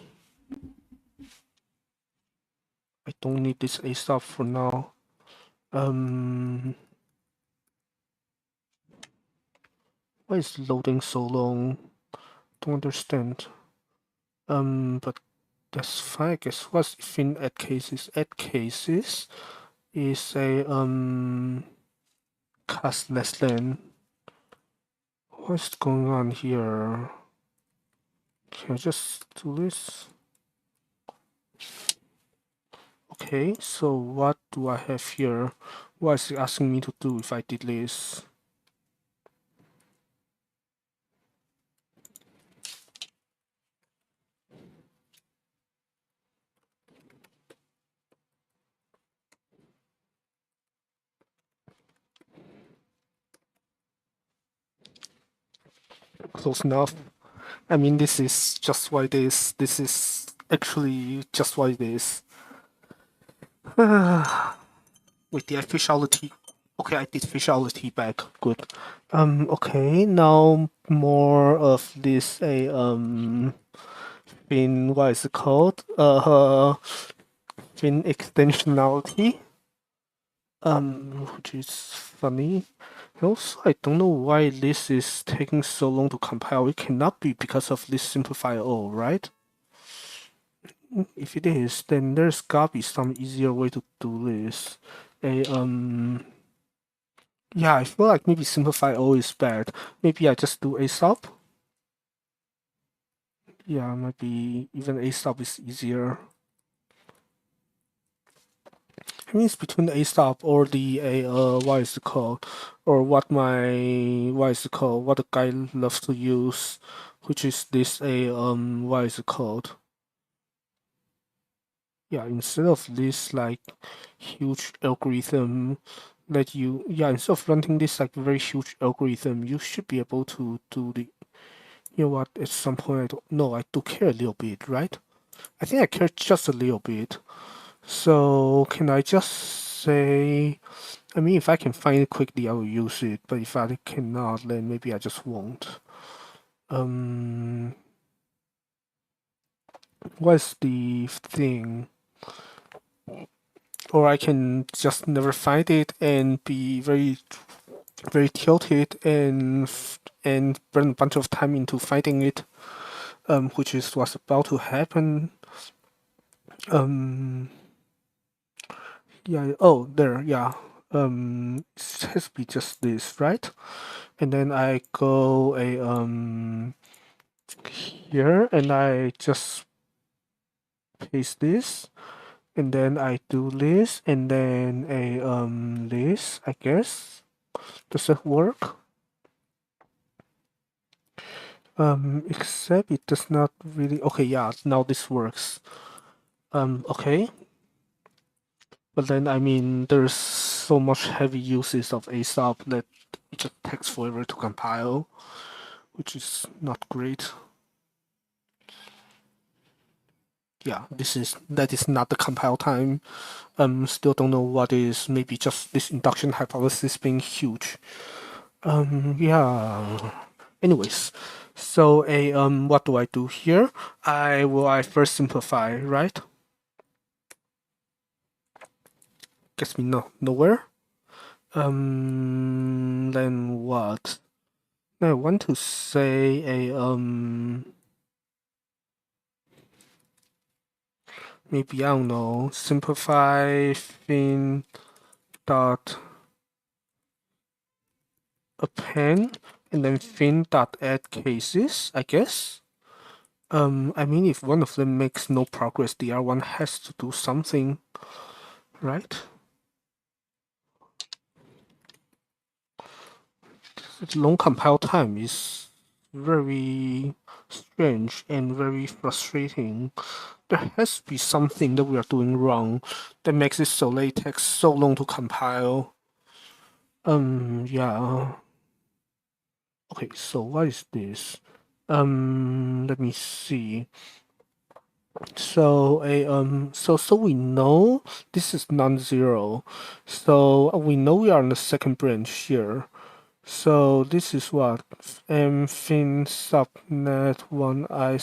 I don't need this a stop for now. Why is loading so long? Don't understand. But that's fine. I guess what's fin add cases? Add cases is a cast less than. What's going on here? Can I just do this? Okay, so what do I have here? What is it asking me to do if I did this? Close enough. I mean, this is just what it is. This is actually just what it is. Wait, did I fish out the tea? Okay, I did fish out the tea bag. Good. Okay, now more of this fin, what is it called? Fin extensionality. Which is funny. Also, I don't know why this is taking so long to compile. It cannot be because of this simplify all, right? If it is, then there's gotta be some easier way to do this. Yeah, I feel like maybe simplify all is bad. Maybe I just do a sub. Yeah, maybe even a sub is easier. I mean, it's between a stop or the what is it called, or what is it called? What the guy loves to use, which is this what is it called? Yeah, instead of this like huge algorithm that instead of running this like very huge algorithm, you should be able to do the. You know what? At some point, I don't know. I do care a little bit, right? I think I care just a little bit. So can I just say? I mean, if I can find it quickly, I will use it. But if I cannot, then maybe I just won't. What's the thing? Or I can just never find it and be very, very tilted and burn a bunch of time into finding it, which is what's about to happen. Yeah. Oh, there. Yeah. It has to be just this, right? And then I go here and I just paste this, and then I do this, and then this, I guess. Does that work? Except it does not really. Okay, yeah, now this works. Okay. But then I mean, there's so much heavy uses of ASAP that it just takes forever to compile, which is not great. Yeah, that is not the compile time. Still don't know what is. Maybe just this induction hypothesis being huge. Yeah. Anyways, so what do I do here? I first simplify, right? Gets me nowhere. Then what? I want to say maybe I don't know, simplify fin dot append and then fin dot add cases, I guess. I mean, if one of them makes no progress, the other one has to do something, right? The long compile time is very strange and very frustrating. There has to be something that we are doing wrong that makes it so late, takes so long to compile. Yeah. Okay, so what is this? Let me see. So so we know this is non-zero. So we know we are on the second branch here. So this is what fin subnet 1i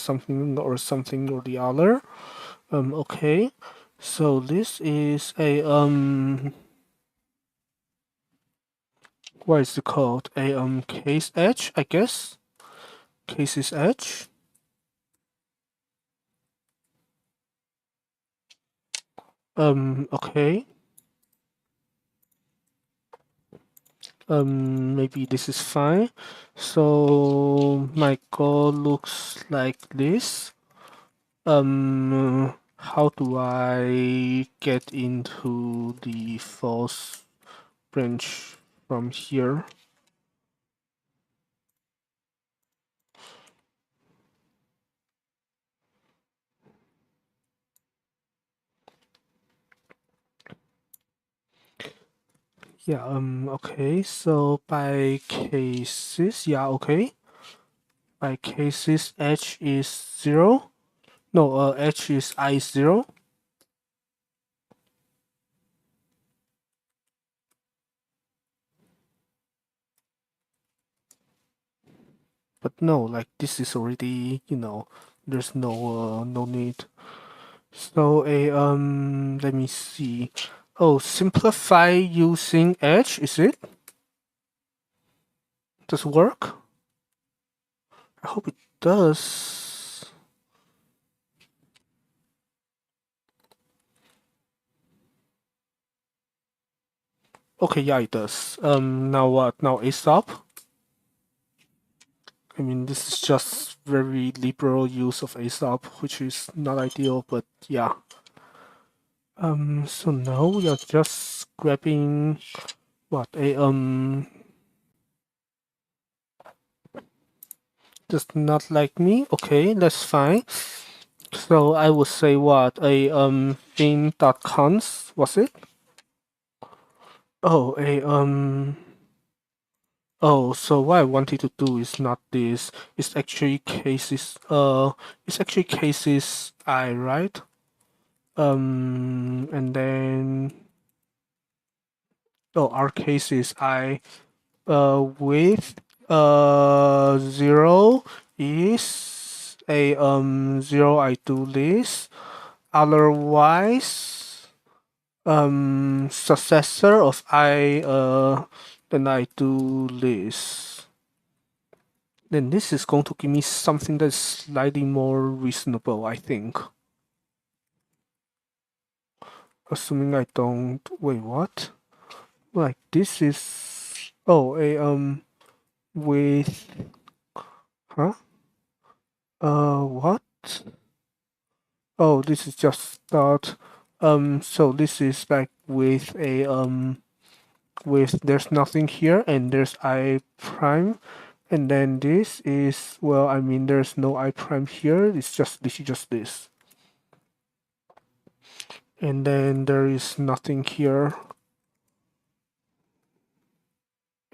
something or the other. Okay. So this is a what is it called? A case edge, I guess. Cases edge. Okay. Maybe this is fine. So my goal looks like this. how do I get into the false branch from here? Yeah, okay, so by cases, yeah, okay. By cases, h is 0. No, h is I 0. But no, like this is already, there's no need. So let me see. Oh, simplify using edge, is it? Does it work? I hope it does. Okay, yeah, it does. Now what? Now a stop? I mean, this is just very liberal use of a stop, which is not ideal, but yeah. So now we are just grabbing what just not like me. Okay, that's fine. So I would say what theme.const was it? Oh, oh, so what I wanted to do is not this. It's actually cases. It's actually cases I, right? And then our cases I. With 0 is a 0 I do this. Otherwise, successor of I then I do this. Then this is going to give me something that's slightly more reasonable, I think. Assuming I don't wait, what? Like this is a with huh? What? Oh, this is just start. So this is like with a with there's nothing here and there's I prime, and then this is, well, I mean there's no I prime here. It's just this is just this, and then there is nothing here.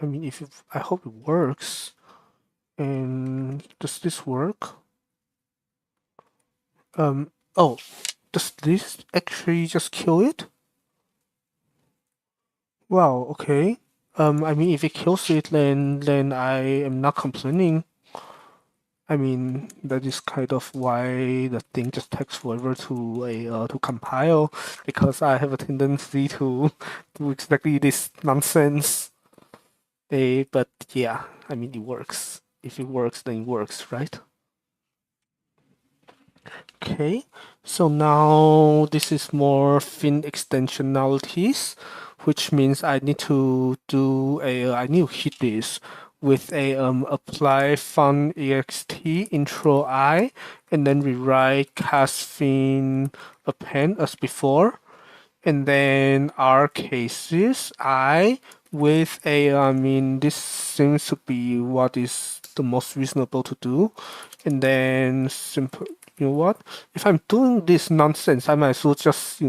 I mean, I hope it works. And does this work? Oh, does this actually just kill it? Wow, okay. I mean, if it kills it, then I am not complaining. I mean, that is kind of why the thing just takes forever to compile, because I have a tendency to do exactly this nonsense. But yeah, I mean, it works. If it works, then it works, right? Okay, so now this is more fin extensionalities, which means I need to I need to hit this with a apply fun ext intro I, and then rewrite cast fin append as before, and then R cases I with a, I mean, this seems to be what is the most reasonable to do, and then simple. You know what? If I'm doing this nonsense, I might as well just,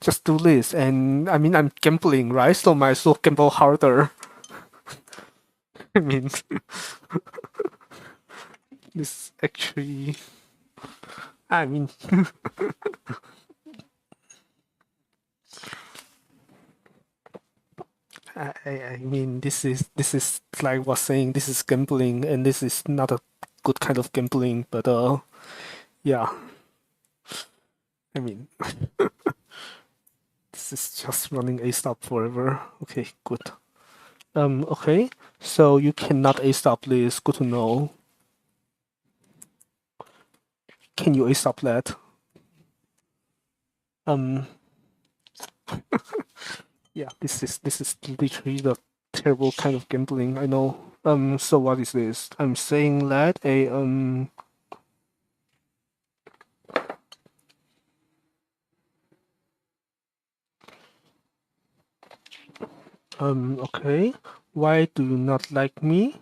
just do this. And I mean, I'm gambling, right? So might as well gamble harder. I mean, this actually, I mean, I mean, this is like I was saying, this is gambling, and this is not a good kind of gambling. But yeah, I mean, this is just running a stop forever. Okay, good. Okay, so you cannot a stop this. Good to know. Can you a stop that? Um, yeah, this is literally the terrible kind of gambling. I know. So what is this? I'm saying that a Okay. Why do you not like me?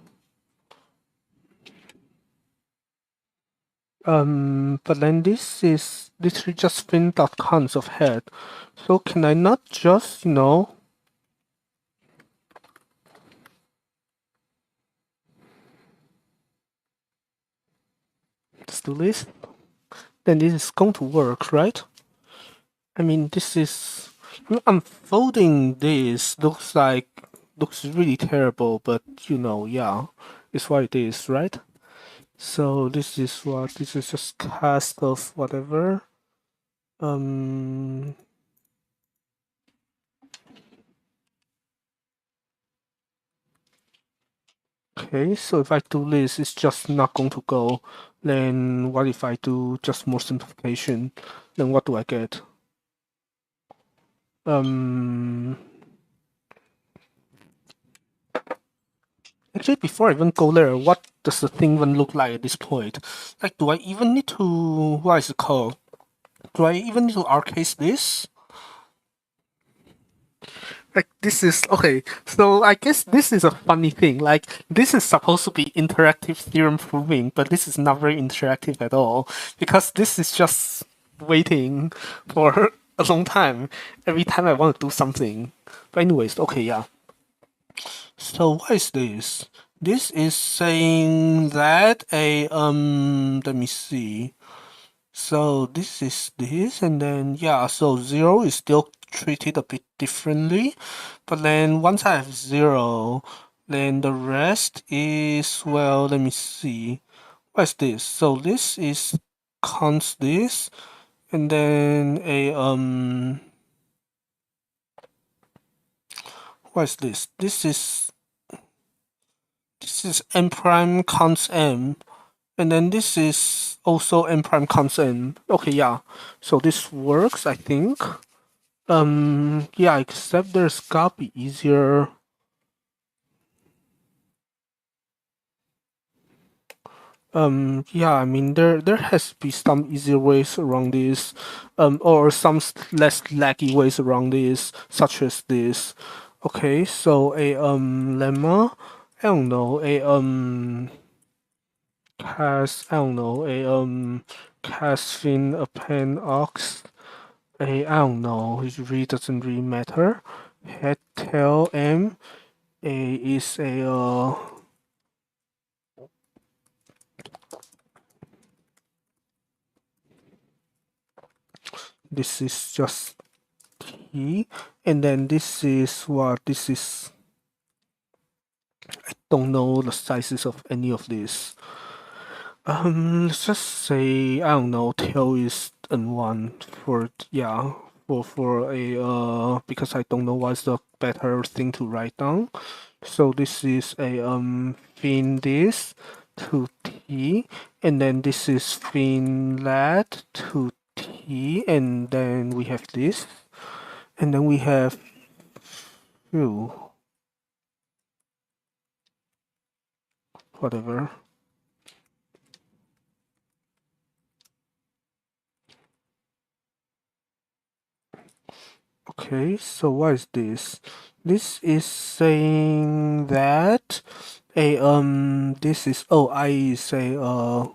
But then this is literally just fin.cons of head. So can I not just, let's do this? Then this is going to work, right? I mean, this is unfolding. This looks really terrible, but yeah, it's what it is, right? So this is what this is just cast of whatever. Um. Okay, so if I do this, it's just not going to go. Then what if I do just more simplification? Then what do I get? Um. Actually, before I even go there, what does the thing even look like at this point? Like, do I even need to, what is it called? Do I even need to arcase this? Like, this is, okay, so I guess this is a funny thing. Like, this is supposed to be interactive theorem proving, but this is not very interactive at all, because this is just waiting for a long time every time I want to do something. But anyways, okay, yeah. So what is this? This is saying that let me see. So this is this, and then yeah, so 0 is still treated a bit differently. But then once I have 0, then the rest is, well, let me see. What's this? So this is cons this, and then what's this? This is m prime cons m, and then this is also m prime cons n. Okay, yeah. So this works, I think. Yeah, except there's gotta be easier. Yeah, I mean there has to be some easier ways around this, or some less laggy ways around this, such as this. Okay, so a lemma, I don't know, a I don't know, a cast fin append ox, I don't know, it really doesn't really matter. Head tail m, a is a this is just T, and then this is what this is. I don't know the sizes of any of these. Let's just say, I don't know, tail is N1 for, yeah, for a because I don't know what's the better thing to write down. So this is a fin this to T, and then this is fin lat to T, and then we have this, and then we have phew, whatever. Okay, so what is this? This is saying that a this is, oh, I is a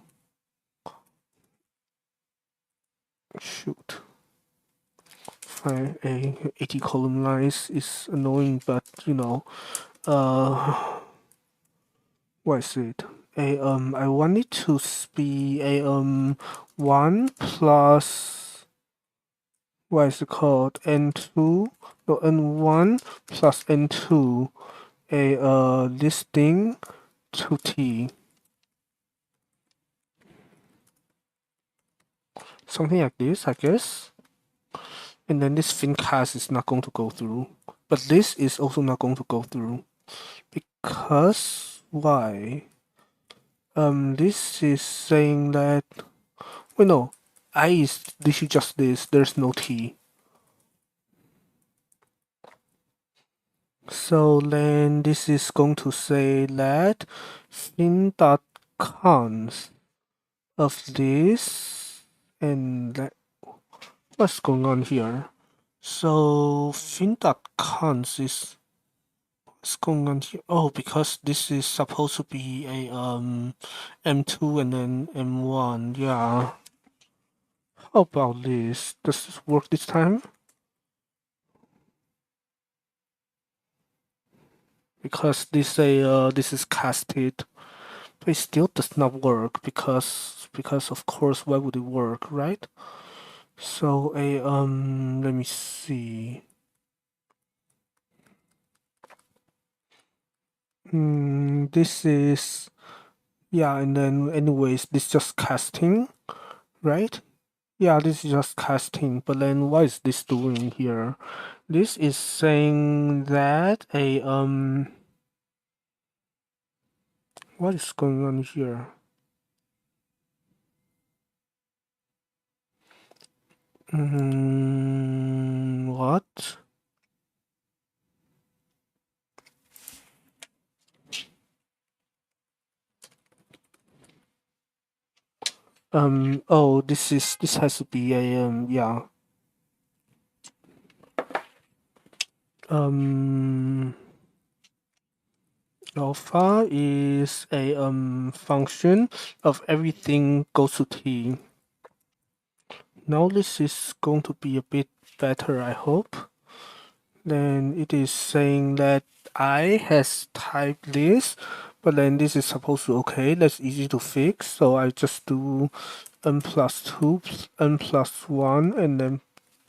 shoot. Fine, a 80 column lines is annoying, but what is it? A I want it to be a 1 plus, what is it called? N2, no, N1 plus N2, a this thing to T. Something like this, I guess. And then this fincast is not going to go through. But this is also not going to go through. Because why? This is saying that, wait, no, I is literally just this, there's no T. So then this is going to say that fin.cons of this, and that, what's going on here? So fin.cons is What's going on here? Oh, because this is supposed to be a M2 and then M1. Yeah. How about this? Does this work this time? Because this is casted, but it still does not work because of course why would it work, right? So let me see. This is, yeah, and then anyways, this just casting, right? Yeah, this is just casting, but then what is this doing here? This is saying that what is going on here? What? Oh, this has to be a, yeah. Alpha is a, function of everything goes to t. Now this is going to be a bit better, I hope. Then it is saying that I has typed this, but then this is supposed to, okay, that's easy to fix. So I just do n plus 2, n plus 1, and then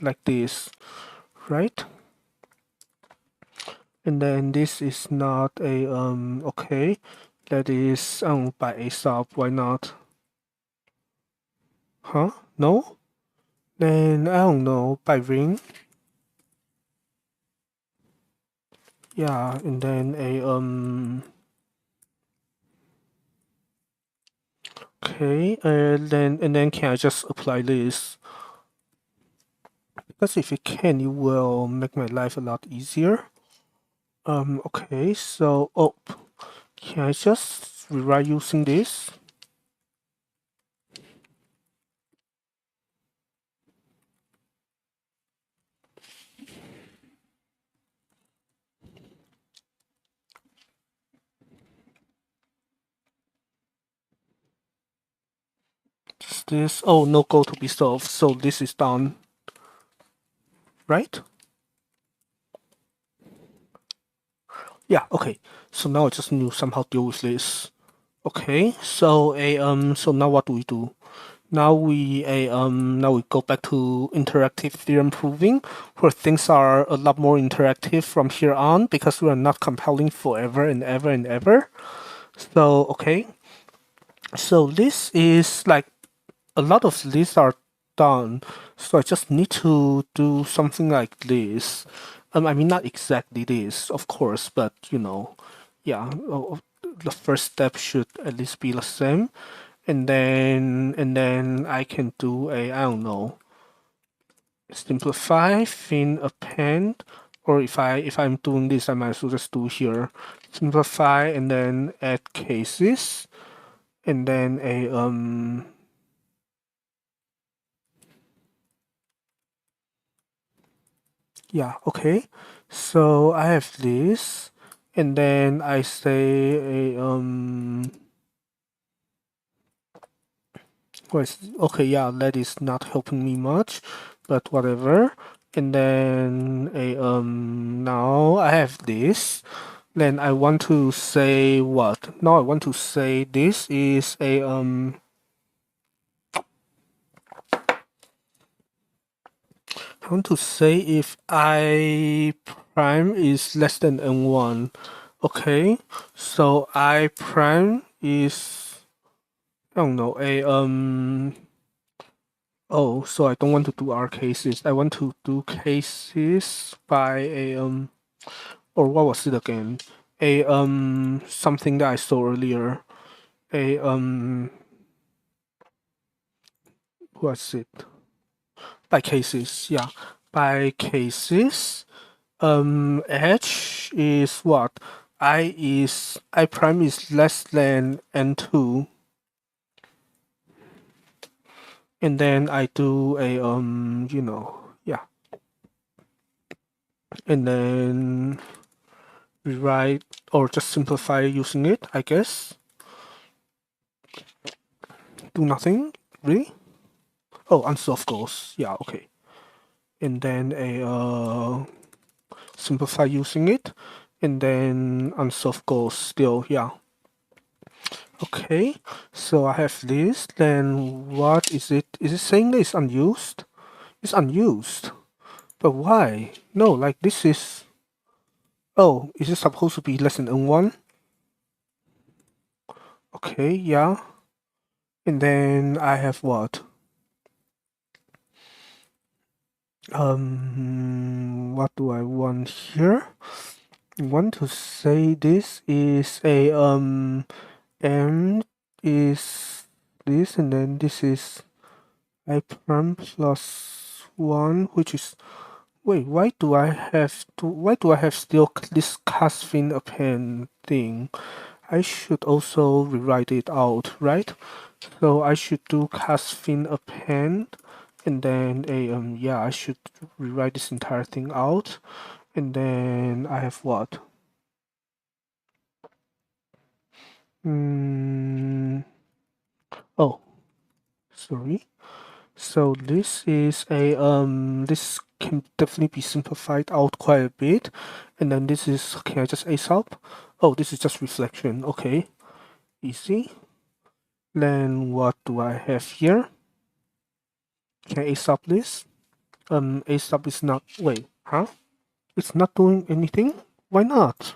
like this, right? And then this is not a, okay, that is by a sub, why not? Huh? No? Then I don't know, by ring? Yeah, and then a, okay, and then can I just apply this? Because if you can, it will make my life a lot easier. Okay, so, oh, can I just rewrite using this? Is this, oh, no code to be solved, so this is done, right? Yeah, okay. So now I just need to somehow deal with this. Okay, so so now what do we do? Now now we go back to interactive theorem proving, where things are a lot more interactive from here on because we are not compiling forever and ever and ever. So okay, so this is like a lot of these are done. So I just need to do something like this. I mean, not exactly this, of course, but you know, yeah, the first step should at least be the same. And then I can do a, I don't know, simplify, fin append, or if I'm doing this, I might as well just do here. Simplify and then add cases, and then a yeah, okay. So I have this, and then I say a okay, yeah, that is not helping me much, but whatever. And then a now I have this. Then I want to say what? Now I want to say this is a I want to say if I prime is less than n1. Okay, so I prime is, I don't know, a oh, so I don't want to do R cases. I want to do cases by a or what was it again? A something that I saw earlier. A what's it? By cases, yeah. By cases. H is what? I prime is less than n2, and then I do a you know, yeah, and then rewrite or just simplify using it, I guess. Do nothing, really? Oh, unsolved goals. Yeah, okay. And then simplify using it, and then unsolved goals still, yeah. Okay, so I have this, then what is it? Is it saying that it's unused? It's unused. But why? No, like this is... Oh, is it supposed to be less than N1? Okay, yeah. And then I have what? What do I want here? I want to say this is a m is this, and then this is I prime plus 1, which is... Wait, why do I have still this cast fin append thing? I should also rewrite it out, right? So I should do cast fin append, and then yeah, I should rewrite this entire thing out, and then I have what? Oh, sorry. So this is a this can definitely be simplified out quite a bit, and then this is... Can I just ace up? Oh, this is just reflection. Okay, easy. Then what do I have here? Can I ace up this? Ace up is not... Wait, huh? It's not doing anything? Why not?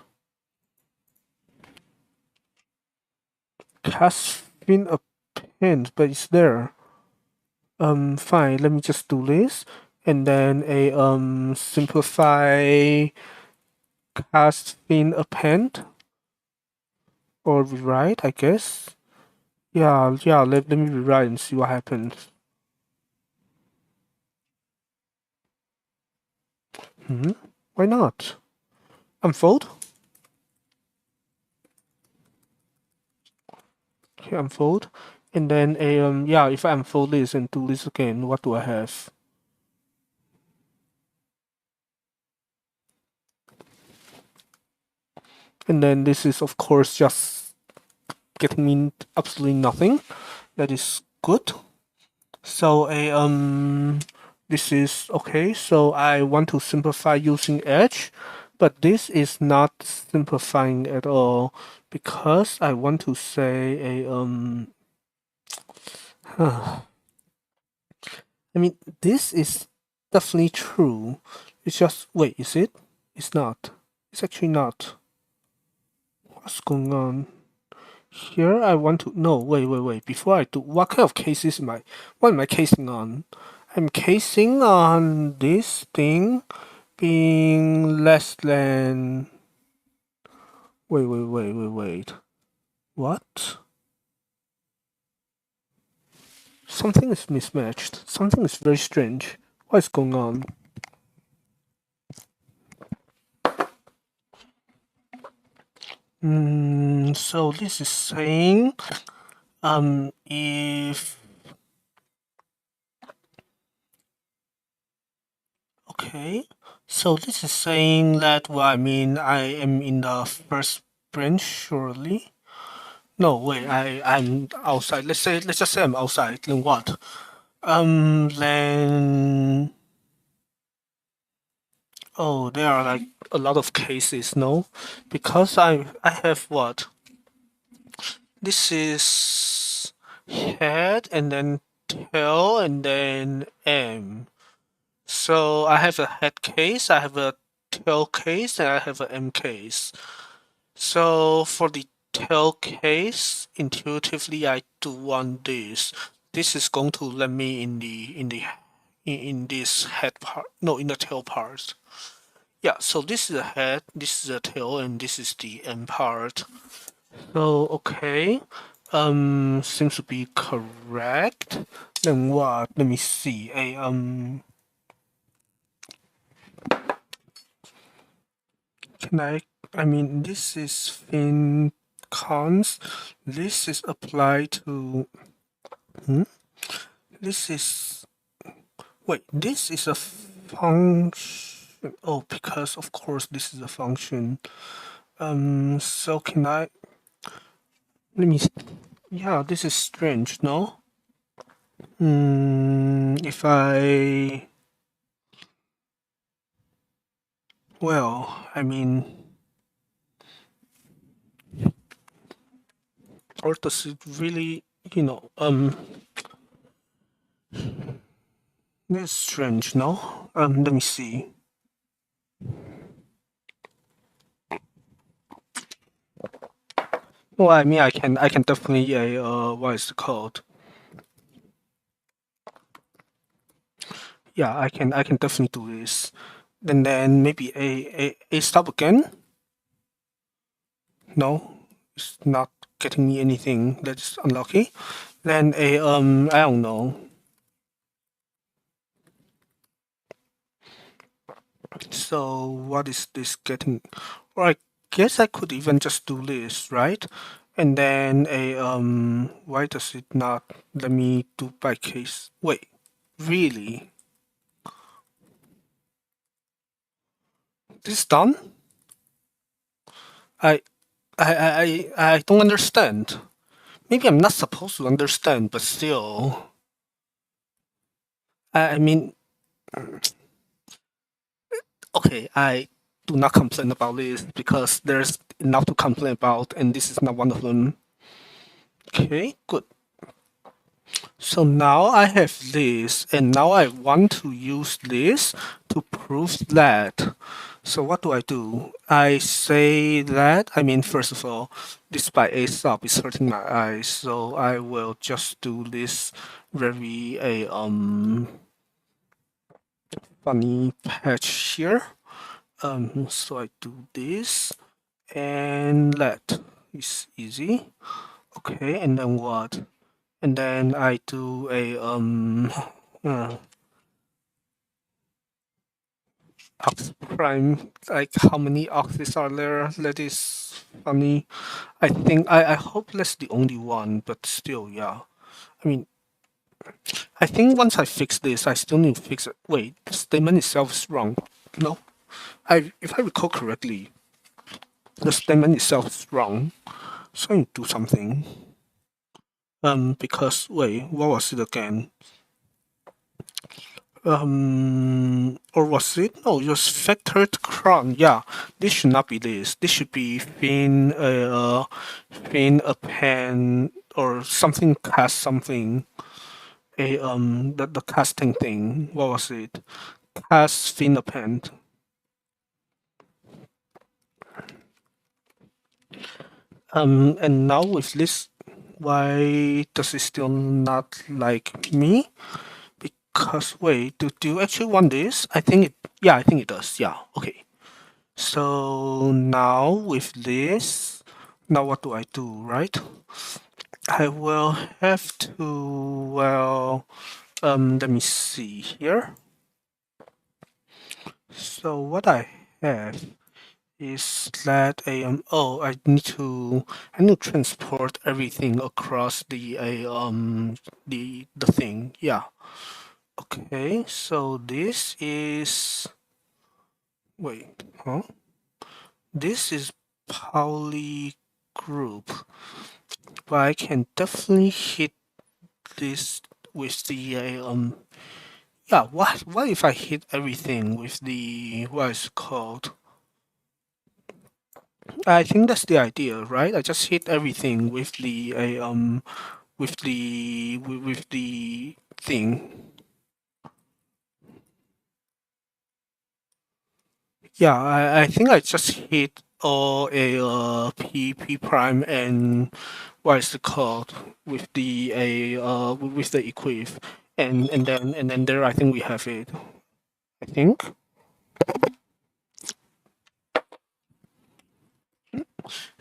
Cast fin append, but it's there. Fine, let me just do this, and then a simplify cast fin append or rewrite, I guess. Yeah, let me rewrite and see what happens. Why not? Unfold? Okay, unfold. And then a yeah, if I unfold this and do this again, what do I have? And then this is of course just getting me absolutely nothing. That is good. So this is okay. So I want to simplify using edge, but this is not simplifying at all because I want to say a I mean, this is definitely true. It's just... Wait, is it? It's not. It's actually not. What's going on? Here I want to... No, wait. Before I do... What kind of cases am I... What am I casing on? I'm casing on this thing being less than... Wait. What? Something is mismatched. Something is very strange. What is going on? So this is saying, if... Okay, so this is saying that, well, I mean, I am in the first branch, surely. No, wait, I'm outside. Let's just say I'm outside. Then what? Then... Oh, there are like a lot of cases, no? Because I have what? This is head and then tail and then M. So I have a head case, I have a tail case, and I have an M case. So for the tail case, intuitively I do want this. This is going to let me in this head part, no, in the tail part. Yeah, so this is the head, this is the tail, and this is the end part. So okay, seems to be correct. Then what? Let me see. Can I mean, this is fin cons. This is applied to... This is... Wait, this is a function. Oh, because of course this is a function. So can I, let me, yeah, this is strange, no? If I, well, I mean, or does it really, this is strange, no? Let me see. Well, I mean, I can definitely, what is it called? Yeah, I can definitely do this. And then maybe a stop again? No, it's not getting me anything. That's unlucky. Then I don't know. So what is this getting? Or I guess I could even just do this, right? And then why does it not let me do by case? Wait, really? This done? I I don't understand. Maybe I'm not supposed to understand, but still. I mean, okay, I do not complain about this because there's enough to complain about, and this is not one of them. Okay, good. So now I have this, and now I want to use this to prove that. So what do? I say that, I mean, first of all, this by a sub is hurting my eyes, so I will just do this very funny patch here. So I do this and let is easy. Okay, and then what? And then I do a uh, ox prime. Like how many oxes are there? That is funny. I hope that's the only one, but still, yeah. I mean, I think once I fix this, I still need to fix it. Wait, the statement itself is wrong. No, if I recall correctly, the statement itself is wrong. So I need to do something. Because wait, what was it again? Or was it? No, it was factored crown. Yeah, this should not be this. This should be thin append or something cast something. The casting thing. What was it? Cast thin append. And now with this, why does it still not like me? Because wait, do you actually want this? Yeah, I think it does. Yeah, okay. So now with this, now what do I do, right? I will have to, well, let me see here. So what I have is that I need to transport everything across the thing. Yeah. Okay, so this is, wait, huh? This is Pauli group, but I can definitely hit this with the yeah. What if I hit everything with the, what is it called? I think that's the idea, right? I just hit everything with the with the thing. Yeah, I think I just hit all a p prime and what is it called with the with the equif, and then there I think we have it. I think.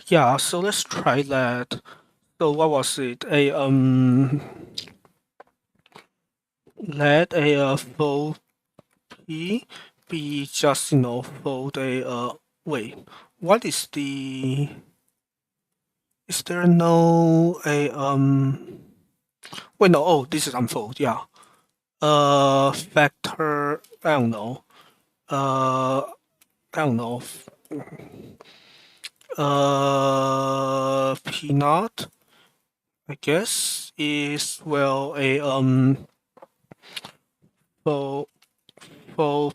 Yeah, so let's try that. So what was it? Let a fold p be just fold a wait. What is the? Is there no a wait, no, oh, this is unfold, yeah. Factor, I don't know. I don't know. P naught, I guess, is well a for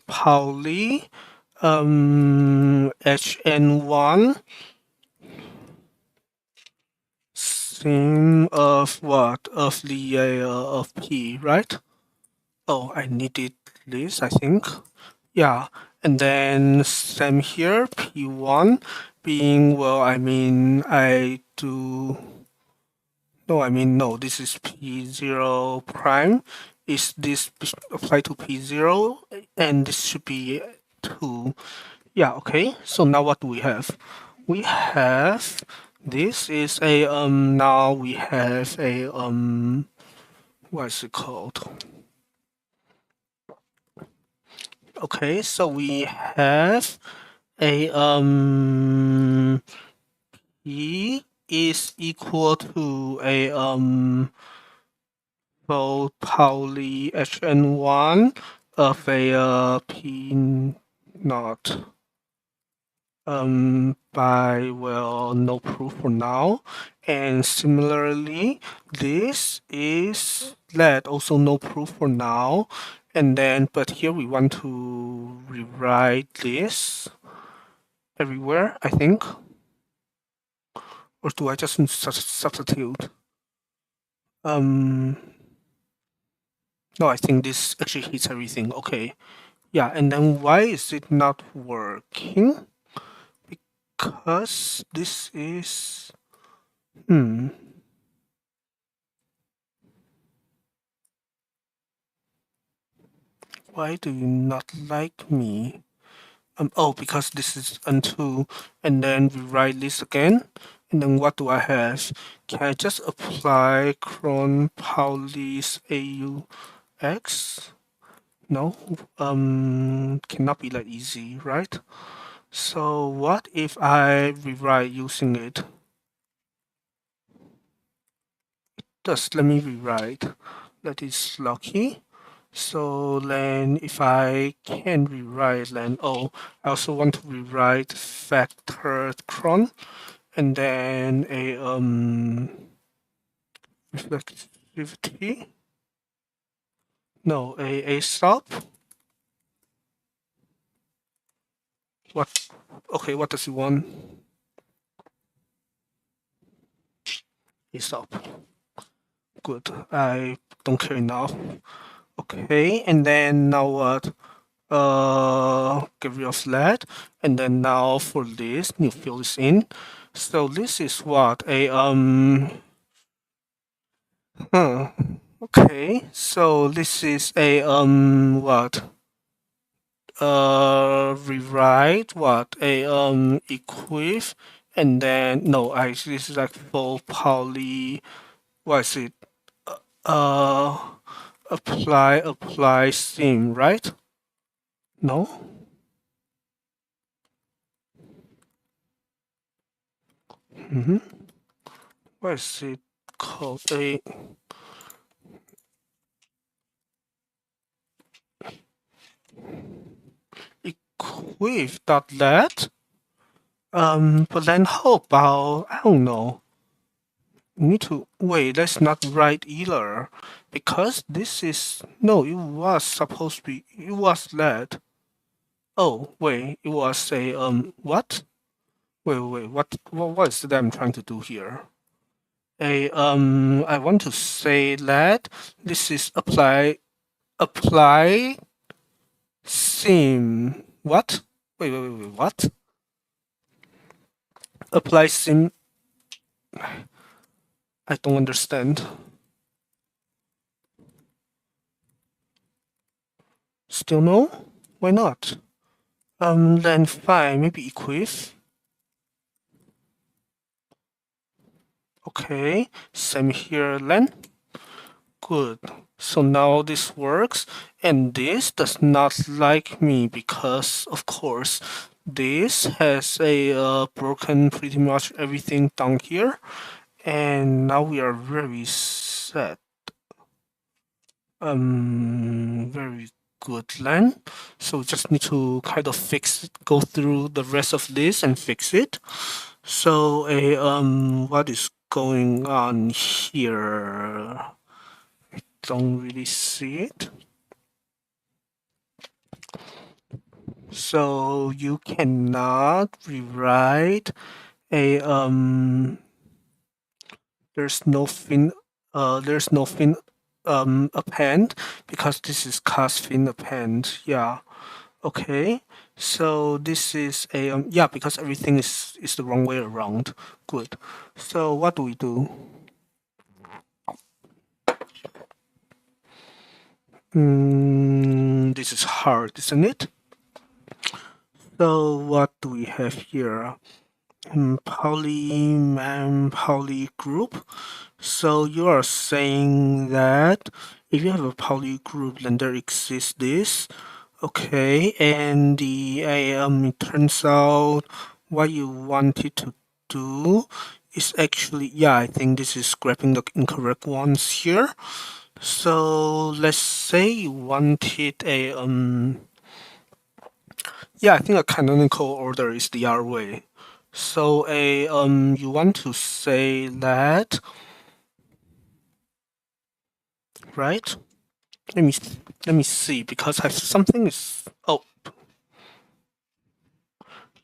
Pauli HN1 sim of what of the of P, right? Oh, I needed this, I think. Yeah, and then same here, P1 being, well, I mean, I do, no, I mean, no, this is P0 prime. Is this apply to P0? And this should be 2. Yeah, okay. So now what do we have? We have, this is a, now we have a, what is it called? Okay, so we have a E is equal to a well Pauli HN1 of a P naught by well no proof for now, and similarly this is let also no proof for now, and then but here we want to rewrite this everywhere, I think. Or do I just substitute? Um, no, I think this actually hits everything. Okay. Yeah, and then why is it not working? Because this is... Why do you not like me? Oh, because this is unto, and then we write this again. And then what do I have? Can I just apply cron Pauli's AUX? No, cannot be that easy, right? So what if I rewrite using it? Just let me rewrite. That is lucky. So then if I can rewrite, then I also want to rewrite factor cron and then a reflectivity. No, a stop. What? Okay, what does he want? A stop. Good. I don't care enough. Okay, and then now what? Get rid of that, and then now for this, you fill this in. So this is what a huh. Okay, so this is a what? Rewrite what a equiv, and then no, I this is like full poly. What is it? Uh, apply theme, right? No. What is it called? A equiv.let. But then how about, I don't know. We need to wait, that's not right either. Because this is no, it was supposed to be it was let. Oh wait, it was a what? Wait, what is that I'm trying to do here? A I want to say that this is apply sim what? Wait, what? Apply sim, I don't understand. Still no? Why not? Then fine, maybe equiv. Okay, same here then. Good. So now this works, and this does not like me because, of course, this has a broken pretty much everything down here, and now we are very set. Very good then. So just need to kind of fix it, go through the rest of this and fix it. So what is going on here? Don't really see it. So you cannot rewrite a there's no fin append because this is cast fin append. Yeah. Okay. So this is a yeah, because everything is the wrong way around. Good. So what do we do? This is hard, isn't it? So what do we have here? Poly group. So you are saying that if you have a poly group, then there exists this. Okay, and it turns out what you wanted to do is actually, yeah, I think this is grabbing the incorrect ones here. So let's say you wanted a yeah, I think a canonical order is the other way. So a you want to say that, right? Let me let me see because I something is oh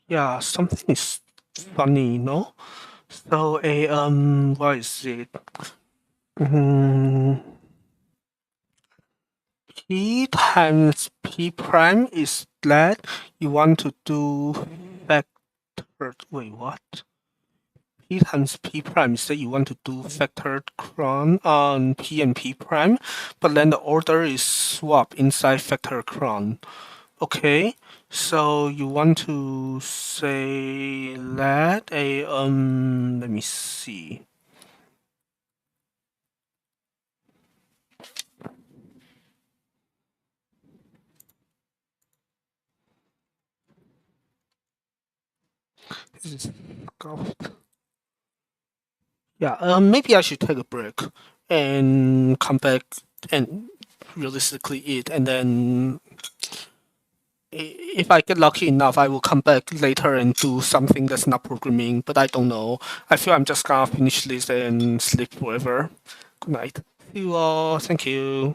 yeah, something is funny, no? So a what is it? Mm, P times P prime is that you want to do factored. Wait, what? P times P prime is that you want to do factored cron on P and P prime, but then the order is swapped inside factor cron. Okay, so you want to say that a let me see. This is scuffed. Yeah, maybe I should take a break and come back and realistically eat, and then if I get lucky enough, I will come back later and do something that's not programming, but I don't know. I feel I'm just gonna finish this and sleep forever. Good night. See you all. Thank you.